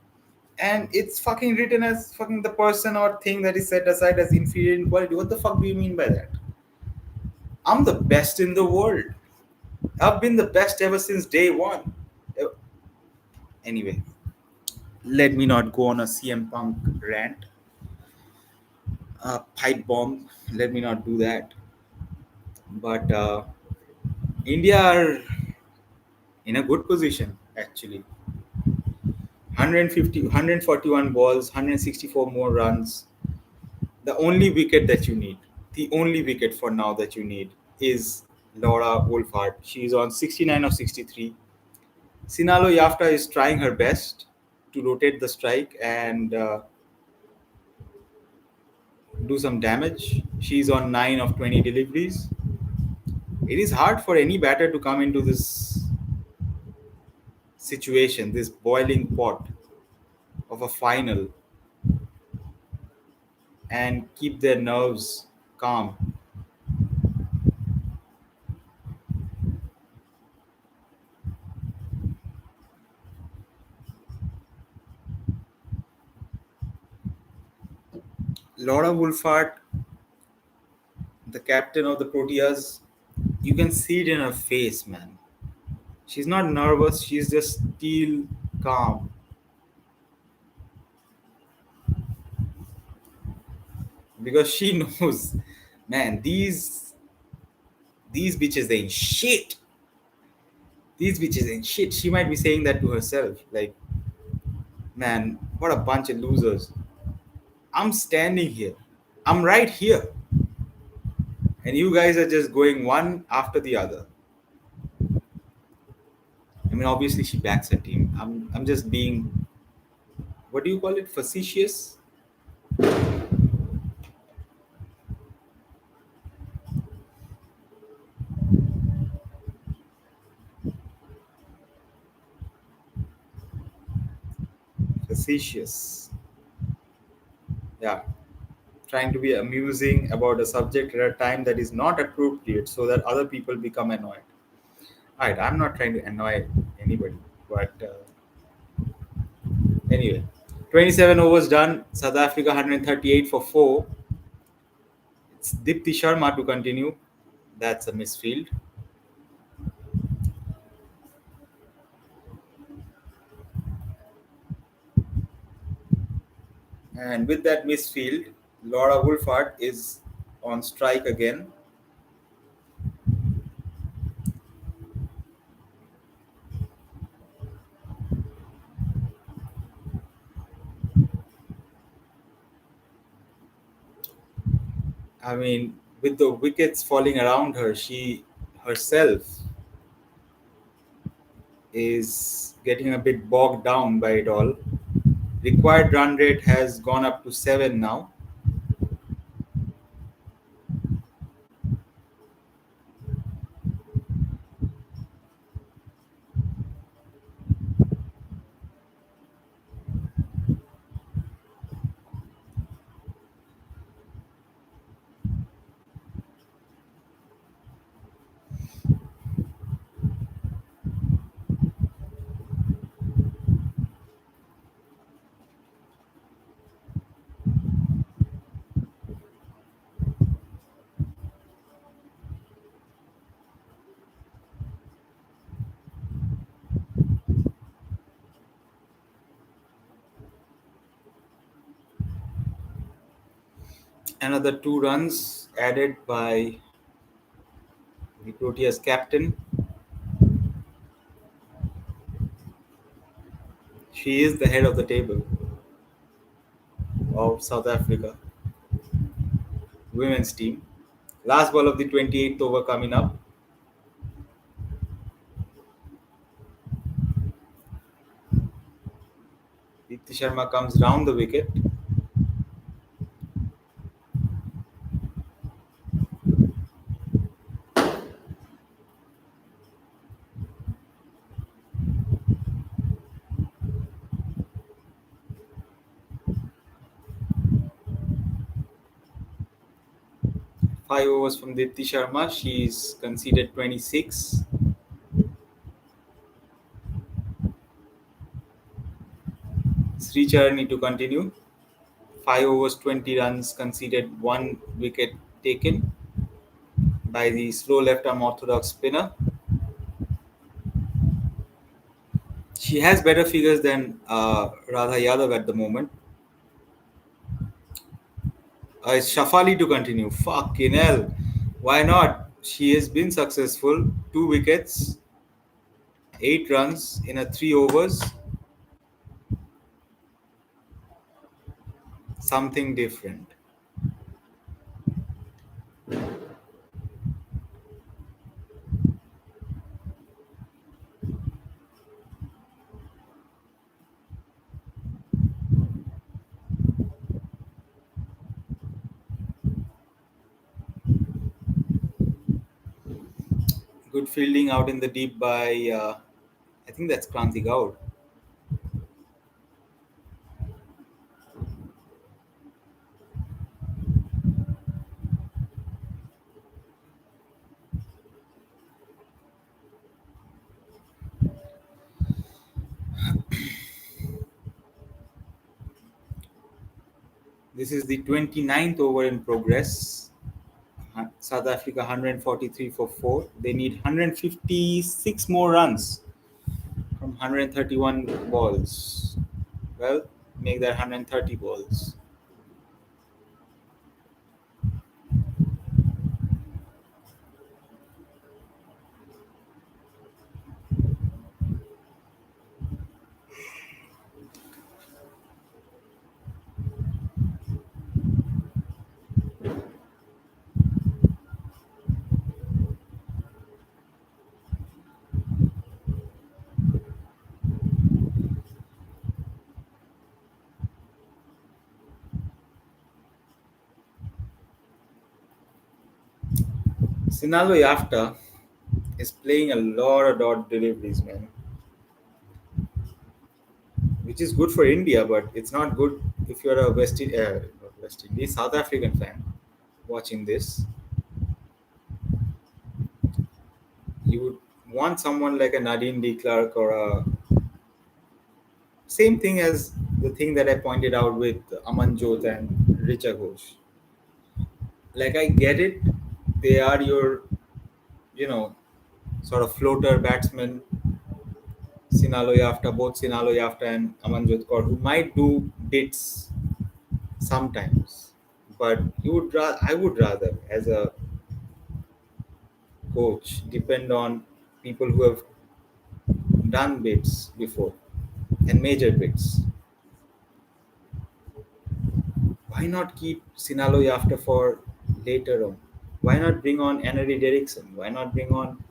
And it's fucking written as fucking the person or thing that is set aside as inferior in quality. What the fuck do you mean by that? I'm the best in the world. I've been the best ever since day one. Anyway, let me not go on a CM Punk rant, pipe bomb. Let me not do that. But India are in a good position actually. 150, 141 balls, 164 more runs. The only wicket that you need, the only wicket for now that you need is Laura Wolfhard. She's on 69 of 63. Sinalo Yafta is trying her best to rotate the strike and do some damage. She's on 9 of 20 deliveries. It is hard for any batter to come into this situation, this boiling pot of a final, and keep their nerves calm. Laura Wolfhard, the captain of the Proteas, you can see it in her face, man. She's not nervous, she's just still calm because she knows, man, these bitches ain't shit. These bitches ain't shit. She might be saying that to herself, like, man, what a bunch of losers. I'm standing here. I'm right here. And you guys are just going one after the other. I mean, obviously she backs her team. I'm just being, what do you call it? Facetious? Facetious. Yeah. Trying to be amusing about a subject at a time that is not appropriate so that other people become annoyed. Alright, I'm not trying to annoy anybody, but anyway, 27 overs done. South Africa 138 for 4. It's Dipti Sharma to continue. That's a misfield. And with that misfield, Laura Wolfhard is on strike again. I mean, with the wickets falling around her, she herself is getting a bit bogged down by it all. Required run rate has gone up to 7 now. Another 2 runs added by the Proteas captain. She is the head of the table of South Africa women's team. Last ball of the 28th over coming up. Deepti Sharma comes round the wicket. Five overs from Deepti Sharma. She's conceded 26. Sri Charani to continue. 5 overs, 20 runs conceded, 1 wicket taken by the slow left arm orthodox spinner. She has better figures than Radha Yadav at the moment. It's Shafali to continue. Fucking hell. Why not? She has been successful. 2 wickets, 8 runs in a 3 overs. Something different. Good fielding out in the deep by, I think that's Kranti Gaur. This is the 29th over in progress. South Africa 143 for 4. They need 156 more runs from 131 balls. Well, make that 130 balls. Sinalo Yafta is playing a lot of dot deliveries, man, which is good for India, but it's not good if you're a not West Indies, South African fan watching this. You would want someone like a Nadine de Klerk or a same thing as the thing that I pointed out with Amanjot and Richa Ghosh. Like I get it, they are your, you know, sort of floater batsmen, Sinalo Yafta, both Sinalo Yafta and Amanjot Kaur, who might do bits sometimes. But I would rather, as a coach, depend on people who have done bits before and major bits. Why not keep Sinalo Yafta for later on? Why not bring on Annery Derrickson? Why not bring on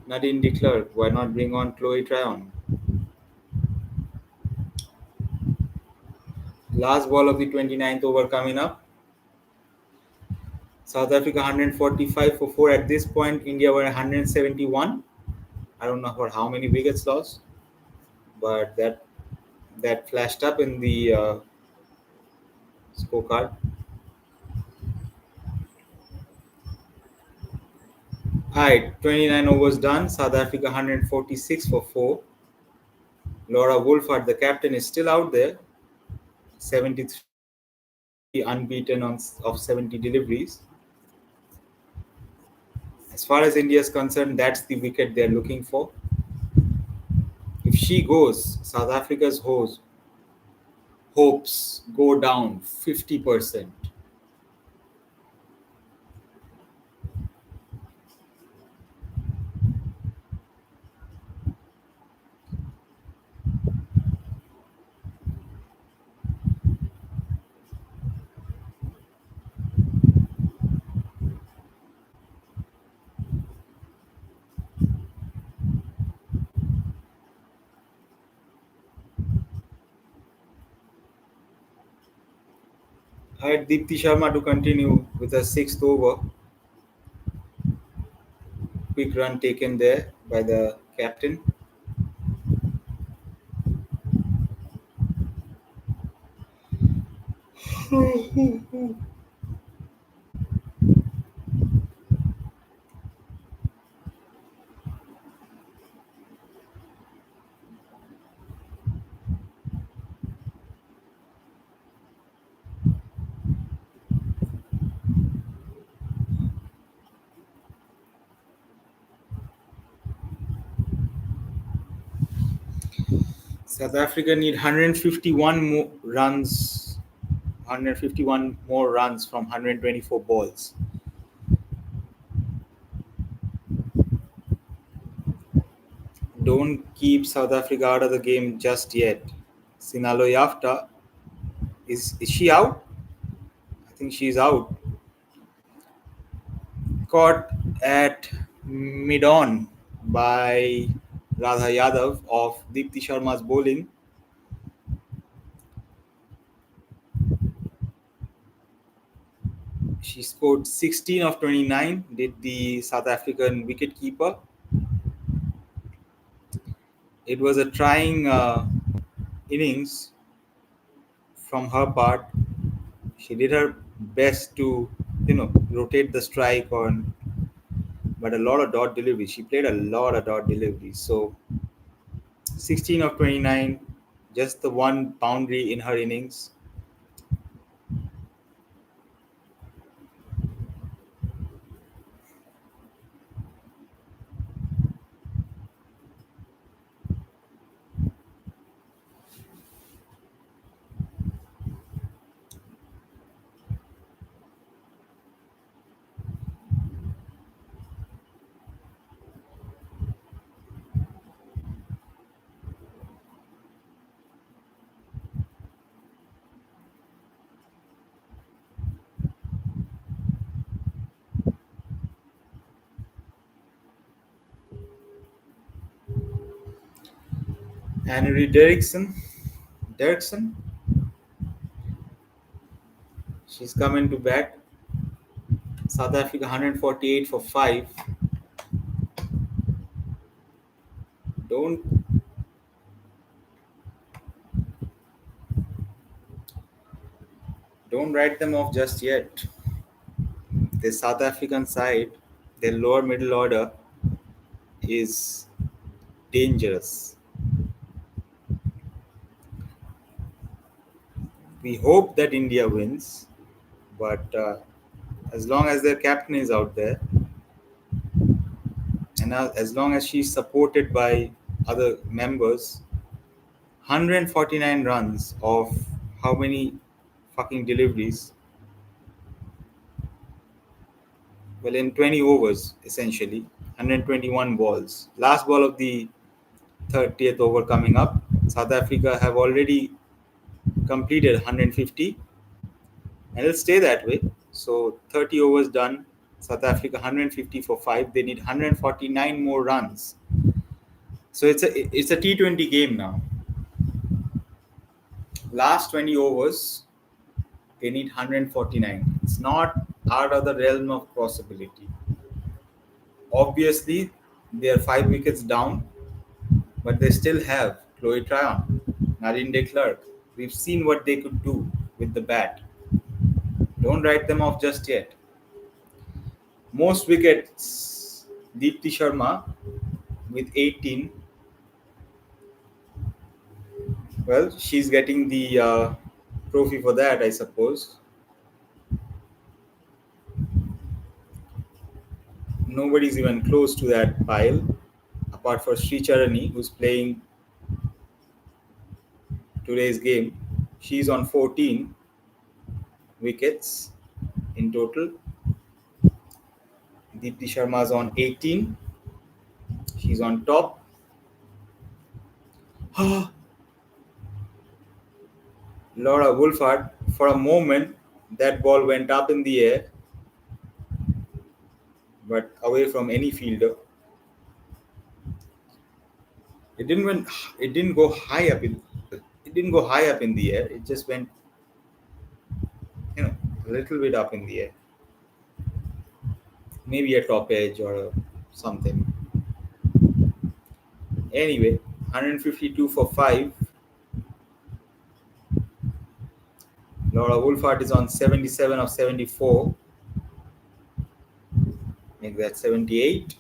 Nadine de Klerk? Why not bring on Chloe Tryon? Last ball of the 29th over coming up. South Africa 145 for 4. At this point, India were 171. I don't know for how many wickets lost, but that flashed up in the scorecard. Alright, 29 overs done. South Africa 146 for 4. Laura Wolfhard, the captain, is still out there. 73 unbeaten of 70 deliveries. As far as India is concerned, that's the wicket they're looking for. If she goes, South Africa's hopes go down 50%. I had Deepti Sharma to continue with a sixth over. Quick run taken there by the captain. South Africa need 151 more runs, 151 more runs from 124 balls. Don't keep South Africa out of the game just yet. Sinalo Yafta, is she out? I think she's out. Caught at mid-on by Radha Yadav of Deepti Sharma's bowling. She scored 16 of 29, did the South African wicketkeeper. It was a trying innings from her part. She did her best to, rotate the strike on, but a lot of dot deliveries. She played a lot of dot deliveries. So 16 of 29, just the one boundary in her innings. Henry Derrickson, she's coming to bat. South Africa 148 for 5. Don't don't write them off just yet. The South African side, their lower middle order is dangerous. We hope that India wins, but as long as their captain is out there, and as long as she's supported by other members, 149 runs of how many fucking deliveries? Well, in 20 overs, essentially, 121 balls. Last ball of the 30th over coming up. South Africa have already completed 150, and it'll stay that way. So 30 overs done. South Africa 150 for 5. They need 149 more runs. So it's a T20 game now. Last 20 overs, they need 149. It's not out of the realm of possibility. Obviously, they are 5 wickets down, but they still have Chloe Tryon, Nadine de Klerk. We've seen what they could do with the bat. Don't write them off just yet. Most wickets, Deepti Sharma with 18. Well, she's getting the trophy for that, I suppose. Nobody's even close to that pile, apart from Sri Charani, who's playing today's game. She's on 14 wickets in total. Deepti Sharma's on 18. She's on top. Laura Wolfhard, for a moment, that ball went up in the air, but away from any fielder. It didn't went. It didn't go high up in. It didn't go high up in the air. It just went, a little bit up in the air, maybe a top edge or something. Anyway, 152 for 5. Laura Wolfart is on 77 of 74. Make that 78.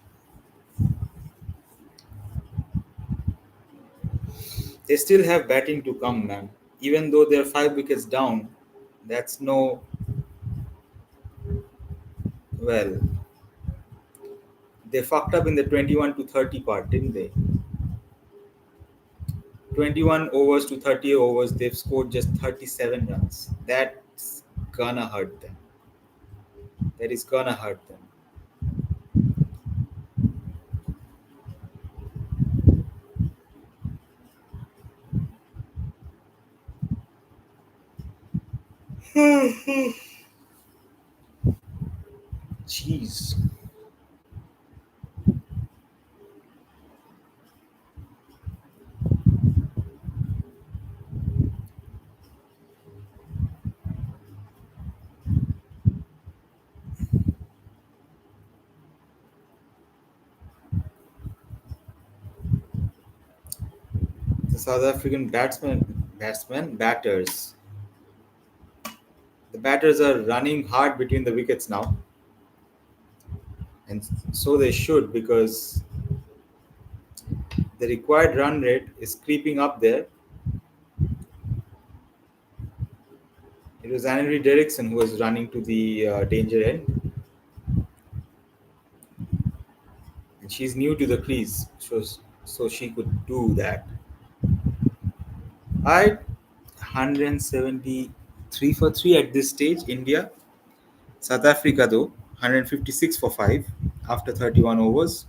They still have batting to come, man. Even though they're 5 wickets down, that's no. Well, they fucked up in the 21 to 30 part, didn't they? 21 overs to 30 overs, they've scored just 37 runs. That's gonna hurt them. That is gonna hurt them. Jeez. The South African batters. The batters are running hard between the wickets now, and so they should because the required run rate is creeping up there. It was Henry Derrickson who was running to the danger end, and she's new to the crease, so she could do that. I 173 for 3 at this stage, India. South Africa, though, 156 for 5 after 31 overs.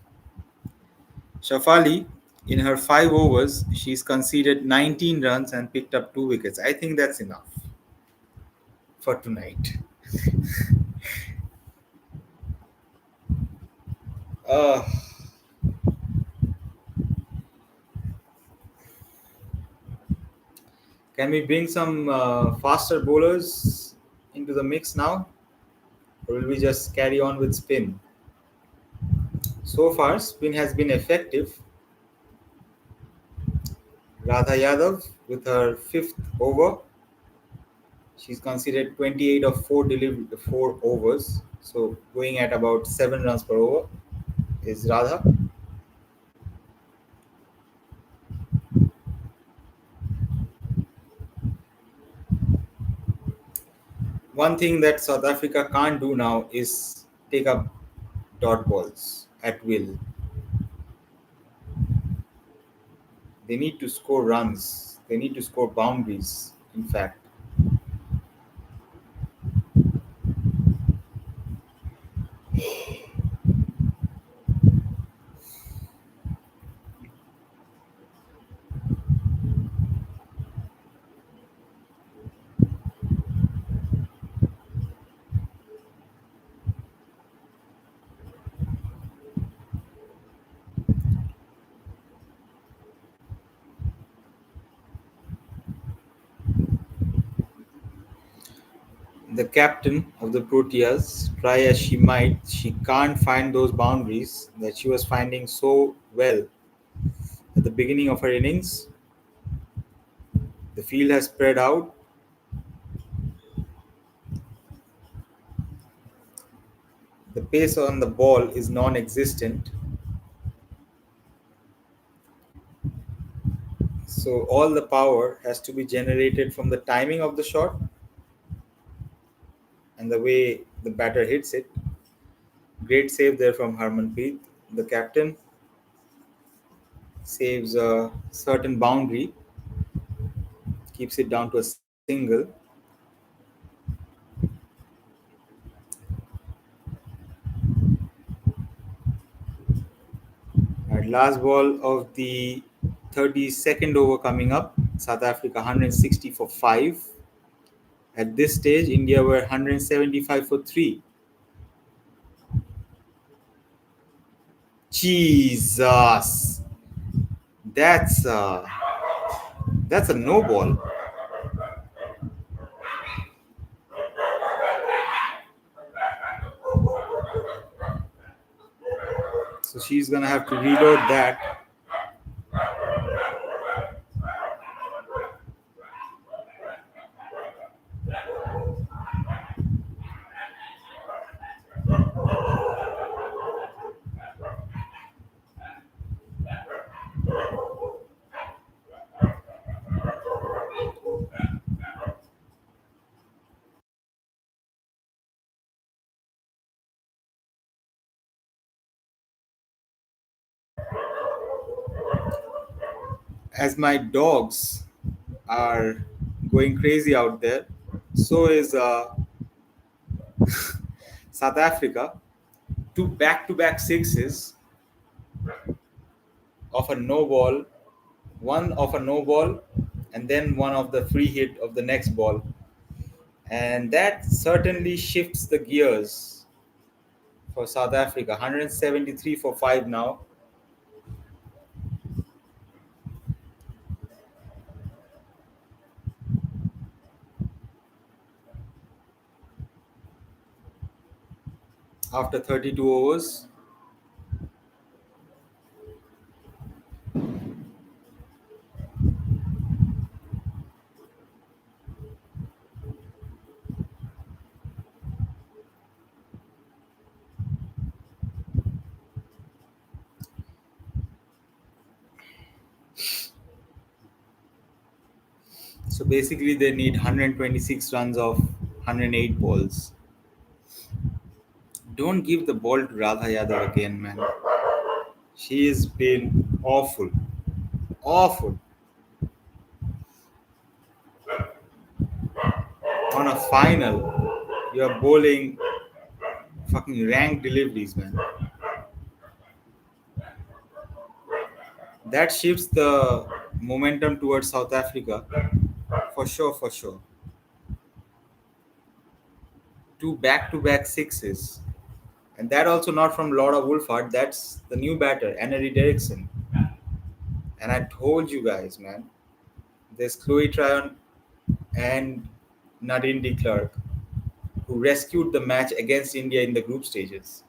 Shafali, in her 5 overs, she's conceded 19 runs and picked up 2 wickets. I think that's enough for tonight. Uh, can we bring some faster bowlers into the mix now? Or will we just carry on with spin? So far, spin has been effective. Radha Yadav with her 5th over. She's considered 28 of 4 overs. So going at about 7 runs per over is Radha. One thing that South Africa can't do now is take up dot balls at will. They need to score runs. They need to score boundaries, in fact. The captain of the Proteas, try as she might, she can't find those boundaries that she was finding so well at the beginning of her innings. The field has spread out. The pace on the ball is non existent. So all the power has to be generated from the timing of the shot and the way the batter hits it. Great save there from Harmanpreet. The captain saves a certain boundary, keeps it down to a single. At last ball of the 32nd over coming up, South Africa 160 for 5. At this stage, India were 175 for 3. Jesus, that's a that's a no ball. So she's gonna have to reload that. As my dogs are going crazy out there, so is South Africa. Two back-to-back sixes of a no ball, one of a no ball, and then one of the free hit of the next ball. And that certainly shifts the gears for South Africa. 173 for 5 now. After 32 overs. So basically, they need 126 runs of 108 balls. Don't give the ball to Radha Yadav again, man. She has been awful. Awful. On a final, you're bowling fucking rank deliveries, man. That shifts the momentum towards South Africa. For sure, for sure. Two back-to-back sixes. And that also not from Laura Wolfhard. That's the new batter, Annery Derrickson. And I told you guys, man, there's Chloe Tryon and Nadine de Klerk, who rescued the match against India in the group stages.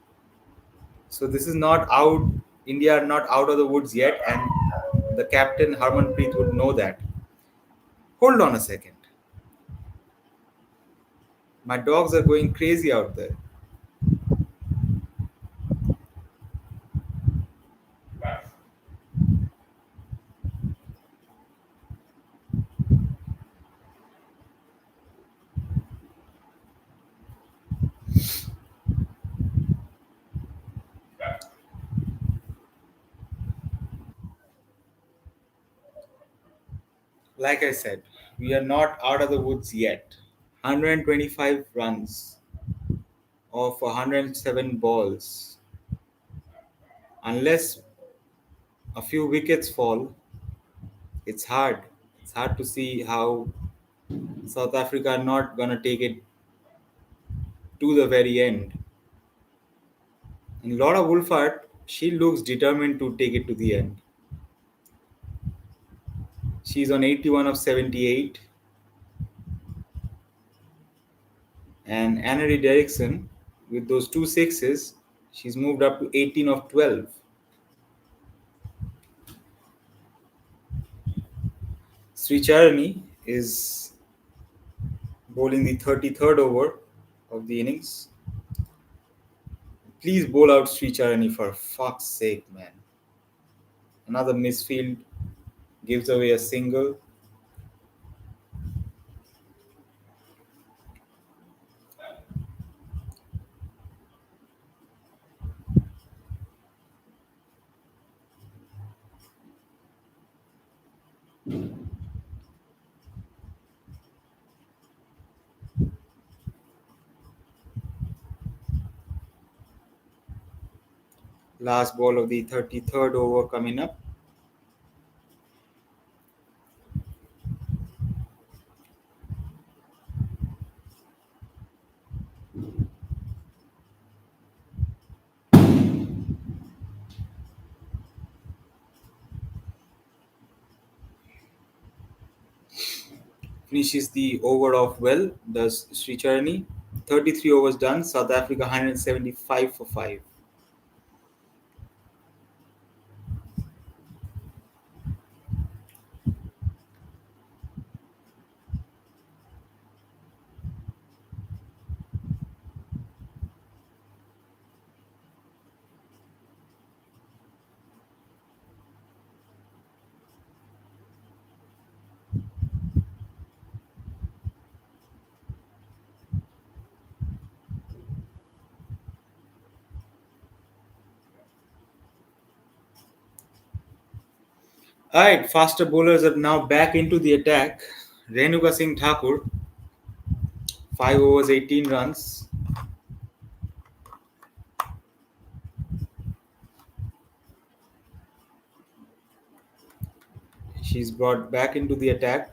So this is not out. India are not out of the woods yet, and the captain Harmanpreet would know that. Hold on a second. My dogs are going crazy out there. Like I said, we are not out of the woods yet. 125 runs of 107 balls. Unless a few wickets fall, it's hard. It's hard to see how South Africa are not gonna take it to the very end. And Laura Wolfhard, she looks determined to take it to the end. She's on 81 of 78. And Annery Derrickson, with those two sixes, she's moved up to 18 of 12. Sri Charani is bowling the 33rd over of the innings. Please bowl out Sri Charani for fuck's sake, man. Another misfield gives away a single. Last ball of the 33rd over coming up. Finishes the over off well, does Sri Charani. 33 overs done, South Africa 175 for 5. Alright, faster bowlers are now back into the attack. Renuka Singh Thakur, 5 overs, 18 runs. She's brought back into the attack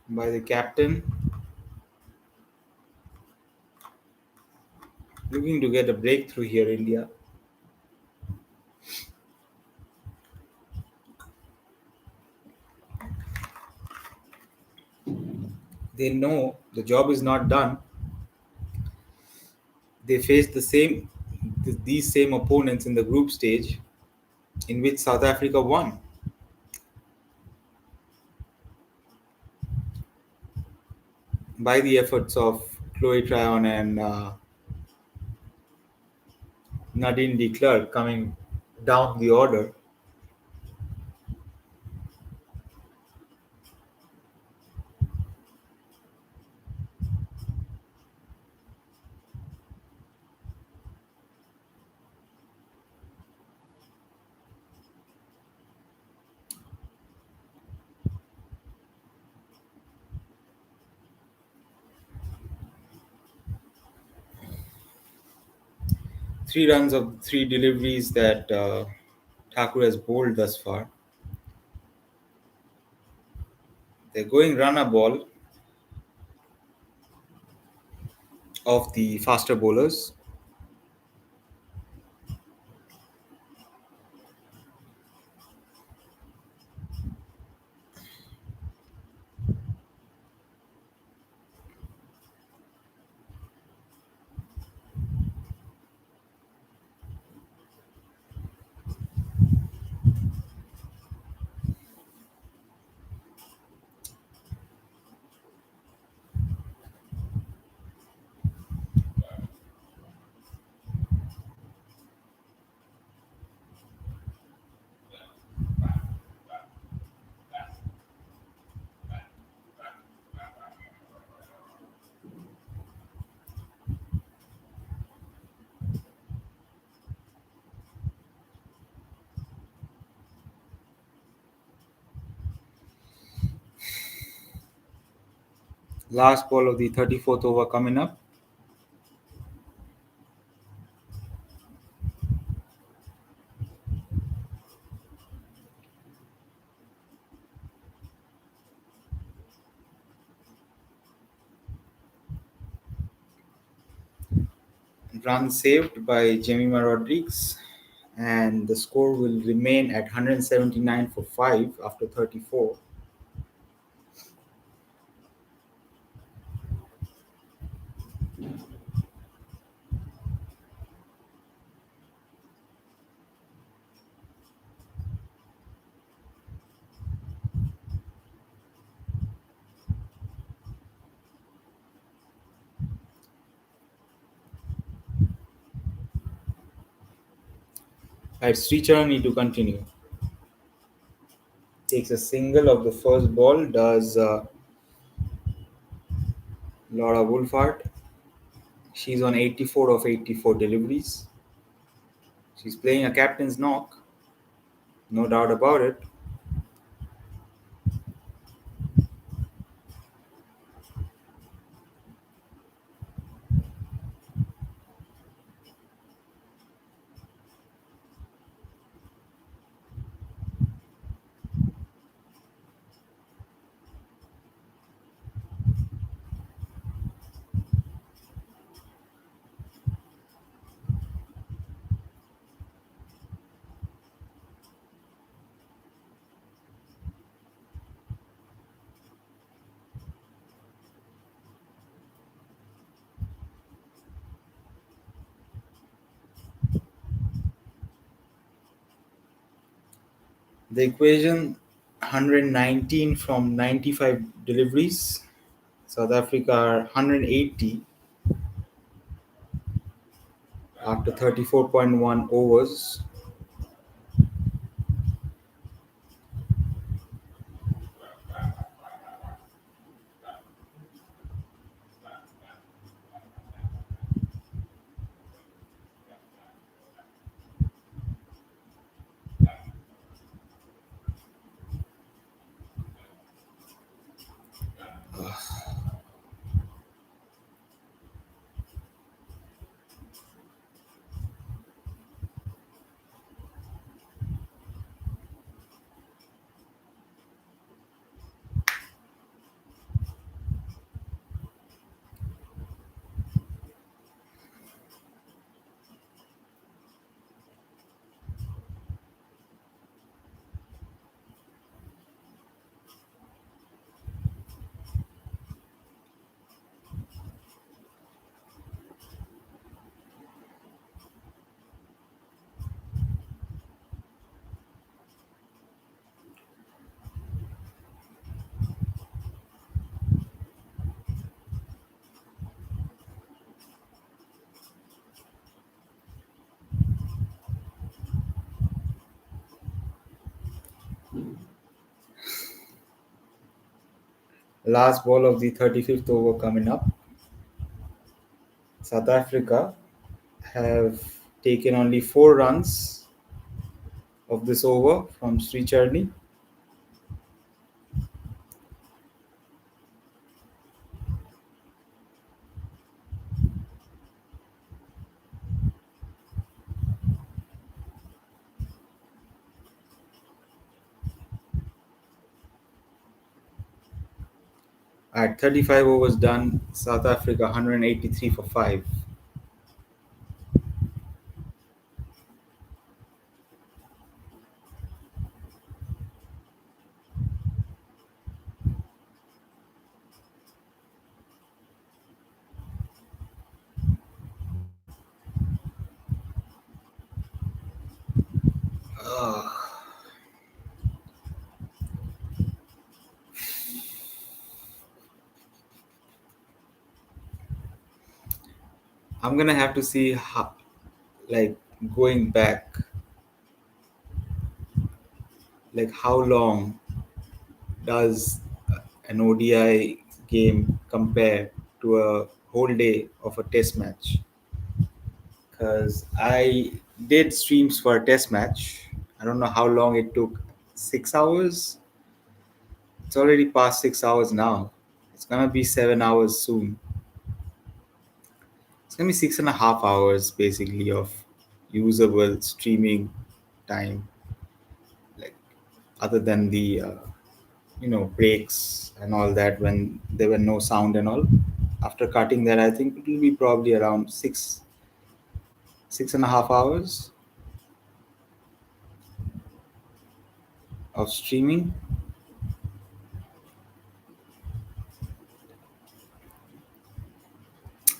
by the captain, looking to get a breakthrough here, India. They know the job is not done. They face these same opponents in the group stage, in which South Africa won. By the efforts of Chloe Tryon and Nadine de Klerk coming down the order. 3 runs of 3 deliveries that Thakur has bowled thus far. They're going runner ball of the faster bowlers. Last ball of the 34th over coming up. Run saved by Jemima Rodriguez, and the score will remain at 179 for 5 after 34. Right, Sricharan need to continue. Takes a single of the first ball, does Laura Wolfhard. She's on 84 of 84 deliveries. She's playing a captain's knock, no doubt about it. The equation 119 from 95 deliveries. South Africa are 180 after 34.1 overs. Last ball of the 35th over coming up. South Africa have taken only 4 runs of this over from Sri Charni. At 35 overs done, South Africa 183 for 5. I'm gonna have to see how, like going back, like how long does an ODI game compare to a whole day of a test match? Because I did streams for a test match. I don't know how long it took. 6 hours? It's already past 6 hours now. It's gonna be 7 hours soon. It's gonna be 6.5 hours basically of usable streaming time, like other than the breaks and all that when there were no sound and all. After cutting that, I think it will be probably around 6.5 hours of streaming.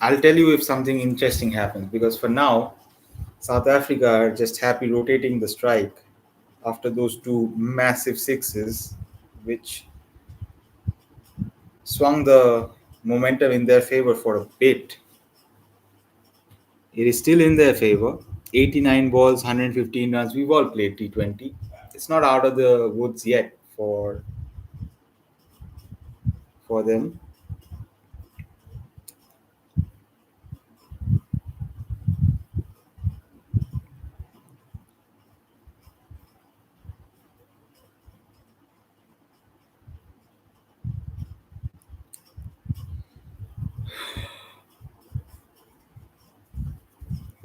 I'll tell you if something interesting happens because for now, South Africa are just happy rotating the strike after those two massive sixes, which swung the momentum in their favor for a bit. It is still in their favor. 89 balls, 115 runs. We've all played T20. It's not out of the woods yet for them.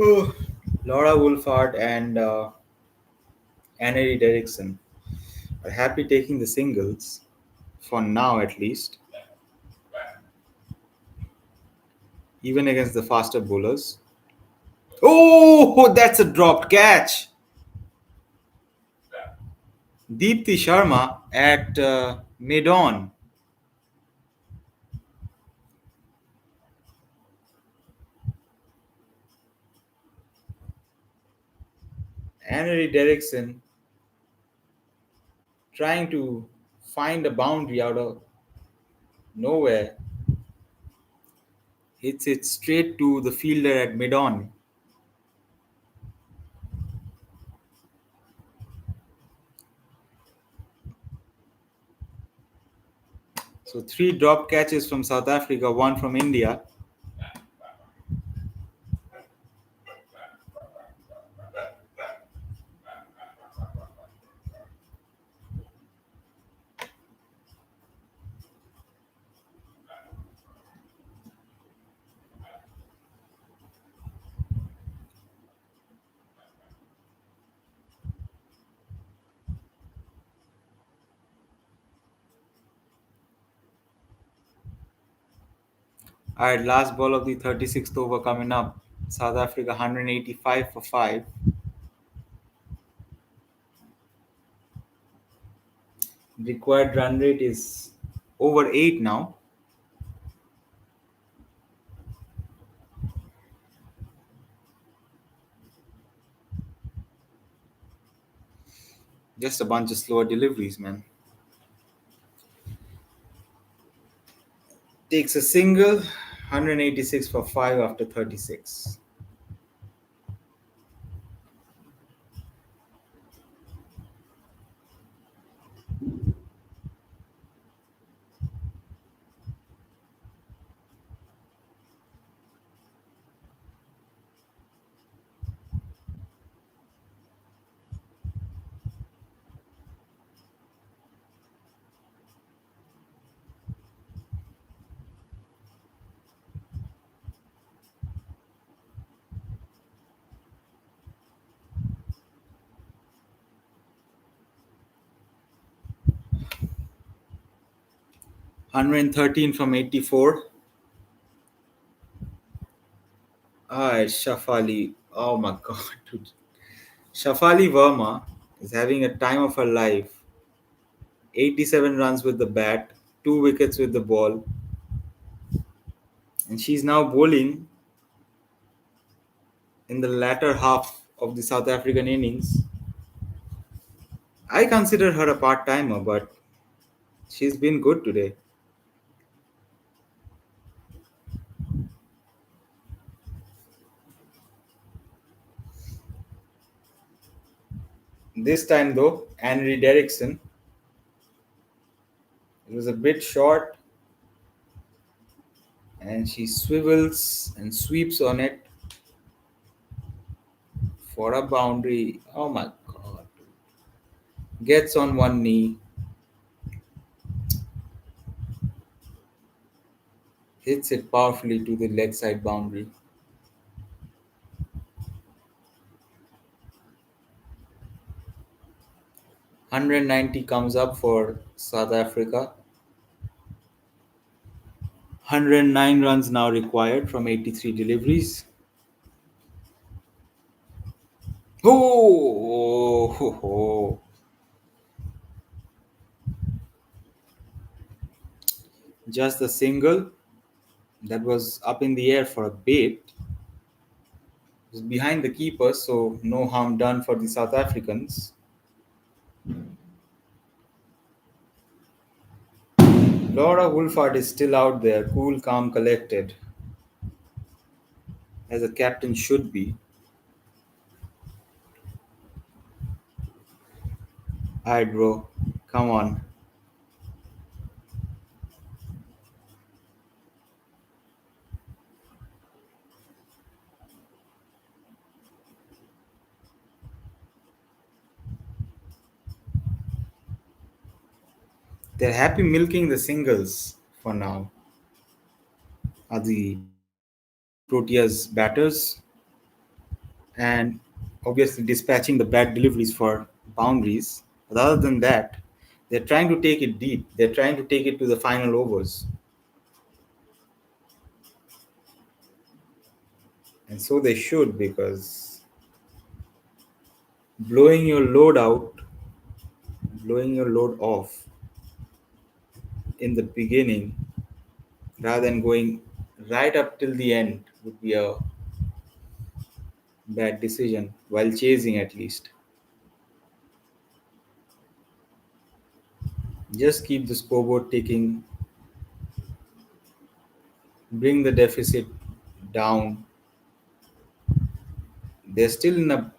Oh, Laura Wolfhard and Annery Derrickson are happy taking the singles, for now at least, even against the faster bowlers. Oh, that's a dropped catch. Deepthi Sharma at mid-on. Annery Derrickson trying to find a boundary out of nowhere. Hits it straight to the fielder at mid-on. So three drop catches from South Africa, one from India. All right, last ball of the 36th over coming up. South Africa 185 for 5. Required run rate is over 8 now. Just a bunch of slower deliveries, man. Takes a single, 186 for 5 after 36. 113 from 84. Ah, Shafali. Oh my god, dude. Shafali Verma is having a time of her life. 87 runs with the bat, 2 wickets with the ball, and she's now bowling in the latter half of the South African innings. I consider her a part timer, but she's been good today. This time, though, Henry Derrickson, it was a bit short, and she swivels and sweeps on it for a boundary. Oh my god. Gets on one knee, hits it powerfully to the leg side boundary. 190 comes up for South Africa. 109 runs now required from 83 deliveries. Oh, ho, ho. Just a single that was up in the air for a bit. It was behind the keeper, so no harm done for the South Africans. Laura Wolfard is still out there, cool, calm, collected, as a captain should be. Alright, bro, come on. They're happy milking the singles for now. Are the Proteas batters, and obviously dispatching the bad deliveries for boundaries. But other than that, they're trying to take it deep. They're trying to take it to the final overs. And so they should, because blowing your load out, blowing your load off in the beginning rather than going right up till the end would be a bad decision while chasing, at least. Just keep the scoreboard ticking, bring the deficit down. They're still in a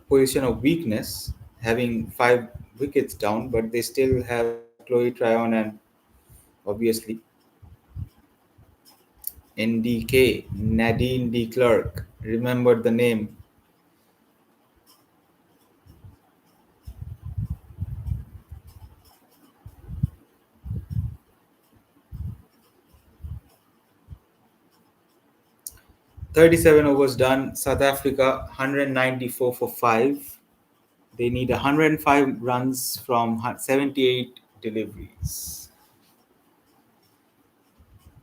position of weakness, having 5 wickets down, but they still have Chloe Tryon and obviously NDK, Nadine D. Clark. Remember the name. 37 overs done. South Africa 194 for 5. They need 105 runs from 78 deliveries.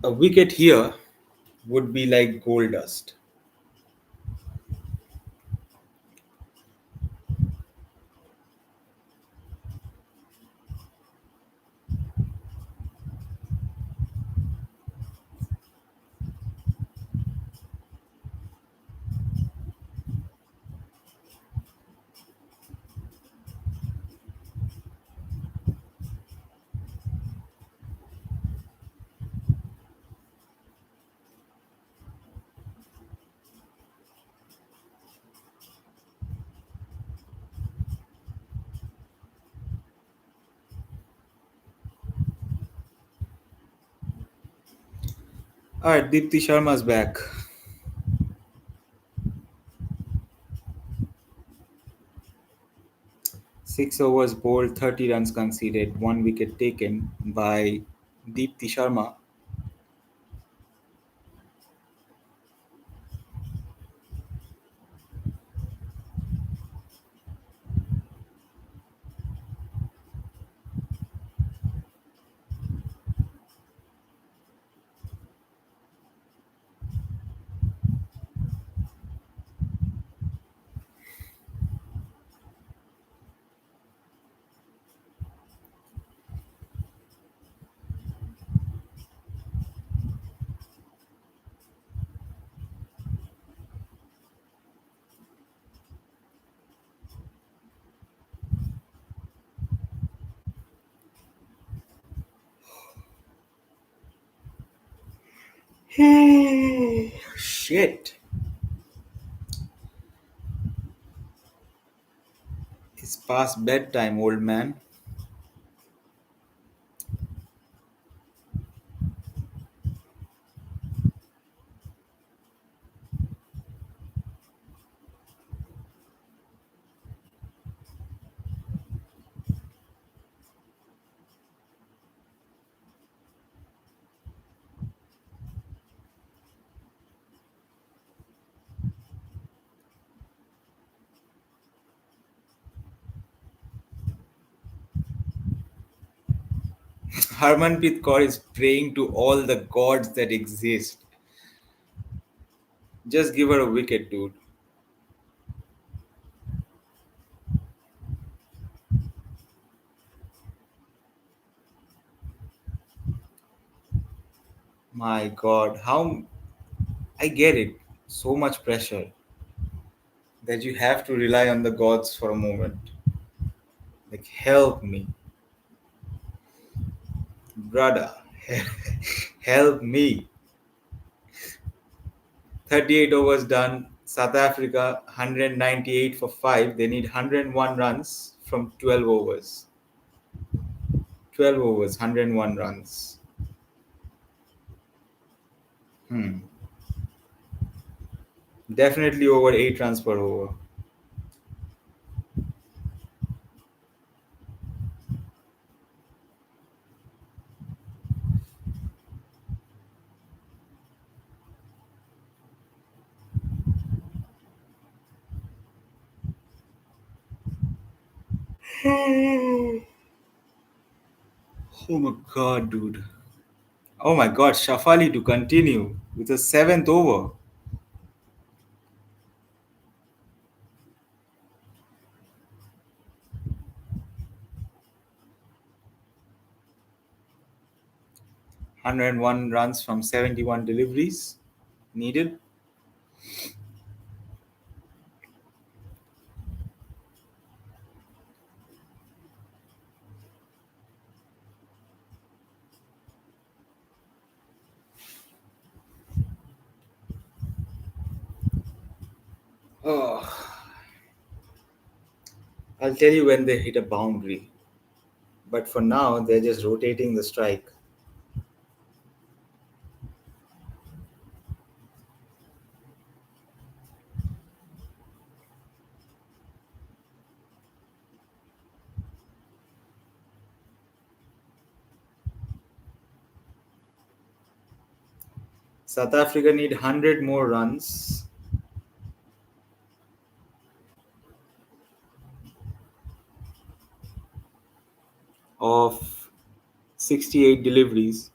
A wicket here would be like gold dust. All right, Deepti Sharma's back. 6 overs bowled, 30 runs conceded, 1 wicket taken by Deepti Sharma. Shit. It's past bedtime, old man. Harmanpreet Kaur is praying to all the gods that exist. Just give her a wicket, dude. My god, how. I get it. So much pressure that you have to rely on the gods for a moment. Like, help me, brother. Help me. 38 overs done. South Africa 198 for 5. They need 101 runs from 12 overs. 12 overs, 101 runs. Hmm. Definitely over 8 runs per over. Oh my god, dude. Oh my god, Shafali to continue with a seventh over. 101 runs from 71 deliveries needed. Oh, I'll tell you when they hit a boundary. But for now, they're just rotating the strike. South Africa need 100 more runs of 68 deliveries.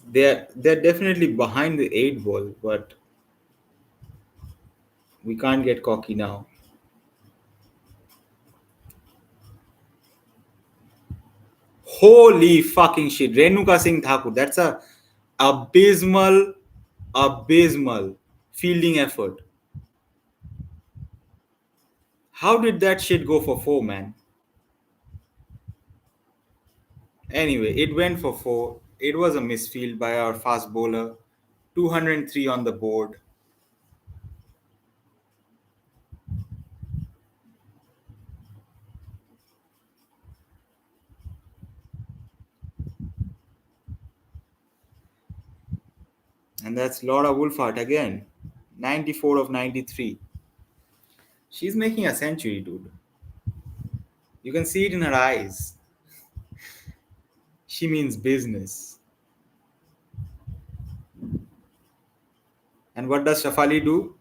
They're definitely behind the 8 ball, but we can't get cocky now. Holy fucking shit. Renuka Singh Thakur. That's a abysmal, abysmal fielding effort. How did that shit go for 4, man? Anyway, it went for 4. It was a misfield by our fast bowler. 203 on the board. And that's Laura Wolfart again. 94 of 93. She's making a century, dude. You can see it in her eyes. She means business. And what does Shafali do?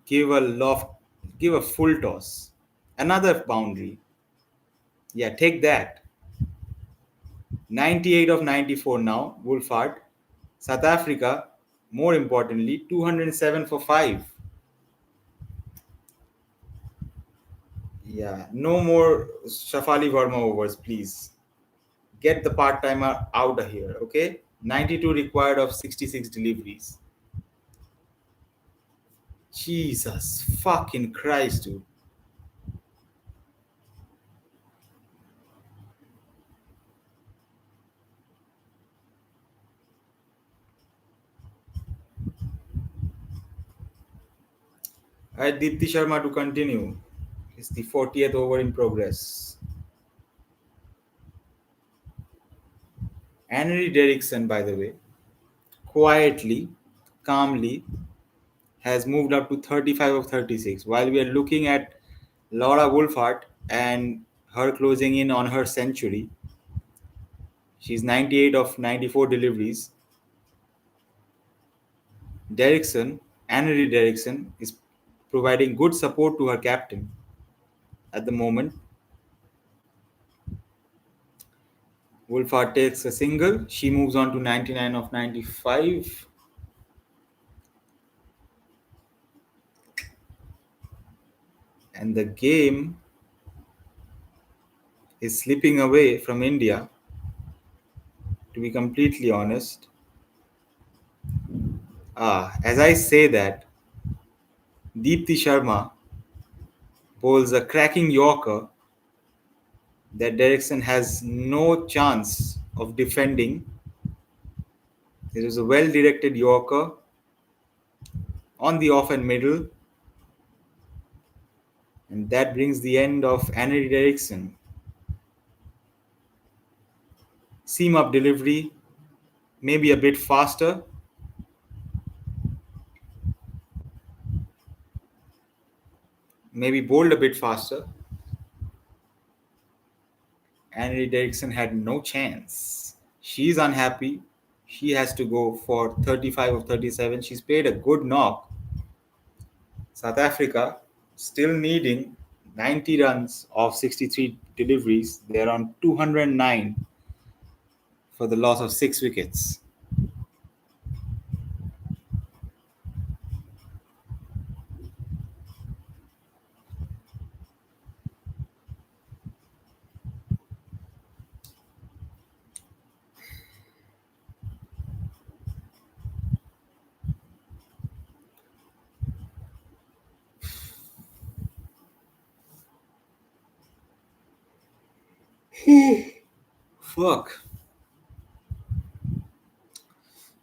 Give a loft, give a full toss. Another boundary. Yeah, take that. 98 of 94 now, Wolfhard. South Africa, more importantly, 207 for 5. Yeah, no more Shafali Verma overs, please. Get the part timer out of here, okay? 92 required of 66 deliveries. Jesus fucking Christ, dude. Deepti Sharma to continue. It's the 40th over in progress. Henry Derrickson, by the way, quietly, calmly, has moved up to 35 of 36. While we are looking at Laura Wolfhard and her closing in on her century, she's 98 of 94 deliveries. Derrickson, Henry Derrickson, is providing good support to her captain at the moment. Wolfhard takes a single. She moves on to 99 of 95. And the game is slipping away from India, to be completely honest. As I say that, Deepti Sharma bowls a cracking Yorker that Derrickson has no chance of defending. It was a well directed Yorker on the off and middle, and that brings the end of Henry Derrickson. Seam up delivery, maybe a bit faster, maybe bowled a bit faster. Henry Derrickson had no chance. She's unhappy. She has to go for 35 of 37. She's played a good knock. South Africa still needing 90 runs of 63 deliveries. They're on 209 for the loss of 6 wickets. Fuck.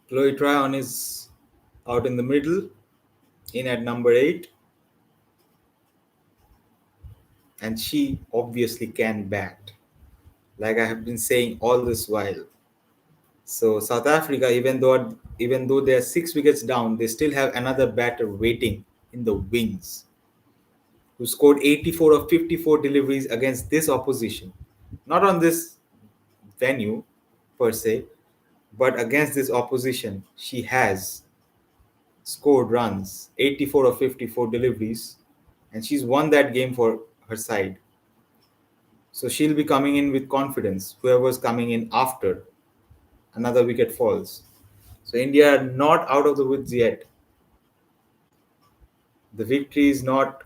Chloe Tryon is out in the middle, in at number 8, and she obviously can bat, like I have been saying all this while. So South Africa, even though they are 6 wickets down, they still have another batter waiting in the wings, who scored 84 of 54 deliveries against this opposition. Not on this venue per se, but against this opposition, she has scored runs, 84 of 54 deliveries, and she's won that game for her side. So she'll be coming in with confidence, whoever's coming in after another wicket falls. So India are not out of the woods yet. The victory is not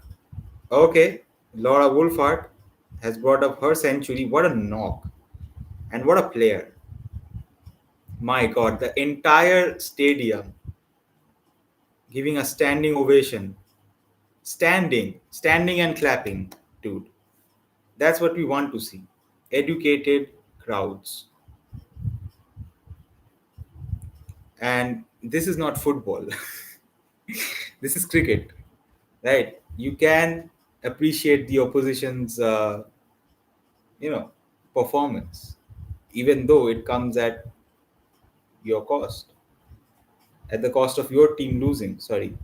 okay. Laura Wolfhard has brought up her century. What a knock! And what a player. My God, the entire stadium giving a standing ovation. Standing and clapping, dude. That's what we want to see. Educated crowds. And this is not football. This is cricket, right? You can appreciate the opposition's, you know, performance, even though it comes your cost, at the cost of your team losing. Sorry.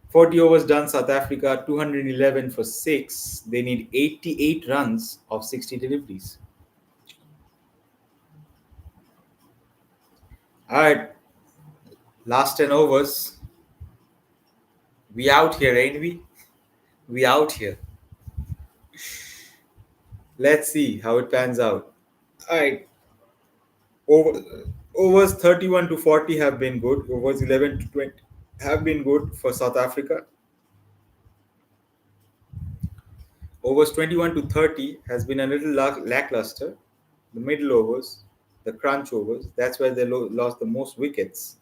40 overs done, South Africa 211 for 6. They need 88 runs of 60 deliveries. All right, last 10 overs. We out here, ain't we? We out here. Let's see how it pans out. All right, over, overs 31 to 40 have been good. Overs 11 to 20 have been good for South Africa. Overs 21 to 30 has been a little lackluster. The middle overs, the crunch overs, that's where they lost the most wickets.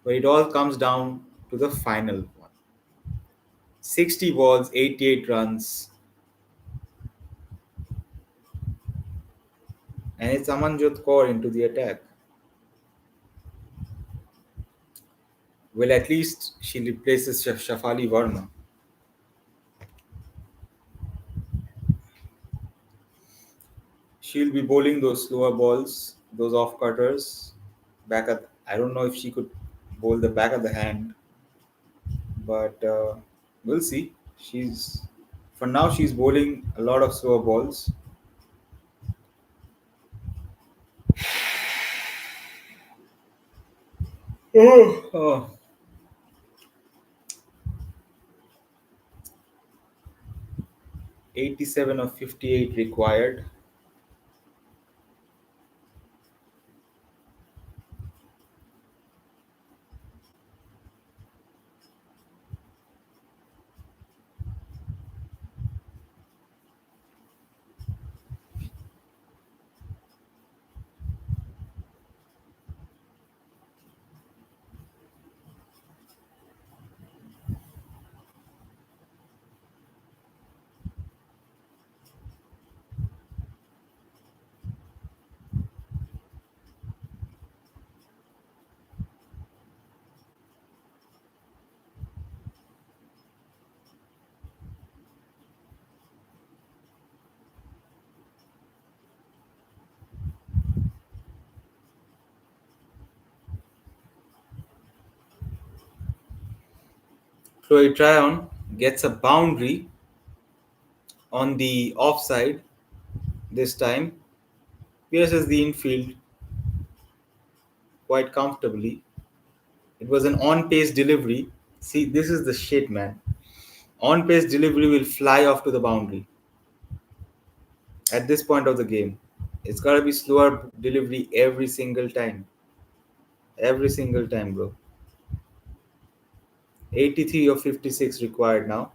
But it all comes down to the final one. 60 balls, 88 runs, and it's Amanjot Kaur into the attack. Well, at least she replaces Shafali Verma. She'll be bowling those slower balls, those off cutters, back at. I don't know if she could bowl the back of the hand, but we'll see. She's for now she's bowling a lot of slower balls. Oh, 87 of 58 required. Chloe Tryon gets a boundary on the offside this time, pierces the infield quite comfortably. It was an on pace delivery. See, this is the shit, man. On pace delivery will fly off to the boundary at this point of the game. It's got to be slower delivery every single time. Every single time, bro. 83 or 56 required now.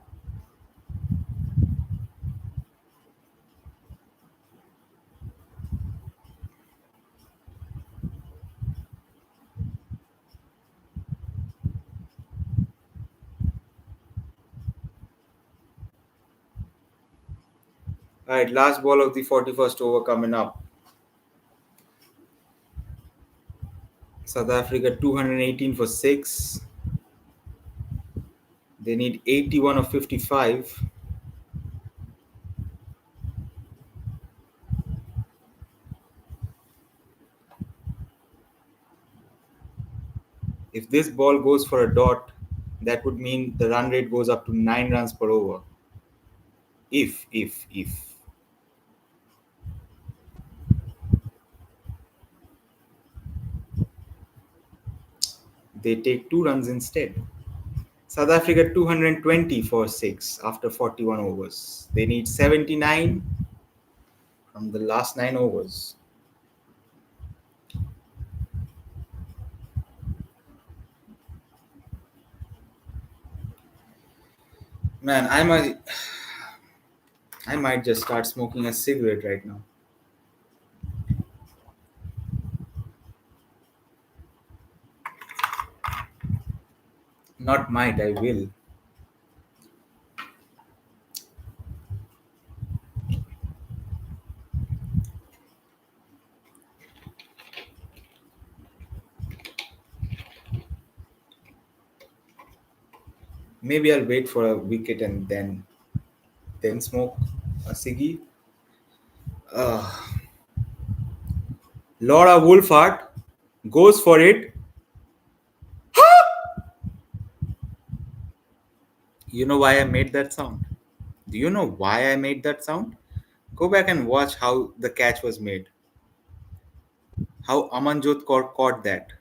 All right, last ball of the 41st over coming up. South Africa 218 for 6. They need 81 or 55. If this ball goes for a dot, that would mean the run rate goes up to 9 runs per over. If. They take 2 runs instead. South Africa 220 for 6 after 41 overs. They need 79 from the last 9 overs. Man, I might just start smoking a cigarette right now. Not might, I will. Maybe I'll wait for a wicket and then smoke a ciggy. Uh, Laura Wolfhard goes for it. You know why I made that sound? Do you know why I made that sound? Go back and watch how the catch was made. How Amanjot Kaur caught that.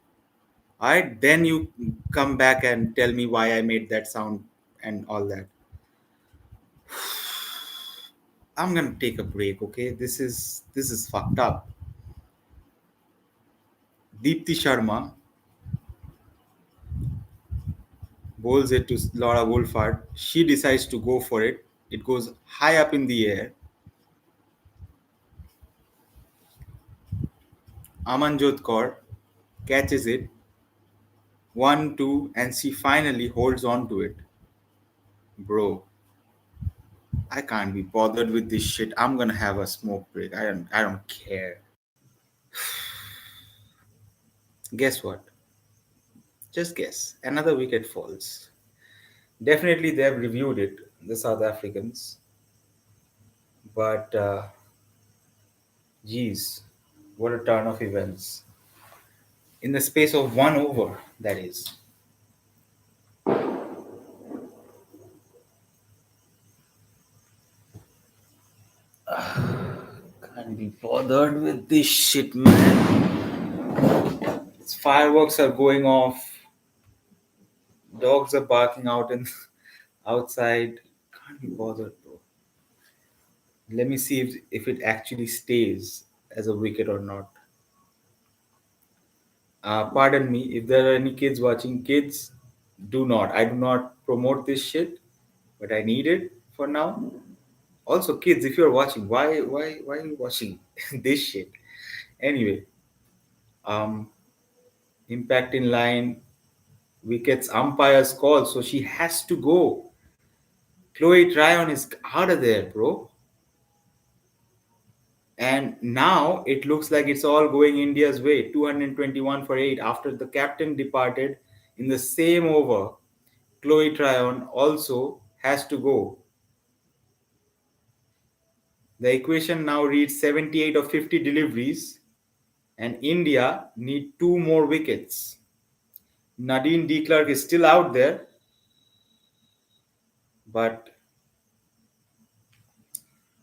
Alright, then you come back and tell me why I made that sound and all that. I'm gonna take a break, okay? This is fucked up. Deepti Sharma bowls it to Laura Wolfhard. She decides to go for it. It goes high up in the air. Amanjot Kaur catches it. 1, 2, and she finally holds on to it. Bro, I can't be bothered with this shit. I'm gonna have a smoke break. I don't care. Guess what? Just guess. Another wicket falls. Definitely, they have reviewed it, the South Africans. But, geez, what a turn of events. In the space of 1 over, that is. Can't be bothered with this shit, man. Fireworks are going off. Dogs are barking out in outside. Can't be bothered, bro. Let me see if it actually stays as a wicket or not. Pardon me, if there are any kids watching, kids, do not. I do not promote this shit, but I need it for now. Also, kids, if you're watching, why are you watching this shit? Anyway, um, impact in line, wickets, umpire's call, so she has to go. Chloe Tryon is out of there, bro. And now it looks like it's all going India's way. 221 for 8 after the captain departed in the same over. Chloe Tryon also has to go. The equation now reads 78 of 50 deliveries, and India need two more wickets. Nadine de Klerk is still out there, but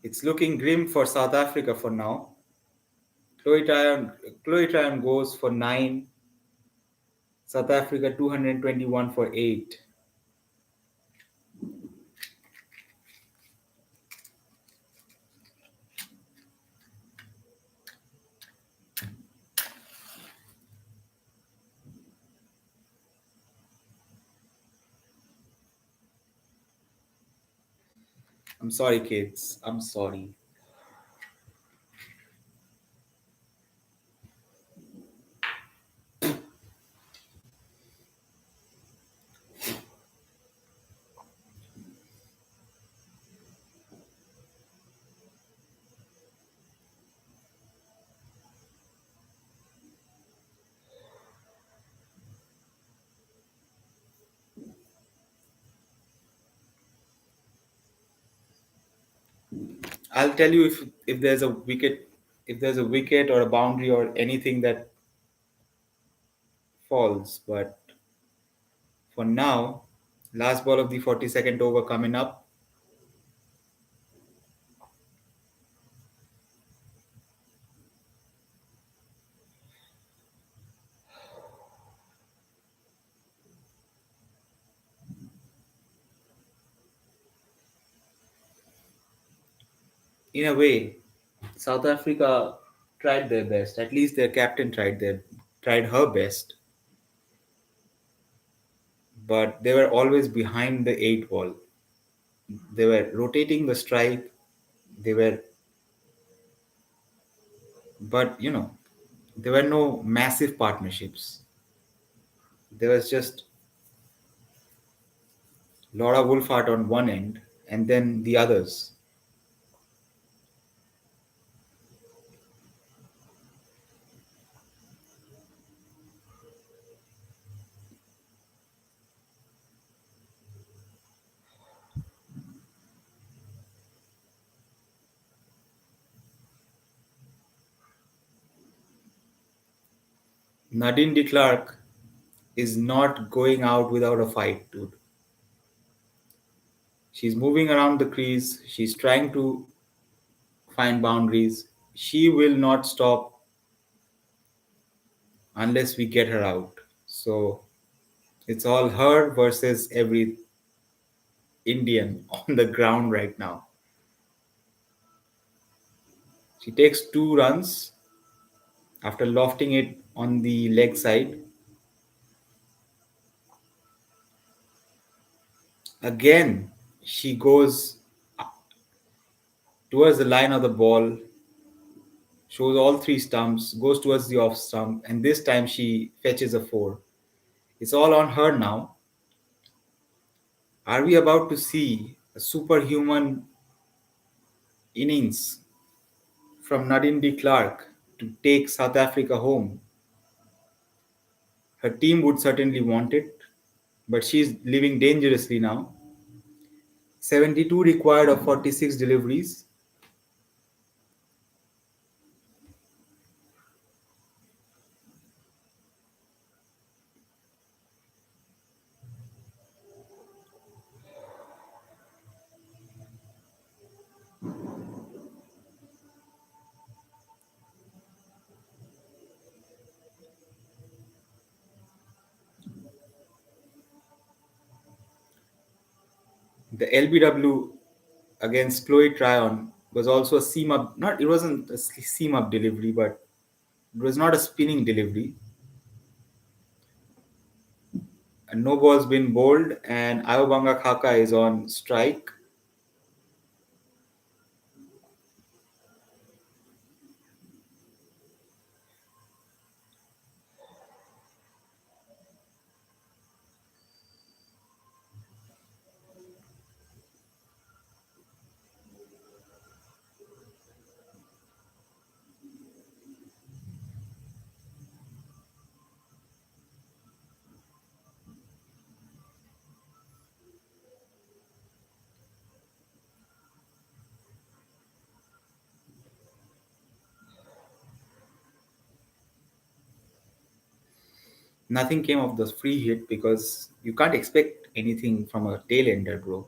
it's looking grim for South Africa for now. Chloe Tryon goes for 9. South Africa 221 for 8. I'm sorry, kids. I'm sorry. I'll tell you if there's a wicket, if there's a wicket or a boundary or anything that falls. But for now, last ball of the 42nd over coming up. In a way, South Africa tried their best. At least their captain tried her best, but they were always behind the 8 ball. They were rotating the strike. They were, but there were no massive partnerships. There was just Laura Wolfhard on one end, and then the others. Nadine de Klerk is not going out without a fight, dude. She's moving around the crease. She's trying to find boundaries. She will not stop unless we get her out. So it's all her versus every Indian on the ground right now. She takes 2 runs after lofting it on the leg side. Again, she goes towards the line of the ball, shows all three stumps, goes towards the off stump, and this time she fetches a 4. It's all on her now. Are we about to see a superhuman innings from Nadine de Klerk to take South Africa home? Her team would certainly want it, but she's living dangerously now. 72 required of 46 deliveries. The LBW against Chloe Tryon was also a seam up, not it wasn't a seam up delivery, but it was not a spinning delivery. And no ball's been bowled, and Ayobanga Khaka is on strike. Nothing came of the free hit because you can't expect anything from a tail ender, bro.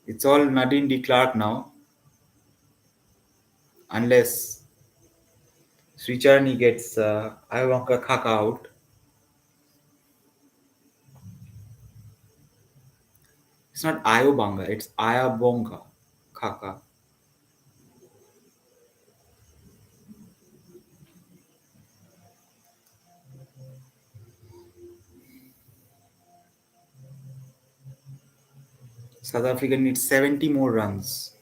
It's all Nadine de Clark now, unless Sricharni gets Ayobanga Khaka out. It's not Ayobanga, it's Ayabonga Khaka. South Africa needs 70 more runs.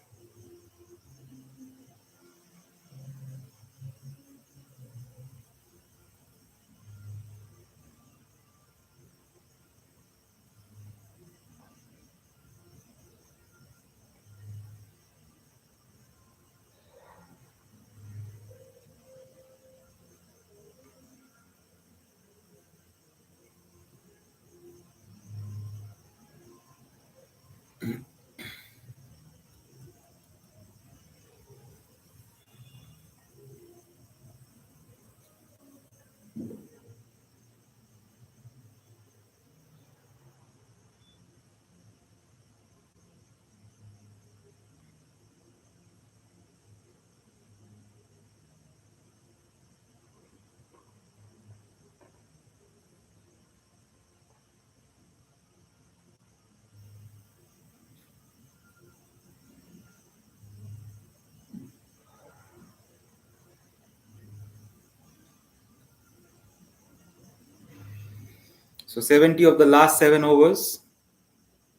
So 70 of the last 7 overs,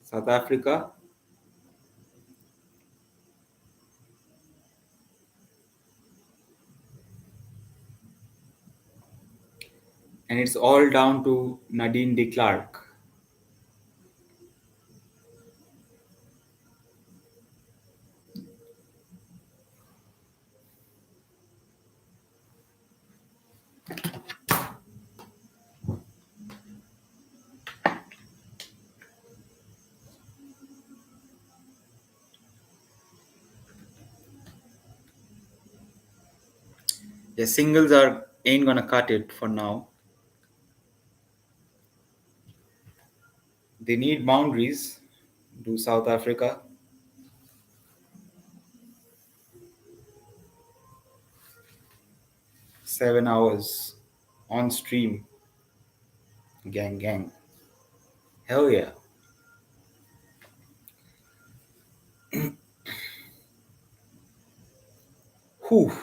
South Africa. And it's all down to Nadine de Clark. The singles are ain't gonna cut it for now. They need boundaries. Do South Africa. 7 hours on stream. Gang, gang. Hell yeah. Whew.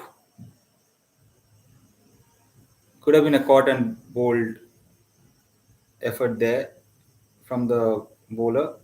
Could have been a caught and bold effort there from the bowler.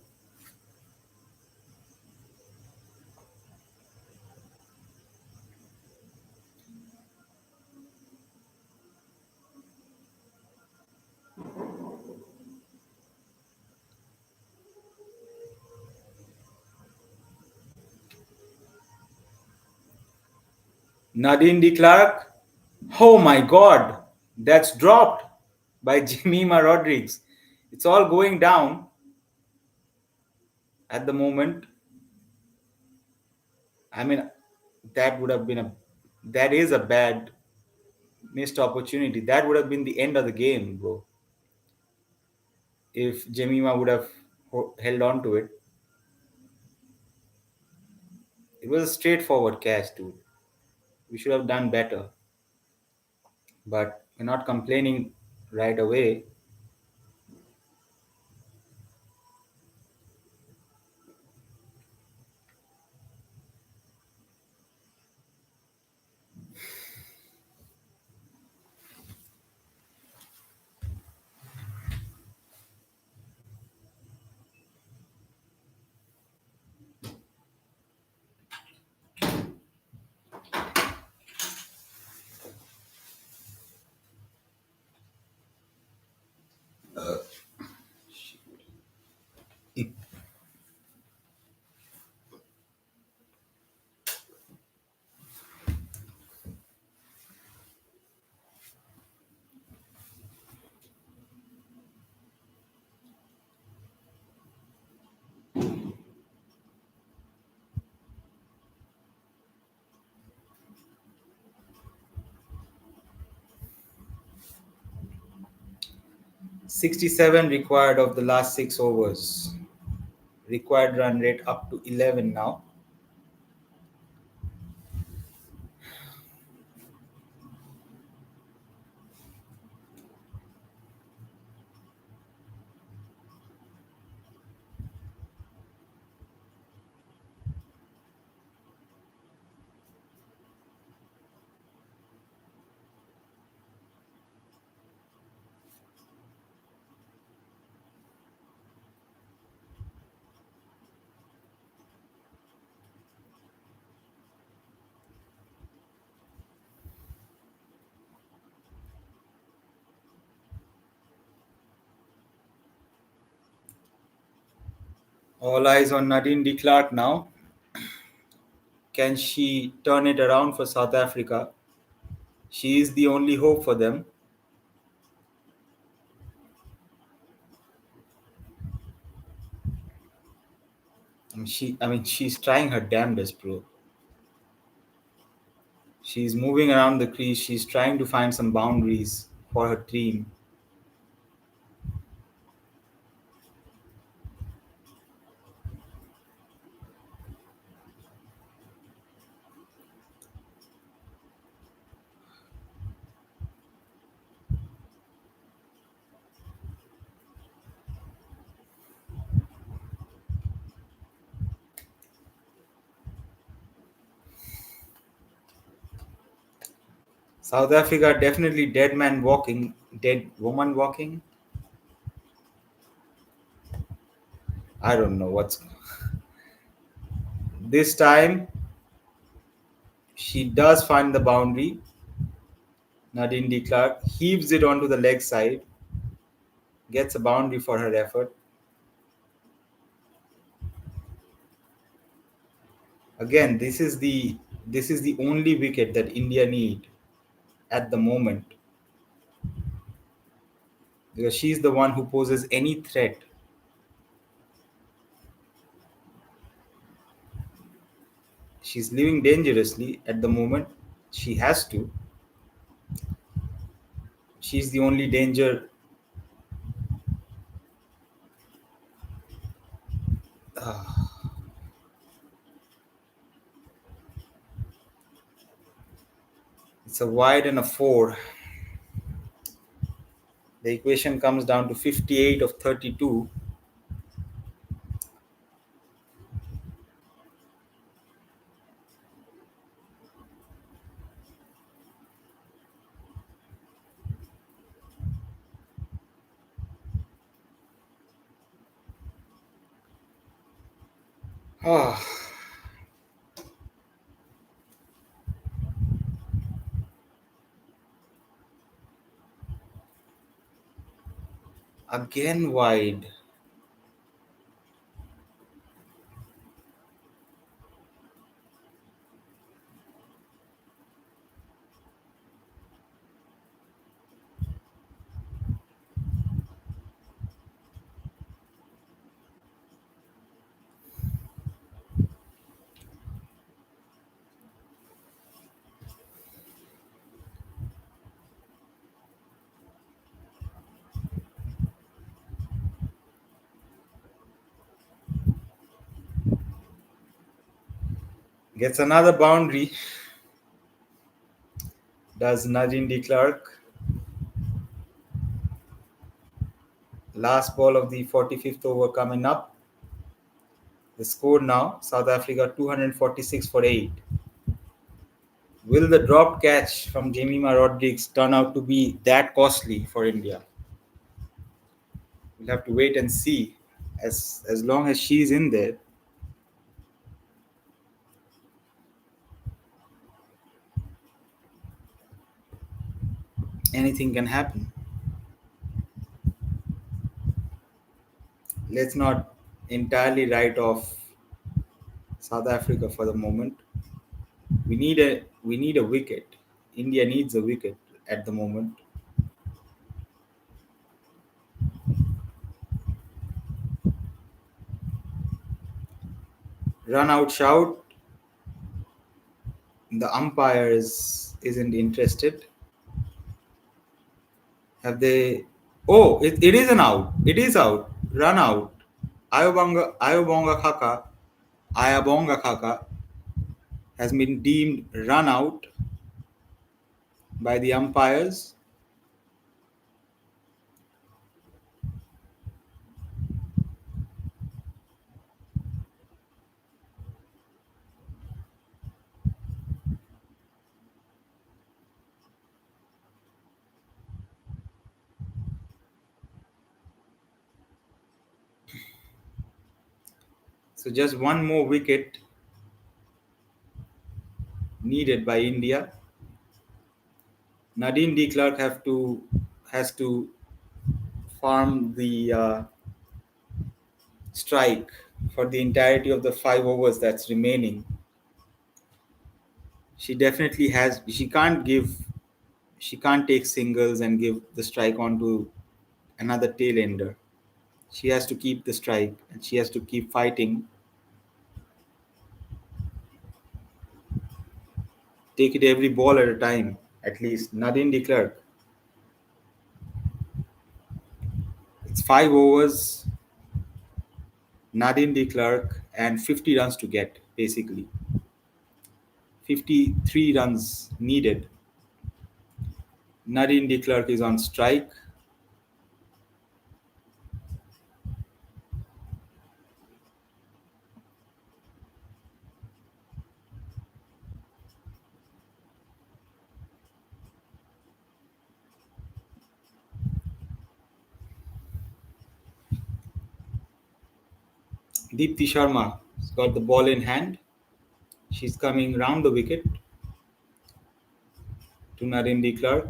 Nadine de Klerk. Oh my God, that's dropped by Jemima Rodriguez. It's all going down at the moment. I mean, that would have been a that is a bad missed opportunity. That would have been the end of the game, bro. If Jemima would have held on to it, it was a straightforward catch, dude. We should have done better, but we're not complaining right away. 67 required of the last 6 overs. Required run rate up to 11 now. All eyes on Nadine de Klerk now. Can she turn it around for South Africa? She is the only hope for them. She's trying her damnedest, bro. She's moving around the crease. She's trying to find some boundaries for her team. South Africa definitely dead man walking, dead woman walking. I don't know what's. This time she does find the boundary. Nadine de Klerk heaves it onto the leg side, gets a boundary for her effort. Again, this is the only wicket that India need at the moment because she's the one who poses any threat. She's living dangerously at the moment. She has to. She's the only danger. It's a wide and a four. The equation comes down to 58 of 32. Ah, again wide. Gets another boundary. Does Nadine de Klerk. Last ball of the 45th over coming up. The score now, South Africa 246 for 8. Will the drop catch from Jemima Rodriguez turn out to be that costly for India? We'll have to wait and see. As long as she's in there, anything can happen. Let's not entirely write off South Africa for the moment. We need a wicket. India needs a wicket at the moment. Run out shout. The umpire isn't interested. Have they? Oh, it is an out. It is out. Run out. Ayobonga Kaka. Ayabonga Kaka has been deemed run out by the umpires. So just one more wicket needed by India. Nadine de Klerk has to farm the strike for the entirety of the 5 overs that's remaining. She definitely has. She can't take singles and give the strike on to another tail ender. She has to keep the strike and she has to keep fighting. Take it every ball at a time, at least. Nadine de Klerk. It's 5 overs, Nadine de Klerk, and 50 runs to get, basically. 53 runs needed. Nadine de Klerk is on strike. Deepti Sharma has got the ball in hand. She's coming round the wicket to Nadine de Klerk.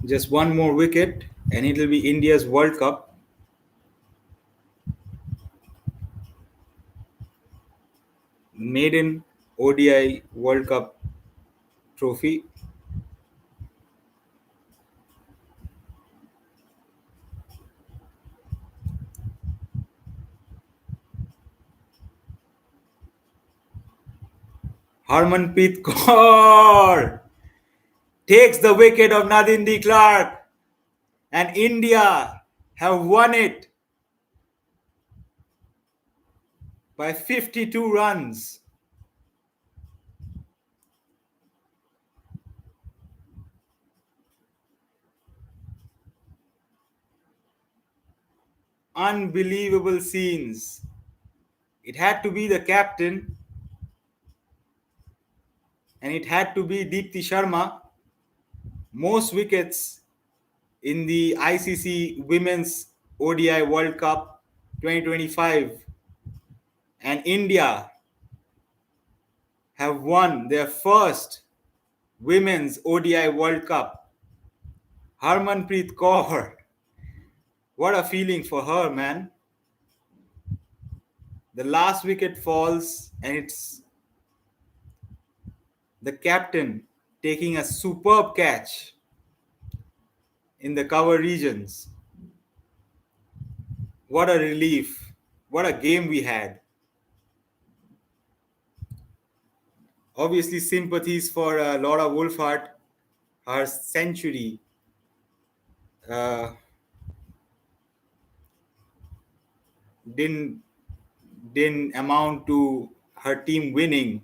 Just one more wicket and it will be India's World Cup. Maiden ODI World Cup trophy. Harmanpreet Kaur takes the wicket of Nadine de Klerk and India have won it by 52 runs. Unbelievable scenes. It had to be the captain and it had to be Deepti Sharma. Most wickets in the ICC Women's ODI World Cup 2025, and India have won their first Women's ODI World Cup. Harmanpreet Kaur, what a feeling for her, man. The last wicket falls and it's the captain taking a superb catch in the cover regions. What a relief. What a game we had. Obviously, sympathies for Laura Wolfhard. Her century uh, didn't didn't amount to her team winning,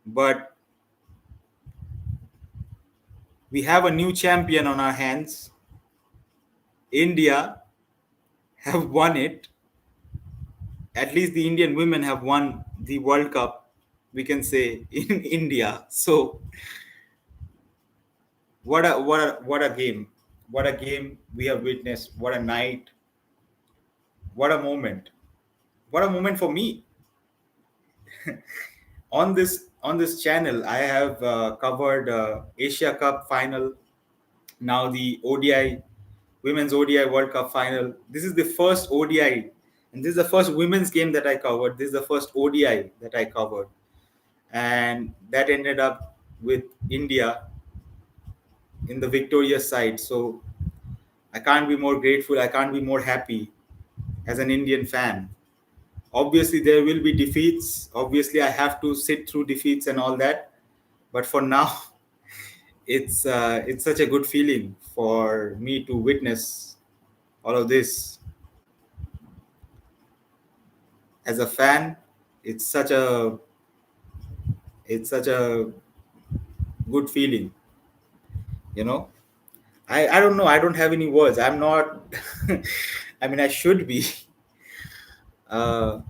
but we have a new champion on our hands. India have won it. At least the Indian women have won the World Cup, we can say, in India. So what a game. What a game we have witnessed. What a night. What a moment. What a moment for me. On this channel, I have covered Asia Cup final, now the ODI Women's ODI World Cup final. This is the first ODI, and this is the first women's game that I covered. This is the first ODI that I covered, and that ended up with India in the victorious side. So I can't be more grateful. I can't be more happy as an Indian fan. Obviously, there will be defeats. Obviously, I have to sit through defeats and all that. But for now, it's such a good feeling for me to witness all of this as a fan. It's such a it's such a good feeling, you know. I don't know, I don't have any words. I'm not I mean, I should be uh,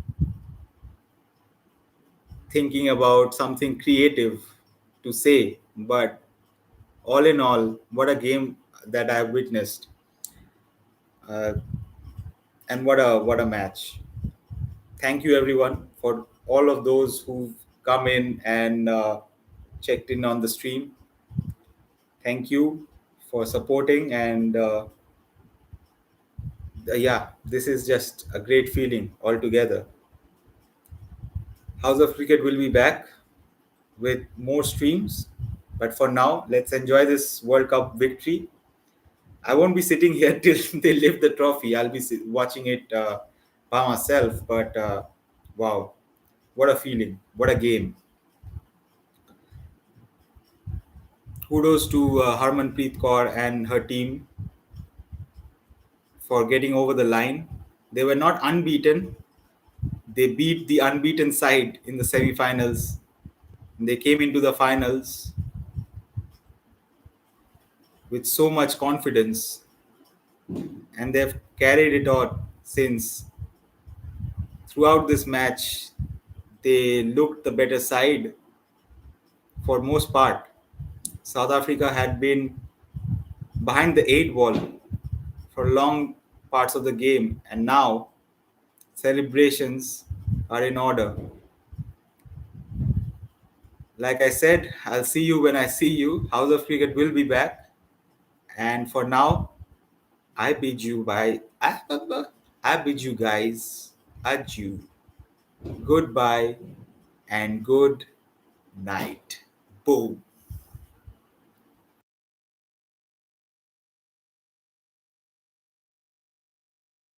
thinking about something creative to say, but all in all, what a game that I've witnessed, uh, and what a match. Thank you everyone for all of those who've come in and checked in on the stream. Thank you for supporting, and yeah, this is just a great feeling altogether. House of Cricket will be back with more streams, but for now, let's enjoy this World Cup victory. I won't be sitting here till they lift the trophy. I'll be watching it by myself, but wow, what a feeling, what a game. Kudos to Harmanpreet Kaur and her team for getting over the line. They were not unbeaten. They beat the unbeaten side in the semi-finals. They came into the finals with so much confidence, and they've carried it on since. Throughout this match, they looked the better side for most part. South Africa had been behind the eight ball for long parts of the game, and now celebrations are in order. Like I said, I'll see you when I see you. House of Cricket will be back, and for now, I bid you bye. I bid you guys adieu. Goodbye and good night. Boom.